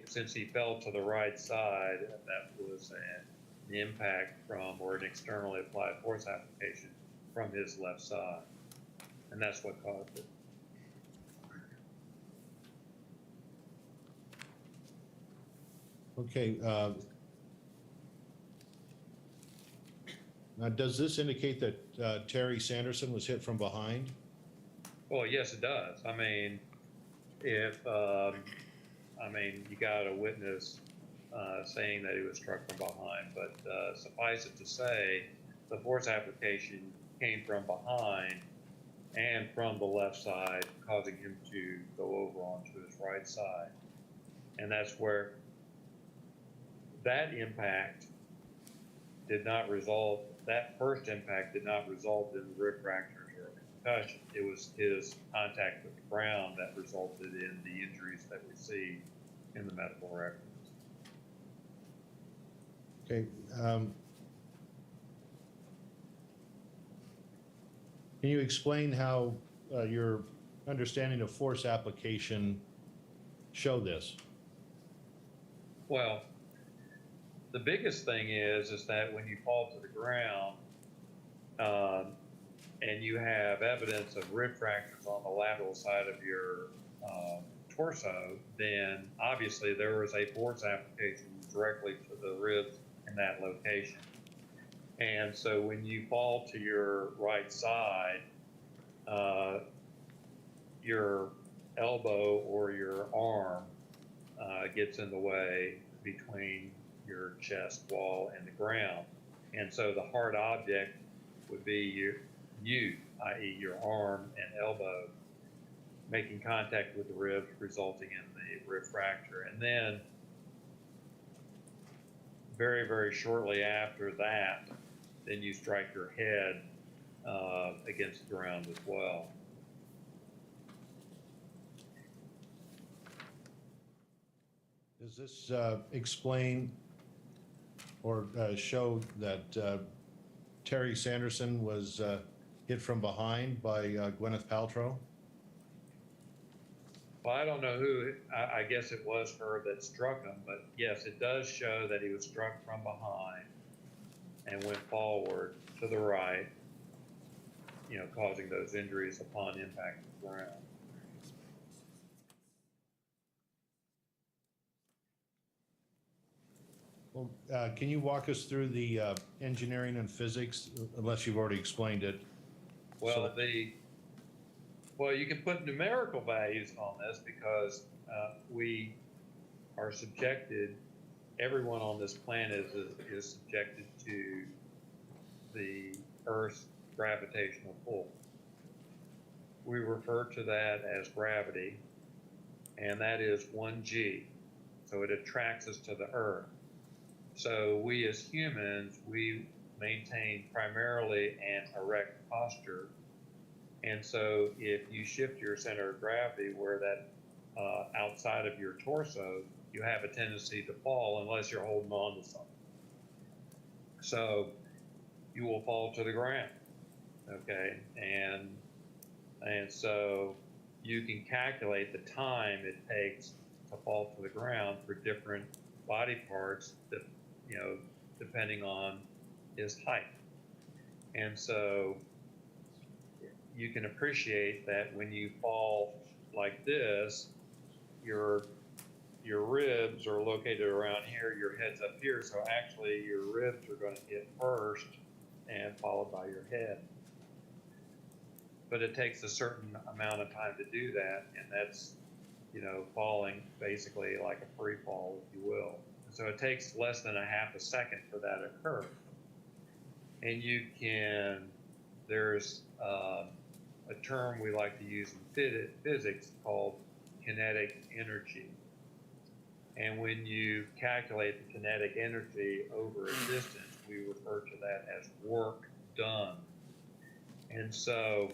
since he fell to the right side, that was an impact from, or an externally applied force application from his left side. And that's what caused it. Okay. Now, does this indicate that Terry Sanderson was hit from behind? Well, yes, it does. I mean, if, you got a witness saying that he was struck from behind, but suffice it to say, the force application came from behind and from the left side, causing him to go over onto his right side. And that's where that impact did not result, that first impact did not result in rib fractures or concussion. It was his contact with the ground that resulted in the injuries that we see in the medical records. Okay. Can you explain how your understanding of force application show this? Well, the biggest thing is that when you fall to the ground and you have evidence of rib fractures on the lateral side of your torso, then obviously there was a force application directly to the ribs in that location. And so when you fall to your right side, your elbow or your arm gets in the way between your chest wall and the ground. And so the hard object would be you, i.e. your arm and elbow, making contact with the ribs, resulting in the rib fracture. And then very, very shortly after that, then you strike your head against the ground as well. Does this explain or show that Terry Sanderson was hit from behind by Gwyneth Paltrow? Well, I don't know who, I guess it was her that struck him, but yes, it does show that he was struck from behind and went forward to the right, causing those injuries upon impact with the ground. Well, can you walk us through the engineering and physics, unless you've already explained it? Well, you can put numerical values on this because we are subjected, everyone on this planet is subjected to the Earth's gravitational pull. We refer to that as gravity, and that is 1G. So it attracts us to the Earth. So we as humans, we maintain primarily an erect posture. And so if you shift your center of gravity where that outside of your torso, you have a tendency to fall unless you're holding on to something. So you will fall to the ground, okay? And so you can calculate the time it takes to fall to the ground for different body parts that, depending on his height. And so you can appreciate that when you fall like this, your ribs are located around here, your head's up here, so actually your ribs are going to hit first and followed by your head. But it takes a certain amount of time to do that, and that's, falling basically like a free fall, if you will. So it takes less than a half a second for that to occur. And there's a term we like to use in physics called kinetic energy. And when you calculate the kinetic energy over a distance, we refer to that as work done. And so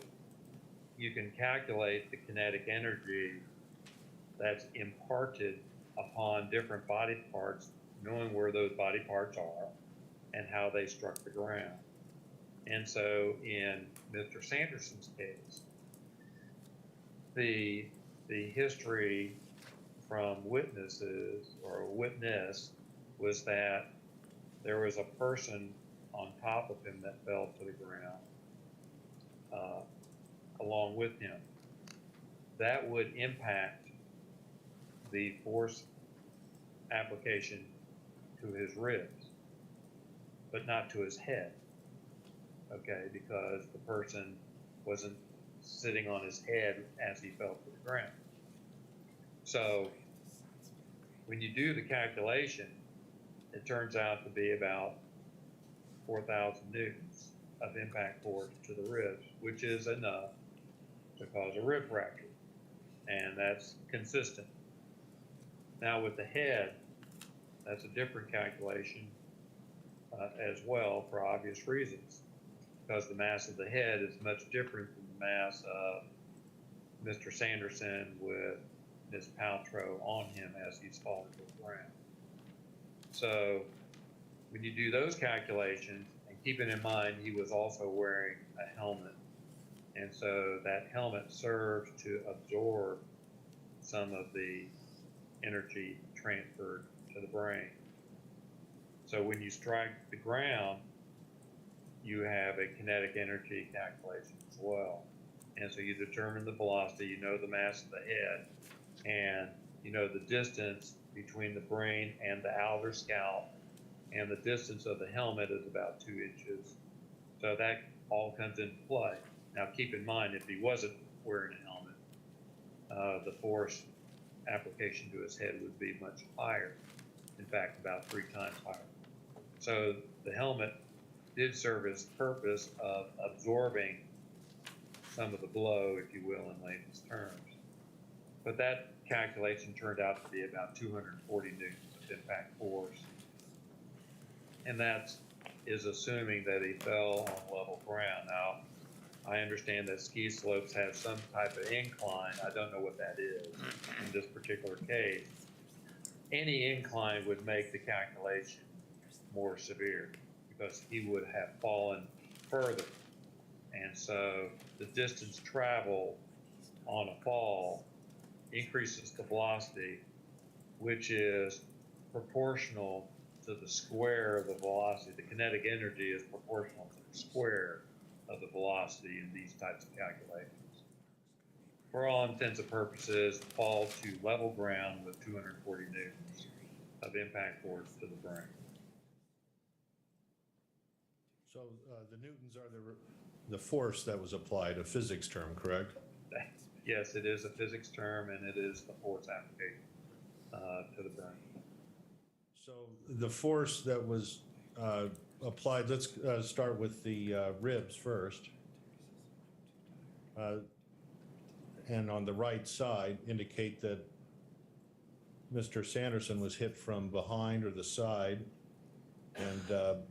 you can calculate the kinetic energy that's imparted upon different body parts, knowing where those body parts are and how they struck the ground. And so in Mr. Sanderson's case, the history from witnesses or a witness was that there was a person on top of him that fell to the ground along with him. That would impact the force application to his ribs, but not to his head, okay, because the person wasn't sitting on his head as he fell to the ground. So when you do the calculation, it turns out to be about 4,000 newtons of impact force to the ribs, which is enough to cause a rib fracture, and that's consistent. Now with the head, that's a different calculation as well for obvious reasons, because the mass of the head is much different than the mass of Mr. Sanderson with Ms. Paltrow on him as he's falling to the ground. So when you do those calculations, and keeping in mind he was also wearing a helmet, and so that helmet serves to absorb some of the energy transferred to the brain. So when you strike the ground, you have a kinetic energy calculation as well. And so you determine the velocity, you know the mass of the head, and you know the distance between the brain and the outer scalp, and the distance of the helmet is about 2 inches. So that all comes into play. Now keep in mind, if he wasn't wearing a helmet, the force application to his head would be much higher. In fact, about 3 times higher. So the helmet did serve its purpose of absorbing some of the blow, if you will, in layman's terms. But that calculation turned out to be about 240 newtons of impact force. And that is assuming that he fell on level ground. Now, I understand that ski slopes have some type of incline. I don't know what that is in this particular case. Any incline would make the calculation more severe because he would have fallen further. And so the distance traveled on a fall increases the velocity, which is proportional to the square of the velocity. The kinetic energy is proportional to the square of the velocity in these types of calculations. For all intents and purposes, fall to level ground with 240 newtons of impact force to the brain. So the newtons are the force that was applied, a physics term, correct? Yes, it is a physics term, and it is the force application to the brain. So the force that was applied, let's start with the ribs first. And on the right side, indicate that Mr. Sanderson was hit from behind or the side, and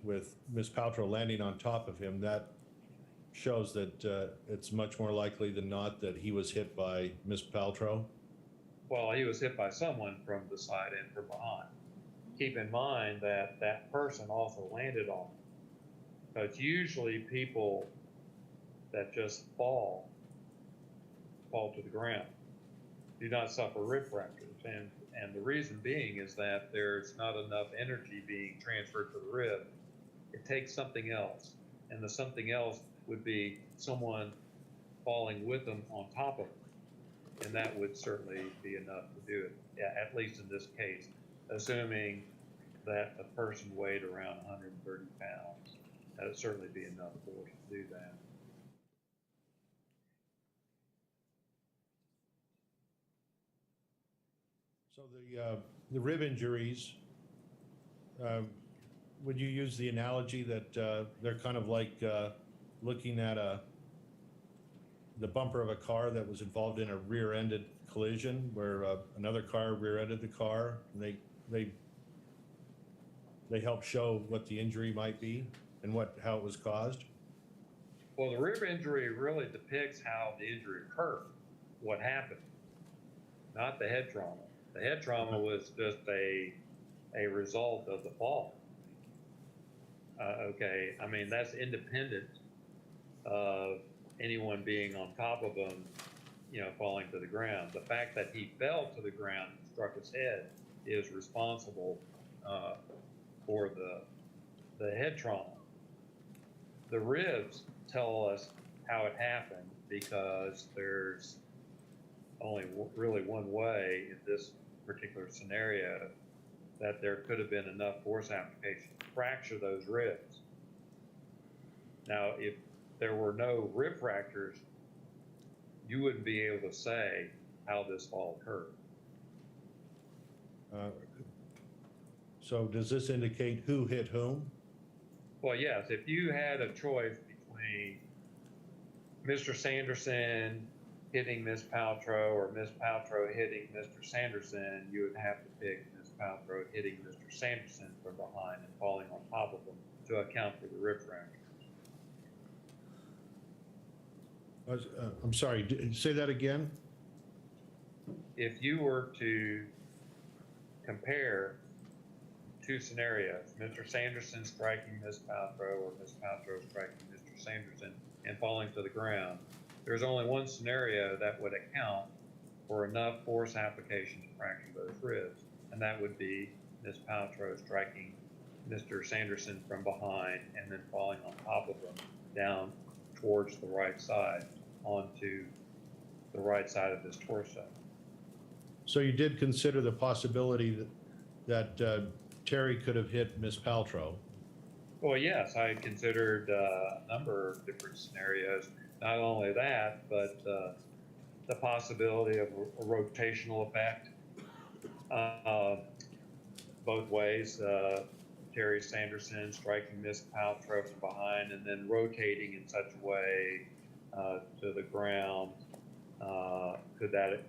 with Ms. Paltrow landing on top of him, that shows that it's much more likely than not that he was hit by Ms. Paltrow. Well, he was hit by someone from the side and from behind. Keep in mind that that person also landed on him. Because usually people that just fall to the ground, do not suffer rib fractures. And the reason being is that there's not enough energy being transferred to the rib. It takes something else. And the something else would be someone falling with them on top of them. And that would certainly be enough to do it, yeah, at least in this case, assuming that the person weighed around 130 pounds. That would certainly be enough force to do that. So the rib injuries, would you use the analogy that they're kind of like looking at the bumper of a car that was involved in a rear-ended collision where another car rear-ended the car, and they help show what the injury might be and how it was caused? Well, the rib injury really depicts how the injury occurred, what happened, not the head trauma. The head trauma was just a result of the fall. Okay, I mean, that's independent of anyone being on top of him, falling to the ground. The fact that he fell to the ground and struck his head is responsible for the head trauma. The ribs tell us how it happened because there's only really one way in this particular scenario that there could have been enough force application to fracture those ribs. Now, if there were no rib fractures, you wouldn't be able to say how this fall occurred. So does this indicate who hit whom? Well, yes, if you had a choice between Mr. Sanderson hitting Miss Paltrow or Miss Paltrow hitting Mr. Sanderson, you would have to pick Miss Paltrow hitting Mr. Sanderson from behind and falling on top of him to account for the rib fractures. I'm sorry, say that again? If you were to compare two scenarios, Mr. Sanderson striking Miss Paltrow or Miss Paltrow striking Mr. Sanderson and falling to the ground, there's only one scenario that would account for enough force application to fracture those ribs, and that would be Miss Paltrow striking Mr. Sanderson from behind and then falling on top of him down towards the right side onto the right side of his torso. So you did consider the possibility that Terry could have hit Miss Paltrow? Well, yes, I considered a number of different scenarios. Not only that, but the possibility of a rotational effect both ways. Terry Sanderson striking Miss Paltrow from behind and then rotating in such a way to the ground. Could that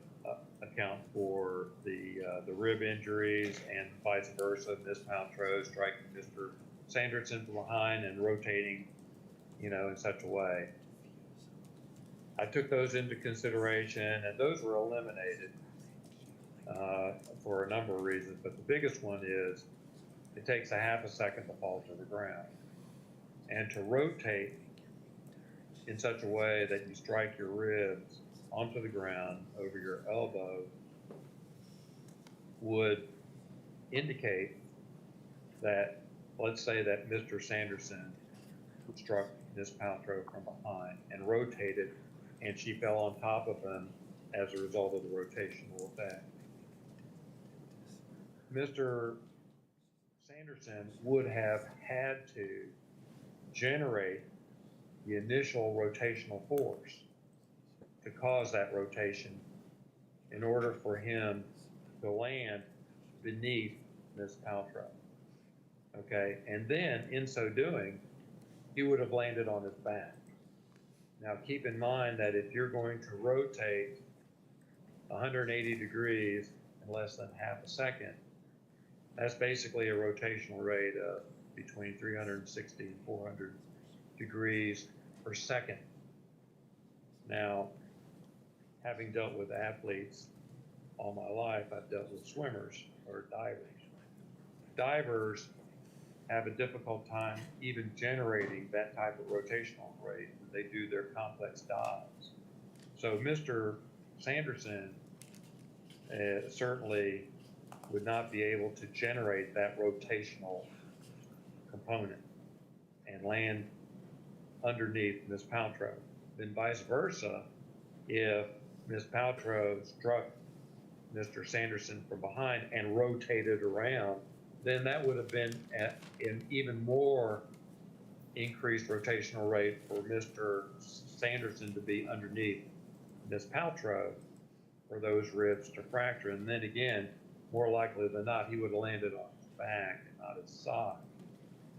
account for the rib injuries, and vice versa? Miss Paltrow striking Mr. Sanderson from behind and rotating, in such a way. I took those into consideration, and those were eliminated for a number of reasons. But the biggest one is it takes a half a second to fall to the ground, and to rotate in such a way that you strike your ribs onto the ground over your elbow would indicate that, let's say that Mr. Sanderson struck Miss Paltrow from behind and rotated, and she fell on top of him as a result of the rotational effect. Mr. Sanderson would have had to generate the initial rotational force to cause that rotation in order for him to land beneath Miss Paltrow. Okay, and then in so doing, he would have landed on his back. Now keep in mind that if you're going to rotate 180 degrees in less than half a second, that's basically a rotational rate of between 360 and 400 degrees per second. Now, having dealt with athletes all my life, I've dealt with swimmers or divers. Divers have a difficult time even generating that type of rotational rate when they do their complex dives. So Mr. Sanderson certainly would not be able to generate that rotational component and land underneath Miss Paltrow. Then vice versa, if Miss Paltrow struck Mr. Sanderson from behind and rotated around, then that would have been at an even more increased rotational rate for Mr. Sanderson to be underneath Miss Paltrow for those ribs to fracture. And then again, more likely than not, he would have landed on his back and not his side.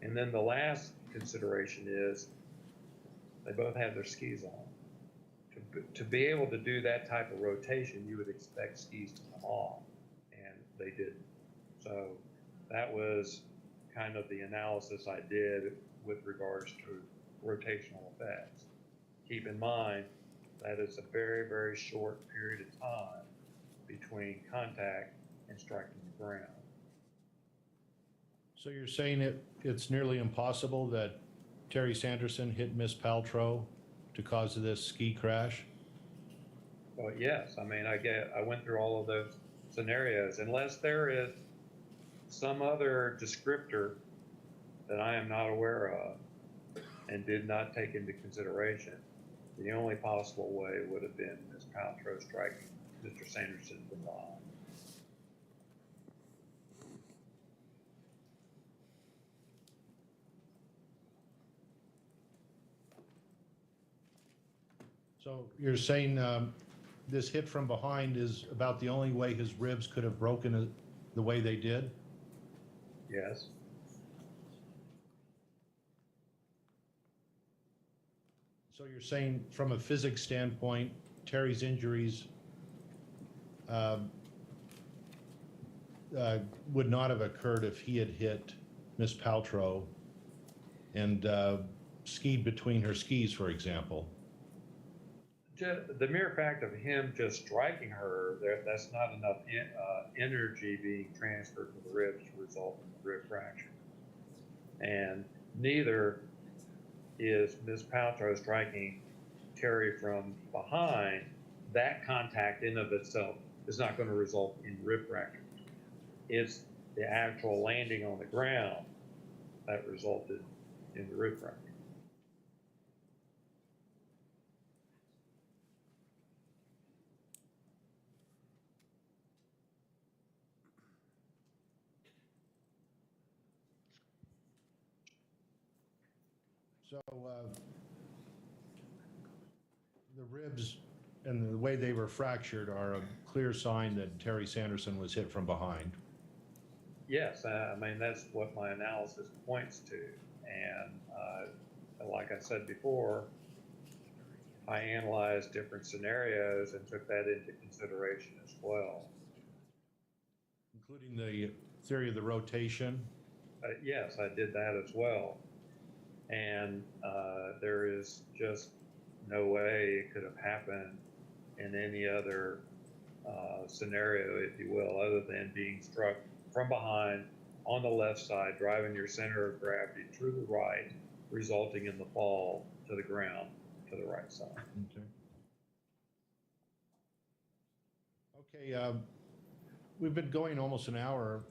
And then the last consideration is they both have their skis on. To be able to do that type of rotation, you would expect skis to come off, and they didn't. So that was kind of the analysis I did with regards to rotational effects. Keep in mind that it's a very, very short period of time between contact and striking the ground. So you're saying it's nearly impossible that Terry Sanderson hit Miss Paltrow to cause this ski crash? Well, yes, I mean, I went through all of those scenarios, unless there is some other descriptor that I am not aware of and did not take into consideration. The only possible way would have been Ms. Paltrow striking Mr. Sanderson from behind. So you're saying this hit from behind is about the only way his ribs could have broken the way they did? Yes. So you're saying from a physics standpoint, Terry's injuries would not have occurred if he had hit Miss Paltrow and skied between her skis, for example? The mere fact of him just striking her, that's not enough energy being transferred to the ribs to result in the rib fracture. And neither is Ms. Paltrow striking Terry from behind. That contact in of itself is not going to result in rib fracture. It's the actual landing on the ground that resulted in the rib fracture. So the ribs and the way they were fractured are a clear sign that Terry Sanderson was hit from behind. Yes, I mean, that's what my analysis points to. And like I said before, I analyzed different scenarios and took that into consideration as well. Including the theory of the rotation? Yes, I did that as well. And there is just no way it could have happened in any other scenario, if you will, other than being struck from behind on the left side, driving your center of gravity to the right, resulting in the fall to the ground to the right side. Okay, we've been going almost an hour,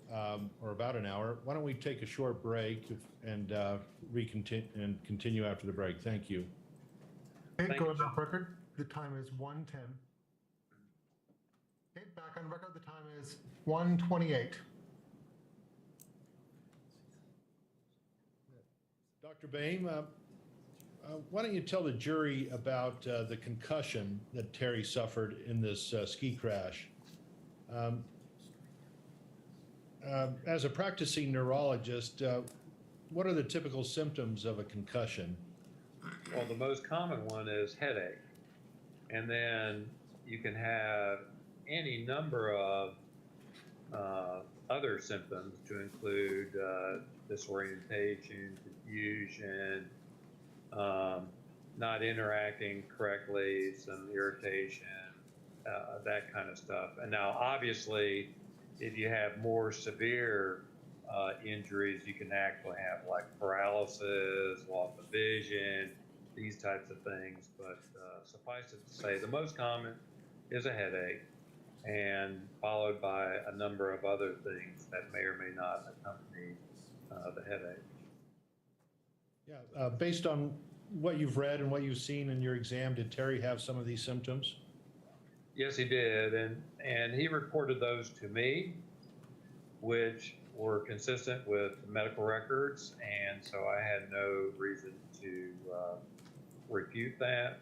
or about an hour. Why don't we take a short break and continue after the break? Thank you. Okay, going off record, the time is 1:10. Okay, back on record, the time is 1:28. Dr. Boehm, why don't you tell the jury about the concussion that Terry suffered in this ski crash? As a practicing neurologist, what are the typical symptoms of a concussion? Well, the most common one is headache. And then you can have any number of other symptoms to include disorientation, confusion, not interacting correctly, some irritation, that kind of stuff. And now, obviously, if you have more severe injuries, you can actually have like paralysis, loss of vision, these types of things. But suffice it to say, the most common is a headache, and followed by a number of other things that may or may not accompany the headache. Yeah, based on what you've read and what you've seen in your exam, did Terry have some of these symptoms? Yes, he did, and he reported those to me, which were consistent with medical records, and so I had no reason to refute that,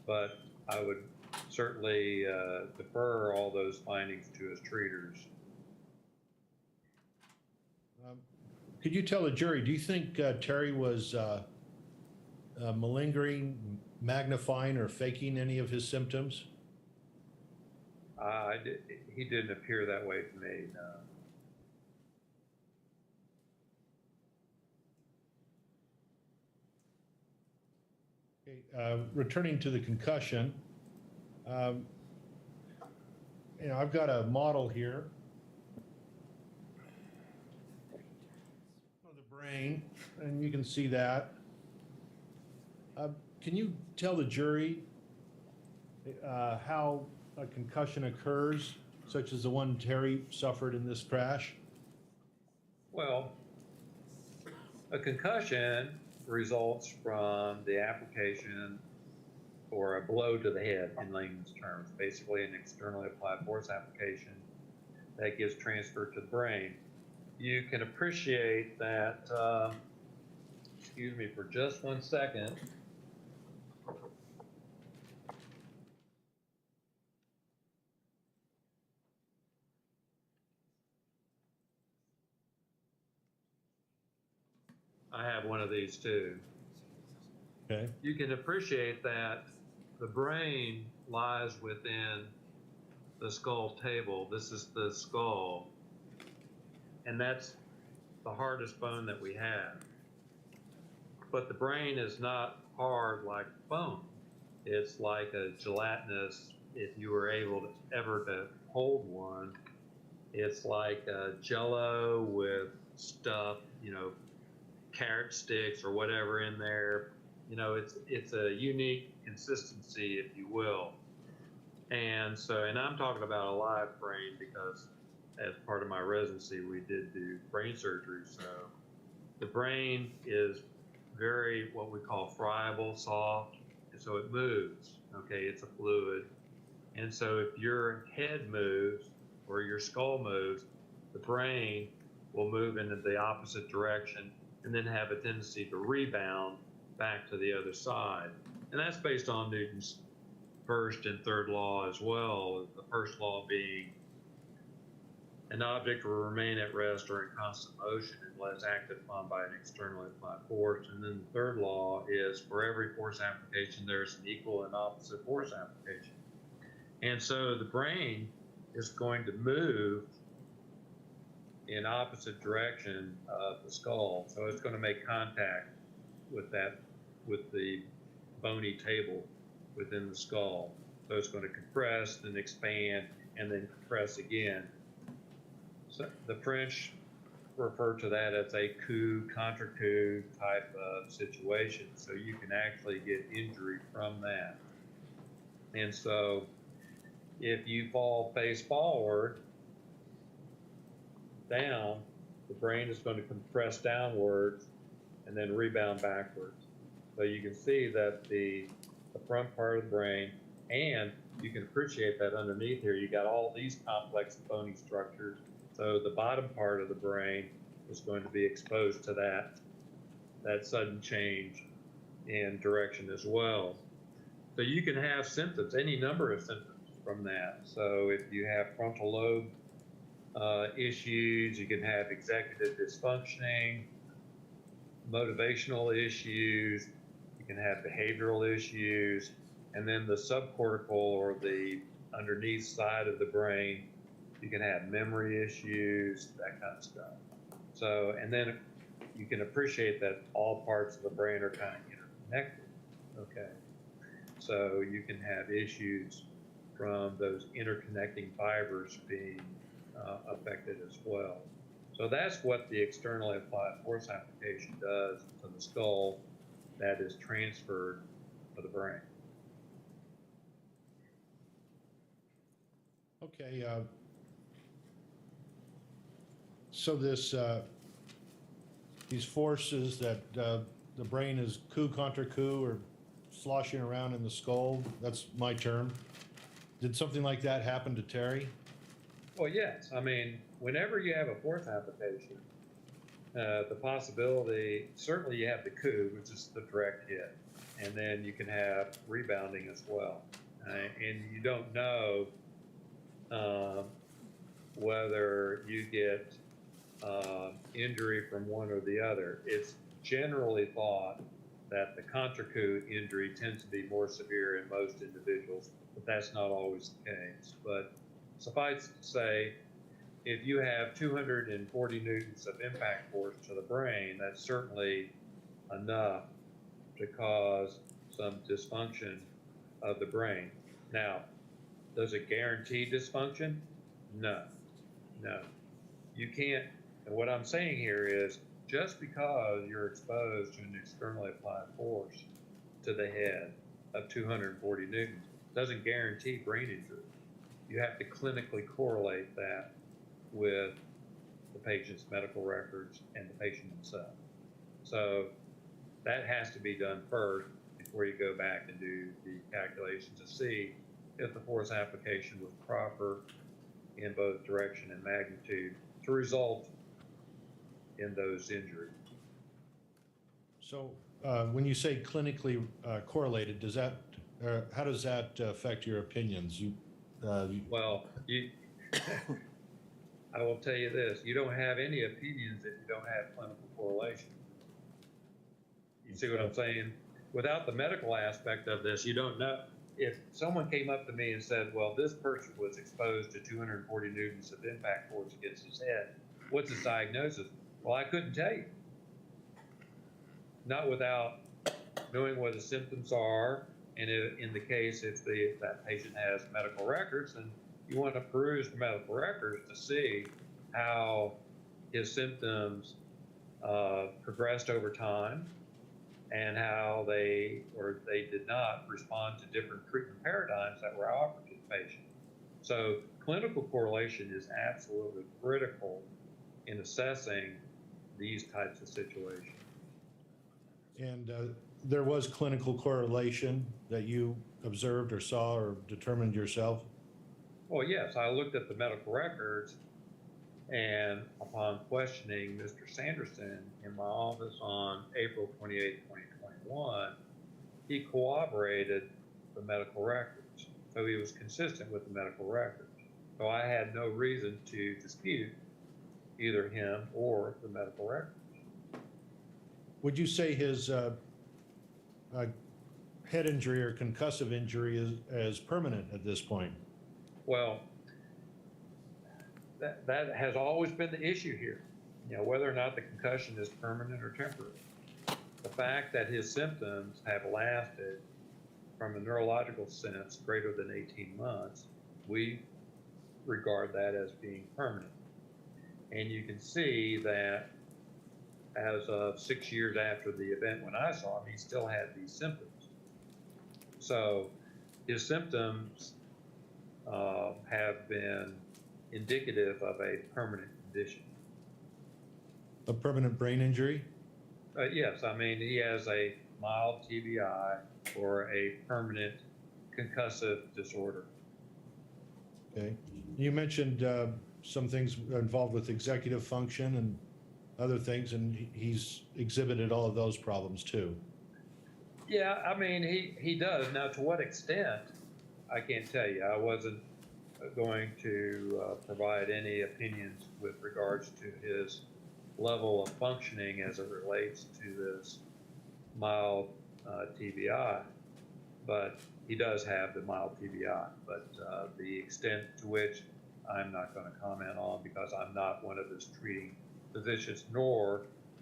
but I would certainly defer all those findings to his treaters. Could you tell the jury, do you think Terry was malingering, magnifying, or faking any of his symptoms? He didn't appear that way to me, no. Okay, returning to the concussion, I've got a model here. brain, and you can see that. Can you tell the jury how a concussion occurs, such as the one Terry suffered in this crash? Well, a concussion results from the application or a blow to the head in layman's terms, basically an externally applied force application that gets transferred to the brain. You can appreciate that, excuse me for just 1 second. I have one of these too. Okay. You can appreciate that the brain lies within the skull table. This is the skull, and that's the hardest bone that we have. But the brain is not hard like bone. It's like a gelatinous, if you were able to ever to hold one, it's like a Jell-O with stuff, you know, carrot sticks or whatever in there. You know, it's a unique consistency, if you will. And so, and I'm talking about a live brain because as part of my residency, we did do brain surgery. So the brain is very, what we call friable, soft, and so it moves, okay? It's a fluid. And so if your head moves or your skull moves, the brain will move into the opposite direction and then have a tendency to rebound back to the other side. And that's based on Newton's first and third law as well. The first law being an object will remain at rest or in constant motion unless acted upon by an externally applied force. And then the third law is for every force application, there's an equal and opposite force application. And so the brain is going to move in opposite direction of the skull. So it's going to make contact with that, with the bony table within the skull. So it's going to compress, then expand, and then compress again. So the French refer to that as a coup, contre coup type of situation. So you can actually get injury from that. And so if you fall face forward, down, the brain is going to compress downwards and then rebound backwards. So you can see that the front part of the brain, and you can appreciate that underneath here, you got all these complex bony structures. So the bottom part of the brain is going to be exposed to that sudden change in direction as well. So you can have symptoms, any number of symptoms from that. So if you have frontal lobe issues, you can have executive dysfunctioning, motivational issues, you can have behavioral issues, and then the subcortical or the underneath side of the brain, you can have memory issues, that kind of stuff. So, and then you can appreciate that all parts of the brain are kind of interconnected, okay? So you can have issues from those interconnecting fibers being affected as well. So that's what the externally applied force application does to the skull that is transferred to the brain. Okay. So these forces that the brain is coup contre coup or sloshing around in the skull, that's my term. Did something like that happen to Terry? Well, yes. I mean, whenever you have a force application, the possibility, certainly you have the coup, which is the direct hit, and then you can have rebounding as well. And you don't know whether you get injury from one or the other. It's generally thought that the contre coup injury tends to be more severe in most individuals, but that's not always the case. But suffice to say, if you have 240 newtons of impact force to the brain, that's certainly enough to cause some dysfunction of the brain. Now, does it guarantee dysfunction? No, no. You can't, and what I'm saying here is just because you're exposed to an externally applied force to the head of 240 newtons doesn't guarantee brain injury. You have to clinically correlate that with the patient's medical records and the patient himself. So that has to be done first before you go back and do the calculation to see if the force application was proper in both direction and magnitude to result in those injuries. So when you say clinically correlated, does that, how does that affect your opinions? Well, I will tell you this, you don't have any opinions if you don't have clinical correlation. You see what I'm saying? Without the medical aspect of this, you don't know. If someone came up to me and said, well, this person was exposed to 240 newtons of impact force against his head, what's his diagnosis? Well, I couldn't tell you. Not without knowing what the symptoms are, and in the case if that patient has medical records, then you want to peruse the medical records to see how his symptoms progressed over time and how they did not respond to different treatment paradigms that were offered to the patient. So clinical correlation is absolutely critical in assessing these types of situations. And there was clinical correlation that you observed or saw or determined yourself? Well, yes, I looked at the medical records, and upon questioning Mr. Sanderson in my office on April 28, 2021, he corroborated the medical records. So he was consistent with the medical records. So I had no reason to dispute either him or the medical records. Would you say his head injury or concussive injury is permanent at this point? Well, that has always been the issue here, whether or not the concussion is permanent or temporary. The fact that his symptoms have lasted from a neurological sense greater than 18 months, we regard that as being permanent. And you can see that as of 6 years after the event when I saw him, he still had these symptoms. So his symptoms have been indicative of a permanent condition. A permanent brain injury? Yes, I mean, he has a mild TBI or a permanent concussive disorder. Okay. You mentioned some things involved with executive function and other things, and he's exhibited all of those problems too. Yeah, I mean, he does. Now, to what extent, I can't tell you. I wasn't going to provide any opinions with regards to his level of functioning as it relates to this mild TBI, but he does have the mild TBI, but the extent to which I'm not going to comment on because I'm not one of his treating physicians, nor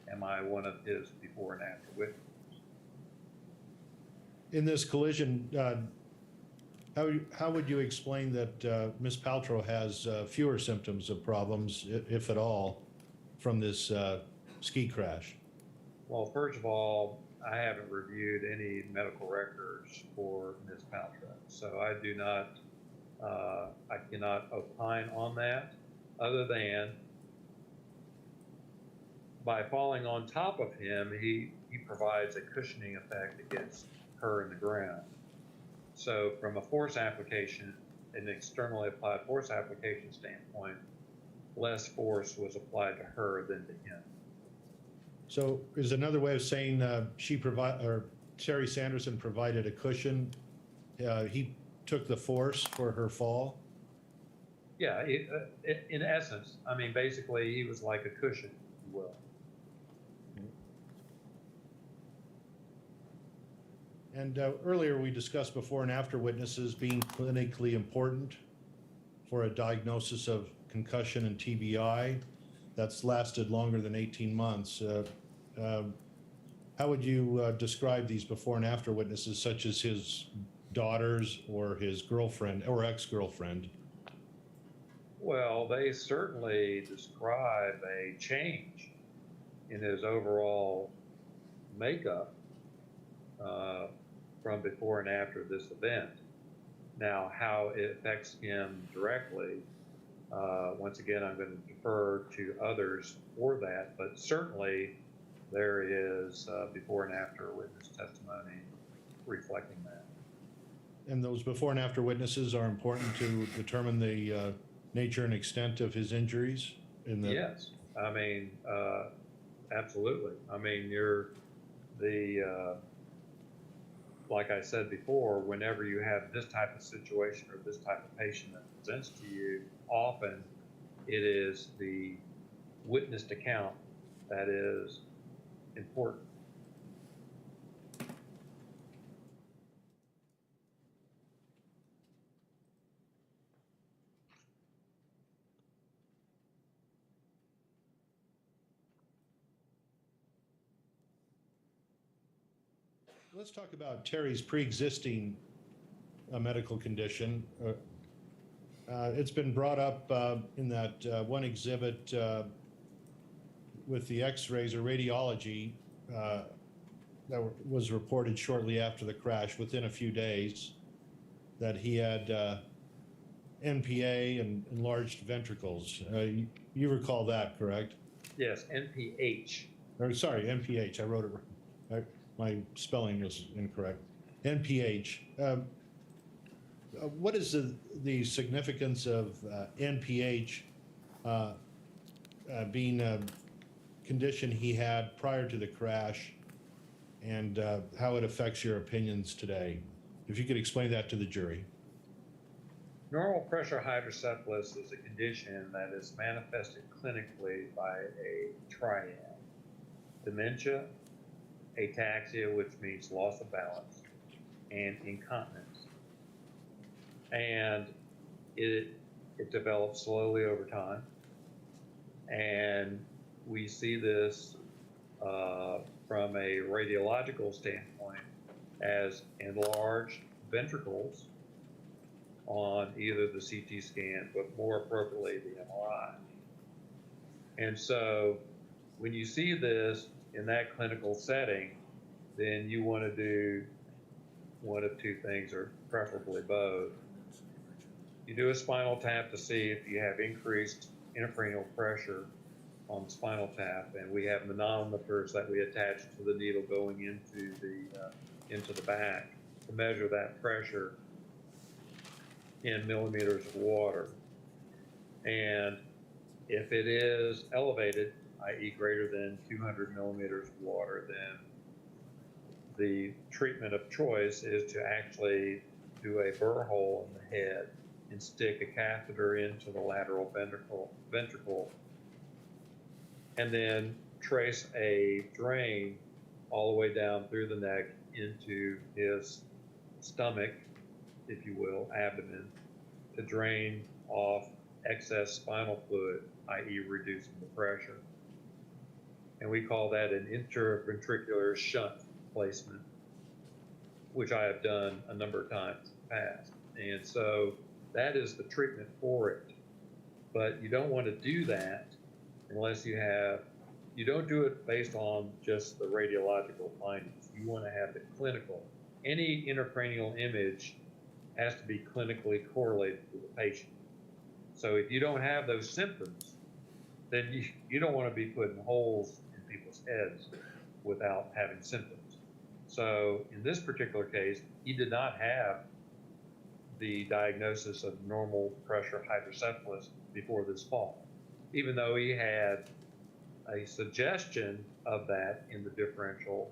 am I one of his before and after witnesses. In this collision, how would you explain that Ms. Paltrow has fewer symptoms of problems, if at all, from this ski crash? Well, first of all, I haven't reviewed any medical records for Ms. Paltrow, so I do not, I cannot opine on that, other than by falling on top of him, he provides a cushioning effect against her in the ground. So from a force application, an externally applied force application standpoint, less force was applied to her than to him. So is another way of saying Terry Sanderson provided a cushion? He took the force for her fall? Yeah, in essence, I mean, basically he was like a cushion, if you will. And earlier we discussed before and after witnesses being clinically important for a diagnosis of concussion and TBI. That's lasted longer than 18 months. How would you describe these before and after witnesses, such as his daughters or his girlfriend or ex-girlfriend? Well, they certainly describe a change in his overall makeup from before and after this event. Now, how it affects him directly, once again, I'm going to defer to others for that, but certainly there is before and after witness testimony reflecting that. And those before and after witnesses are important to determine the nature and extent of his injuries? Yes, I mean, absolutely. I mean, like I said before, whenever you have this type of situation or this type of patient that presents to you, often it is the witnessed account that is important. Let's talk about Terry's pre-existing medical condition. It's been brought up in that one exhibit with the x-rays or radiology that was reported shortly after the crash, within a few days, that he had NPA and enlarged ventricles. You recall that, correct? Yes, NPH. Or sorry, NPH. I wrote it wrong. My spelling was incorrect. NPH. What is the significance of NPH being a condition he had prior to the crash, and how it affects your opinions today? If you could explain that to the jury. Normal pressure hydrocephalus is a condition that is manifested clinically by a triad: dementia, ataxia, which means loss of balance, and incontinence. And it develops slowly over time. And we see this from a radiological standpoint as enlarged ventricles on either the CT scan, but more appropriately the MRI. And so when you see this in that clinical setting, then you want to do one of two things, or preferably both. You do a spinal tap to see if you have increased intracranial pressure on the spinal tap, and we have manometers that we attach to the needle going into the back to measure that pressure in millimeters of water. And if it is elevated, i.e. greater than 200 millimeters of water, then the treatment of choice is to actually do a burr hole in the head and stick a catheter into the lateral ventricle, and then trace a drain all the way down through the neck into his stomach, if you will, abdomen, to drain off excess spinal fluid, i.e. reducing the pressure. And we call that an interventricular shunt placement, which I have done a number of times in the past. And so that is the treatment for it. But you don't want to do that unless you don't do it based on just the radiological findings. You want to have the clinical. Any intracranial image has to be clinically correlated to the patient. So if you don't have those symptoms, then you don't want to be putting holes in people's heads without having symptoms. So in this particular case, he did not have the diagnosis of normal pressure hydrocephalus before this fall, even though he had a suggestion of that in the differential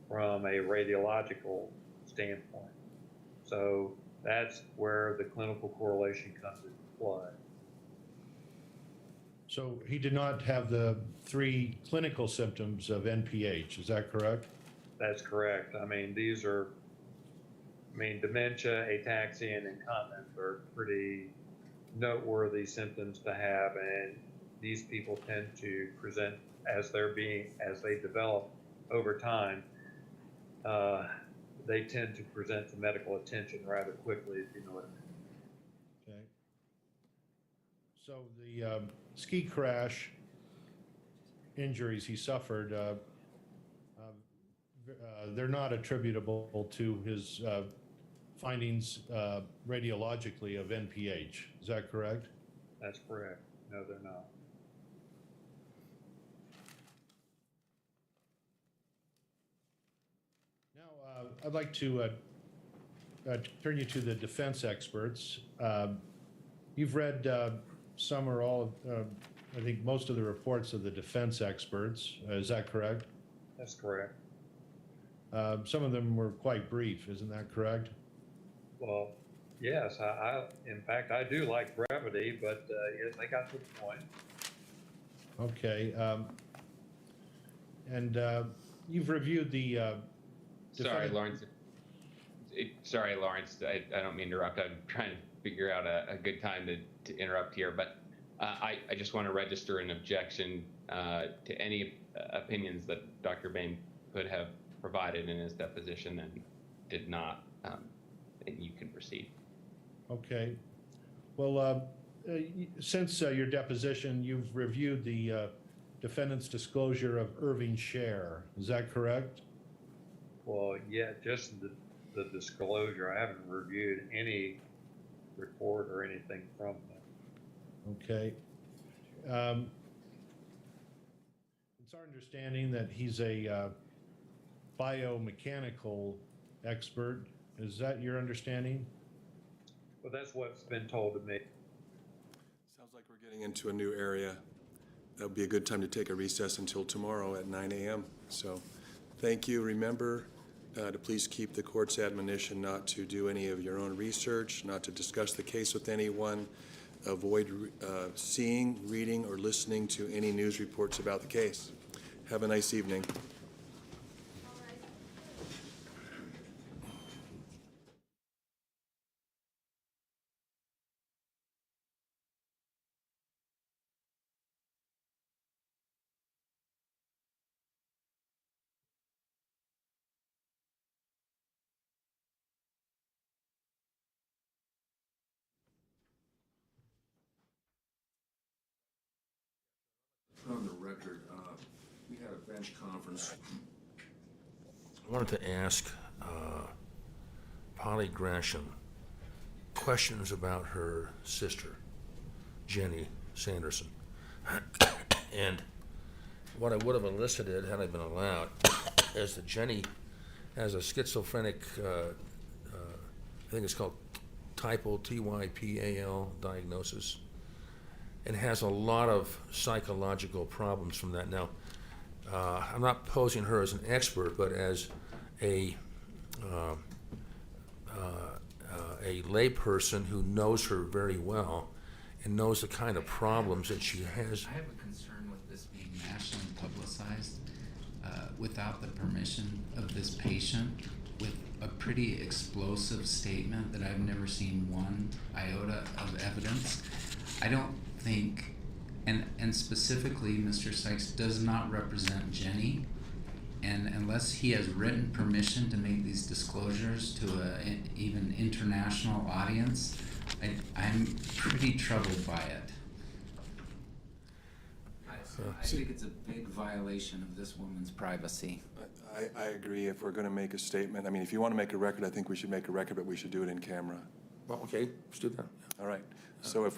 from a radiological standpoint. So that's where the clinical correlation comes into play. So he did not have the 3 clinical symptoms of NPH, is that correct? That's correct. I mean, dementia, ataxia, and incontinence are pretty noteworthy symptoms to have, and these people tend to present as they develop over time. They tend to present to medical attention rather quickly, if you know what I mean. Okay. So the ski crash injuries he suffered, they're not attributable to his findings radiologically of NPH. Is that correct? That's correct. No, they're not. Now, I'd like to turn you to the defense experts. You've read some or all, I think most of the reports of the defense experts. Is that correct? That's correct. Some of them were quite brief, isn't that correct? Well, yes, in fact, I do like brevity, but yes, they got to the point. Okay. And you've reviewed the. Sorry, Lawrence. Sorry, Lawrence. I don't mean to interrupt. I'm trying to figure out a good time to interrupt here, but I just want to register an objection to any opinions that Dr. Bain could have provided in his deposition and did not. And you can proceed. Okay. Well, since your deposition, you've reviewed the defendant's disclosure of Irving Scher. Is that correct? Well, yeah, just the disclosure. I haven't reviewed any report or anything from them. Okay. It's our understanding that he's a biomechanical expert. Is that your understanding? Well, that's what's been told to me. Sounds like we're getting into a new area. That would be a good time to take a recess until tomorrow at 9 a.m. So thank you. Remember to please keep the court's admonition not to do any of your own research, not to discuss the case with anyone, avoid seeing, reading, or listening to any news reports about the case. Have a nice evening. On the record, we had a bench conference. I wanted to ask Polly Gresham questions about her sister, Jenny Sanderson. And what I would have elicited, had I been allowed, is that Jenny has a schizophrenic, I think it's called typal, T-Y-P-A-L diagnosis, and has a lot of psychological problems from that. Now, I'm not posing her as an expert, but as a layperson who knows her very well and knows the kind of problems that she has. I have a concern with this being nationally publicized without the permission of this patient, with a pretty explosive statement that I've never seen one iota of evidence. I don't think, and specifically Mr. Sykes does not represent Jenny, and unless he has written permission to make these disclosures to an even international audience, I'm pretty troubled by it. I think it's a big violation of this woman's privacy. I agree. If we're going to make a statement, I mean, if you want to make a record, I think we should make a record, but we should do it in camera. Well, okay, let's do that. All right. So if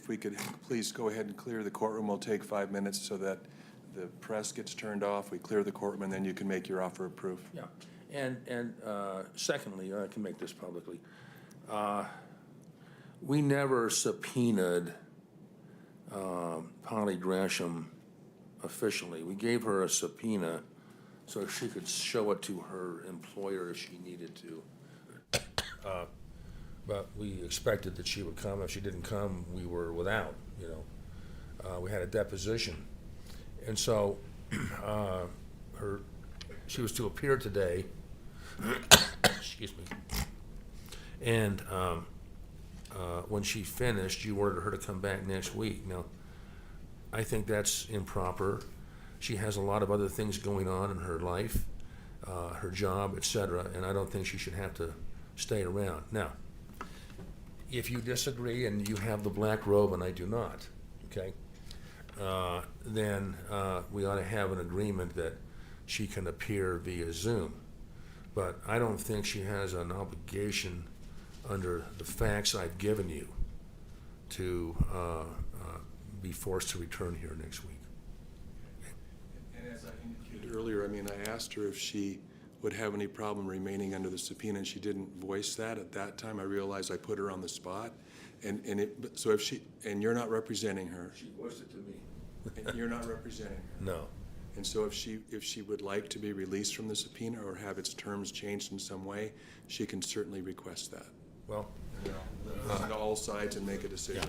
we could please go ahead and clear the courtroom. We'll take 5 minutes so that the press gets turned off. We clear the courtroom, and then you can make your offer of proof. Yeah, and secondly, I can make this publicly. We never subpoenaed Polly Gresham officially. We gave her a subpoena so she could show it to her employer if she needed to. But we expected that she would come. If she didn't come, we were without, you know. We had a deposition. And so she was to appear today, excuse me, and when she finished, you ordered her to come back next week. Now, I think that's improper. She has a lot of other things going on in her life, her job, etc., and I don't think she should have to stay around. Now, if you disagree and you have the black robe and I do not, okay, then we ought to have an agreement that she can appear via Zoom. But I don't think she has an obligation under the facts I've given you to be forced to return here next week. And as I indicated earlier, I mean, I asked her if she would have any problem remaining under the subpoena, and she didn't voice that at that time. I realized I put her on the spot. So if she, and you're not representing her. She voiced it to me. And you're not representing her. No. And so if she would like to be released from the subpoena or have its terms changed in some way, she can certainly request that. Well, Listen to all sides and make a decision.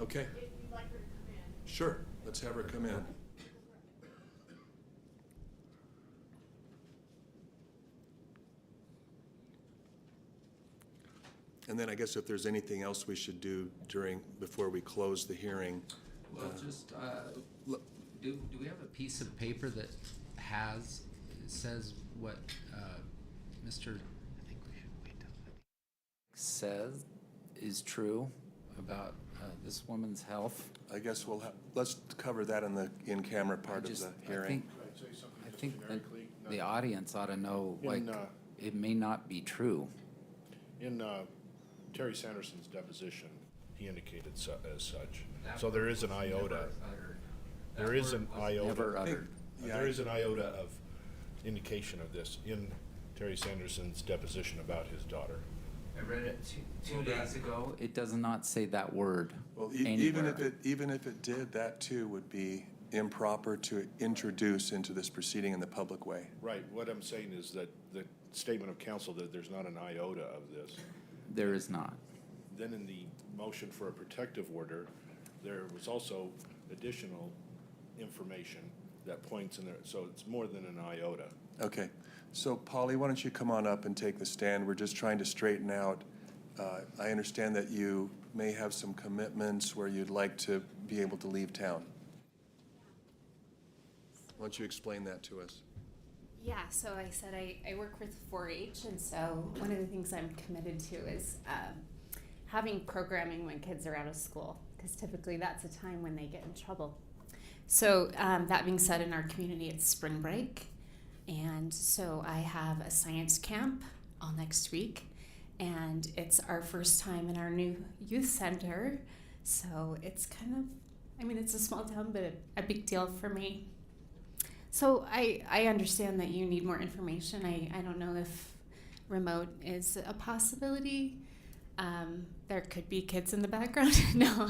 Okay. If you'd like her to come in. Sure, let's have her come in. And then I guess if there's anything else we should do before we close the hearing. Well, do we have a piece of paper that says what Mr. I think we should wait till says is true about this woman's health? I guess let's cover that in the in-camera part of the hearing. I think that the audience ought to know, like, it may not be true. In Terry Sanderson's deposition, he indicated as such. So there is an iota. There is an iota. There is an iota of indication of this in Terry Sanderson's deposition about his daughter. I read it two days ago. It does not say that word. Well, even if it did, that too would be improper to introduce into this proceeding in the public way. Right. What I'm saying is that the statement of counsel that there's not an iota of this. There is not. Then in the motion for a protective order, there was also additional information that points in there. So it's more than an iota. Okay. So, Polly, why don't you come on up and take the stand? We're just trying to straighten out. I understand that you may have some commitments where you'd like to be able to leave town. Why don't you explain that to us? Yeah, so I said I work with 4-H, and so one of the things I'm committed to is having programming when kids are out of school, because typically that's a time when they get in trouble. So that being said, in our community, it's spring break, and so I have a science camp all next week, and it's our first time in our new youth center, so it's kind of, I mean, it's a small town, but a big deal for me. So I understand that you need more information. I don't know if remote is a possibility. There could be kids in the background. No,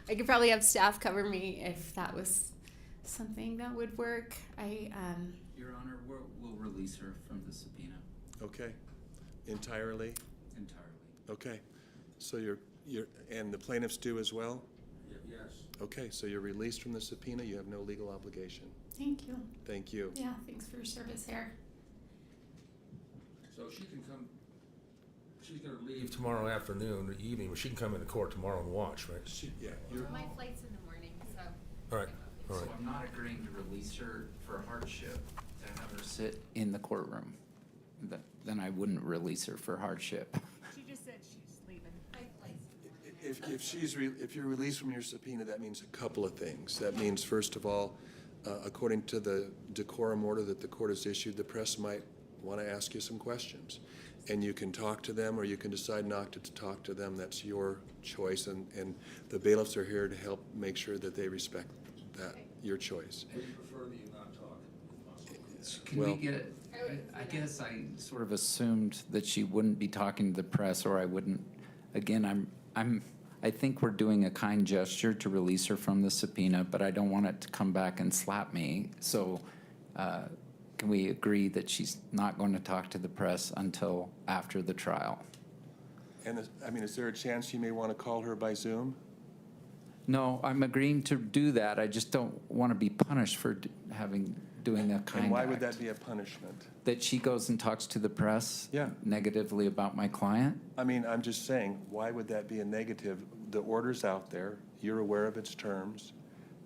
I could probably have staff cover me if that was something that would work. Your Honor, we'll release her from the subpoena. Okay. Entirely? Entirely. Okay. So and the plaintiffs do as well? Yes. Okay, so you're released from the subpoena. You have no legal obligation. Thank you. Thank you. Yeah, thanks for your service here. So she can come, she's going to leave tomorrow afternoon or evening, but she can come into court tomorrow and watch, right? My flight's in the morning, so. All right. All So right. I'm not agreeing to release her for hardship, to have her sit in the courtroom. Then I wouldn't release her for hardship. She just said she's leaving. If you're released from your subpoena, that means a couple of things. That means, first of all, according to the decorum order that the court has issued, the press might want to ask you some questions. And you can talk to them, or you can decide not to talk to them. That's your choice, and the bailiffs are here to help make sure that they respect that, your choice. Would you prefer that you not talk, if possible? Can we get it? I guess I sort of assumed that she wouldn't be talking to the press, or I wouldn't. Again, I think we're doing a kind gesture to release her from the subpoena, but I don't want it to come back and slap me. So can we agree that she's not going to talk to the press until after the trial? And is there a chance you may want to call her by Zoom? No, I'm agreeing to do that. I just don't want to be punished for doing a kind And why act. would that be a punishment? That she goes and talks to the press negatively about my client? I mean, I'm just saying, why would that be a negative? The order's out there, you're aware of its terms,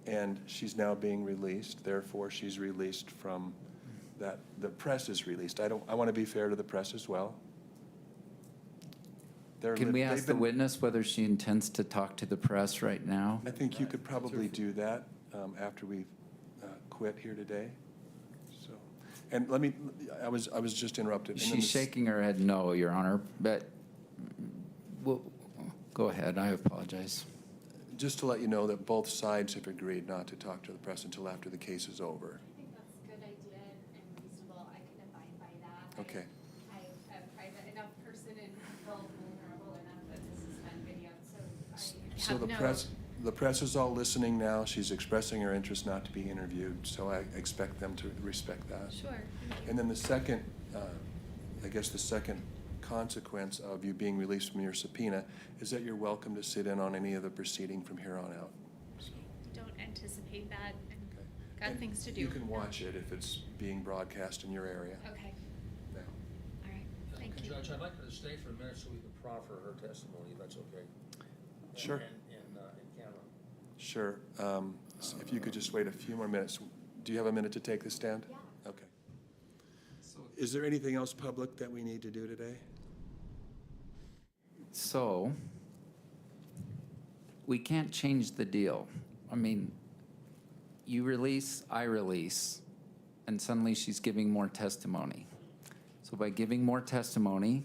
and she's now being released, therefore she's released from that, the press is released. I want to be fair to the press as well. Can we ask they've the been- witness whether she intends to talk to the press right now? I think you could probably do that after we quit here today. So, and let me, I was just interrupted. And then She's shaking her head no, Your Honor, but well, go ahead. I apologize. Just to let you know that both sides have agreed not to talk to the press until after the case is over. I think that's a good idea and reasonable. I can abide by that. Okay. I'm a private enough person and vulnerable enough that this has been videoed, so I So have the press is all listening now. She's expressing her interest not to be interviewed, so I expect them to respect that. Sure. Thank you. And then the second, I guess the second consequence of you being released from your subpoena is that you're welcome to sit in on any of the proceeding from here on out. Don't anticipate that. And got And things to do. You can watch it if it's being broadcast in your area. Okay. Now. All right. Thank you. Judge, I'd like her to stay for a minute so we can proffer her testimony, if that's okay. Sure. In camera. Sure. If you could just wait a few more minutes. Do you have a minute to take the stand? Yeah. Okay. Is there anything else public that we need to do today? So, we can't change the deal. I mean, you release, I release, and suddenly she's giving more testimony. So by giving more testimony,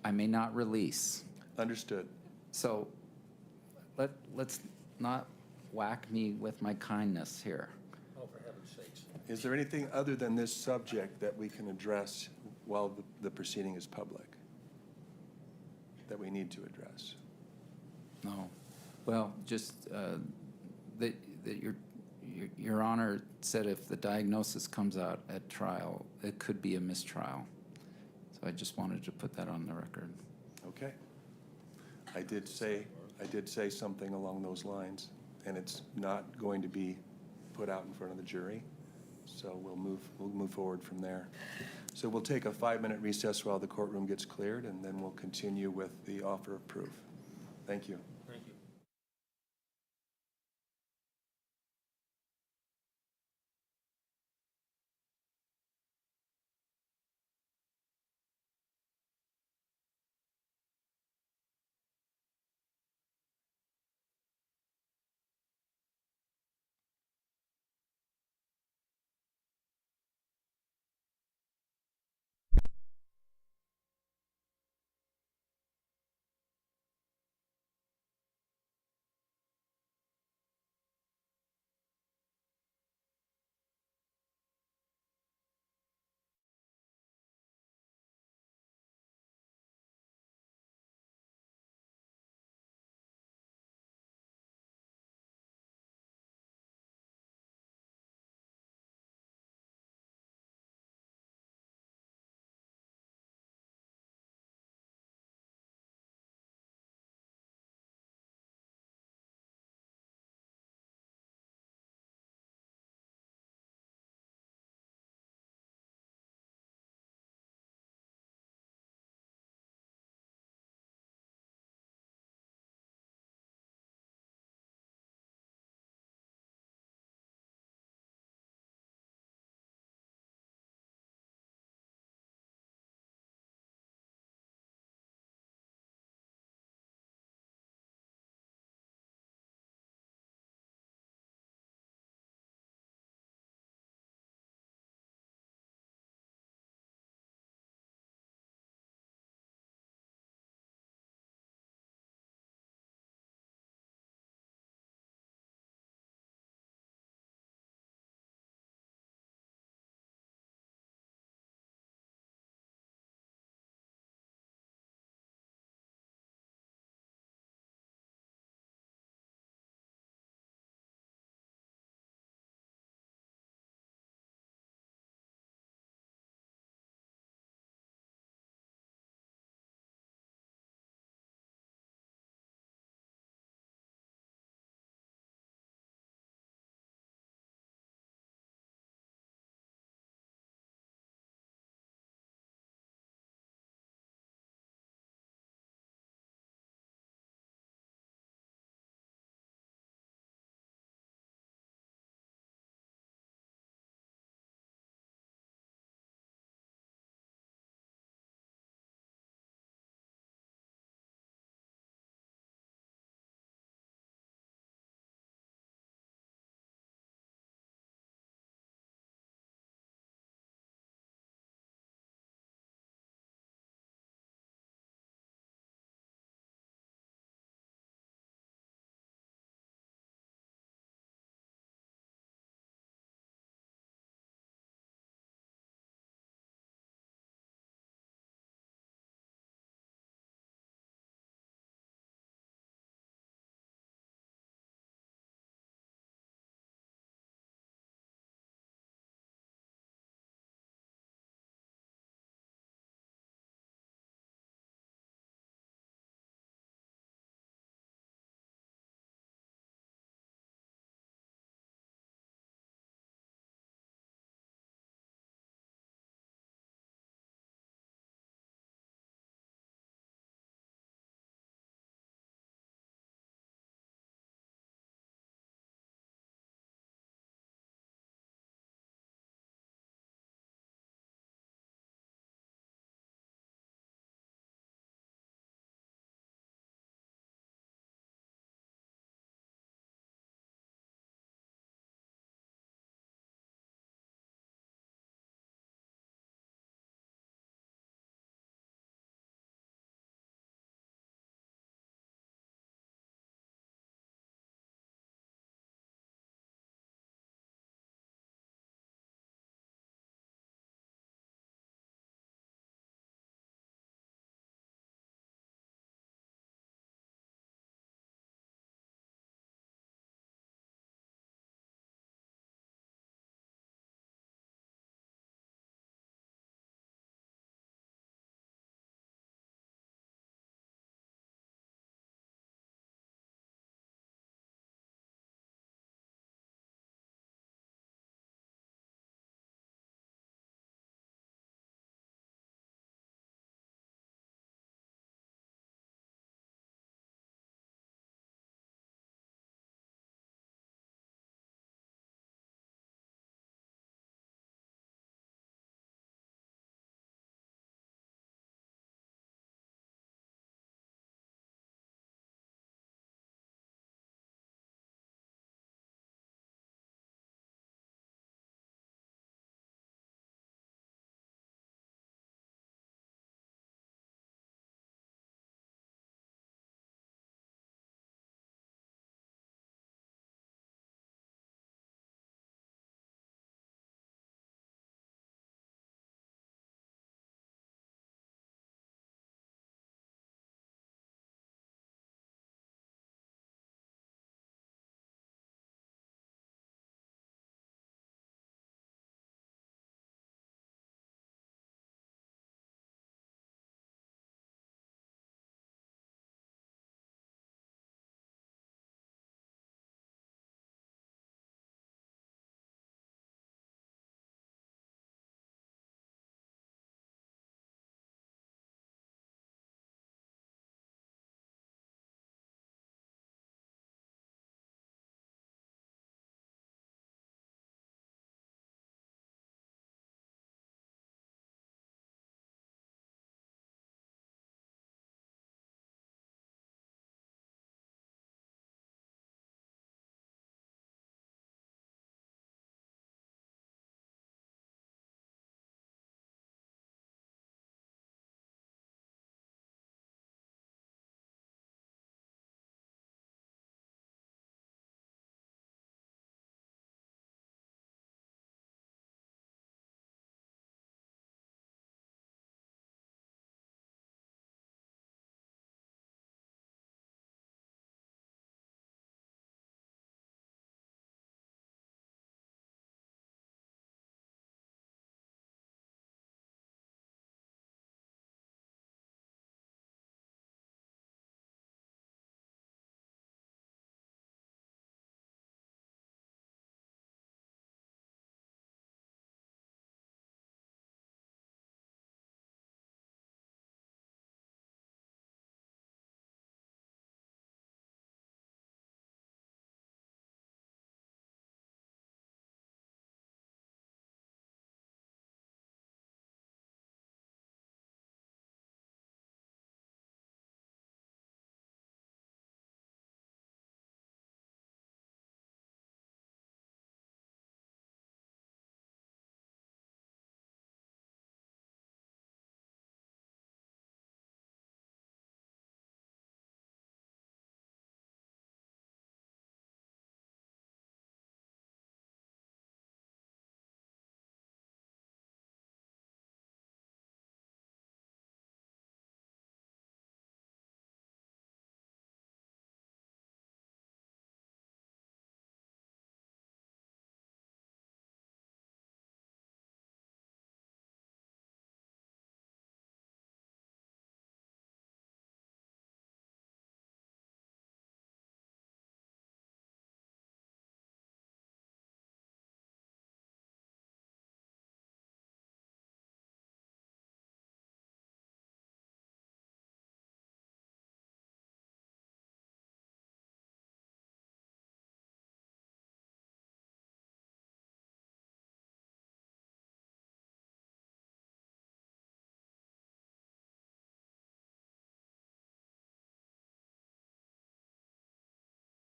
I may not release. Understood. So let's not whack me with my kindness here. Oh, for heaven's sakes. Is there anything other than this subject that we can address while the proceeding is public that we need to address? No. Well, just that your Honor said if the diagnosis comes out at trial, it could be a mistrial. So I just wanted to put that on the record. Okay. I did say something along those lines, and it's not going to be put out in front of the jury. So we'll move forward from there. So we'll take a 5-minute recess while the courtroom gets cleared, and then we'll continue with the offer of proof. Thank you.